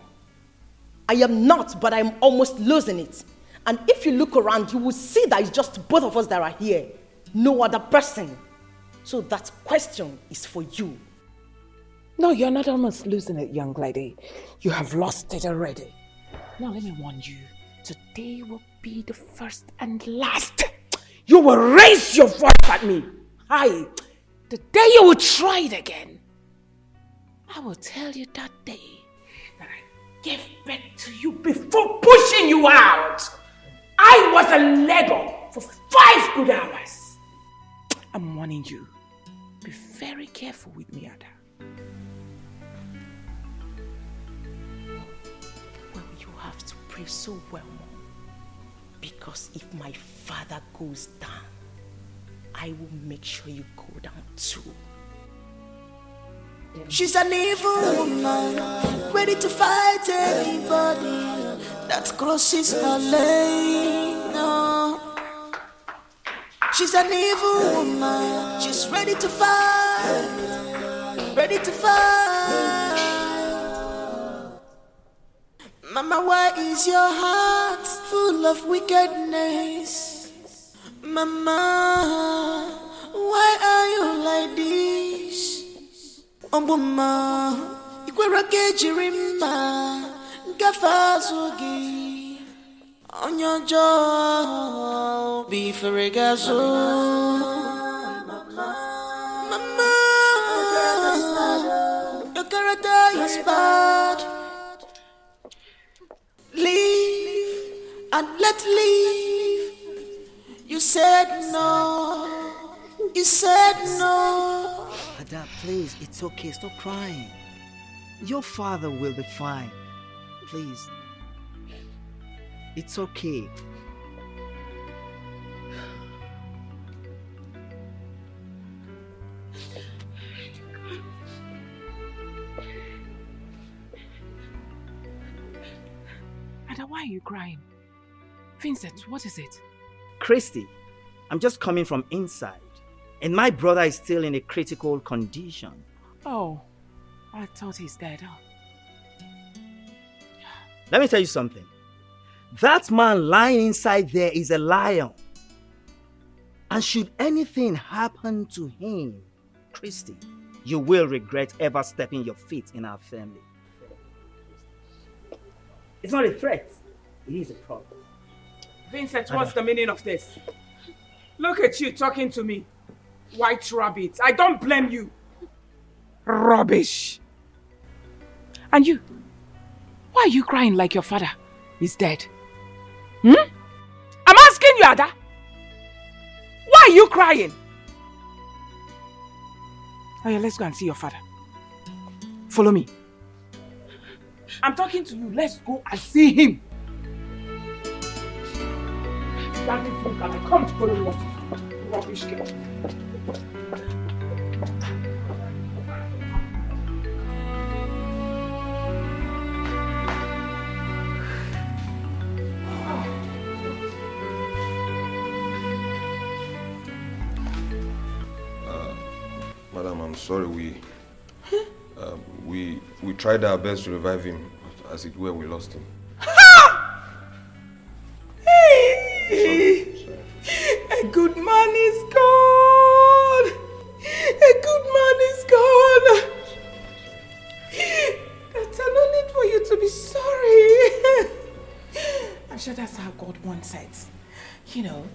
I am not, but I'm almost losing it. And if you look around, you will see that it's just both of us that are here. No other person. So that question is for you. No, you're not almost losing it, young lady. You have lost it already. Now let me warn you. Today will be the first and last. You will raise your voice at me. Aye. The day you will try it again, I will tell you that day that I gave birth to you before pushing you out. I was in labor for 5 good hours. I'm warning you. Be very careful with me, Ada. Well, you have to pray so well, Mom. Because if my father goes down, I will make sure you go down too. She's an evil woman, ready to fight anybody that crosses her lane. No. She's an evil woman, she's ready to fight, ready to fight. Mama, why is your heart full of wickedness? Mama, why are you like this? Ombuma, ikwere ka ejiri mma ngafe azụ gị. Onye ọjọọ bụ ifere gị azụ. Mama, your character is bad. Leave and let leave. You said no. You said no. Ada, please, it's okay. Stop crying. Your father will be fine. Please. It's okay. Ada, why are you crying? Vincent, what is it? Christy, I'm just coming from inside. And my brother is still in a critical condition. Oh, I thought he's dead. Oh. Let me tell you something. That man lying inside there is a lion. And should anything happen to him, Christy, you will regret ever stepping your feet in our family. It's not a threat. It is a problem. Vincent, what's the meaning of this? Look at you talking to me. White rabbit. I don't blame you. Rubbish. And you? Why are you crying like your father is dead? I'm asking you, Ada. Why are you crying? Oh yeah, let's go and see your father. Follow me. I'm talking to you. Let's go and see him. That is you can come to follow me. Rubbish girl. Madam, I'm sorry. We tried our best to revive him, but as it were, we lost him. A good man is gone. A good man is gone. There's no need for you to be sorry. I'm sure that's how God wants it. You know,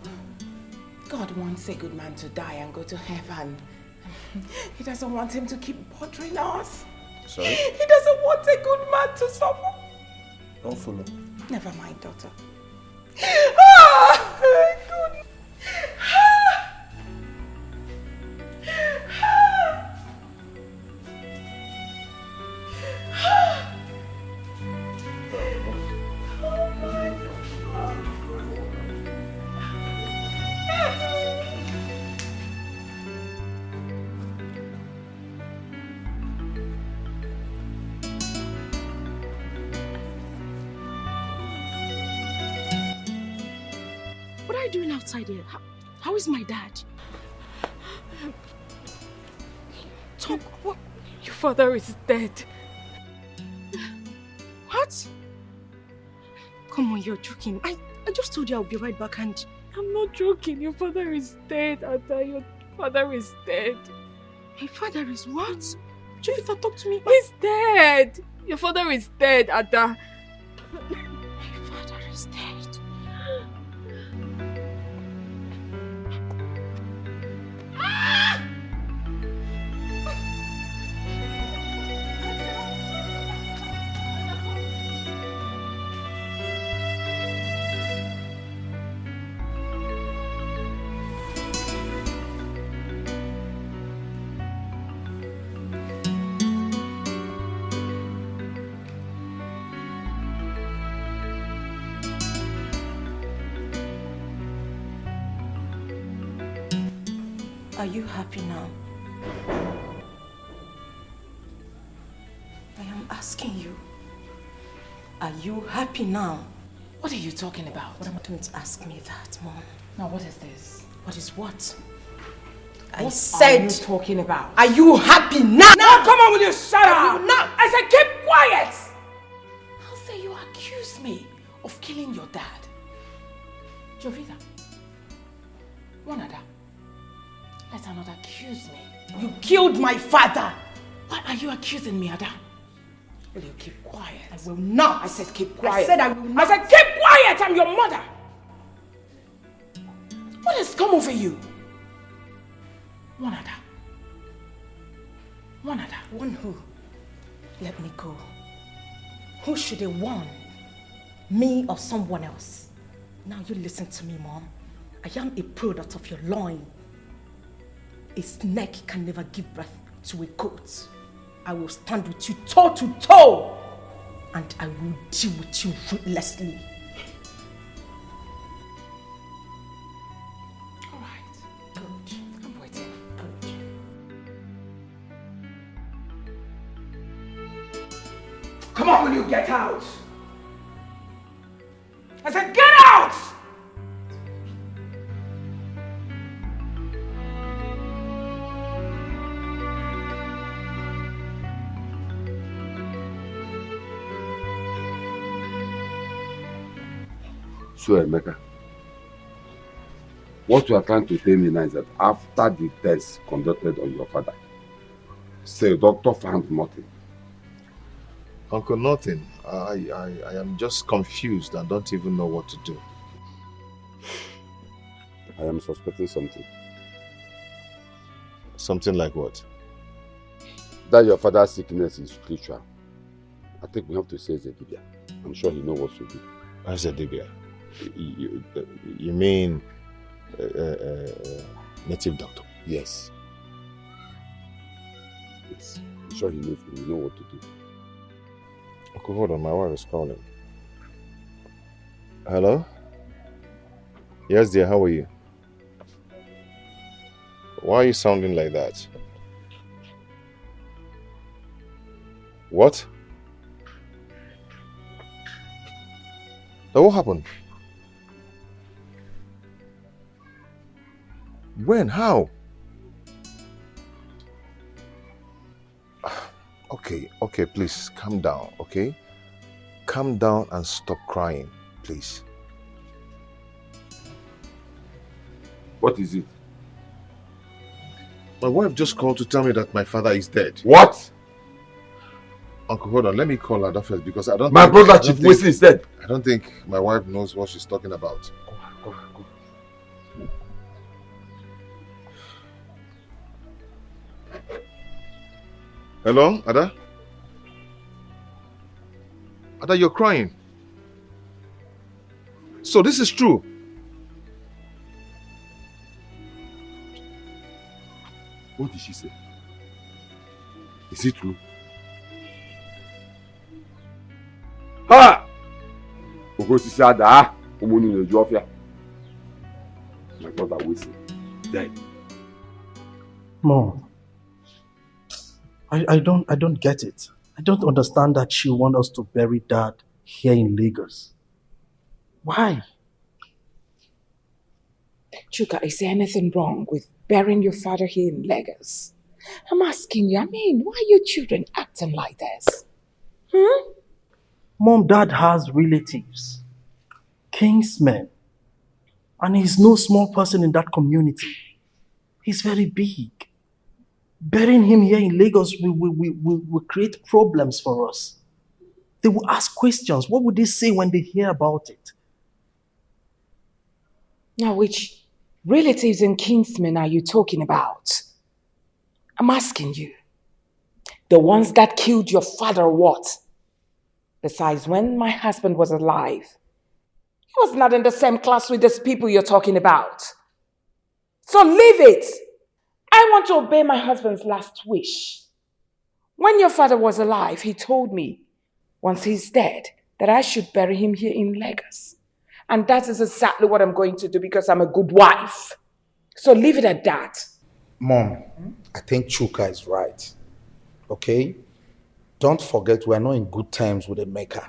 God wants a good man to die and go to heaven. He doesn't want him to keep bothering us. Sorry? He doesn't want a good man to suffer. Don't follow. Never mind, daughter. Good. What are you doing outside here? How is my dad? Talk. What? Your father is dead. What? Come on, you're joking. I just told you I'll be right back and... I'm not joking. Your father is dead, Ada. Your father is dead. My father is what? Jovita, talk to me. He's dead. Your father is dead, Ada. My father is dead. Are you happy now? I am asking you. Are you happy now? What are you talking about? Don't ask me that, Mom. Now, what is this? What is what? What are you talking about? Are you happy now? Now, come on, will you shut up? Now, I said keep quiet! How dare you accuse me of killing your dad? Jovita, one other. Let another accuse me. You killed my father. Why are you accusing me, Ada? Will you keep quiet? I will not. I said keep quiet. I said I will not. I said keep quiet. I'm your mother. What has come over you? One Ada. One Ada. One who? Let me go. Who should they warn? Me or someone else? Now you listen to me, Mom. I am a product of your loin. A snake can never give birth to a goat. I will stand with you toe to toe, and I will deal with you ruthlessly. All right, good. I'm waiting. Good. Come on, will you get out? I said get out! So, Emeka, what you are trying to tell me now is that after the test conducted on your father, say doctor found nothing. Uncle, nothing. I am just confused and don't even know what to do. I am suspecting something. Something like what? That your father's sickness is spiritual. I think we have to say Zedibia. I'm sure he knows what to do. Zedibia? You mean native doctor? Yes. Yes. I'm sure he knows what to do. Uncle, hold on, my wife is calling. Hello? Yes, dear, how are you? Why are you sounding like that? What? What happened? When? How? Okay, please calm down, okay? Calm down and stop crying, please. What is it? My wife just called to tell me that my father is dead. What? Uncle, hold on, let me call her first because I don't My brother Chief Wesley is dead. I don't think my wife knows what she's talking about. Go. Hello, Ada? Ada, you're crying. So this is true. What did she say? Is it true? Ha! Ogosisi Ada, umuni n'Ejofia. My brother Wesley dead. Mom, I don't get it. I don't understand that she wants us to bury Dad here in Lagos. Why? Chuka, is there anything wrong with burying your father here in Lagos? I'm asking you, why are you children acting like this? Mom, Dad has relatives, kingsmen, and he's no small person in that community. He's very big. Burying him here in Lagos will create problems for us. They will ask questions. What would they say when they hear about it? Now, which relatives and kinsmen are you talking about? I'm asking you. The ones that killed your father or what? Besides, when my husband was alive, he was not in the same class with these people you're talking about. So leave it. I want to obey my husband's last wish. When your father was alive, he told me, once he's dead, that I should bury him here in Lagos. And that is exactly what I'm going to do because I'm a good wife. So leave it at that. Mom, I think Chuka is right. Okay? Don't forget we're not in good terms with Emeka.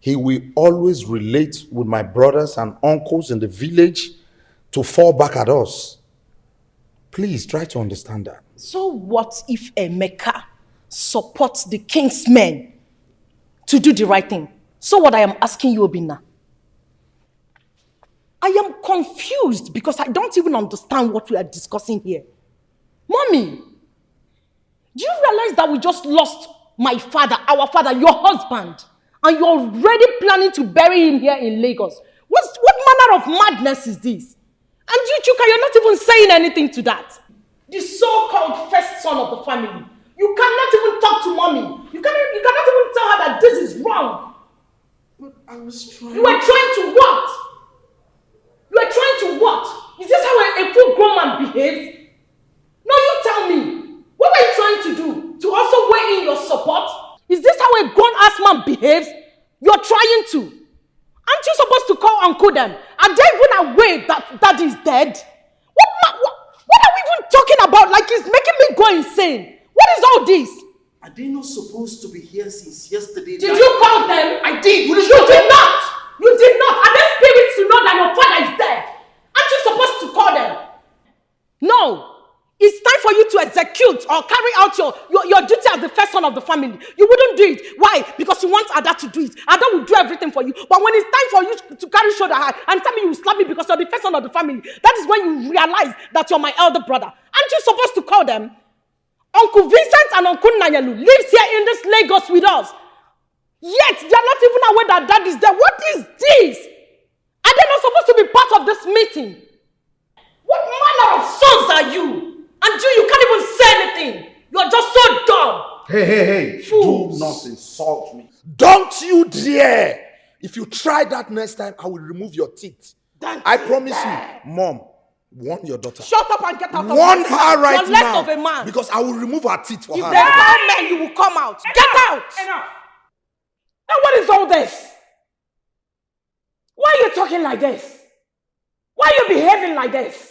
He will always relate with my brothers and uncles in the village to fall back at us. Please try to understand that. So what if Emeka supports the king's men to do the right thing? So what I am asking you, Obina, I am confused because I don't even understand what we are discussing here. Mommy, Do you realize that we just lost my father, our father, your husband, and you're already planning to bury him here in Lagos? What manner of madness is this? And you, Chuka, you're not even saying anything to that. The so-called first son of the family. You cannot even talk to mommy. You cannot even tell her that this is wrong. But I was trying. You were trying to what? You were trying to what? Is this how a full-grown man behaves? No, you tell me. What were you trying to do? To also weigh in your support? Is this how a grown-ass man behaves? You're trying to. Aren't you supposed to call Uncle them? Are they even aware that Daddy is dead? What are we even talking about? Like it's making me go insane. What is all this? Are they not supposed to be here since yesterday? Did you call them? I did. You did not. You did not. Are they spirits to know that your father is dead? Aren't you supposed to call them? No. It's time for you to execute or carry out your duty as the first son of the family. You wouldn't do it. Why? Because you want Ada to do it. Ada will do everything for you. But when it's time for you to carry shoulder high and tell me you slap me because you're the first son of the family, that is when you realize that you're my elder brother. Aren't you supposed to call them? Uncle Vincent and Uncle Nayelu lives here in this Lagos with us. Yet, they're not even aware that Dad is there. What is this? Are they not supposed to be part of this meeting? What manner of sons are you? And you can't even say anything. You're just so dumb. Hey. Fools. Do not insult me. Don't you dare. If you try that next time, I will remove your teeth. I promise you. Mom, warn your daughter. Shut up and get out of my Warn sight. her right You're less now. of a man. Because I will remove her teeth for If her. they call men, you will come out. Get out. Enough. Now what is all this? Why are you talking like this? Why are you behaving like this?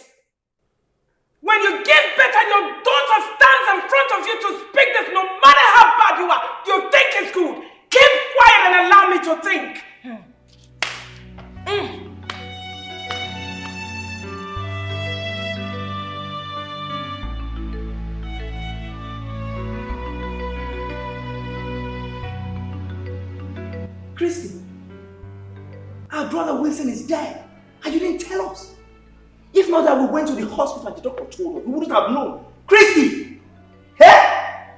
When you give birth and your daughter stands in front of you to speak this, no matter how bad you are, you think it's good. Keep quiet and allow me to think. Christy, our brother Wilson is dead, and you didn't tell us. If not that we went to the hospital and the doctor told us, we wouldn't have known. Christy! Hey!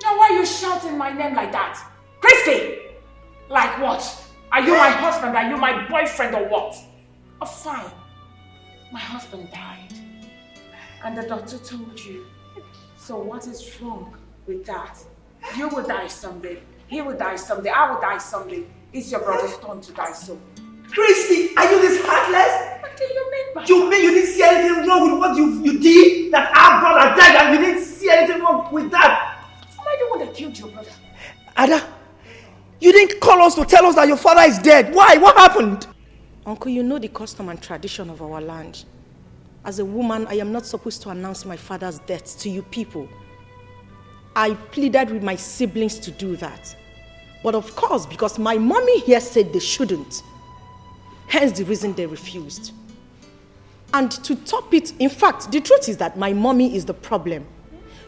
Now why are you shouting my name like that? Christy! Like what? Are you my husband? Are you my boyfriend or what? Oh, fine. My husband died. And the doctor told you. So what is wrong with that? You will die someday. He will die someday. I will die someday. It's your brother's turn to die so. Christy, are you this heartless? What do you mean by You mean you didn't see anything wrong with what you did? That our brother died and you didn't see anything wrong with that? Am I the one that killed your brother? Ada, you didn't call us to tell us that your father is dead. Why? What happened? Uncle, you know the custom and tradition of our land. As a woman, I am not supposed to announce my father's death to you people. I pleaded with my siblings to do that. But of course, because my mommy here said they shouldn't. Hence the reason they refused. And to top it, in fact, the truth is that my mommy is the problem.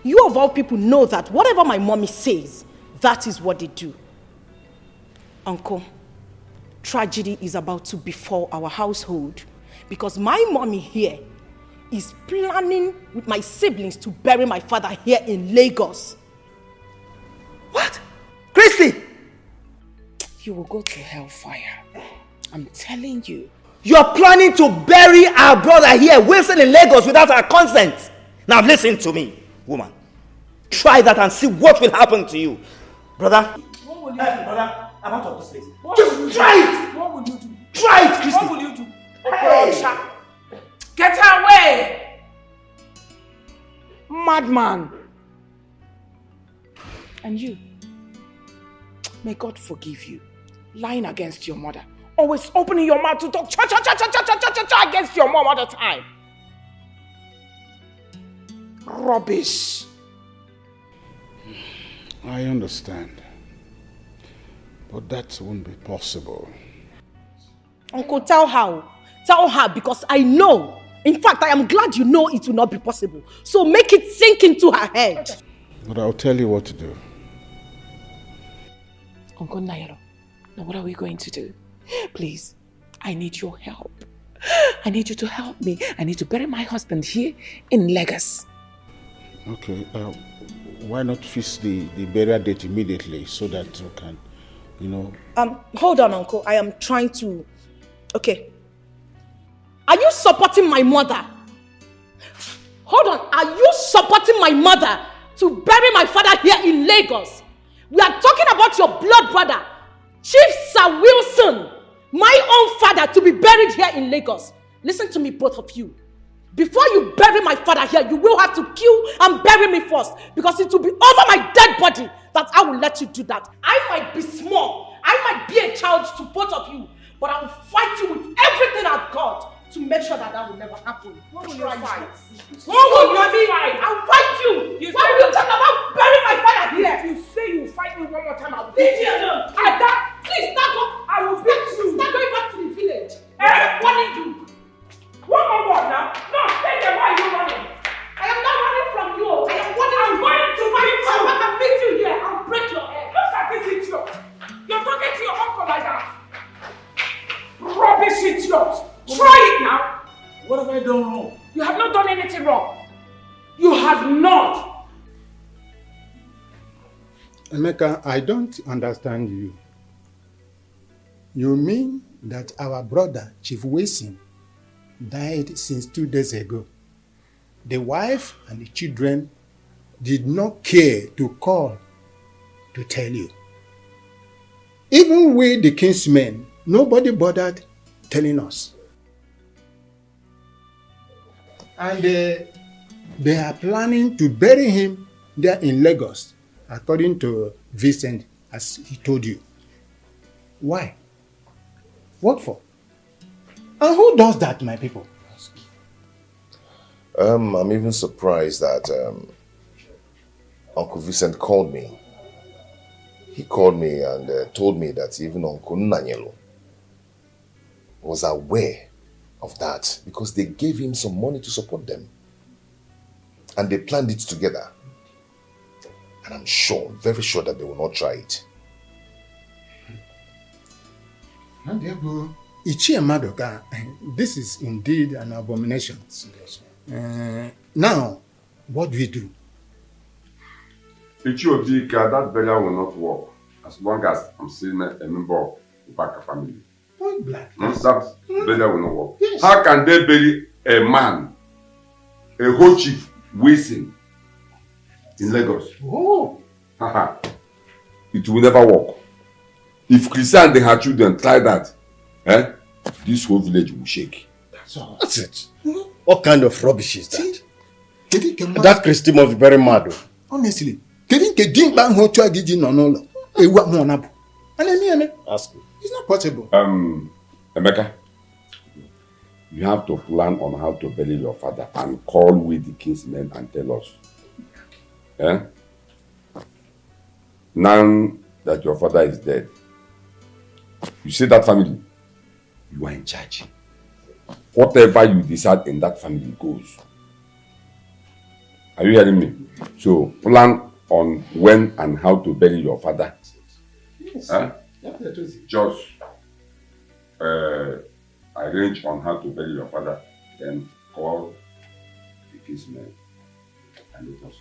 You of all people know that whatever my mommy says, that is what they do. Uncle, tragedy is about to befall our household because my mommy here is planning with my siblings to bury my father here in Lagos. What? Christy! You will go to hellfire. I'm telling you. You're planning to bury our brother here, Wilson, in Lagos without our consent. Now listen to me, woman. Try that and see what will happen to you. Brother. What will you do? Brother, I'm out of this place. Just try it! What will you do? Try it, Christy! What will you do? Hey. Get away! Madman! And you, may God forgive you, lying against your mother. Always opening your mouth to talk cha against your mom all the time. Rubbish. I understand. But that won't be possible. Uncle, tell her. Tell her because I know. In fact, I am glad you know it will not be possible. So make it sink into her head. But I'll tell you what to do. Uncle Nairo, now what are we going to do? Please, I need your help. I need you to help me. I need to bury my husband here in Lagos. Okay, why not fix the burial date immediately so that you can, you know... Hold on, Uncle. I am trying to... Okay. Are you supporting my mother? Hold on. Are you supporting my mother to bury my father here in Lagos? We are talking about your blood brother, Chief Sir Wilson, my own father, to be buried here in Lagos. Listen to me, both of you. Before you bury my father here, you will have to kill and bury me first, because it will be over my dead body that I will let you do that. I might be small, I might be a child to both of you, but I will fight you with everything I've got to make sure that will never happen. What will you fight? What will you fight? I'll fight you. Why will you talk about burying my father here? If you say you fight me one more time, I'll leave you alone. Please, start up. I will beat you. Start going back to the village. I'm warning you. One more word now. No, stay there. Why are you running? I am not running from you. I am warning you. I'm going to fight you. I'm going to meet you here. I'll break your head. Look at this idiot. You're talking to your uncle like that. Rubbish idiot. Try it now. What have I done wrong? You have not done anything wrong. You have not. Emeka, I don't understand you. You mean that our brother, Chief Wilson, died since 2 days ago? The wife and the children did not care to call to tell you. Even we, the kinsmen, nobody bothered telling us. And they are planning to bury him there in Lagos, according to Vincent, as he told you. Why? What for? And who does that, my people? I'm even surprised that Uncle Vincent called me. He called me and told me that even Uncle Nanyelo was aware of that because they gave him some money to support them. And they planned it together. And I'm sure, very sure that they will not try it. Ichie Madoka, this is indeed an abomination. Now, what do we do? Ichie Odika, that burial will not work as long as I'm still a member of the Baka family. Point blank. That burial will not work. Yes. How can they bury a man, a whole chief, Wilson, in Lagos? Oh. It will never work. If Christian and her children try that, this whole village will shake. That's it. What kind of rubbish is that? That Christy must be very mad. Honestly, ask me. It's not possible. Emeka, you have to plan on how to bury your father and call with the kinsmen and tell us. Now that your father is dead, you see that family, you are in charge. Whatever you decide in that family goes. Are you hearing me? So plan on when and how to bury your father. Yes. Just arrange on how to bury your father, then call the kinsmen and let us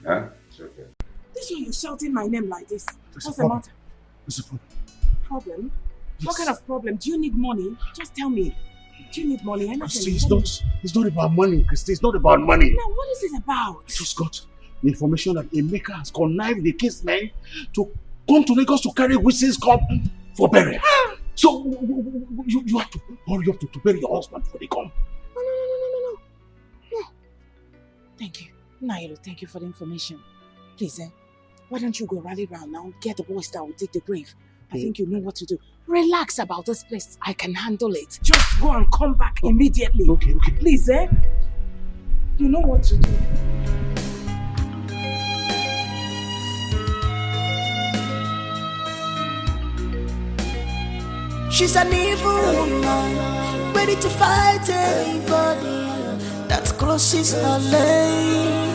know. It's okay. This way you're shouting my name like this. What's the matter? What's the problem? Problem? Yes. What kind of problem? Do you need money? Just tell me. Do you need money? Christy, it's not about money, Christy. It's not about money. Now, what is it about? I just got the information that Emeka has connived the kinsmen to come to Lagos to carry Wilson's cup for burial. So, you have to hurry up to bury your husband before they come. No. Thank you. Nairo, thank you for the information. Please, why don't you go rally around now, get the boys that will dig the grave. I think you know what to do. Relax about this place. I can handle it. Just go and come back immediately. Okay. Please, you know what to do. She's an evil woman, ready to fight anybody that crosses her lane.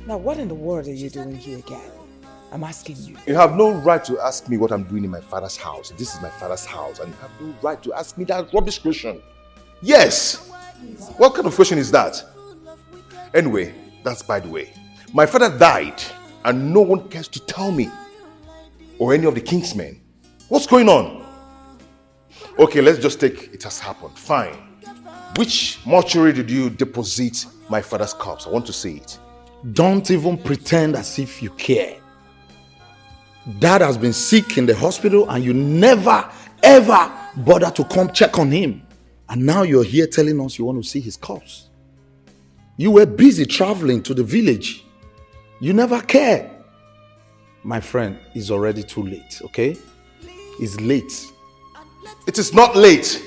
Now, what in the world are you doing here again? I'm asking you. You have no right to ask me what I'm doing in my father's house. This is my father's house, and you have no right to ask me that rubbish question. Yes! What kind of question is that? Anyway, that's by the way. My father died and no one cares to tell me or any of the kingsmen. What's going on? Okay, let's just take it has happened. Fine. Which mortuary did you deposit my father's corpse? I want to see it. Don't even pretend as if you care. Dad has been sick in the hospital and you never ever bother to come check on him. And now you're here telling us you want to see his corpse. You were busy traveling to the village. You never cared. My friend, it's already too late, okay? It's late. It is not late.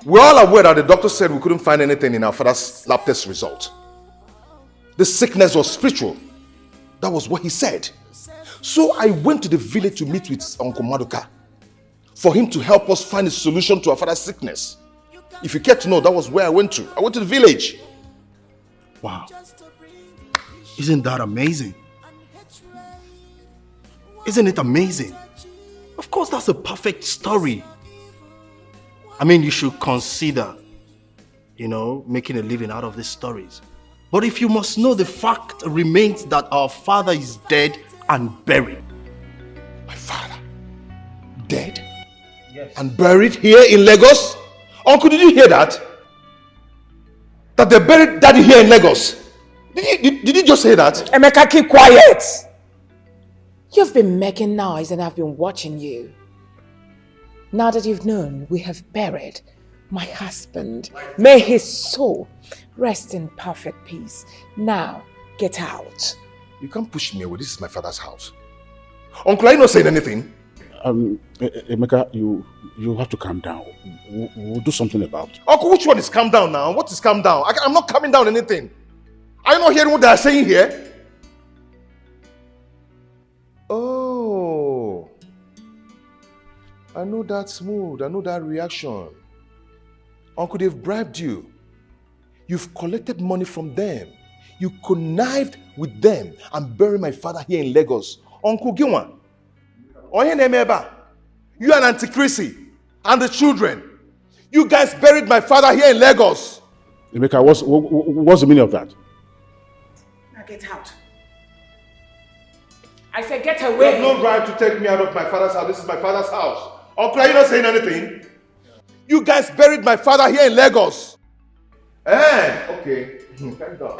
We're all aware that the doctor said we couldn't find anything in our father's lab test result. The sickness was spiritual. That was what he said. So I went to the village to meet with Uncle Maduka for him to help us find a solution to our father's sickness. If you care to know, that was where I went to. I went to the village. Wow. Isn't that amazing? Isn't it amazing? Of course, that's a perfect story. I mean, you should consider, making a living out of these stories. But if you must know, the fact remains that our father is dead and buried. My father? Dead? Yes. And buried here in Lagos? Uncle, did you hear that? That they buried Daddy here in Lagos? Did you just say that? Emeka, keep quiet! You've been making noise and I've been watching you. Now that you've known we have buried my husband, may his soul rest in perfect peace. Now, get out. You can't push me away. This is my father's house. Uncle, are you not saying anything? Emeka, you have to calm down. We'll do something about it. Uncle, which one is calm down now? What is calm down? I'm not calming down anything. Are you not hearing what they are saying here? Oh. I know that mood. I know that reaction. Uncle, they've bribed you. You've collected money from them. You connived with them and buried my father here in Lagos. Uncle Gilwan, you and Auntie Chrissy and the children, you guys buried my father here in Lagos. Emeka, what's the meaning of that? Now get out. I said get away. You have no right to take me out of my father's house. This is my father's house. Uncle, are you not saying anything? You guys buried my father here in Lagos. Okay. Calm down.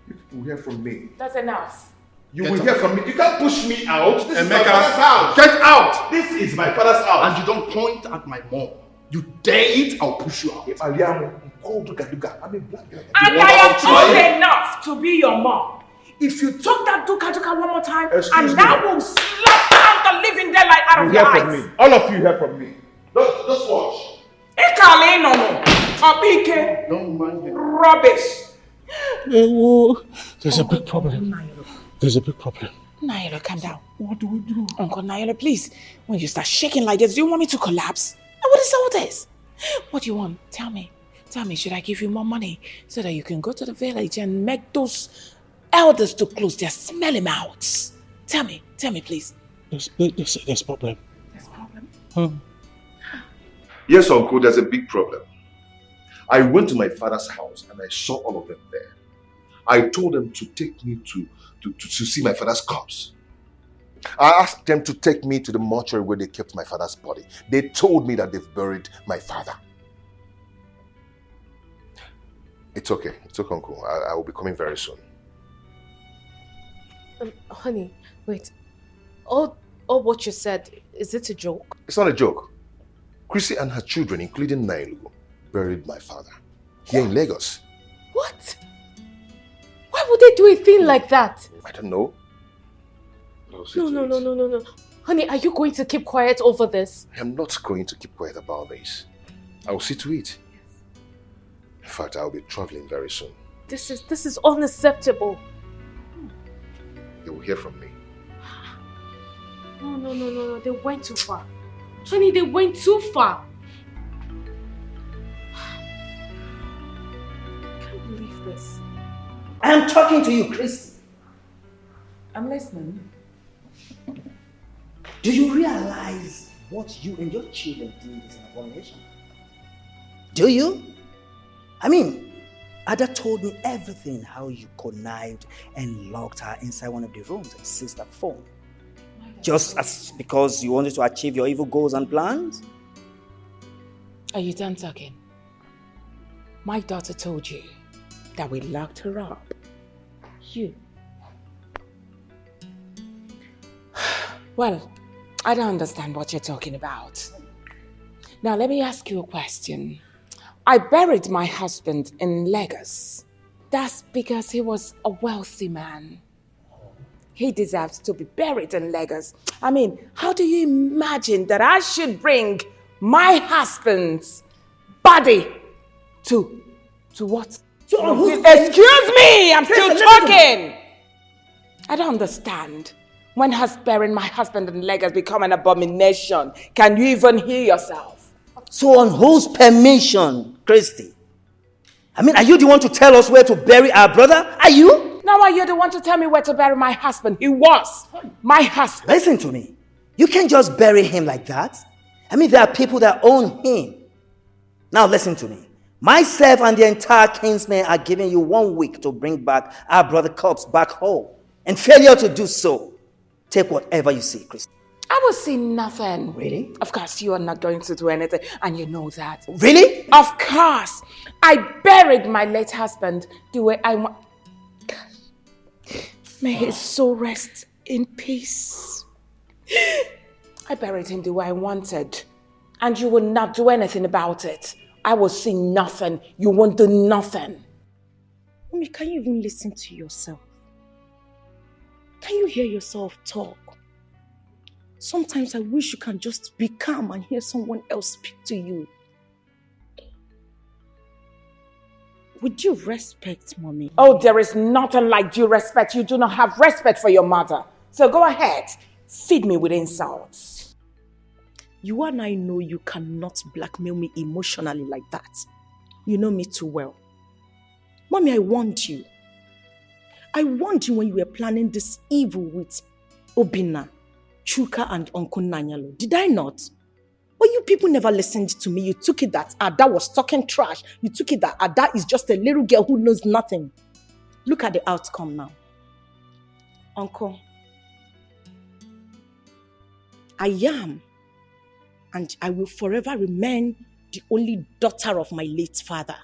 You will hear from me. That's enough. You will hear from me. You can't push me out. This is my father's house. Get out. This is my father's house. And you don't point at my mom. You dare it, I'll push you out. And I am old enough to be your mom. If you talk that duka one more time, and I will slap out the living daylight out of your eyes. From me. All of you hear from me. Just watch. Don't mind him. Rubbish. There's a big problem. There's a big problem. Naila, calm down. What do we do? Uncle Naila, please. When you start shaking like this, do you want me to collapse? What is all this? What do you want? Tell me. Tell me, should I give you more money so that you can go to the village and make those elders to close their smelly mouths? Tell me, please. There's problem. There's problem? Yes, Uncle, there's a big problem. I went to my father's house and I saw all of them there. I told them to take me to see my father's corpse. I asked them to take me to the mortuary where they kept my father's body. They told me that they've buried my father. It's okay, Uncle. I will be coming very soon. Honey, wait. All what you said, is it a joke? It's not a joke. Chrissy and her children, including Nailu, buried my father here in Lagos. What? Why would they do a thing like that? I don't know. No. Honey, are you going to keep quiet over this? I am not going to keep quiet about this. I will see to it. In fact, I will be traveling very soon. This is unacceptable. You will hear from me. No. They went too far. Honey, they went too far. I can't believe this. I am talking to you, Chris. I'm listening. Do you realize what you and your children did is an abomination? Do you? I mean, Ada told me everything, how you connived and locked her inside one of the rooms and seized her phone. Just as because you wanted to achieve your evil goals and plans? Are you done talking? My daughter told you that we locked her up. You. Well, I don't understand what you're talking about. Now, let me ask you a question. I buried my husband in Lagos. That's because he was a wealthy man. He deserves to be buried in Lagos. I mean, how do you imagine that I should bring my husband's body to what? Excuse me, I'm still talking. I don't understand. When has burying my husband in Lagos become an abomination? Can you even hear yourself? So on whose permission, Christy? I mean, are you the one to tell us where to bury our brother? Are you? Now are you the one to tell me where to bury my husband? He was my husband. Listen to me. You can't just bury him like that. I mean, there are people that own him. Now listen to me. Myself and the entire Kingsmen are giving you 1 week to bring back our brother corpse back home. And failure to do so, take whatever you see, Christy. I will see nothing. Really? Of course, you are not going to do anything, and you know that. Really? Of course. I buried my late husband the way I want. May his soul rest in peace. I buried him the way I wanted, and you will not do anything about it. I will see nothing. You won't do nothing. Mommy, can you even listen to yourself? Can you hear yourself talk? Sometimes I wish you can just be calm and hear someone else speak to you. Would you respect Mommy? Oh, there is nothing like due respect. You do not have respect for your mother. So go ahead, feed me with insults. You and I know you cannot blackmail me emotionally like that. You know me too well. Mommy, I warned you. I warned you when you were planning this evil with Obina, Chuka, and Uncle Nanyalo. Did I not? But you people never listened to me. You took it that Ada was talking trash. You took it that Ada is just a little girl who knows nothing. Look at the outcome now. Uncle, I am, and I will forever remain the only daughter of my late father.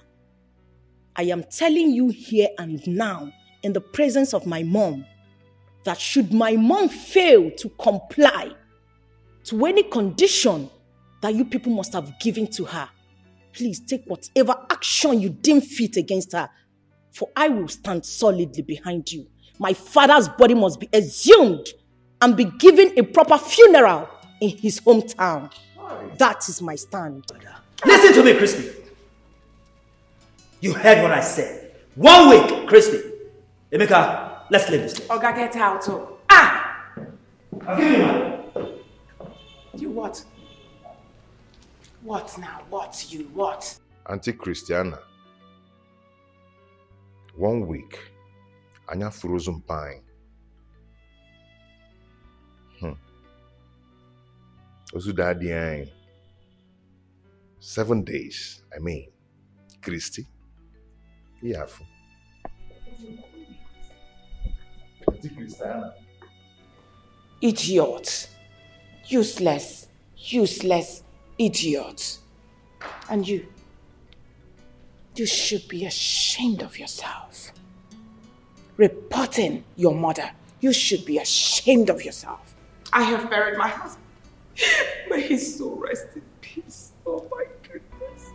I am telling you here and now, in the presence of my mom, that should my mom fail to comply to any condition that you people must have given to her, please take whatever action you deem fit against her, for I will stand solidly behind you. My father's body must be exhumed and be given a proper funeral in his hometown. That is my stand. Listen to me, Christy. You heard what I said. 1 week, Christy. Emeka, let's leave this place. Oga, get out. Oh. I'll give you money. You what? What now? What you? What? Auntie Christiana, 1 week, anya frozen pine. Ozu daddy 7 days, I mean. Christy, yeah. Auntie Christiana. Idiot. Useless idiot. And you should be ashamed of yourself. Reporting your mother, you should be ashamed of yourself. I have buried my husband. May his soul rest in peace. Oh my goodness.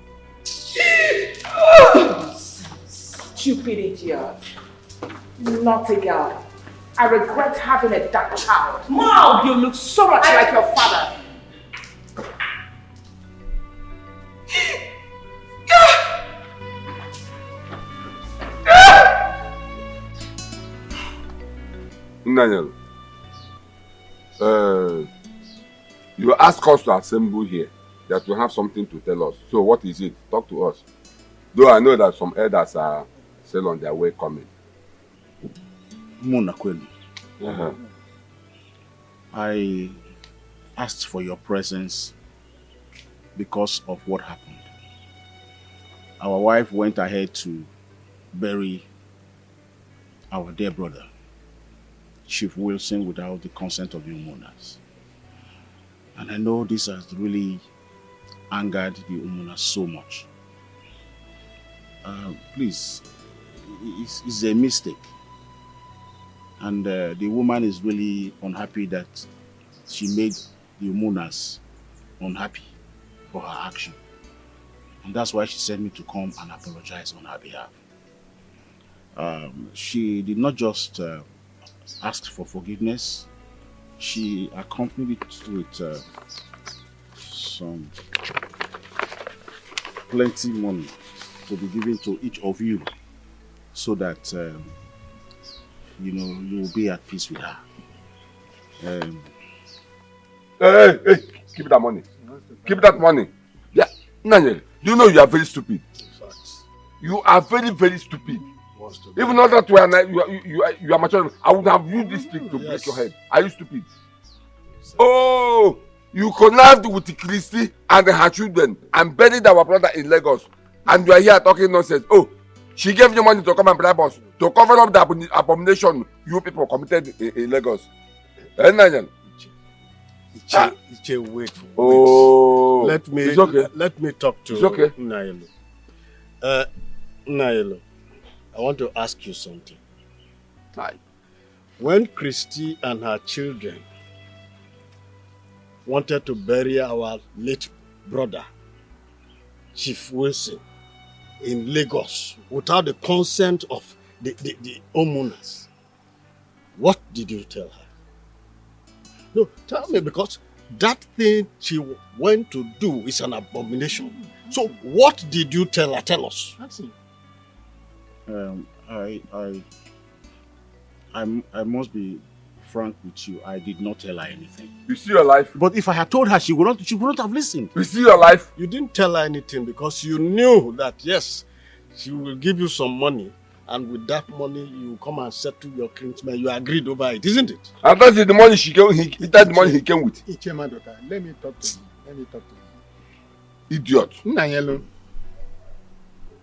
Oh, stupid idiot. Naughty girl. I regret having a dark child. Mom! You look so much like your father. Daniel, you ask us to assemble here, that you have something to tell us. So what is it? Talk to us. Though I know that some elders are still on their way coming. Munakweli, I asked for your presence because of what happened. Our wife went ahead to bury our dear brother, Chief Wilson, without the consent of the homeowners. And I know this has really angered the homeowners so much. Please, it's a mistake. And the woman is really unhappy that she made the homeowners unhappy for her action. And that's why she sent me to come and apologize on her behalf. She did not just ask for forgiveness, she accompanied it with some plenty money to be given to each of you so that you know, you will be at peace with her. Hey, keep that money. Keep that money. Yeah, Nanyel, you know you are very stupid. You are very, very stupid. Even though that you are mature, I would have used this thing to break your head. Are you stupid? Oh, you connived with Christy and her children and buried our brother in Lagos. And you are here talking nonsense. Oh, she gave you money to come and bribe us to cover up the abomination you people committed in Lagos. Wait. Oh, let me talk to Nailo. Nailo, I want to ask you something. When Christy and her children wanted to bury our late brother, Chief Wilson, in Lagos without the consent of the homeowners, what did you tell her? No, tell me, because that thing she went to do is an abomination. So what did you tell her? Tell us. I must be frank with you. I did not tell her anything. You see your life? But if I had told her, she would not have listened. You see your life? You didn't tell her anything because you knew that, yes, she will give you some money, and with that money, you come and settle your kinsman. You agreed over it, isn't it? And that's the money that's the money he came with. Let me talk to him. Idiot. Nanyelo,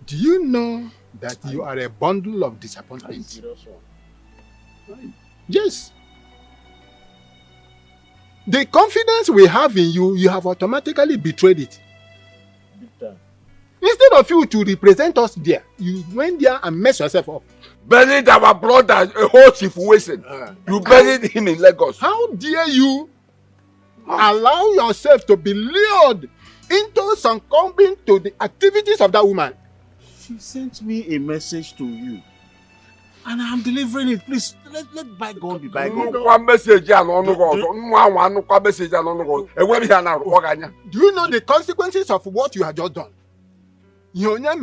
do you know that you are a bundle of disappointment? Yes. The confidence we have in you, you have automatically betrayed it. Instead of you to represent us there, you went there and messed yourself up. Buried our brother, a whole Chief Wilson. You buried him in Lagos. How dare you allow yourself to be lured into succumbing to the activities of that woman? She sent me a message to you, and I'm delivering it. Please, let bygone be bygone. Do you know the consequences of what you have just done? Do you know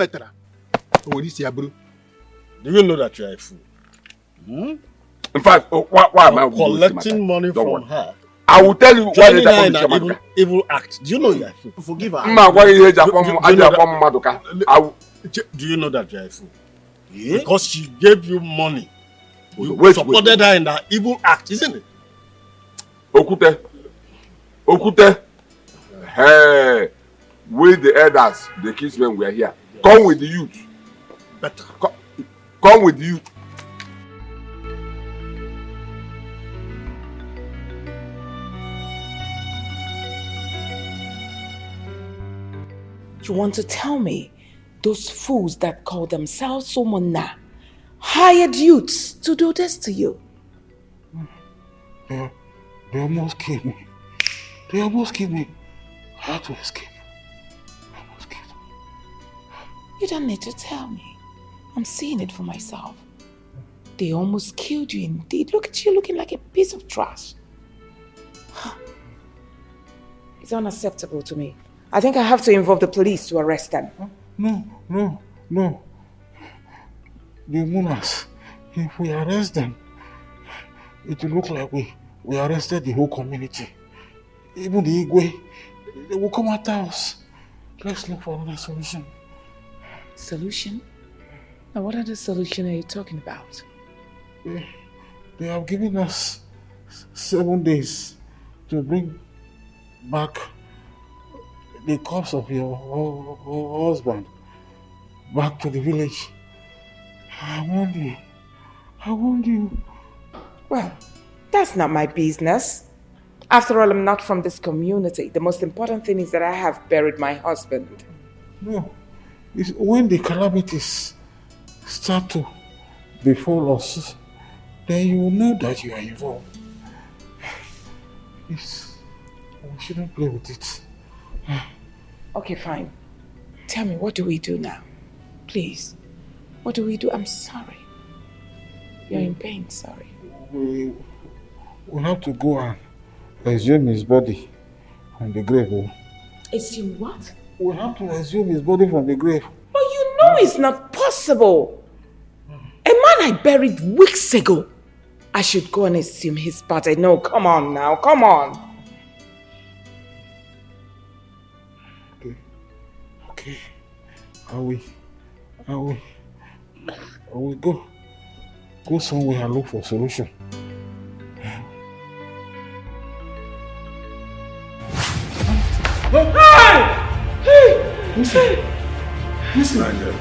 that you are a fool? In fact, why am I collecting money from her? I will tell you why they are an evil act. Do you know you are a fool? Forgive her. Do you know that you are a fool? Yeah? Because she gave you money. You supported her in that evil act, isn't it? Okute. Hey, with the elders, the kids when we are here. Come with the youth. Better. Come with the youth. You want to tell me those fools that call themselves Somona hired youths to do this to you? They almost killed me. They almost killed me. I had to escape. You don't need to tell me. I'm seeing it for myself. They almost killed you indeed. Look at you looking like a piece of trash. It's unacceptable to me. I think I have to involve the police to arrest them. No. The Munas, if we arrest them, it will look like we arrested the whole community. Even the Igwe, they will come after us. Let's look for another solution. Solution? Now what other solution are you talking about? They have given us 7 days to bring back the corpse of your husband back to the village. I warned you. I warned you. Well, that's not my business. After all, I'm not from this community. The most important thing is that I have buried my husband. No. It's when the calamities start to befall us, then you will know that you are involved. Please, we shouldn't play with it. Okay, fine. Tell me, what do we do now? Please. What do we do? I'm sorry. You're in pain, sorry. We have to go and exhume his body from the grave. Exhume what? We have to exhume his body from the grave. But you know it's not possible. A man I buried weeks ago. I should go and exhume his body. No, come on now, come on. Okay. I will go somewhere and look for a solution. Listen,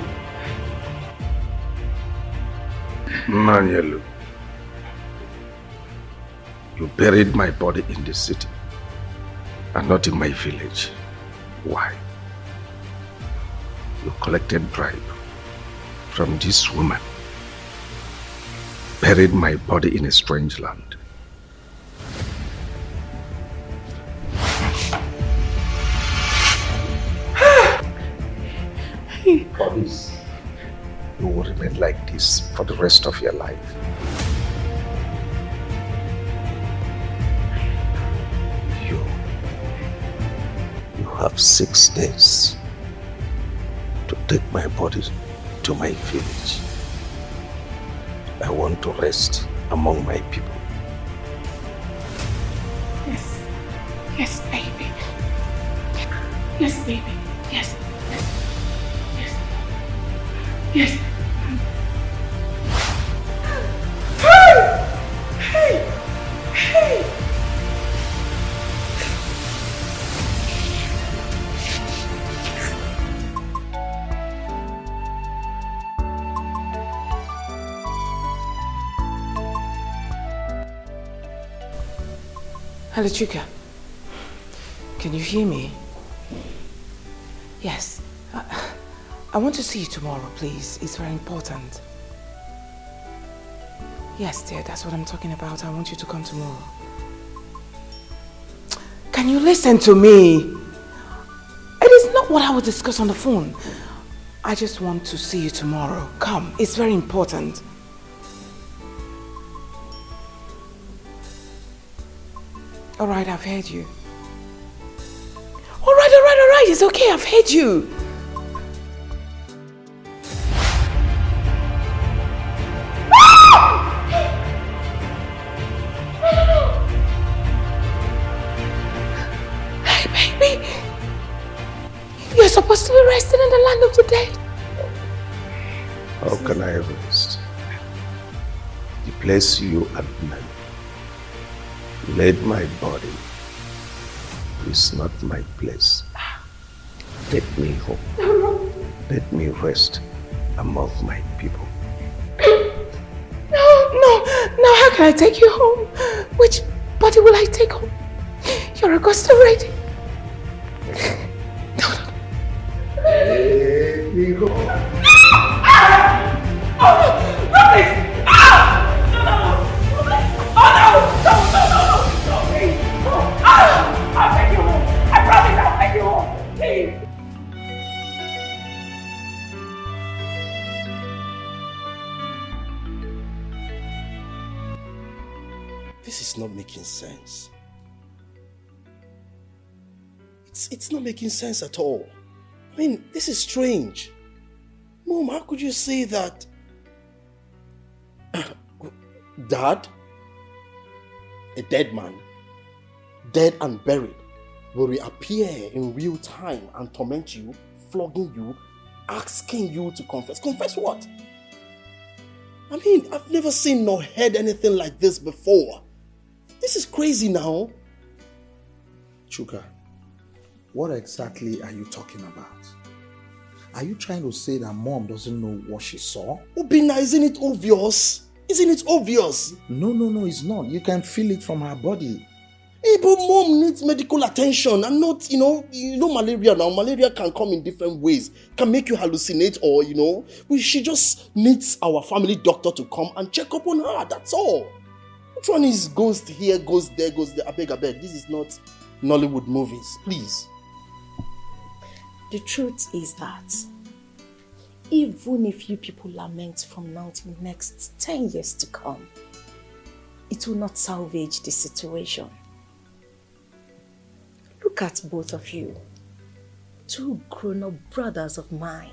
Nanyelu, you buried my body in the city and not in my village. Why? You collected bribe from this woman, buried my body in a strange land. For this, you will remain like this for the rest of your life. You have 6 days to take my body to my village. I want to rest among my people. Yes. Yes, baby. Yes, baby. Yes. Yes. Yes. Hey! Hey! Hey! Hello, Chuka. Can you hear me? Yes. I want to see you tomorrow, please. It's very important. Yes, dear, that's what I'm talking about. I want you to come tomorrow. Can you listen to me? It is not what I will discuss on the phone. I just want to see you tomorrow. Come, it's very important. All right, I've heard you. All right, it's okay, I've heard you. Hey, baby. You're supposed to be resting in the land of the dead. How can I rest? The place you admire laid my body is not my place. Take me home. Let me rest among my people. No, how can I take you home? Which body will I take home? You're a ghost already. Let me go. I'll take you home. I promise I'll take you home. Please. This is not making sense. It's not making sense at all. I mean, this is strange. Mom, how could you say that? Dad, a dead man, dead and buried, will reappear in real time and torment you, flogging you, asking you to confess. Confess what? I mean, I've never seen nor heard anything like this before. This is crazy now. Chuka, what exactly are you talking about? Are you trying to say that mom doesn't know what she saw? Obina, isn't it obvious? Isn't it obvious? No, it's not. You can feel it from her body. Hey, but mom needs medical attention and not, malaria now. Malaria can come in different ways. Can make you hallucinate or, she just needs our family doctor to come and check up on her. That's all. Which one is goes here, goes there, goes there? I beg. This is not Nollywood movies. Please. The truth is that even if you people lament from now to the next 10 years to come, it will not salvage the situation. Look at both of you, two grown-up brothers of mine,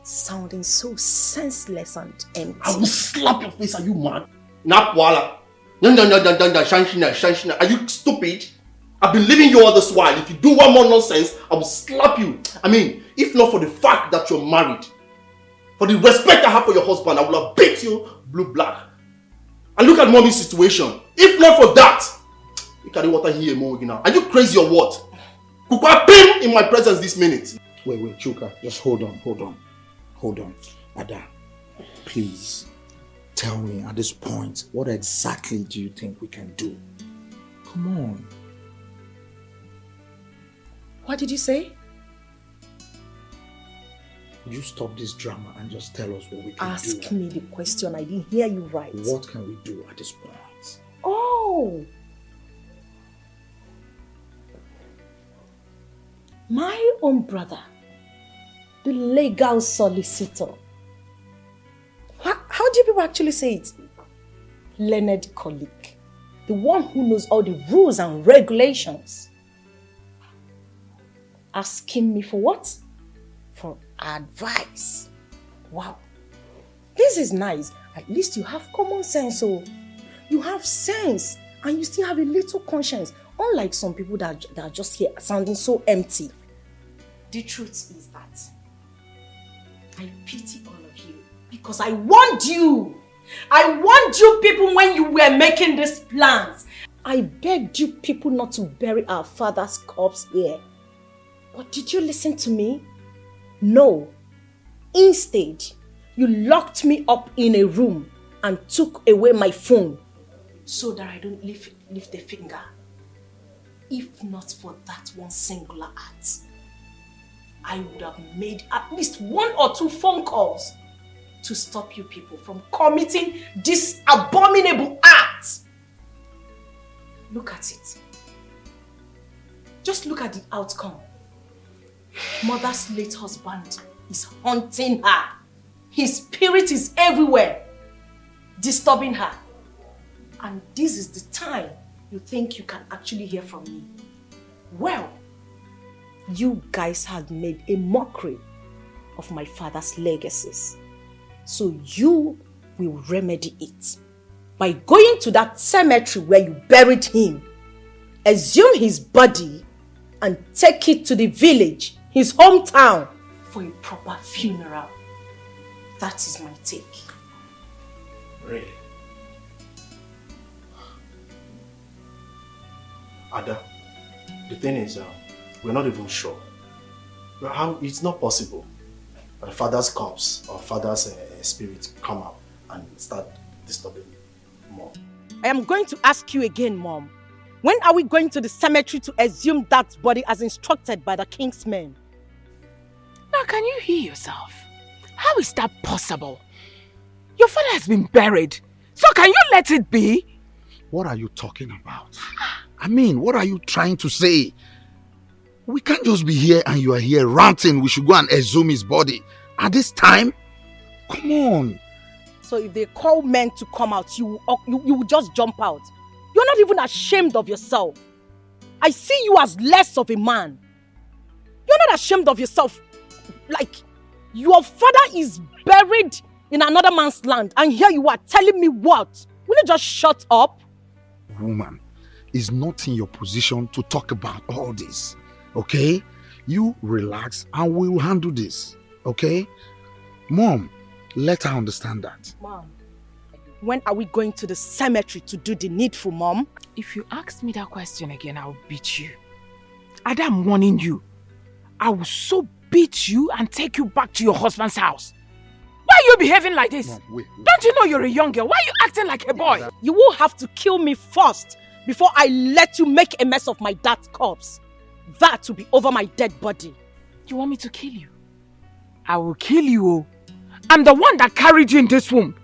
sounding so senseless and empty. I will slap your face. Are you mad? Napwala. Are you stupid? I've been leaving you all this while. If you do one more nonsense, I will slap you. I mean, if not for the fact that you're married, for the respect I have for your husband, I would have beat you blue-black. And look at mommy's situation. If not for that, you carry water here, now. Are you crazy or what? Kukwa pim in my presence this minute. Wait, Chuka, just hold on. Ada, please, tell me at this point, what exactly do you think we can do? Come on. What did you say? Would you stop this drama and just tell us what we can do? Ask me the question. I didn't hear you right. What can we do at this point? Oh! My own brother, the legal solicitor. How do you people actually say it? Learned colleague. The one who knows all the rules and regulations. Asking me for what? For advice. Wow. This is nice. At least you have common sense. So you have sense and you still have a little conscience. Unlike some people that are just here sounding so empty. The truth is that I pity all of you because I warned you. I warned you people when you were making these plans. I begged you people not to bury our father's corpse here. But did you listen to me? No. Instead, you locked me up in a room and took away my phone so that I don't lift a finger. If not for that one singular act, I would have made at least 1 or 2 phone calls to stop you people from committing this abominable act. Look at it. Just look at the outcome. Mother's late husband is haunting her. His spirit is everywhere, disturbing her. And this is the time you think you can actually hear from me. Well, you guys have made a mockery of my father's legacies. So you will remedy it by going to that cemetery where you buried him, exhume his body and take it to the village, his hometown, for a proper funeral. That is my take. Really? Ada, the thing is, we're not even sure. How it's not possible that father's corpse or father's spirit come out and start disturbing mom. I am going to ask you again, Mom. When are we going to the cemetery to exhume that body as instructed by the king's men? Now, can you hear yourself? How is that possible? Your father has been buried. So can you let it be? What are you talking about? I mean, what are you trying to say? We can't just be here and you are here ranting. We should go and exhume his body. At this time? Come on. So if they call men to come out, you will just jump out. You're not even ashamed of yourself. I see you as less of a man. You're not ashamed of yourself. Like, your father is buried in another man's land and here you are telling me what? Will you just shut up? Woman, it's not in your position to talk about all this, okay? You relax and we'll handle this, okay? Mom, let her understand that. Mom, when are we going to the cemetery to do the needful, Mom? If you ask me that question again, I'll beat you. Ada, I'm warning you. I will so beat you and take you back to your husband's house. Why are you behaving like this? Mom, wait. Don't you know you're a young girl? Why are you acting like a boy? You will have to kill me first before I let you make a mess of my dad's corpse. That will be over my dead body. You want me to kill you? I will kill you. I'm the one that carried you in this womb.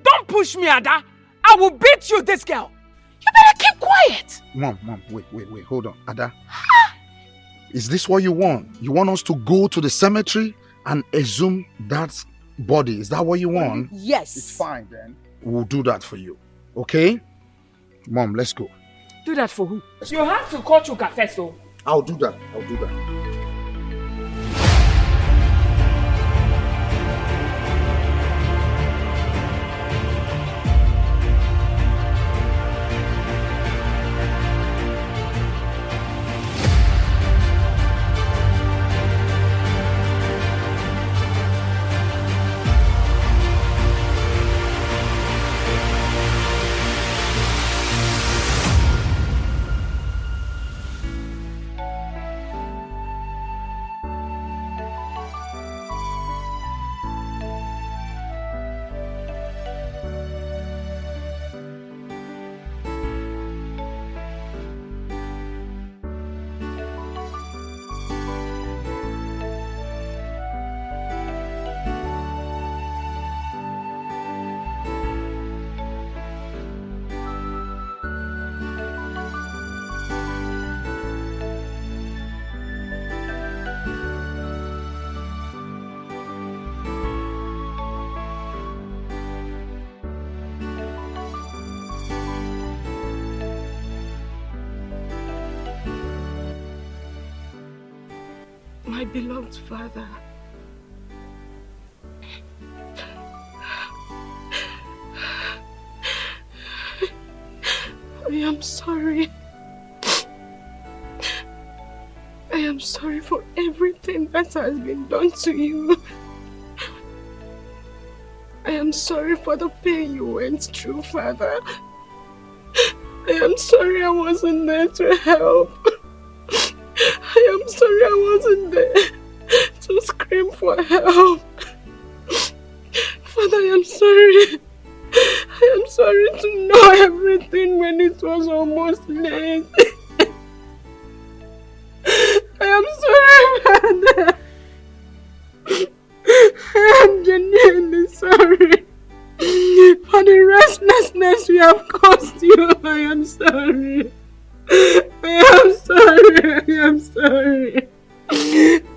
Don't push me, Ada. I will beat you, this girl. You better keep quiet. Mom, wait, hold on. Ada, is this what you want? You want us to go to the cemetery and exhume that body? Is that what you want? Yes. It's fine then. We'll do that for you. Okay? Mom, let's go. Do that for who? You have to call Chuka first, so. I'll do that. My beloved father, I am sorry. I am sorry for everything that has been done to you. I am sorry for the pain you went through, Father. I am sorry I wasn't there to help. I am sorry I wasn't there to scream for help. Father, I am sorry. I am sorry to know everything when it was almost late. I am sorry, Father. I am genuinely sorry for the restlessness we have caused you. I am sorry. I am sorry. I am sorry.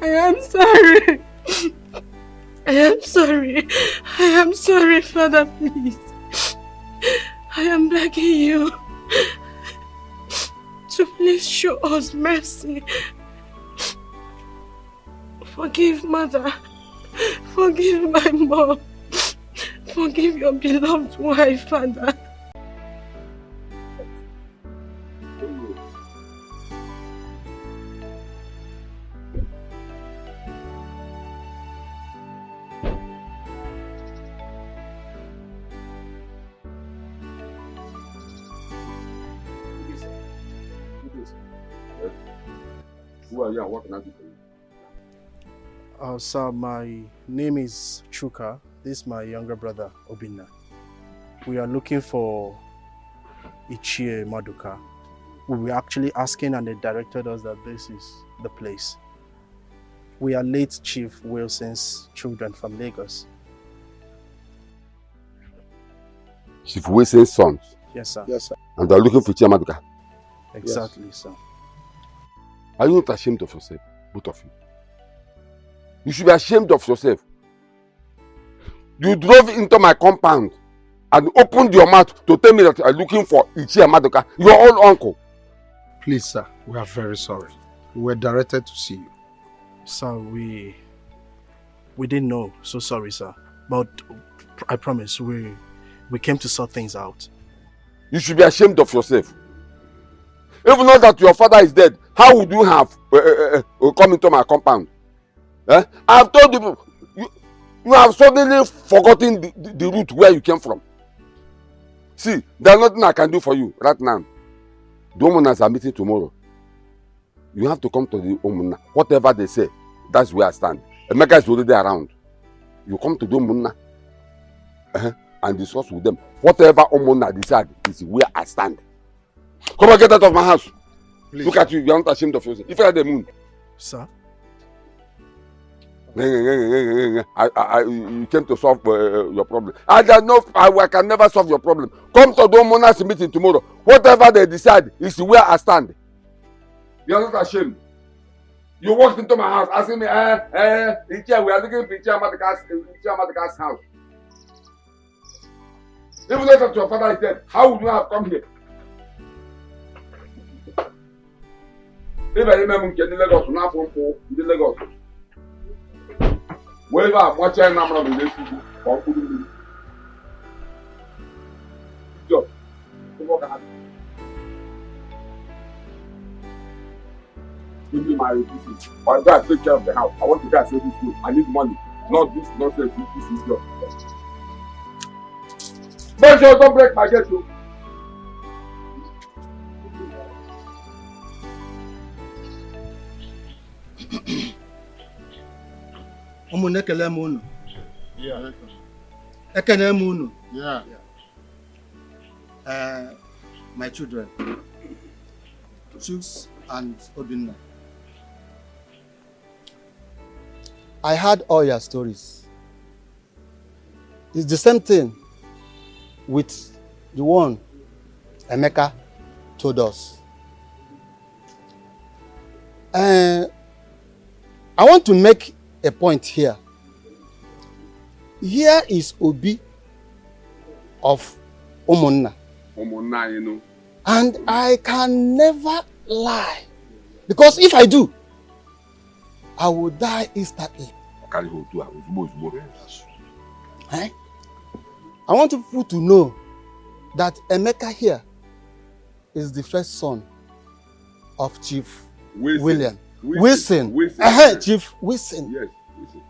I am sorry. I am sorry. I am sorry, Father, please. I am begging you to please show us mercy. Forgive Mother. Forgive my mom. Forgive your beloved wife, Father. Who are you and what can I do for you? Sir, my name is Chuka. This is my younger brother, Obinna. We are looking for Ichie Maduka. We were actually asking and they directed us that this is the place. We are late Chief Wilson's children from Lagos. Chief Wilson's sons? Yes, sir. Yes, sir. And they are looking for Ichie Maduka? Exactly, yes, sir. Are you not ashamed of yourself, both of you? You should be ashamed of yourself. You drove into my compound and opened your mouth to tell me that you are looking for Ichie Maduka, your own uncle. Please, sir, we are very sorry. We were directed to see you. Sir, we didn't know. So sorry, sir. But I promise, we came to sort things out. You should be ashamed of yourself. Even though that your father is dead, how would you have come into my compound? I have told you, you have suddenly forgotten the route where you came from. See, there's nothing I can do for you right now. The Omunas are meeting tomorrow. You have to come to the Omuna. Whatever they say, That's where I stand. Emeka is already around. You come to do Munna and discuss with them. Whatever Munna decide is where I stand. Come and get out of my house. Please. Look at you, you are not ashamed of yourself. If you are the moon. Sir? You came to solve your problem. I can never solve your problem. Come to the Munna's meeting tomorrow. Whatever they decide is where I stand. You are not ashamed. You walked into my house asking me, we are looking for Chiamatika's house. Even though your father is dead, how would you have come here? If I remember in Lagos, not from the Lagos. Wherever I'm watching, I'm not going to or putting job. Give me my business. Or go and take care of the house. I want to go and save this food. I need money. Not this nonsense. This is job. But you don't break my gate, too. My children, Chooks and Obinna. I heard all your stories. It's the same thing with the one Emeka told us. I want to make a point here. Here is Obi of Umunna. Umunna, you know. And I can never lie. Because if I do, I will die instantly. Eh? I want people to know that Emeka here is the first son of Chief William. Wilson. Chief Wilson. Yes, Wilson.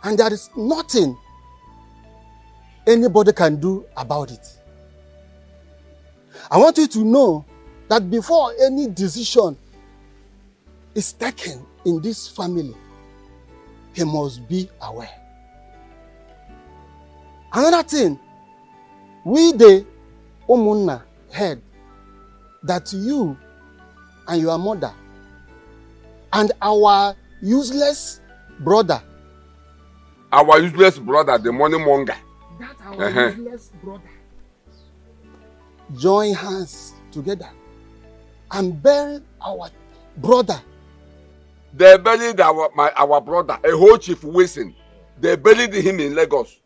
And there is nothing anybody can do about it. I want you to know that before any decision is taken in this family, he must be aware. Another thing, we the Umunna heard that you and your mother and our useless brother. Our useless brother, the money monger. That our useless brother. Join hands together and bury our brother. They buried our brother, a whole Chief Wilson. They buried him in Lagos.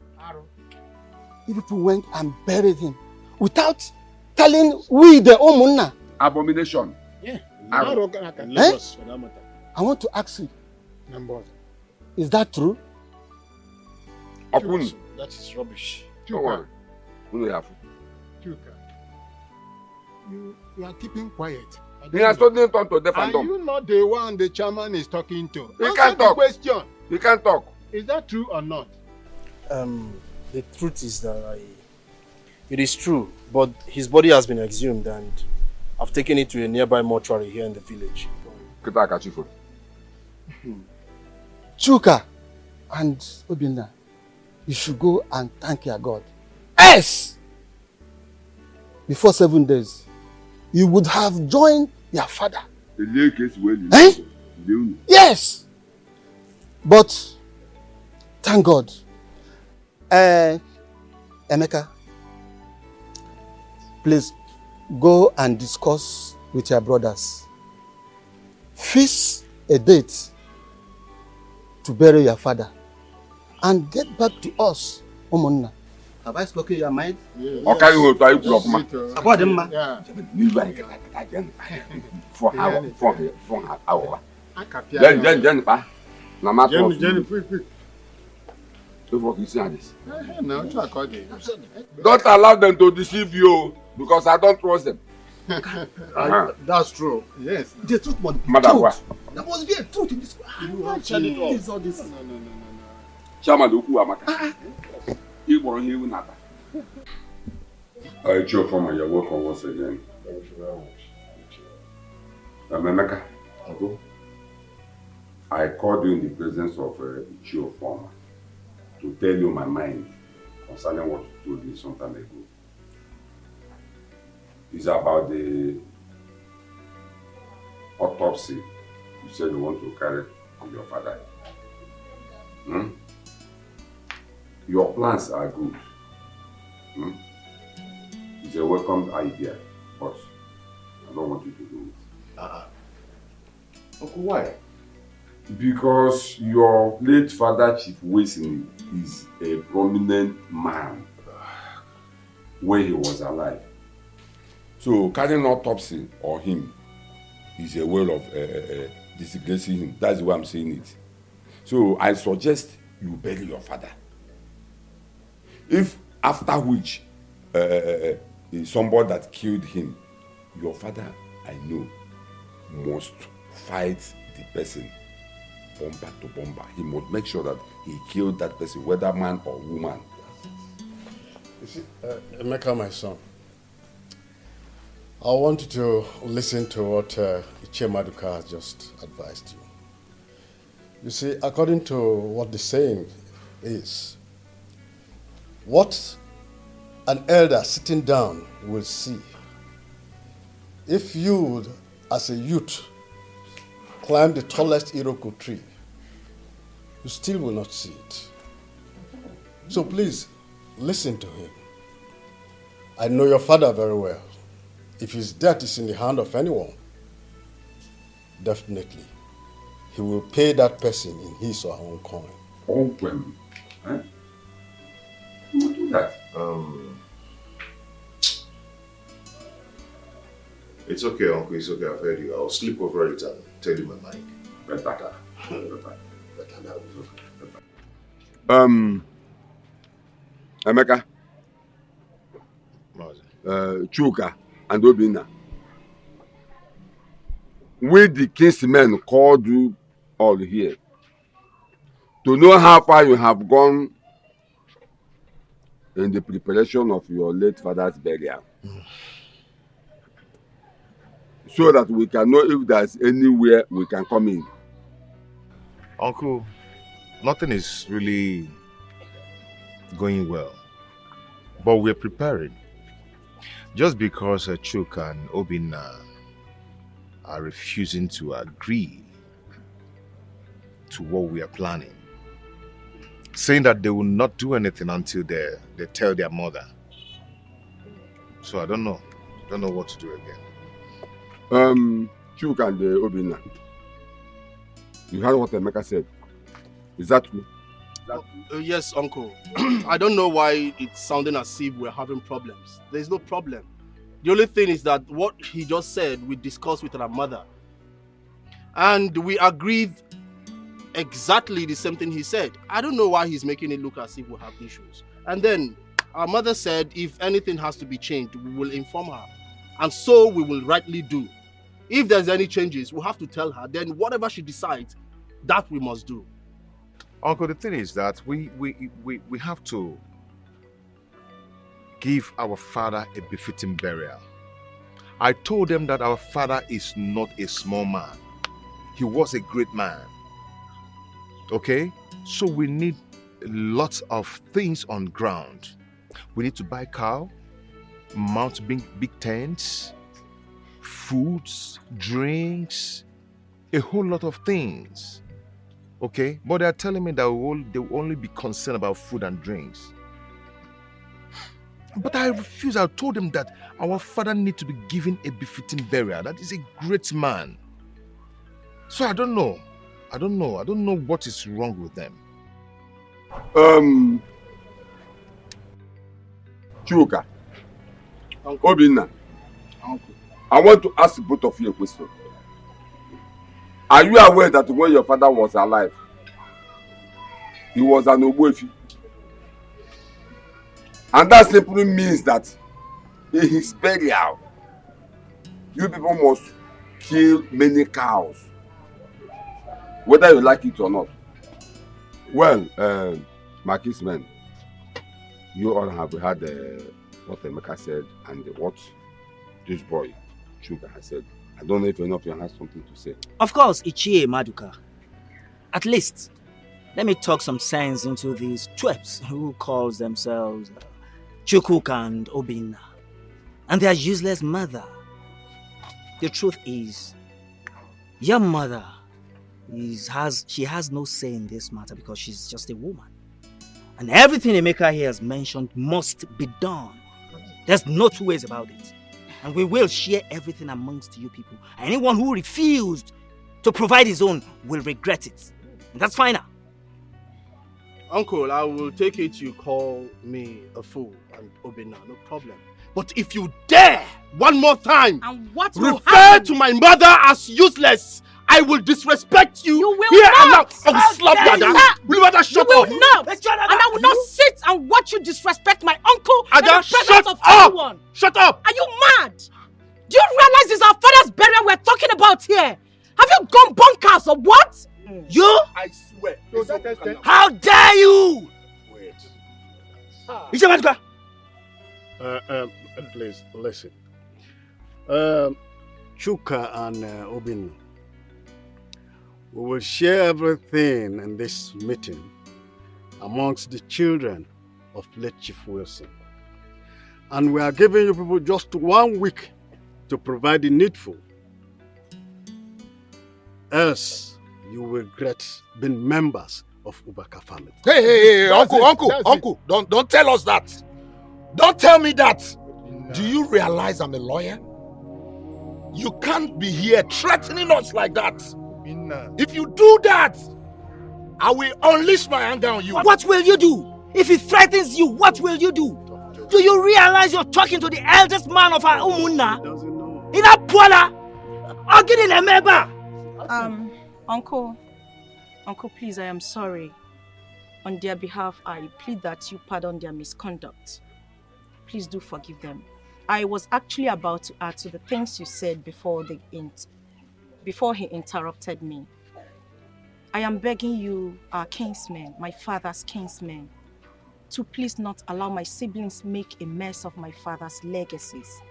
You people went and buried him without telling we the Umunna. Abomination. Yeah. Lagos, for that matter. I want to ask you. Is that true? Okun. That is rubbish. Chuka. You are keeping quiet. He has suddenly turned to deaf and dumb. Are you not the one the chairman is talking to? He can't talk. Question. He can't talk. Is that true or not? The truth is that it is true, but his body has been exhumed and I've taken it to a nearby mortuary here in the village. Chuka and Obinna, you should go and thank your God. Yes! Before 7 days, you would have joined your father. Eh? Yes! But, thank God. Emeka, please go and discuss with your brothers. Fix a date to bury your father and get back to us, Umunna. Have I spoken your mind? Yes. Okay, you will block me. About them, ma. For hour. Then, pa. Na ma quick. Don't allow them to deceive you because I don't trust them. That's true. Yes. The truth must be truth. There must be a truth in this. You have said it all. No. Chama do ku amaka. You're welcome once again. Emeka, I called you in the presence of Ichio Former to tell you my mind concerning what you told me some time ago. It's about the autopsy you said you want to carry on your father. Your plans are good. It's a welcome idea, but I don't want you to do it. Uncle, why? Because your late father, Chief Wilson, is a prominent man when he was alive. So carrying autopsy on him is a way of disgracing him. That's the way I'm saying it. So I suggest you bury your father. If after which somebody that killed him, your father, I know, must fight the person bomber to bomber. He must make sure that he killed that person, whether man or woman. You see, Emeka, my son, I want you to listen to what Ichie Maduka has just advised you. You see, according to what the saying is, what an elder sitting down will see, if you, as a youth, climb the tallest Iroko tree, you still will not see it. So please, listen to him. I know your father very well. If his death is in the hand of anyone, definitely, he will pay that person in his or her own coin. Own coin? Eh? Who will do that? It's okay, Uncle. It's okay. I've heard you. I'll sleep over it and tell you my mind. Better. Emeka, Chuka, and Obina. We the kinsmen called you all here to know how far you have gone in the preparation of your late father's burial. So that we can know if there's anywhere we can come in. Uncle, nothing is really going well, but we're preparing. Just because Chuka and Obina are refusing to agree to what we are planning, saying that they will not do anything until they tell their mother. So I don't know what to do again. Chuka and Obina, you heard what Emeka said. Is that true? Yes, Uncle. I don't know why it's sounding as if we're having problems. There's no problem. The only thing is that what he just said, we discussed with our mother. And we agreed exactly the same thing he said. I don't know why he's making it look as if we have issues. And then our mother said if anything has to be changed, we will inform her. And so we will rightly do. If there's any changes, we'll have to tell her. Then whatever she decides, that we must do. Uncle, the thing is that we have to give our father a befitting burial. I told them that our father is not a small man. He was a great man. Okay? So we need lots of things on ground. We need to buy cow, mount big tents, foods, drinks, a whole lot of things. Okay? But they're telling me that they will only be concerned about food and drinks. But I refuse. I told them that our father needs to be given a befitting burial. That is a great man. So I don't know. I don't know what is wrong with them. Chuka, Obina, I want to ask both of you a question. Are you aware that when your father was alive, he was an Ogbuefi? And that simply means that in his burial, you people must kill many cows, whether you like it or not. Well, my kinsmen, you all have heard what Emeka said and what this boy, Chuka, has said. I don't know if any of you have something to say. Of course, Ichie Maduka. At least, let me talk some sense into these twerps who calls themselves Chukuk and Obinna, and their useless mother. The truth is, your mother has no say in this matter because she's just a woman. And everything Emeka here has mentioned must be done. There's no two ways about it. And we will share everything amongst you people. Anyone who refused to provide his own will regret it. And that's final. Uncle, I will take it you call me a fool and Obinna, no problem. But if you dare one more time and what will refer happen? to my mother as useless, I will disrespect you, will here not. and now. I will slap you, Ada. Will you rather shut You up? will not. And I will not sit and watch you disrespect my uncle in Ada, the presence shut of up. everyone. Shut up! Are you mad? Do you realize it's our father's burial we're talking about here? Have you gone bonkers or what? You? I swear. How dare you? Wait. Please, listen. Chuka and Obin, we will share everything in this meeting amongst the children of late Chief Wilson. And we are giving you people just 1 week to provide the needful. Else, you will regret being members of Ubaka family. Hey, uncle, don't tell us that. Don't tell me that. Do you realize I'm a lawyer? You can't be here threatening us like that. If you do that, I will unleash my anger on you. What will you do? If he threatens you, what will you do? Do you realize you're talking to the eldest man of our Umunna? In a Puala? Or get in a member? Uncle, please, I am sorry. On their behalf, I plead that you pardon their misconduct. Please do forgive them. I was actually about to add to the things you said before he interrupted me. I am begging you, our kinsmen, my father's kinsmen, to please not allow my siblings make a mess of my father's legacies.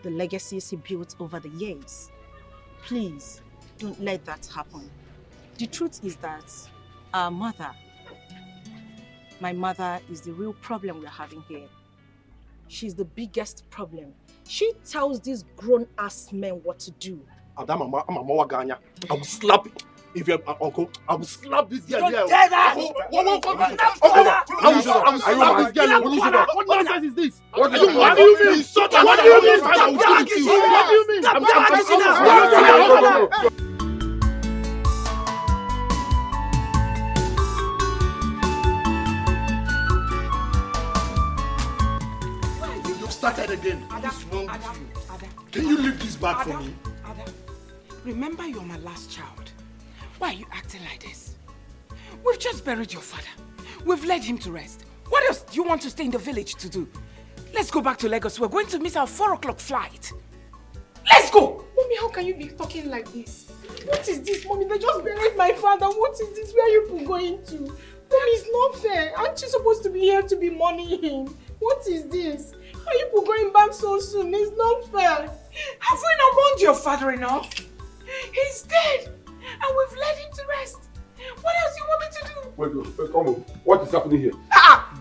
The legacies he built over the years. Please, don't let that happen. The truth is that our mother, my mother, is the real problem we're having here. She's the biggest problem. She tells these grown-ass men what to do. I will slap you. If you're uncle, I will slap this girl. Don't dare that! I will slap this girl. What nonsense is this? What do you mean? What do you mean? What do you mean? What do you mean? Started again. What's wrong with you? Can you leave this bag for me? Remember, you're my last child. Why are you acting like this? We've just buried your father. We've led him to rest. What else do you want to stay in the village to do? Let's go back to Lagos. We're going to miss our 4 o'clock flight. Let's go! Mommy, how can you be talking like this? What is this, Mommy? They just buried my father. What is this? Where are you people going to? Mommy, it's not fair. Aren't you supposed to be here to be mourning him? What is this? Are you people going back so soon? It's not fair. Have we not mourned your father enough? He's dead, and we've led him to rest. What else do you want me to do? Wait, come on. What is happening here?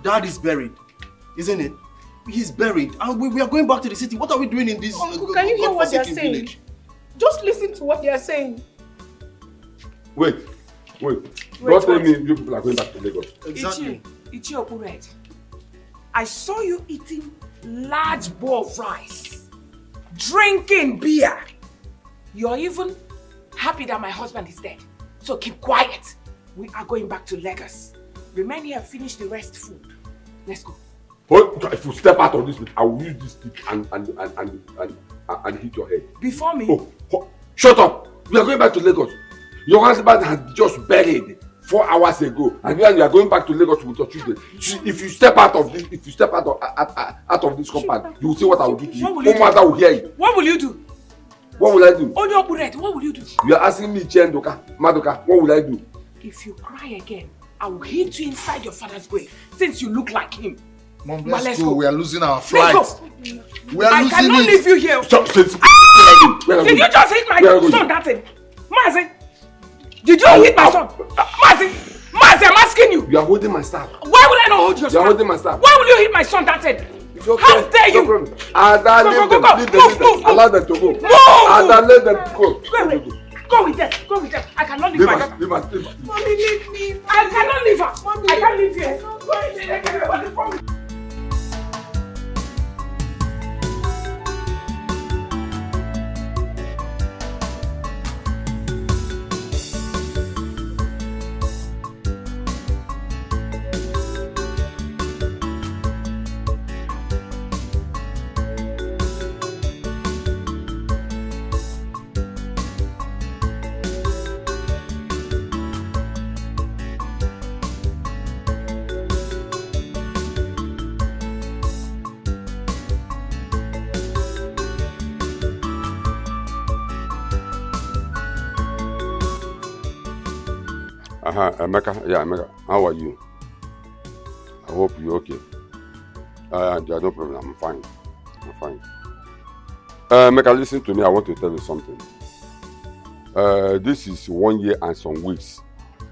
Dad is buried, isn't it? He's buried, and we are going back to the city. What are we doing in this? Uncle, can you hear what they're saying? Village? Just listen to what they are saying. Wait. Don't tell me you people are going back to Lagos. Exactly. Ichi Okured, I saw you eating large bowl of rice, drinking beer. You're even happy that my husband is dead. So keep quiet. We are going back to Lagos. Remain here and finish the rest food. Let's go. If you step out of this, I will use this stick and hit your head. Before me? Shut up! We are going back to Lagos. Your husband has just buried 4 hours ago, and then you are going back to Lagos with your children. If you step out of this, out of this compound, you will see what I will do to you. No matter will hear you. What will you do? What will I do? Onyo Okured, what will you do? You are asking me, Madoka, what will I do? If you cry again, I will hit you inside your father's grave, since you look like him. Mom, let's let's go. go. We are losing our flight. Let's go. We are I losing cannot it. leave you here. Stop. Did you just hit my son? That's it. Mazi. Did you hit my son? Mazi, I'm asking you. You are holding my staff. Why will I not hold your staff? You are holding my staff. Why will you hit my son that said? Okay. How dare you? No problem. Ada, leave them. Move. Allow them to go. Move. Ada, let them go. Go with them. I cannot leave my daughter. Leave her. Mommy, leave me. I cannot leave her. Mommy, I can't leave here. What is wrong? Emeka, how are you? I hope you're okay. There's no problem, I'm fine. Emeka, listen to me, I want to tell you something. This is 1 year and some weeks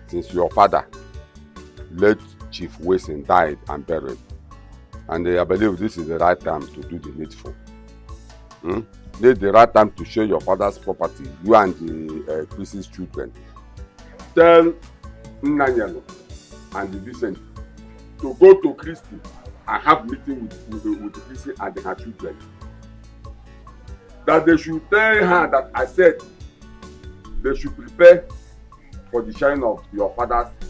since your father, late Chief Wilson, died and buried. And I believe this is the right time to do the needful. This is the right time to share your father's property, you and the Chris's children. Tell Nanyalo and the Vincent to go to Christy and have meeting with Christy and her children. That they should tell her that I said they should prepare for the sharing of your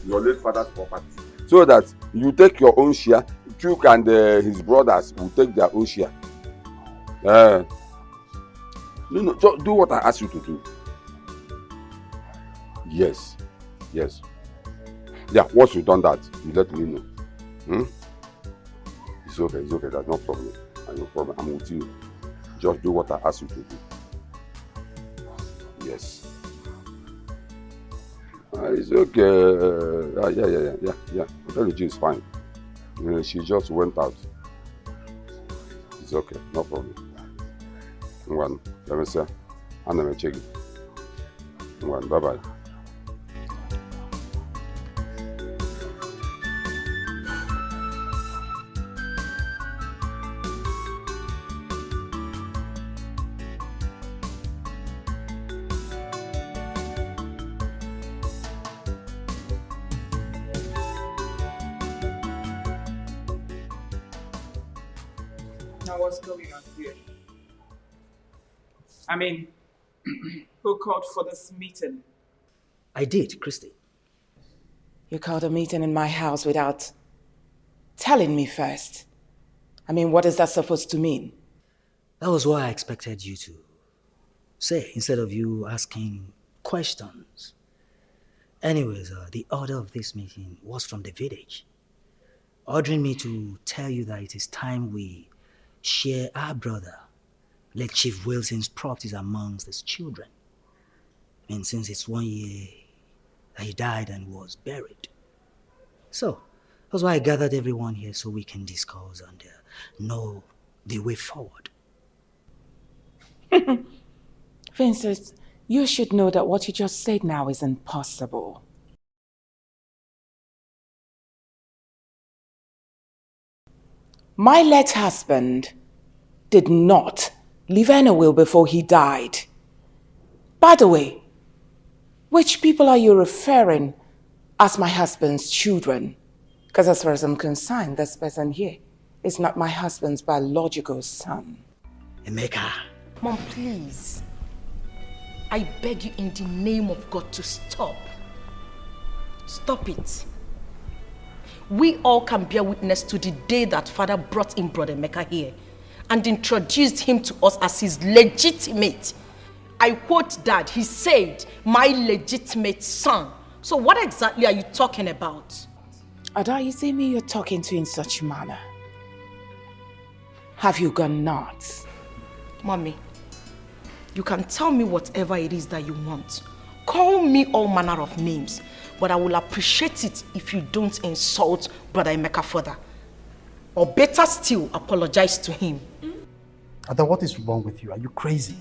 late father's property. So that you take your own share, Duke and his brothers will take their own share. Do what I asked you to do. Yes. Yeah, once you've done that, you let me know. It's okay, there's no problem. I'm with you. Just do what I asked you to do. Yes. It's okay. Yeah. Intelligence is fine. She just went out. It's okay, no problem. Let me say, I'm check it. Bye-bye. What's going on here? I mean, who called for this meeting? I did, Christy. You called a meeting in my house without telling me first. I mean, what is that supposed to mean? That was what I expected you to say, instead of you asking questions. Anyways, the order of this meeting was from the village, ordering me to tell you that it is time we share our brother, late Chief Wilson's properties amongst his children. And since it's 1 year that he died and was buried. So, that's why I gathered everyone here so we can discuss and know the way forward. Vincent, you should know that what you just said now is impossible. My late husband did not leave any will before he died. By the way, which people are you referring as my husband's children? Because as far as I'm concerned, this person here is not my husband's biological son. Emeka. Mom, please. I beg you in the name of God to stop. Stop it. We all can bear witness to the day that Father brought in Brother Emeka here and introduced him to us as his legitimate. I quote Dad, he said, my legitimate son. So what exactly are you talking about? Ada, you see me you're talking to in such manner. Have you gone nuts? Mommy, you can tell me whatever it is that you want. Call me all manner of names, but I will appreciate it if you don't insult Brother Emeka further. Or better still, apologize to him. Ada, what is wrong with you? Are you crazy?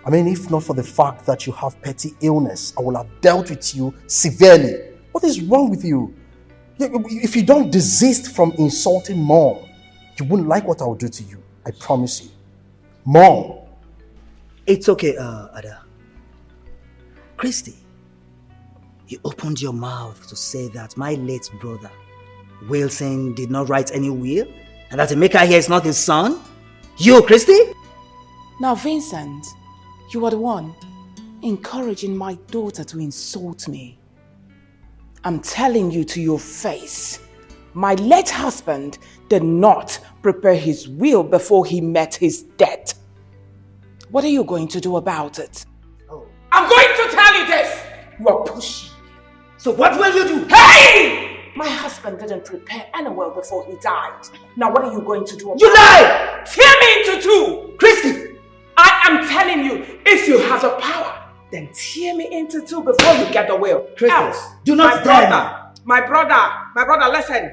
I mean, if not for the fact that you have petty illness, I would have dealt with you severely. What is wrong with you? If you don't desist from insulting Mom, you wouldn't like what I will do to you. I promise you. Mom. It's okay, Ada. Christy, you opened your mouth to say that my late brother, Wilson, did not write any will, and that Emeka here is not his son? You, Christy? Now, Vincent, you are the one encouraging my daughter to insult me. I'm telling you to your face, my late husband did not prepare his will before he met his death. What are you going to do about it? I'm going to tell you this! You are pushing me. So what will you do? Hey! My husband didn't prepare any will before he died. Now what are you going to do about it? You lie! Tear me into two! Christy! I am telling you, if you have the power, then tear me into two before you get the will. Christy, else, do not dare my brother, listen.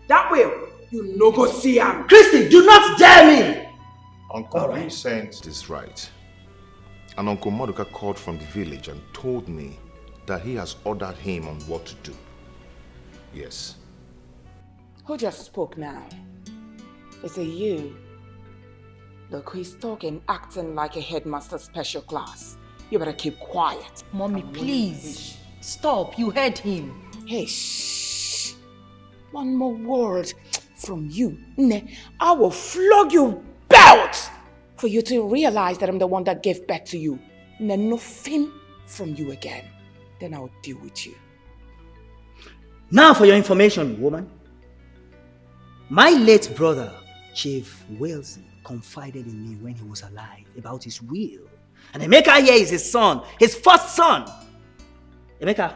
That will, you no go see him. Christy, do not dare me! Uncle Vincent is right. And Uncle Maduka called from the village and told me that he has ordered him on what to do. Yes. Who just spoke now? Is it you? Look, he's talking, acting like a headmaster special class. You better keep quiet. Mommy, please. Stop. You heard him. Hey, shh. One more word from you. I will flog you belt for you to realize that I'm the one that gave birth to you. Nothing from you again. Then I'll deal with you. Now for your information, woman. My late brother, Chief Wilson, confided in me when he was alive about his will. And Emeka here is his son, his first son. Emeka,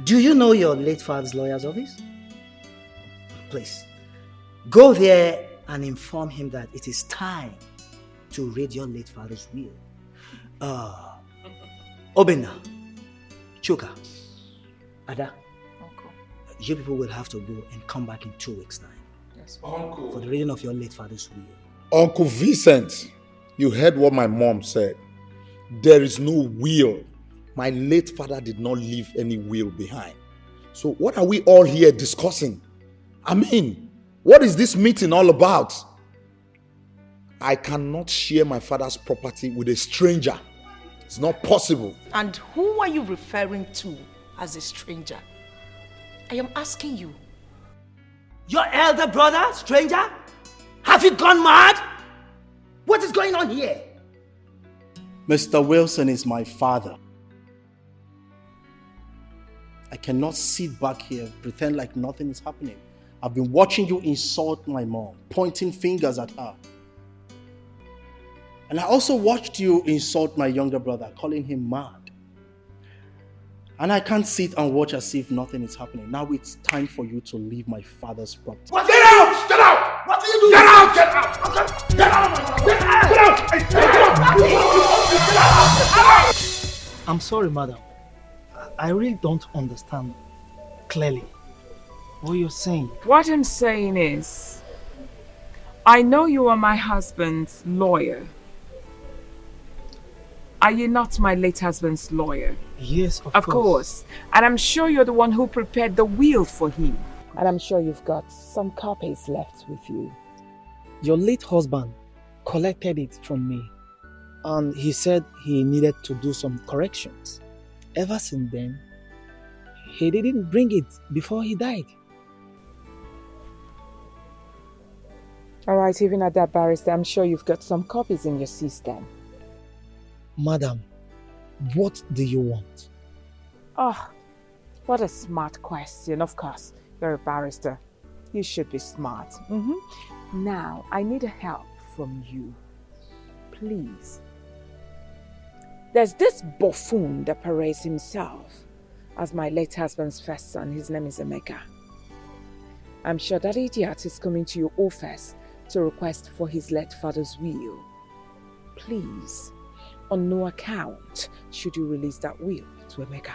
do you know your late father's lawyer's office? Please, go there and inform him that it is time to read your late father's will. Obina, Chuka, Ada, Uncle. You people will have to go and come back in 2 weeks' time. Yes, Uncle. For the reading of your late father's will. Uncle Vincent, you heard what my mom said. There is no will. My late father did not leave any will behind. So what are we all here discussing? I mean, what is this meeting all about? I cannot share my father's property with a stranger. It's not possible. And who are you referring to as a stranger? I am asking you. Your elder brother, stranger? Have you gone mad? What is going on here? Mr. Wilson is my father. I cannot sit back here and pretend like nothing is happening. I've been watching you insult my mom, pointing fingers at her. And I also watched you insult my younger brother, calling him mad. And I can't sit and watch as if nothing is happening. Now it's time for you to leave my father's property. What? Get out! Get out! What are you doing? Get out! Get out! Get out! Get out! I'm sorry, madam. I really don't understand clearly what you're saying. What I'm saying is, I know you are my husband's lawyer. Are you not my late husband's lawyer? Yes, of course. And I'm sure you're the one who prepared the will for him. And I'm sure you've got some copies left with you. Your late husband collected it from me, and he said he needed to do some corrections. Ever since then, he didn't bring it before he died. All right, even at that, barrister, I'm sure you've got some copies in your system. Madam, what do you want? Oh, what a smart question. Of course, you're a barrister. You should be smart. Now, I need help from you. Please. There's this buffoon that parades himself as my late husband's first son. His name is Emeka. I'm sure that idiot is coming to your office to request for his late father's will. Please, on no account should you release that will to Emeka.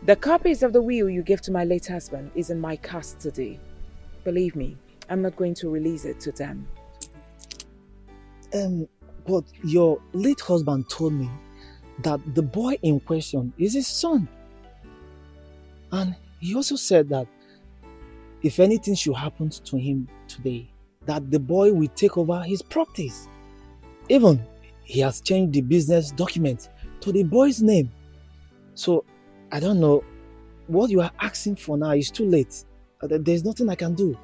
The copies of the will you gave to my late husband is in my custody. Believe me, I'm not going to release it to them. But your late husband told me that the boy in question is his son. And he also said that if anything should happen to him today, that the boy will take over his properties. Even he has changed the business document to the boy's name. So I don't know, what you are asking for now is too late. There's nothing I can do.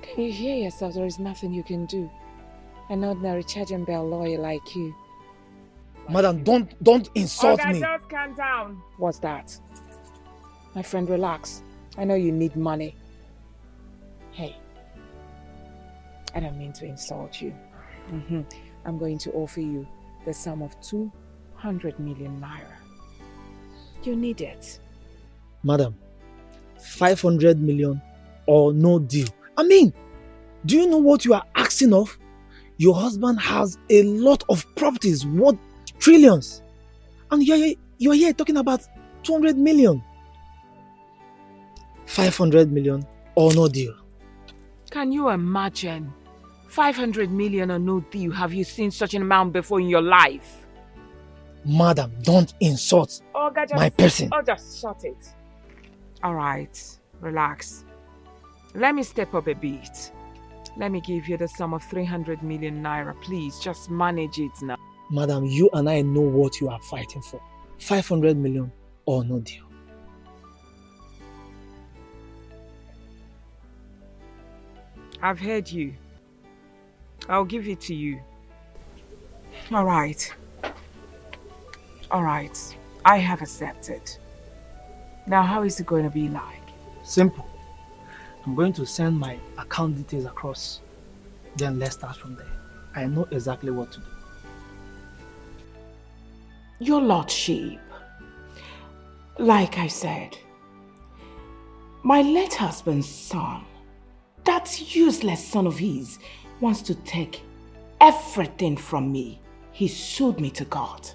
Can you hear yourself? There is nothing you can do. An ordinary charge and bell lawyer like you. Madam, don't insult me. Just calm down. What's that? My friend, relax. I know you need money. Hey, I don't mean to insult you. I'm going to offer you the sum of 200 million naira. You need it. Madam, 500 million or no deal. I mean, do you know what you are asking of? Your husband has a lot of properties worth trillions. And you're here talking about 200 million. 500 million or no deal. Can you imagine? 500 million or no deal. Have you seen such an amount before in your life? Madam, don't insult my person. Oh, just shut it. All right, relax. Let me step up a bit. Let me give you the sum of 300 million naira. Please, just manage it now. Madam, you and I know what you are fighting for. 500 million or no deal. I've heard you. I'll give it to you. All right. All right. I have accepted. Now, how is it going to be like? Simple. I'm going to send my account details across. Then let's start from there. I know exactly what to do. Your Lordship, like I said, my late husband's son, that useless son of his, wants to take everything from me. He sued me to God.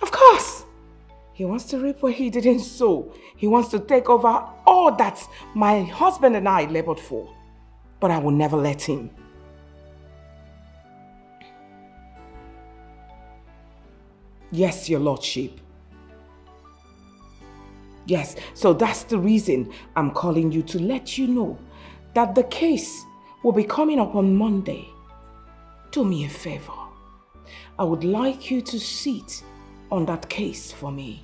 Of course, he wants to reap what he didn't sow. He wants to take over all that my husband and I labored for. But I will never let him. Yes, Your Lordship. Yes, so that's the reason I'm calling you, to let you know that the case will be coming up on Monday. Do me a favor. I would like you to sit on that case for me.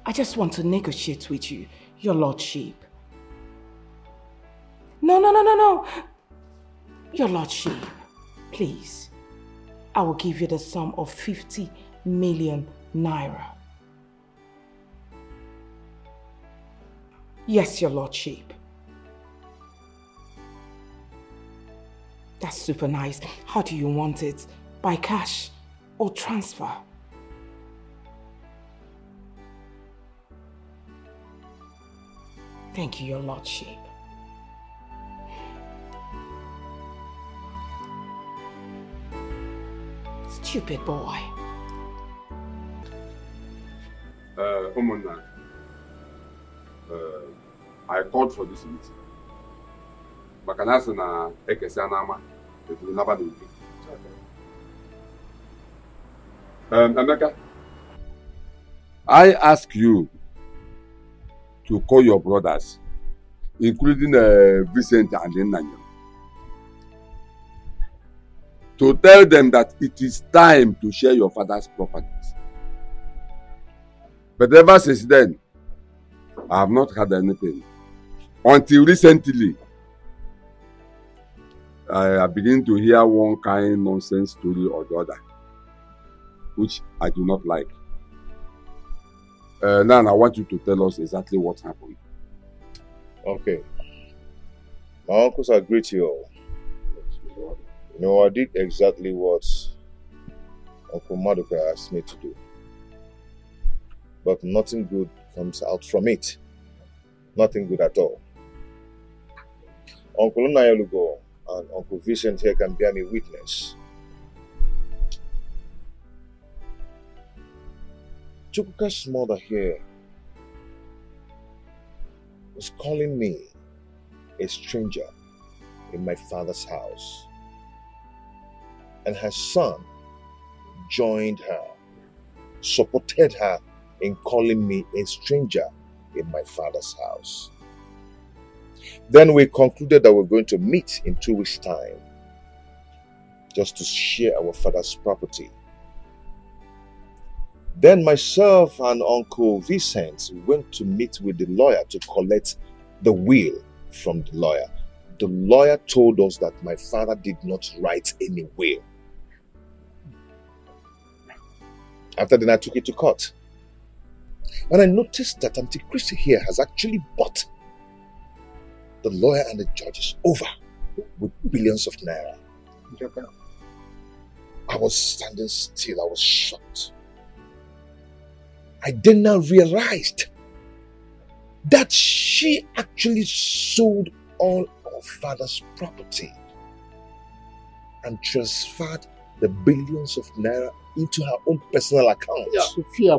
I just want to negotiate with you, Your Lordship. No. Your Lordship, please. I will give you the sum of 50 million naira. Yes, Your Lordship. That's super nice. How do you want it? By cash or transfer? Thank you, Your Lordship. Stupid boy. Umuna, I called for this meeting. Bakanasa na Ekesanama, it will never do. Emeka, I ask you to call your brothers, including Vincent and Nanyo, to tell them that it is time to share your father's properties. But ever since then, I have not had anything. Until recently, I begin to hear one kind of nonsense story or the other, which I do not like. Now I want you to tell us exactly what happened. Okay. My uncles agree to you all. You know, I did exactly what Uncle Maduka asked me to do. But nothing good comes out from it. Nothing good at all. Uncle Unayalugo and Uncle Vincent here can bear me witness. Chukwuka's mother here was calling me a stranger in my father's house. And her son joined her, supported her in calling me a stranger in my father's house. Then we concluded that we're going to meet in 2 weeks' time, just to share our father's property. Then myself and Uncle Vincent went to meet with the lawyer to collect the will from the lawyer. The lawyer told us that my father did not write any will. After then, I took it to court. And I noticed that Auntie Christy here has actually bought the lawyer and the judges over with billions of naira. I was standing still. I was shocked. I then now realized that she actually sold all our father's property and transferred the billions of naira into her own personal account. Yeah.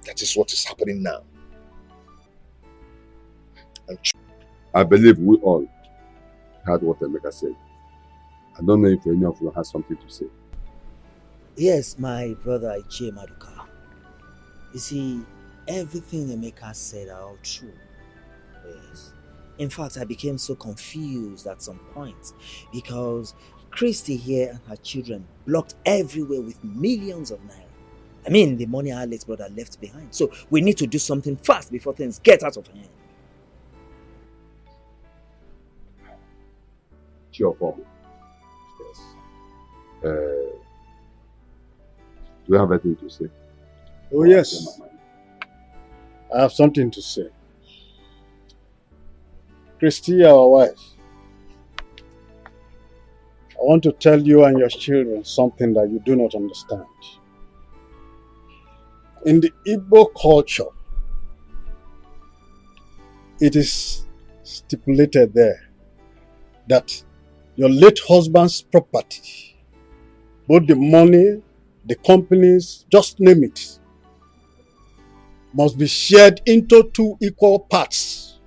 That is what is happening now. And I believe we all heard what Emeka said. I don't know if any of you has something to say. Yes, my brother Ichie Maduka. You see, everything Emeka said are all true. Yes. In fact, I became so confused at some point because Christy here and her children blocked everywhere with millions of naira. I mean, the money our late brother left behind. So we need to do something fast before things get out of hand. Sure, Paul. Yes. Do you have anything to say? Oh, yes. I have something to say. Christy, our wife, I want to tell you and your children something that you do not understand. In the Igbo culture, it is stipulated there that your late husband's property, both the money, the companies, just name it, must be shared into 2 equal parts.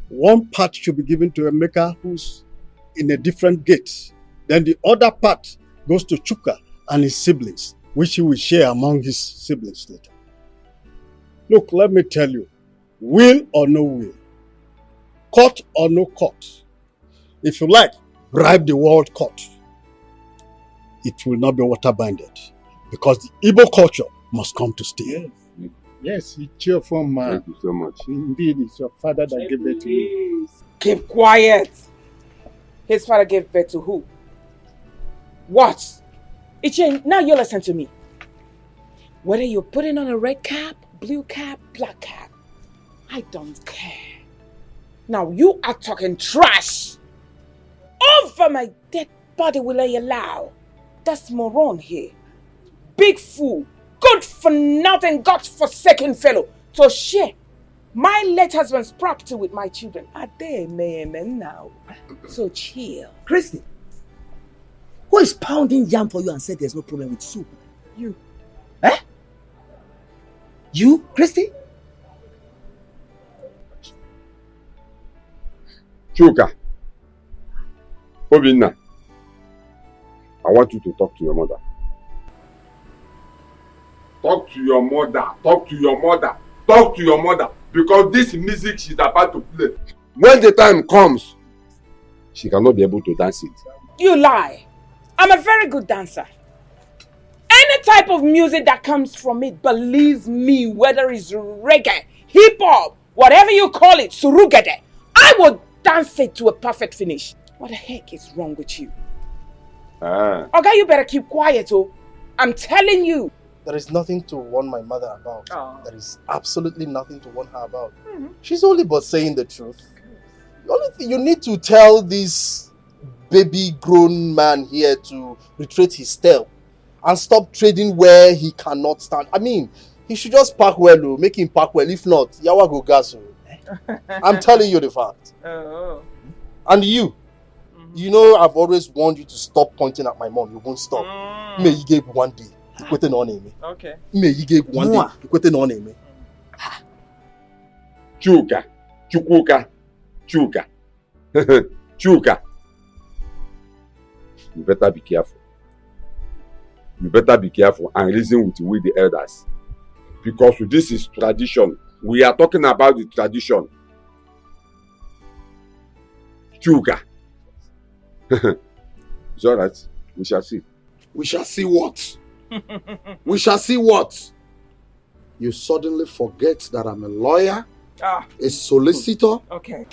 One part should be given to Emeka, who's in a different gate. Then the other part goes to Chuka and his siblings, which he will share among his siblings later. Look, let me tell you, will or no will, court or no court, if you like, bribe the world court, it will not be water-binded because the Igbo culture must come to stay. Yes, it's cheerful man. Thank you so much. Indeed, it's your father that gave birth to you. Keep quiet. His father gave birth to who? What? Ichie, now you listen to me. Whether you're putting on a red cap, blue cap, black cap, I don't care. Now you are talking trash. Over my dead body will I allow. That's moron here. Big fool. Good for nothing, God-forsaken fellow. To share my late husband's property with my children. Are they men now? So chill. Christy, who is pounding yam for you and said there's no problem with soup? You. Eh? You, Christy? Chuka, Obinna, I want you to talk to your mother. Talk to your mother. Talk to your mother. Talk to your mother. Because this music she's about to play, when the time comes, she cannot be able to dance it. You lie. I'm a very good dancer. Any type of music that comes from it, believe me, whether it's reggae, hip-hop, whatever you call it, surugede, I will dance it to a perfect finish. What the heck is wrong with you? Okay, you better keep quiet, oh. I'm telling you. There is nothing to warn my mother about. Oh. There is absolutely nothing to warn her about. She's only but saying the truth. The only thing you need to tell this baby grown man here to retrace his step and stop trading where he cannot stand. I mean, he should just park well, make him park well. If not, yawa go gas. I'm telling you the fact. Oh. And you, you know I've always warned you to stop pointing at my mom. You won't stop. May you give one day. Okay. May you give one day. Chuka, Chukwuka, Chuka. Chuka, you better be careful. You better be careful and reason with the elders. Because this is tradition. We are talking about the tradition. Chuka. It's alright. We shall see. We shall see what? We shall see what? You suddenly forget that I'm a lawyer, a solicitor. Okay.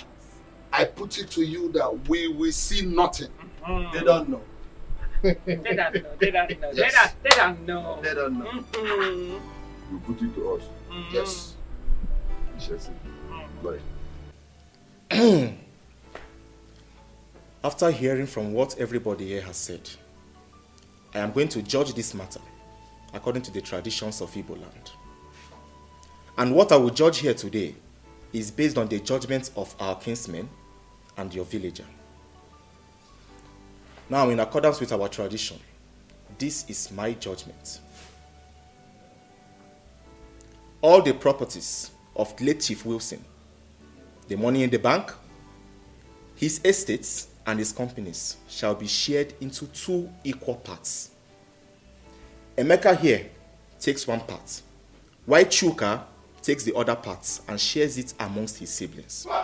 I put it to you that we will see nothing. They don't know. They don't know. They don't know. Yes. They don't know. They don't know. You put it to us. Yes. We shall see. Bye. After hearing from what everybody here has said, I am going to judge this matter according to the traditions of Igbo land. And what I will judge here today is based on the judgment of our kinsmen and your villager. Now, in accordance with our tradition, this is my judgment. All the properties of late Chief Wilson, the money in the bank, his estates, and his companies shall be shared into 2 equal parts. Emeka here takes 1 part, while Chuka takes the other part and shares it amongst his siblings. As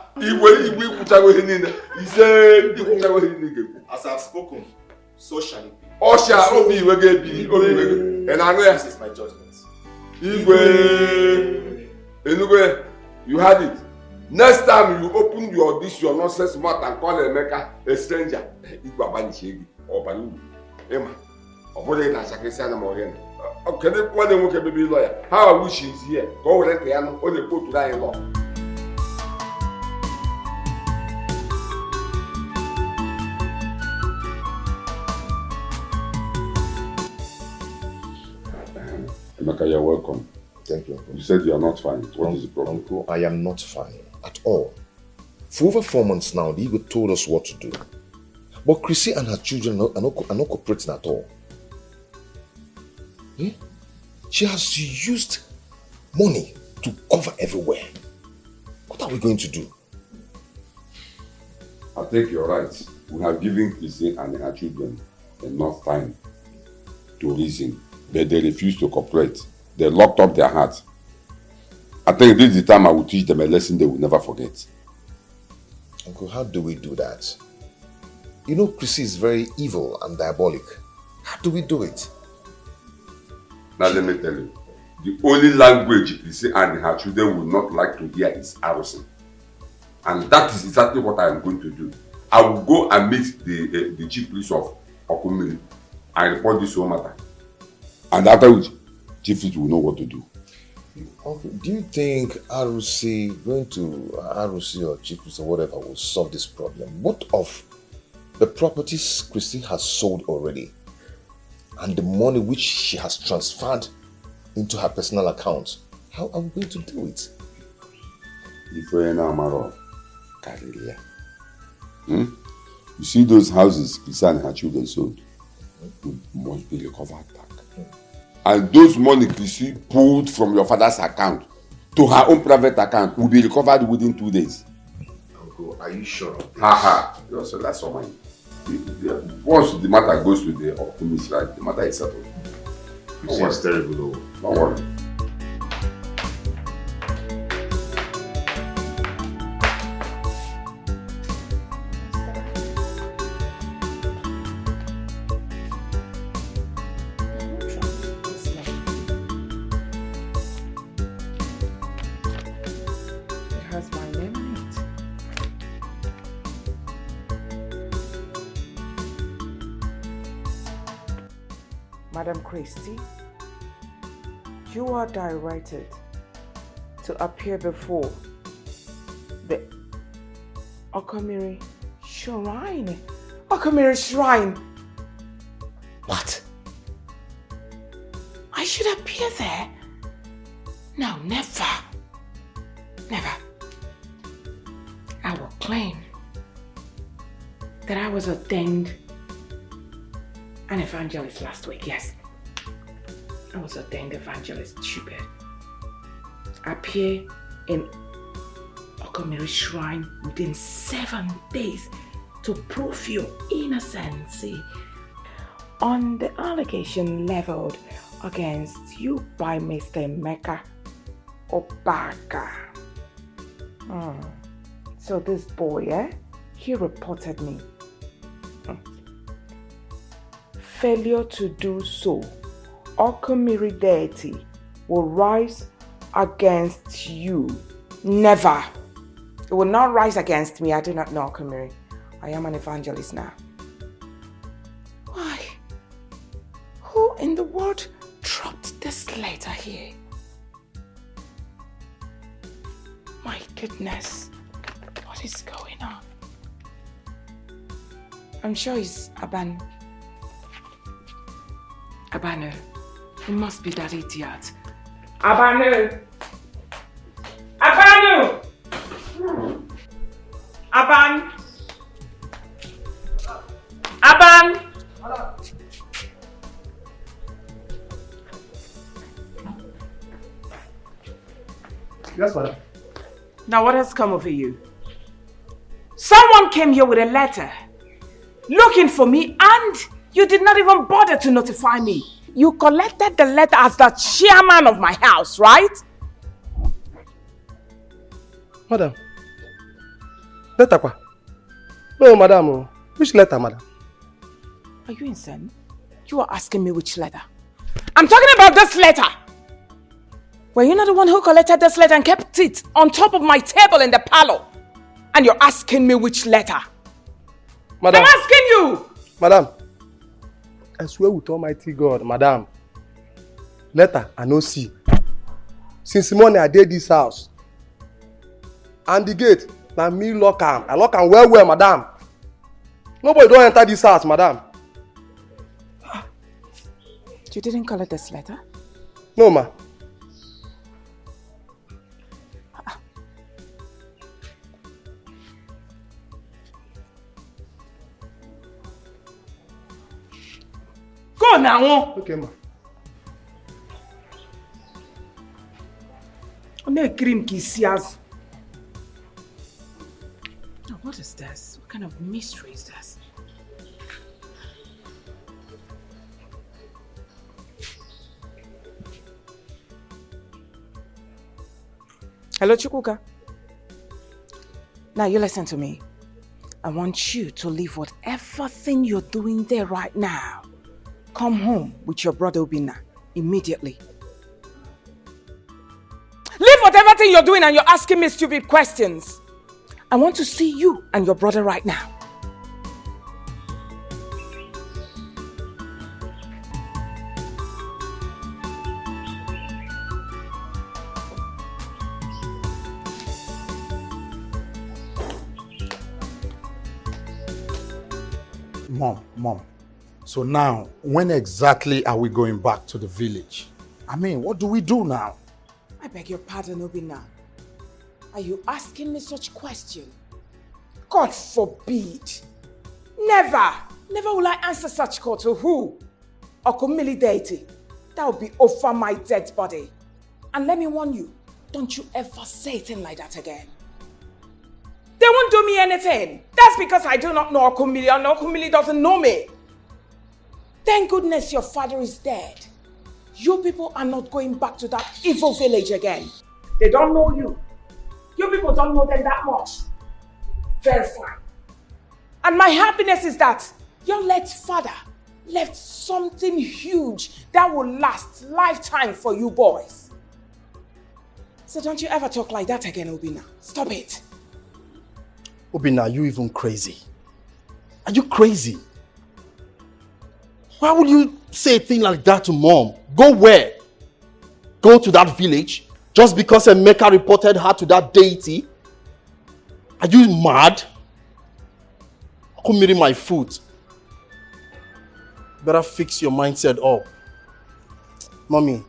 I have spoken, so shall it be. This is my judgment. Igwe, you had it. Next time you open your nonsense mouth and call Emeka a stranger, how I wish he's here. Go let the piano only put to that in law. Emeka, you're welcome. Thank you, Uncle. You said you are not fine. What is the problem? Uncle, I am not fine at all. For over 4 months now, the Igbo told us what to do. But Chrissy and her children are not cooperating at all. She has used money to cover everywhere. What are we going to do? I think you're right. We have given Chrissy and her children enough time to reason, but they refuse to cooperate. They locked up their hearts. I think this is the time I will teach them a lesson they will never forget. Uncle, how do we do that? You know, Chrissy is very evil and diabolic. How do we do it? Now let me tell you, the only language Chrissy and her children will not like to hear is arrosing. And that is exactly what I am going to do. I will go and meet the chief priest of Okomiri and report this whole matter. And after which, chief priest will know what to do. Uncle, do you think going to ROC or chief priest or whatever will solve this problem? What of the properties Chrissy has sold already and the money which she has transferred into her personal account? How are we going to do it? You see those houses Chrissy and her children sold must be recovered back. And those money Chrissy pulled from your father's account to her own private account will be recovered within 2 days. Uncle, are you sure? Haha, so that's all mine. Once the matter goes to the Okumis, right, the matter is settled. It's terrible though. Don't worry. Madam Christie, you are directed to appear before the Okomiri Shrine. Okomiri Shrine! What? I should appear there? No, never. Never. I will claim that I was ordained an evangelist last week, yes. I was ordained evangelist, stupid. Appear in Okomiri shrine within 7 days to prove your innocence on the allegation leveled against you by Mr. Emeka Obaka. So this boy, he reported me. Failure to do so, Okomiri deity will rise against you. Never. It will not rise against me. I do not know Okomiri. I am an evangelist now. Why? Who in the world dropped this letter here? My goodness. What is going on? I'm sure it's Abanu. It must be that idiot. Abanu! Aban! Yes, madam. Now what has come over you? Someone came here with a letter looking for me and you did not even bother to notify me. You collected the letter as the chairman of my house, right? Madam. Letter quoi? No, madam. Which letter, madam? Are you insane? You are asking me which letter? I'm talking about this letter! Were you not the one who collected this letter and kept it on top of my table in the parlor? And you're asking me which letter? Madam. I'm asking you! Madam. I swear with Almighty God, madam. Letter I no see. Since morning I did this house. And the gate, na me lock am. I lock am well, madam. Nobody don't enter this house, madam. You didn't collect this letter? No, ma. Go now. Okay, ma. What is this? What kind of mystery is this? Hello, Chukwuka. Now you listen to me. I want you to leave whatever thing you're doing there right now. Come home with your brother Obinna immediately. Leave whatever thing you're doing and you're asking me stupid questions. I want to see you and your brother right now. Mom. So now, when exactly are we going back to the village? I mean, what do we do now? I beg your pardon, Obinna. Are you asking me such question? God forbid. Never will I answer such call to who? Okomili deity. That will be over my dead body. And let me warn you, don't you ever say a thing like that again. They won't do me anything. That's because I do not know Okomili and Okomili doesn't know me. Thank goodness your father is dead. You people are not going back to that evil village again. They don't know you. You people don't know them that much. Very fine. And my happiness is that your late father left something huge that will last lifetime for you boys. So don't you ever talk like that again, Obinna. Stop it. Obinna, are you even crazy? Are you crazy? Why would you say a thing like that to Mom? Go where? Go to that village? Just because Emeka reported her to that deity? Are you mad? Come meeting my foot. Better fix your mindset up. Mommy.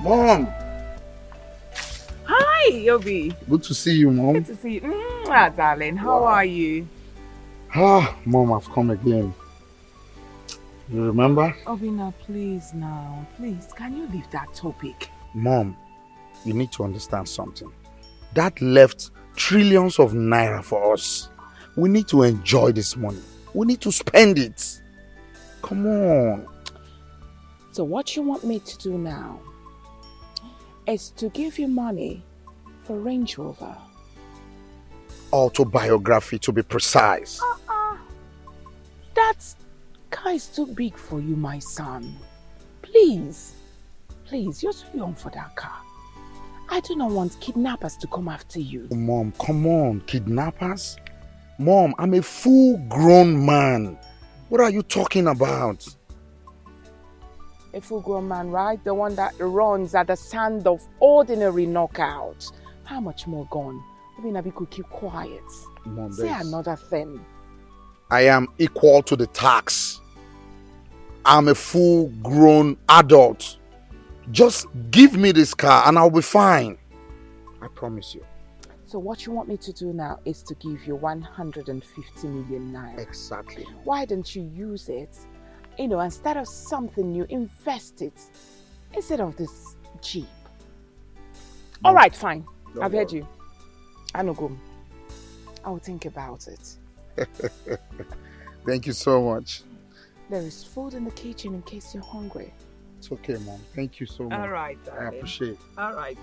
Mom! Hi, Yobi. Good to see you, Mom. Good to see you. Darling, how are you? Mom, I've come again. You remember? Obina, please now. Please, can you leave that topic? Mom, you need to understand something. That left trillions of naira for us. We need to enjoy this money. We need to spend it. Come on. So what you want me to do now is to give you money for Range Rover. Autobiography, to be precise. That car is too big for you, my son. Please, you're too young for that car. I do not want kidnappers to come after you. Mom, come on, kidnappers? Mom, I'm a full-grown man. What are you talking about? A full-grown man, right? The one that runs at the sound of ordinary knockout. How much more gone? Obina, could keep quiet. Mom, say another thing. I am equal to the tax. I'm a full-grown adult. Just give me this car and I'll be fine. I promise you. So what you want me to do now is to give you 150 million naira. Exactly. Why don't you use it, instead of something new, invest it instead of this Jeep. All right, fine. I've heard you. Anugum, I will think about it. Thank you so much. There is food in the kitchen in case you're hungry. It's okay, Mom. Thank you so much. All right, darling. I appreciate it. All right.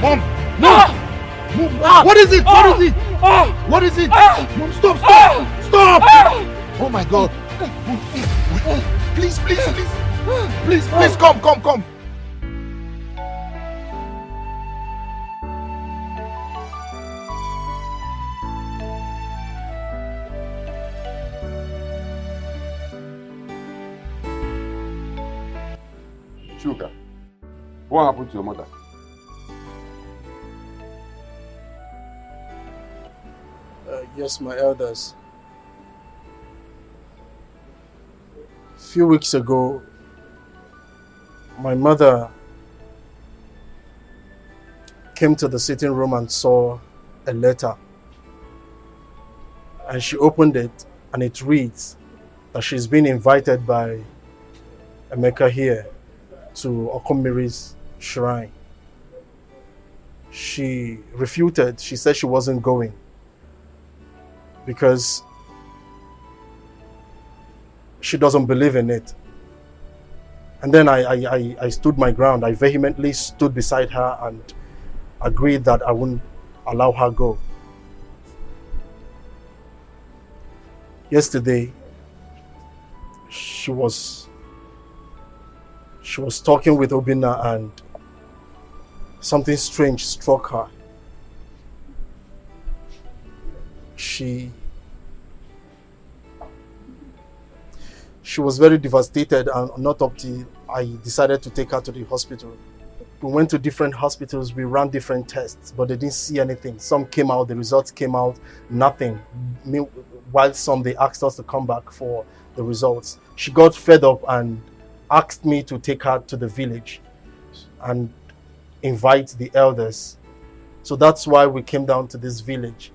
Mom! Mom! What is it? What is it? What is it? Mom, stop! Stop! Oh my God! Please, come! Chuka, what happened to your mother? Yes, my elders. A few weeks ago, my mother came to the sitting room and saw a letter. And she opened it and it reads that she's been invited by Emeka here to Okomiri's shrine. She refuted. She said she wasn't going because she doesn't believe in it. And then I stood my ground. I vehemently stood beside her and agreed that I wouldn't allow her go. Yesterday, she was talking with Obina and something strange struck her. She was very devastated, and not up till I decided to take her to the hospital. We went to different hospitals, we ran different tests, but they didn't see anything. Some came out, the results came out, nothing. While some, they asked us to come back for the results. She got fed up and asked me to take her to the village and invite the elders. So that's why we came down to this village.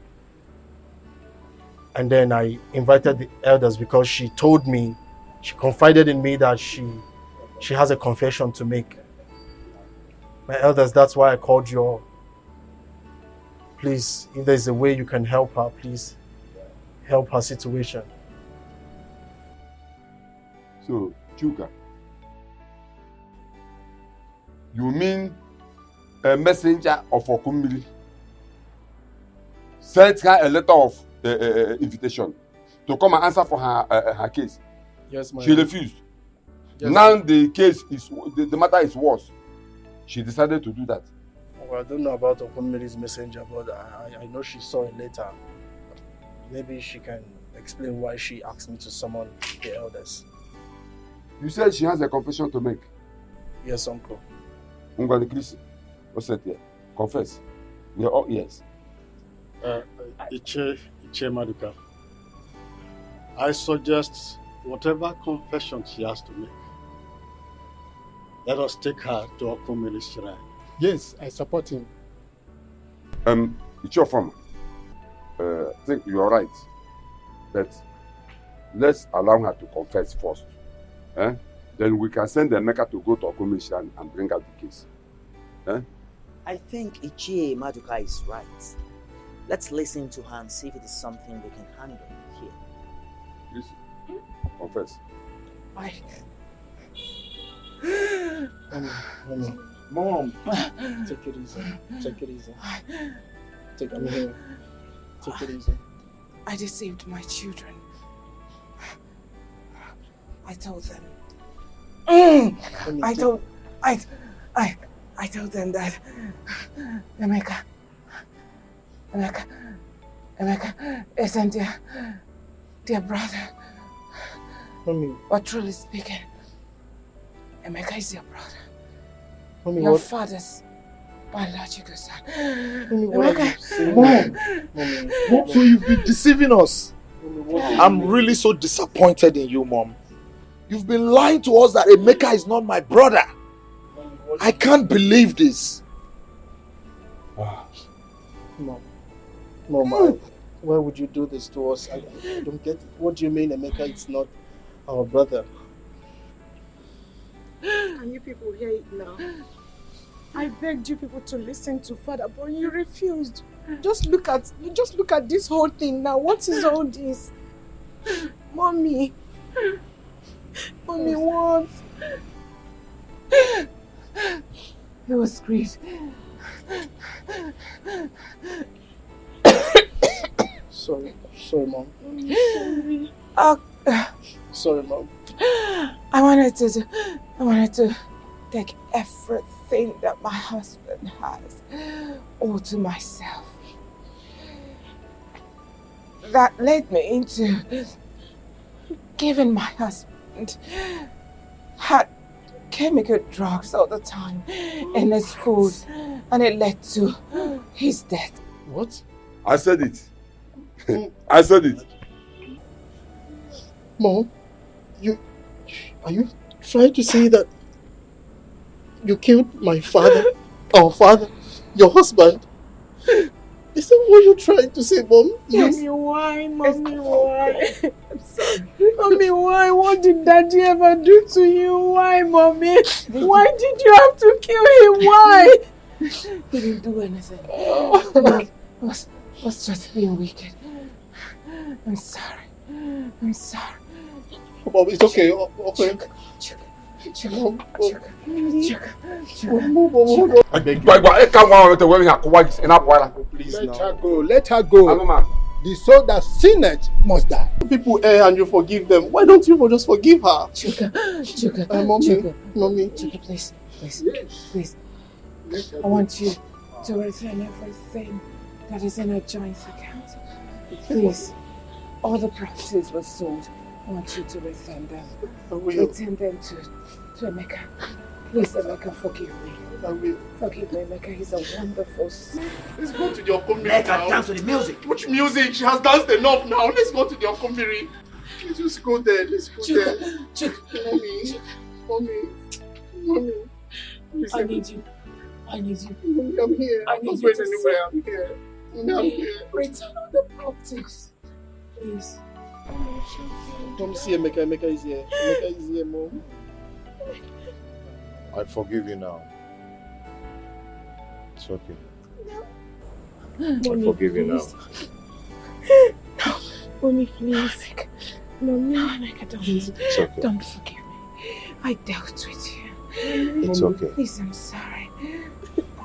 And then I invited the elders because she told me, she confided in me that she has a confession to make. My elders, that's why I called you all. Please, if there's a way you can help her, please help her situation. So, Chuka, you mean a messenger of Okumiri sent her a letter of invitation to come and answer for her case? Yes, ma'am. She refused. Yes, now the case is, the matter is worse. She decided to do that. Well, I don't know about Okumiri's messenger, but I know she saw a letter. Maybe she can explain why she asked me to summon the elders. You said she has a confession to make. Yes, uncle. Ungwani Chris, what's that here? Confess. We are all ears. Iche Maduka, I suggest whatever confession she has to make, let us take her to Okomili's shrine. Yes, I support him. It's your farm. I think you are right. But let's allow her to confess first. Then we can send Emeka to go to Okomili's shrine and bring out the case. I think Ichie Maduka is right. Let's listen to her and see if it is something we can handle here. Please, confess. Mom, take it easy. Take it easy. Take it easy. I deceived my children. I told them. I told them that Emeka isn't their brother. Mommy. But truly speaking, Emeka is your brother. Mommy, your what? father's biological son. Mommy, what are you saying? Mom, so you've been deceiving us. I'm really so disappointed in you, Mom. You've been lying to us that Emeka is not my brother. I can't believe this. Mom, why would you do this to us? I don't get it. What do you mean Emeka is not our brother? Can you people hear it now? I begged you people to listen to Father, but you refused. Just look at this whole thing now. What is all this? Mommy, what? It was great. Sorry, Mom. Sorry. Sorry, Mom. I wanted to take everything that my husband has all to myself. That led me into giving my husband hard chemical drugs all the time in his food, and it led to his death. What? I said it. I said it. Mom, are you trying to say that you killed my father, our father, your husband? Is that what you're trying to say, Mom? Yes. Mommy, why? Mommy, why? I'm sorry. Mommy, why? What did Daddy ever do to you? Why, Mommy? Why did you have to kill him? Why? He didn't do anything. He was just being wicked. I'm sorry. Mom, it's okay. Okay. Let her go. The soul that sinneth must die. People err and you forgive them. Why don't you just forgive her? Chuka, Mommy. Chuka, please. I want you to return everything that is in a joint account. Please. All the properties were sold. I want you to return them. Return them to Emeka. Please, Emeka, forgive me. Forgive me, Emeka. He's a wonderful son. Let's go to the Okomiri. Let her dance to the music. Which music? She has danced enough now. Let's go to the Okomiri. Let's just go there. Let's go there. Mommy. I need you. Mommy, I'm here. I need I'm you not to going anywhere. I'm here. I'm here. Return all the properties. Please. Mom, see Emeka. Emeka is here. Emeka is here, Mom. I forgive you now. It's okay. Mommy, I forgive you now. No, Mommy, please. Mommy, It's okay. Don't forgive me. I dealt with you. It's okay. Please, I'm sorry.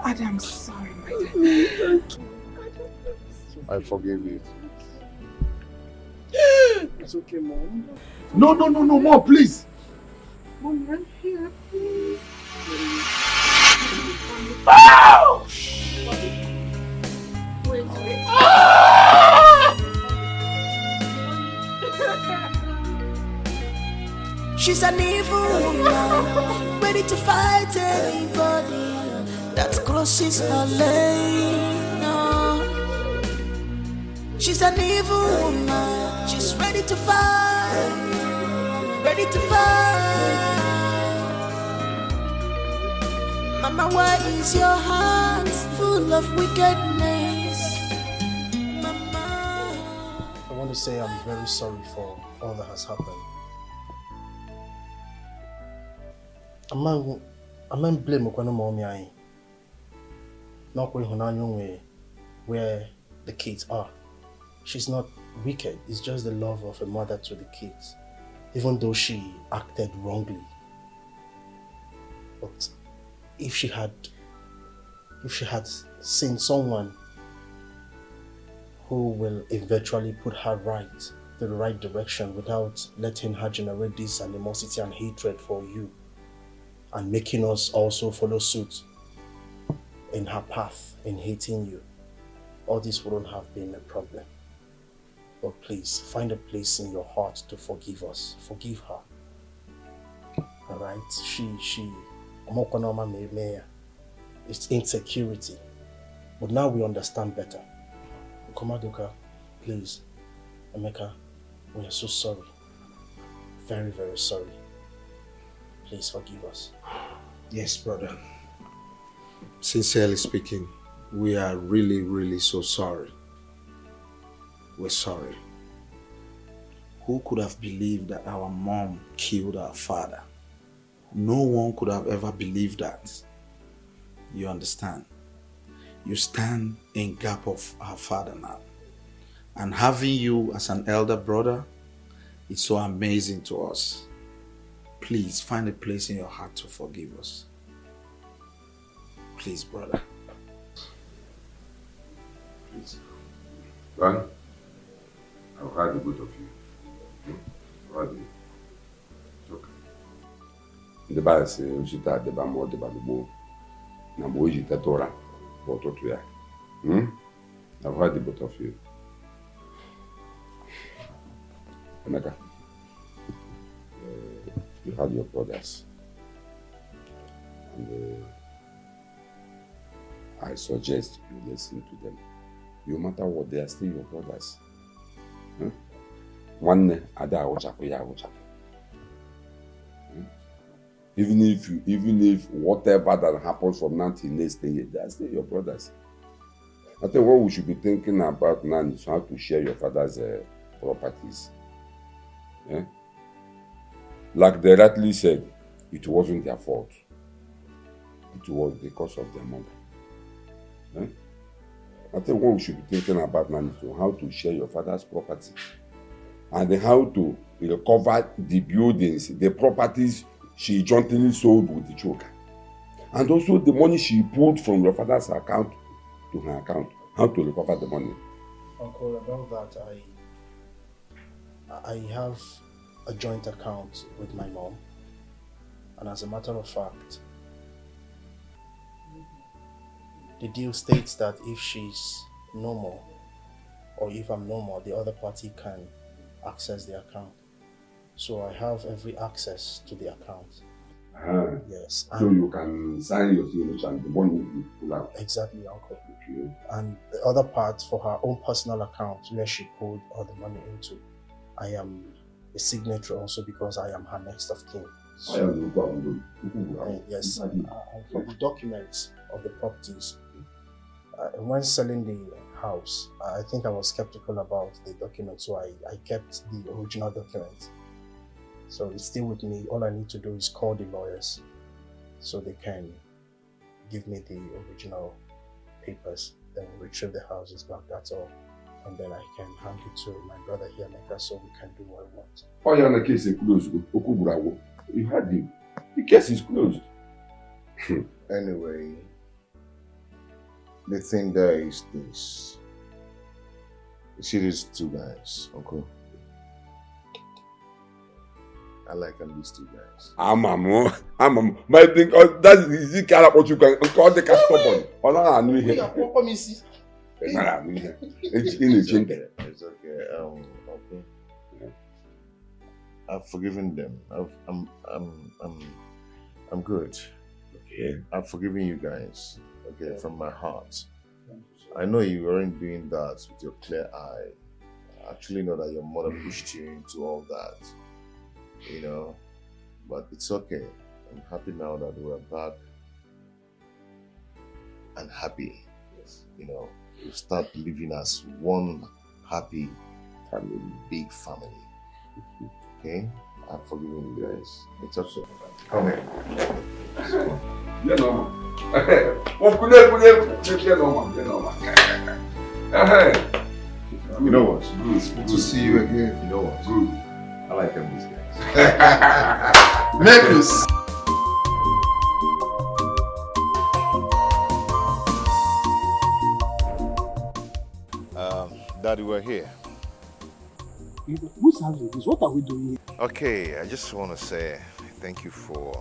I'm sorry, my dear. I forgive you. It's okay, Mom. No, Mom, please. Mommy, I'm here, please. Oh! Wait. She's an evil woman, ready to fight anybody that crosses her lane. No. She's an evil woman, she's ready to fight ready to fight. Mama, why is your heart full of wickedness? I want to say I'm very sorry for all that has happened. I'm blame mommy. Not where the kids are. She's not wicked. It's just the love of a mother to the kids, even though she acted wrongly. But if she had seen someone who will eventually put her right to the right direction without letting her generate this animosity and hatred for you and making us also follow suit in her path in hating you, all this wouldn't have been a problem. But please, find a place in your heart to forgive us. Forgive her. Alright? It's insecurity. But now we understand better. Komadoka, please, Emeka, we are so sorry. Very, very sorry. Please forgive us. Yes, brother. Sincerely speaking, we are really, really so sorry. We're sorry. Who could have believed that our mom killed our father? No one could have ever believed that. You understand? You stand in gap of our father now. And having you as an elder brother is so amazing to us. Please find a place in your heart to forgive us. Please, brother. Please. Son, I've heard the both of you. I've heard you. It's okay. The Bible says, "You should have the bamo, the balubo." Na moji tatora, boto tuya. I've heard the both of you. Emeka, you had your brothers, and I suggest you listen to them. No matter what, they are still your brothers. One ada awochapo ya awochapo. Even if whatever that happens from now till next day, they are still your brothers. I think what we should be thinking about now is how to share your father's properties. Yeah? Like they rightly said, it wasn't their fault. It was because of their mother. Yeah? I think what we should be thinking about now is how to share your father's property and then how to recover the buildings, the properties she jointly sold with the joker. And also the money she pulled from your father's account to her account. How to recover the money. Uncle, about that, I have a joint account with my mom. And as a matter of fact, the deal states that if she's normal, or if I'm normal, the other party can access the account. So I have every access to the account. Yes. So you can sign your signature and the money will be pulled out. Exactly, Uncle. Okay. And the other part for her own personal account where she pulled all the money into, I am a signature also because I am her next of kin. So, yes. For the documents of the properties, when selling the house, I think I was skeptical about the documents, so I kept the original document. So it's still with me. All I need to do is call the lawyers so they can give me the original papers, then retrieve the houses back, that's all. And then I can hand it to my brother here, Emeka, so we can do what we want. Oh, yeah, the case is closed. You had him. The case is closed. Anyway, the thing there is this. You see these two guys, Uncle? I like these two guys. My thing, that is the kind of what you can call the stubborn. It's okay. Okay. I've forgiven them. I'm good. Okay. I've forgiven you guys. Okay, from my heart. I know you weren't doing that with your clear eye. I actually know that your mother pushed you into all that. you know, but it's okay. I'm happy now that we're back and happy. You know, we start living as one happy family, big family. Okay? I'm forgiving you guys. It's okay. Come here. You know. You know what? It's good to see you again. You know what? Good. I like them, these guys. Necklace! Daddy, we're here. Whose house is this? What are we doing here? Okay, I just want to say thank you for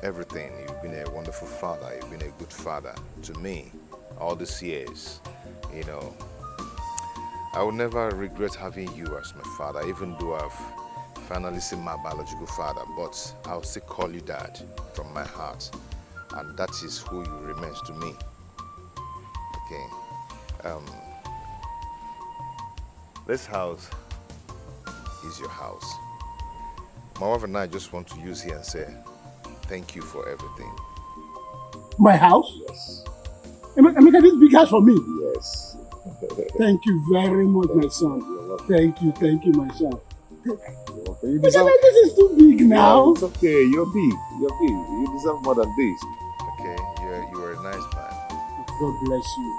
everything. You've been a wonderful father. You've been a good father to me all these years. You know, I will never regret having you as my father, even though I've finally seen my biological father, but I'll still call you Dad from my heart. And that is who you remain to me. Okay. This house is your house. My wife and I just want to use here and say thank you for everything. My house? Yes. Emeka, this big house for me? Yes. Thank you very much, my son. Thank you, my son. You deserve... This is too big now. No, it's okay, you're big. You're big. You deserve more than this. Okay, you are a nice man. God bless you.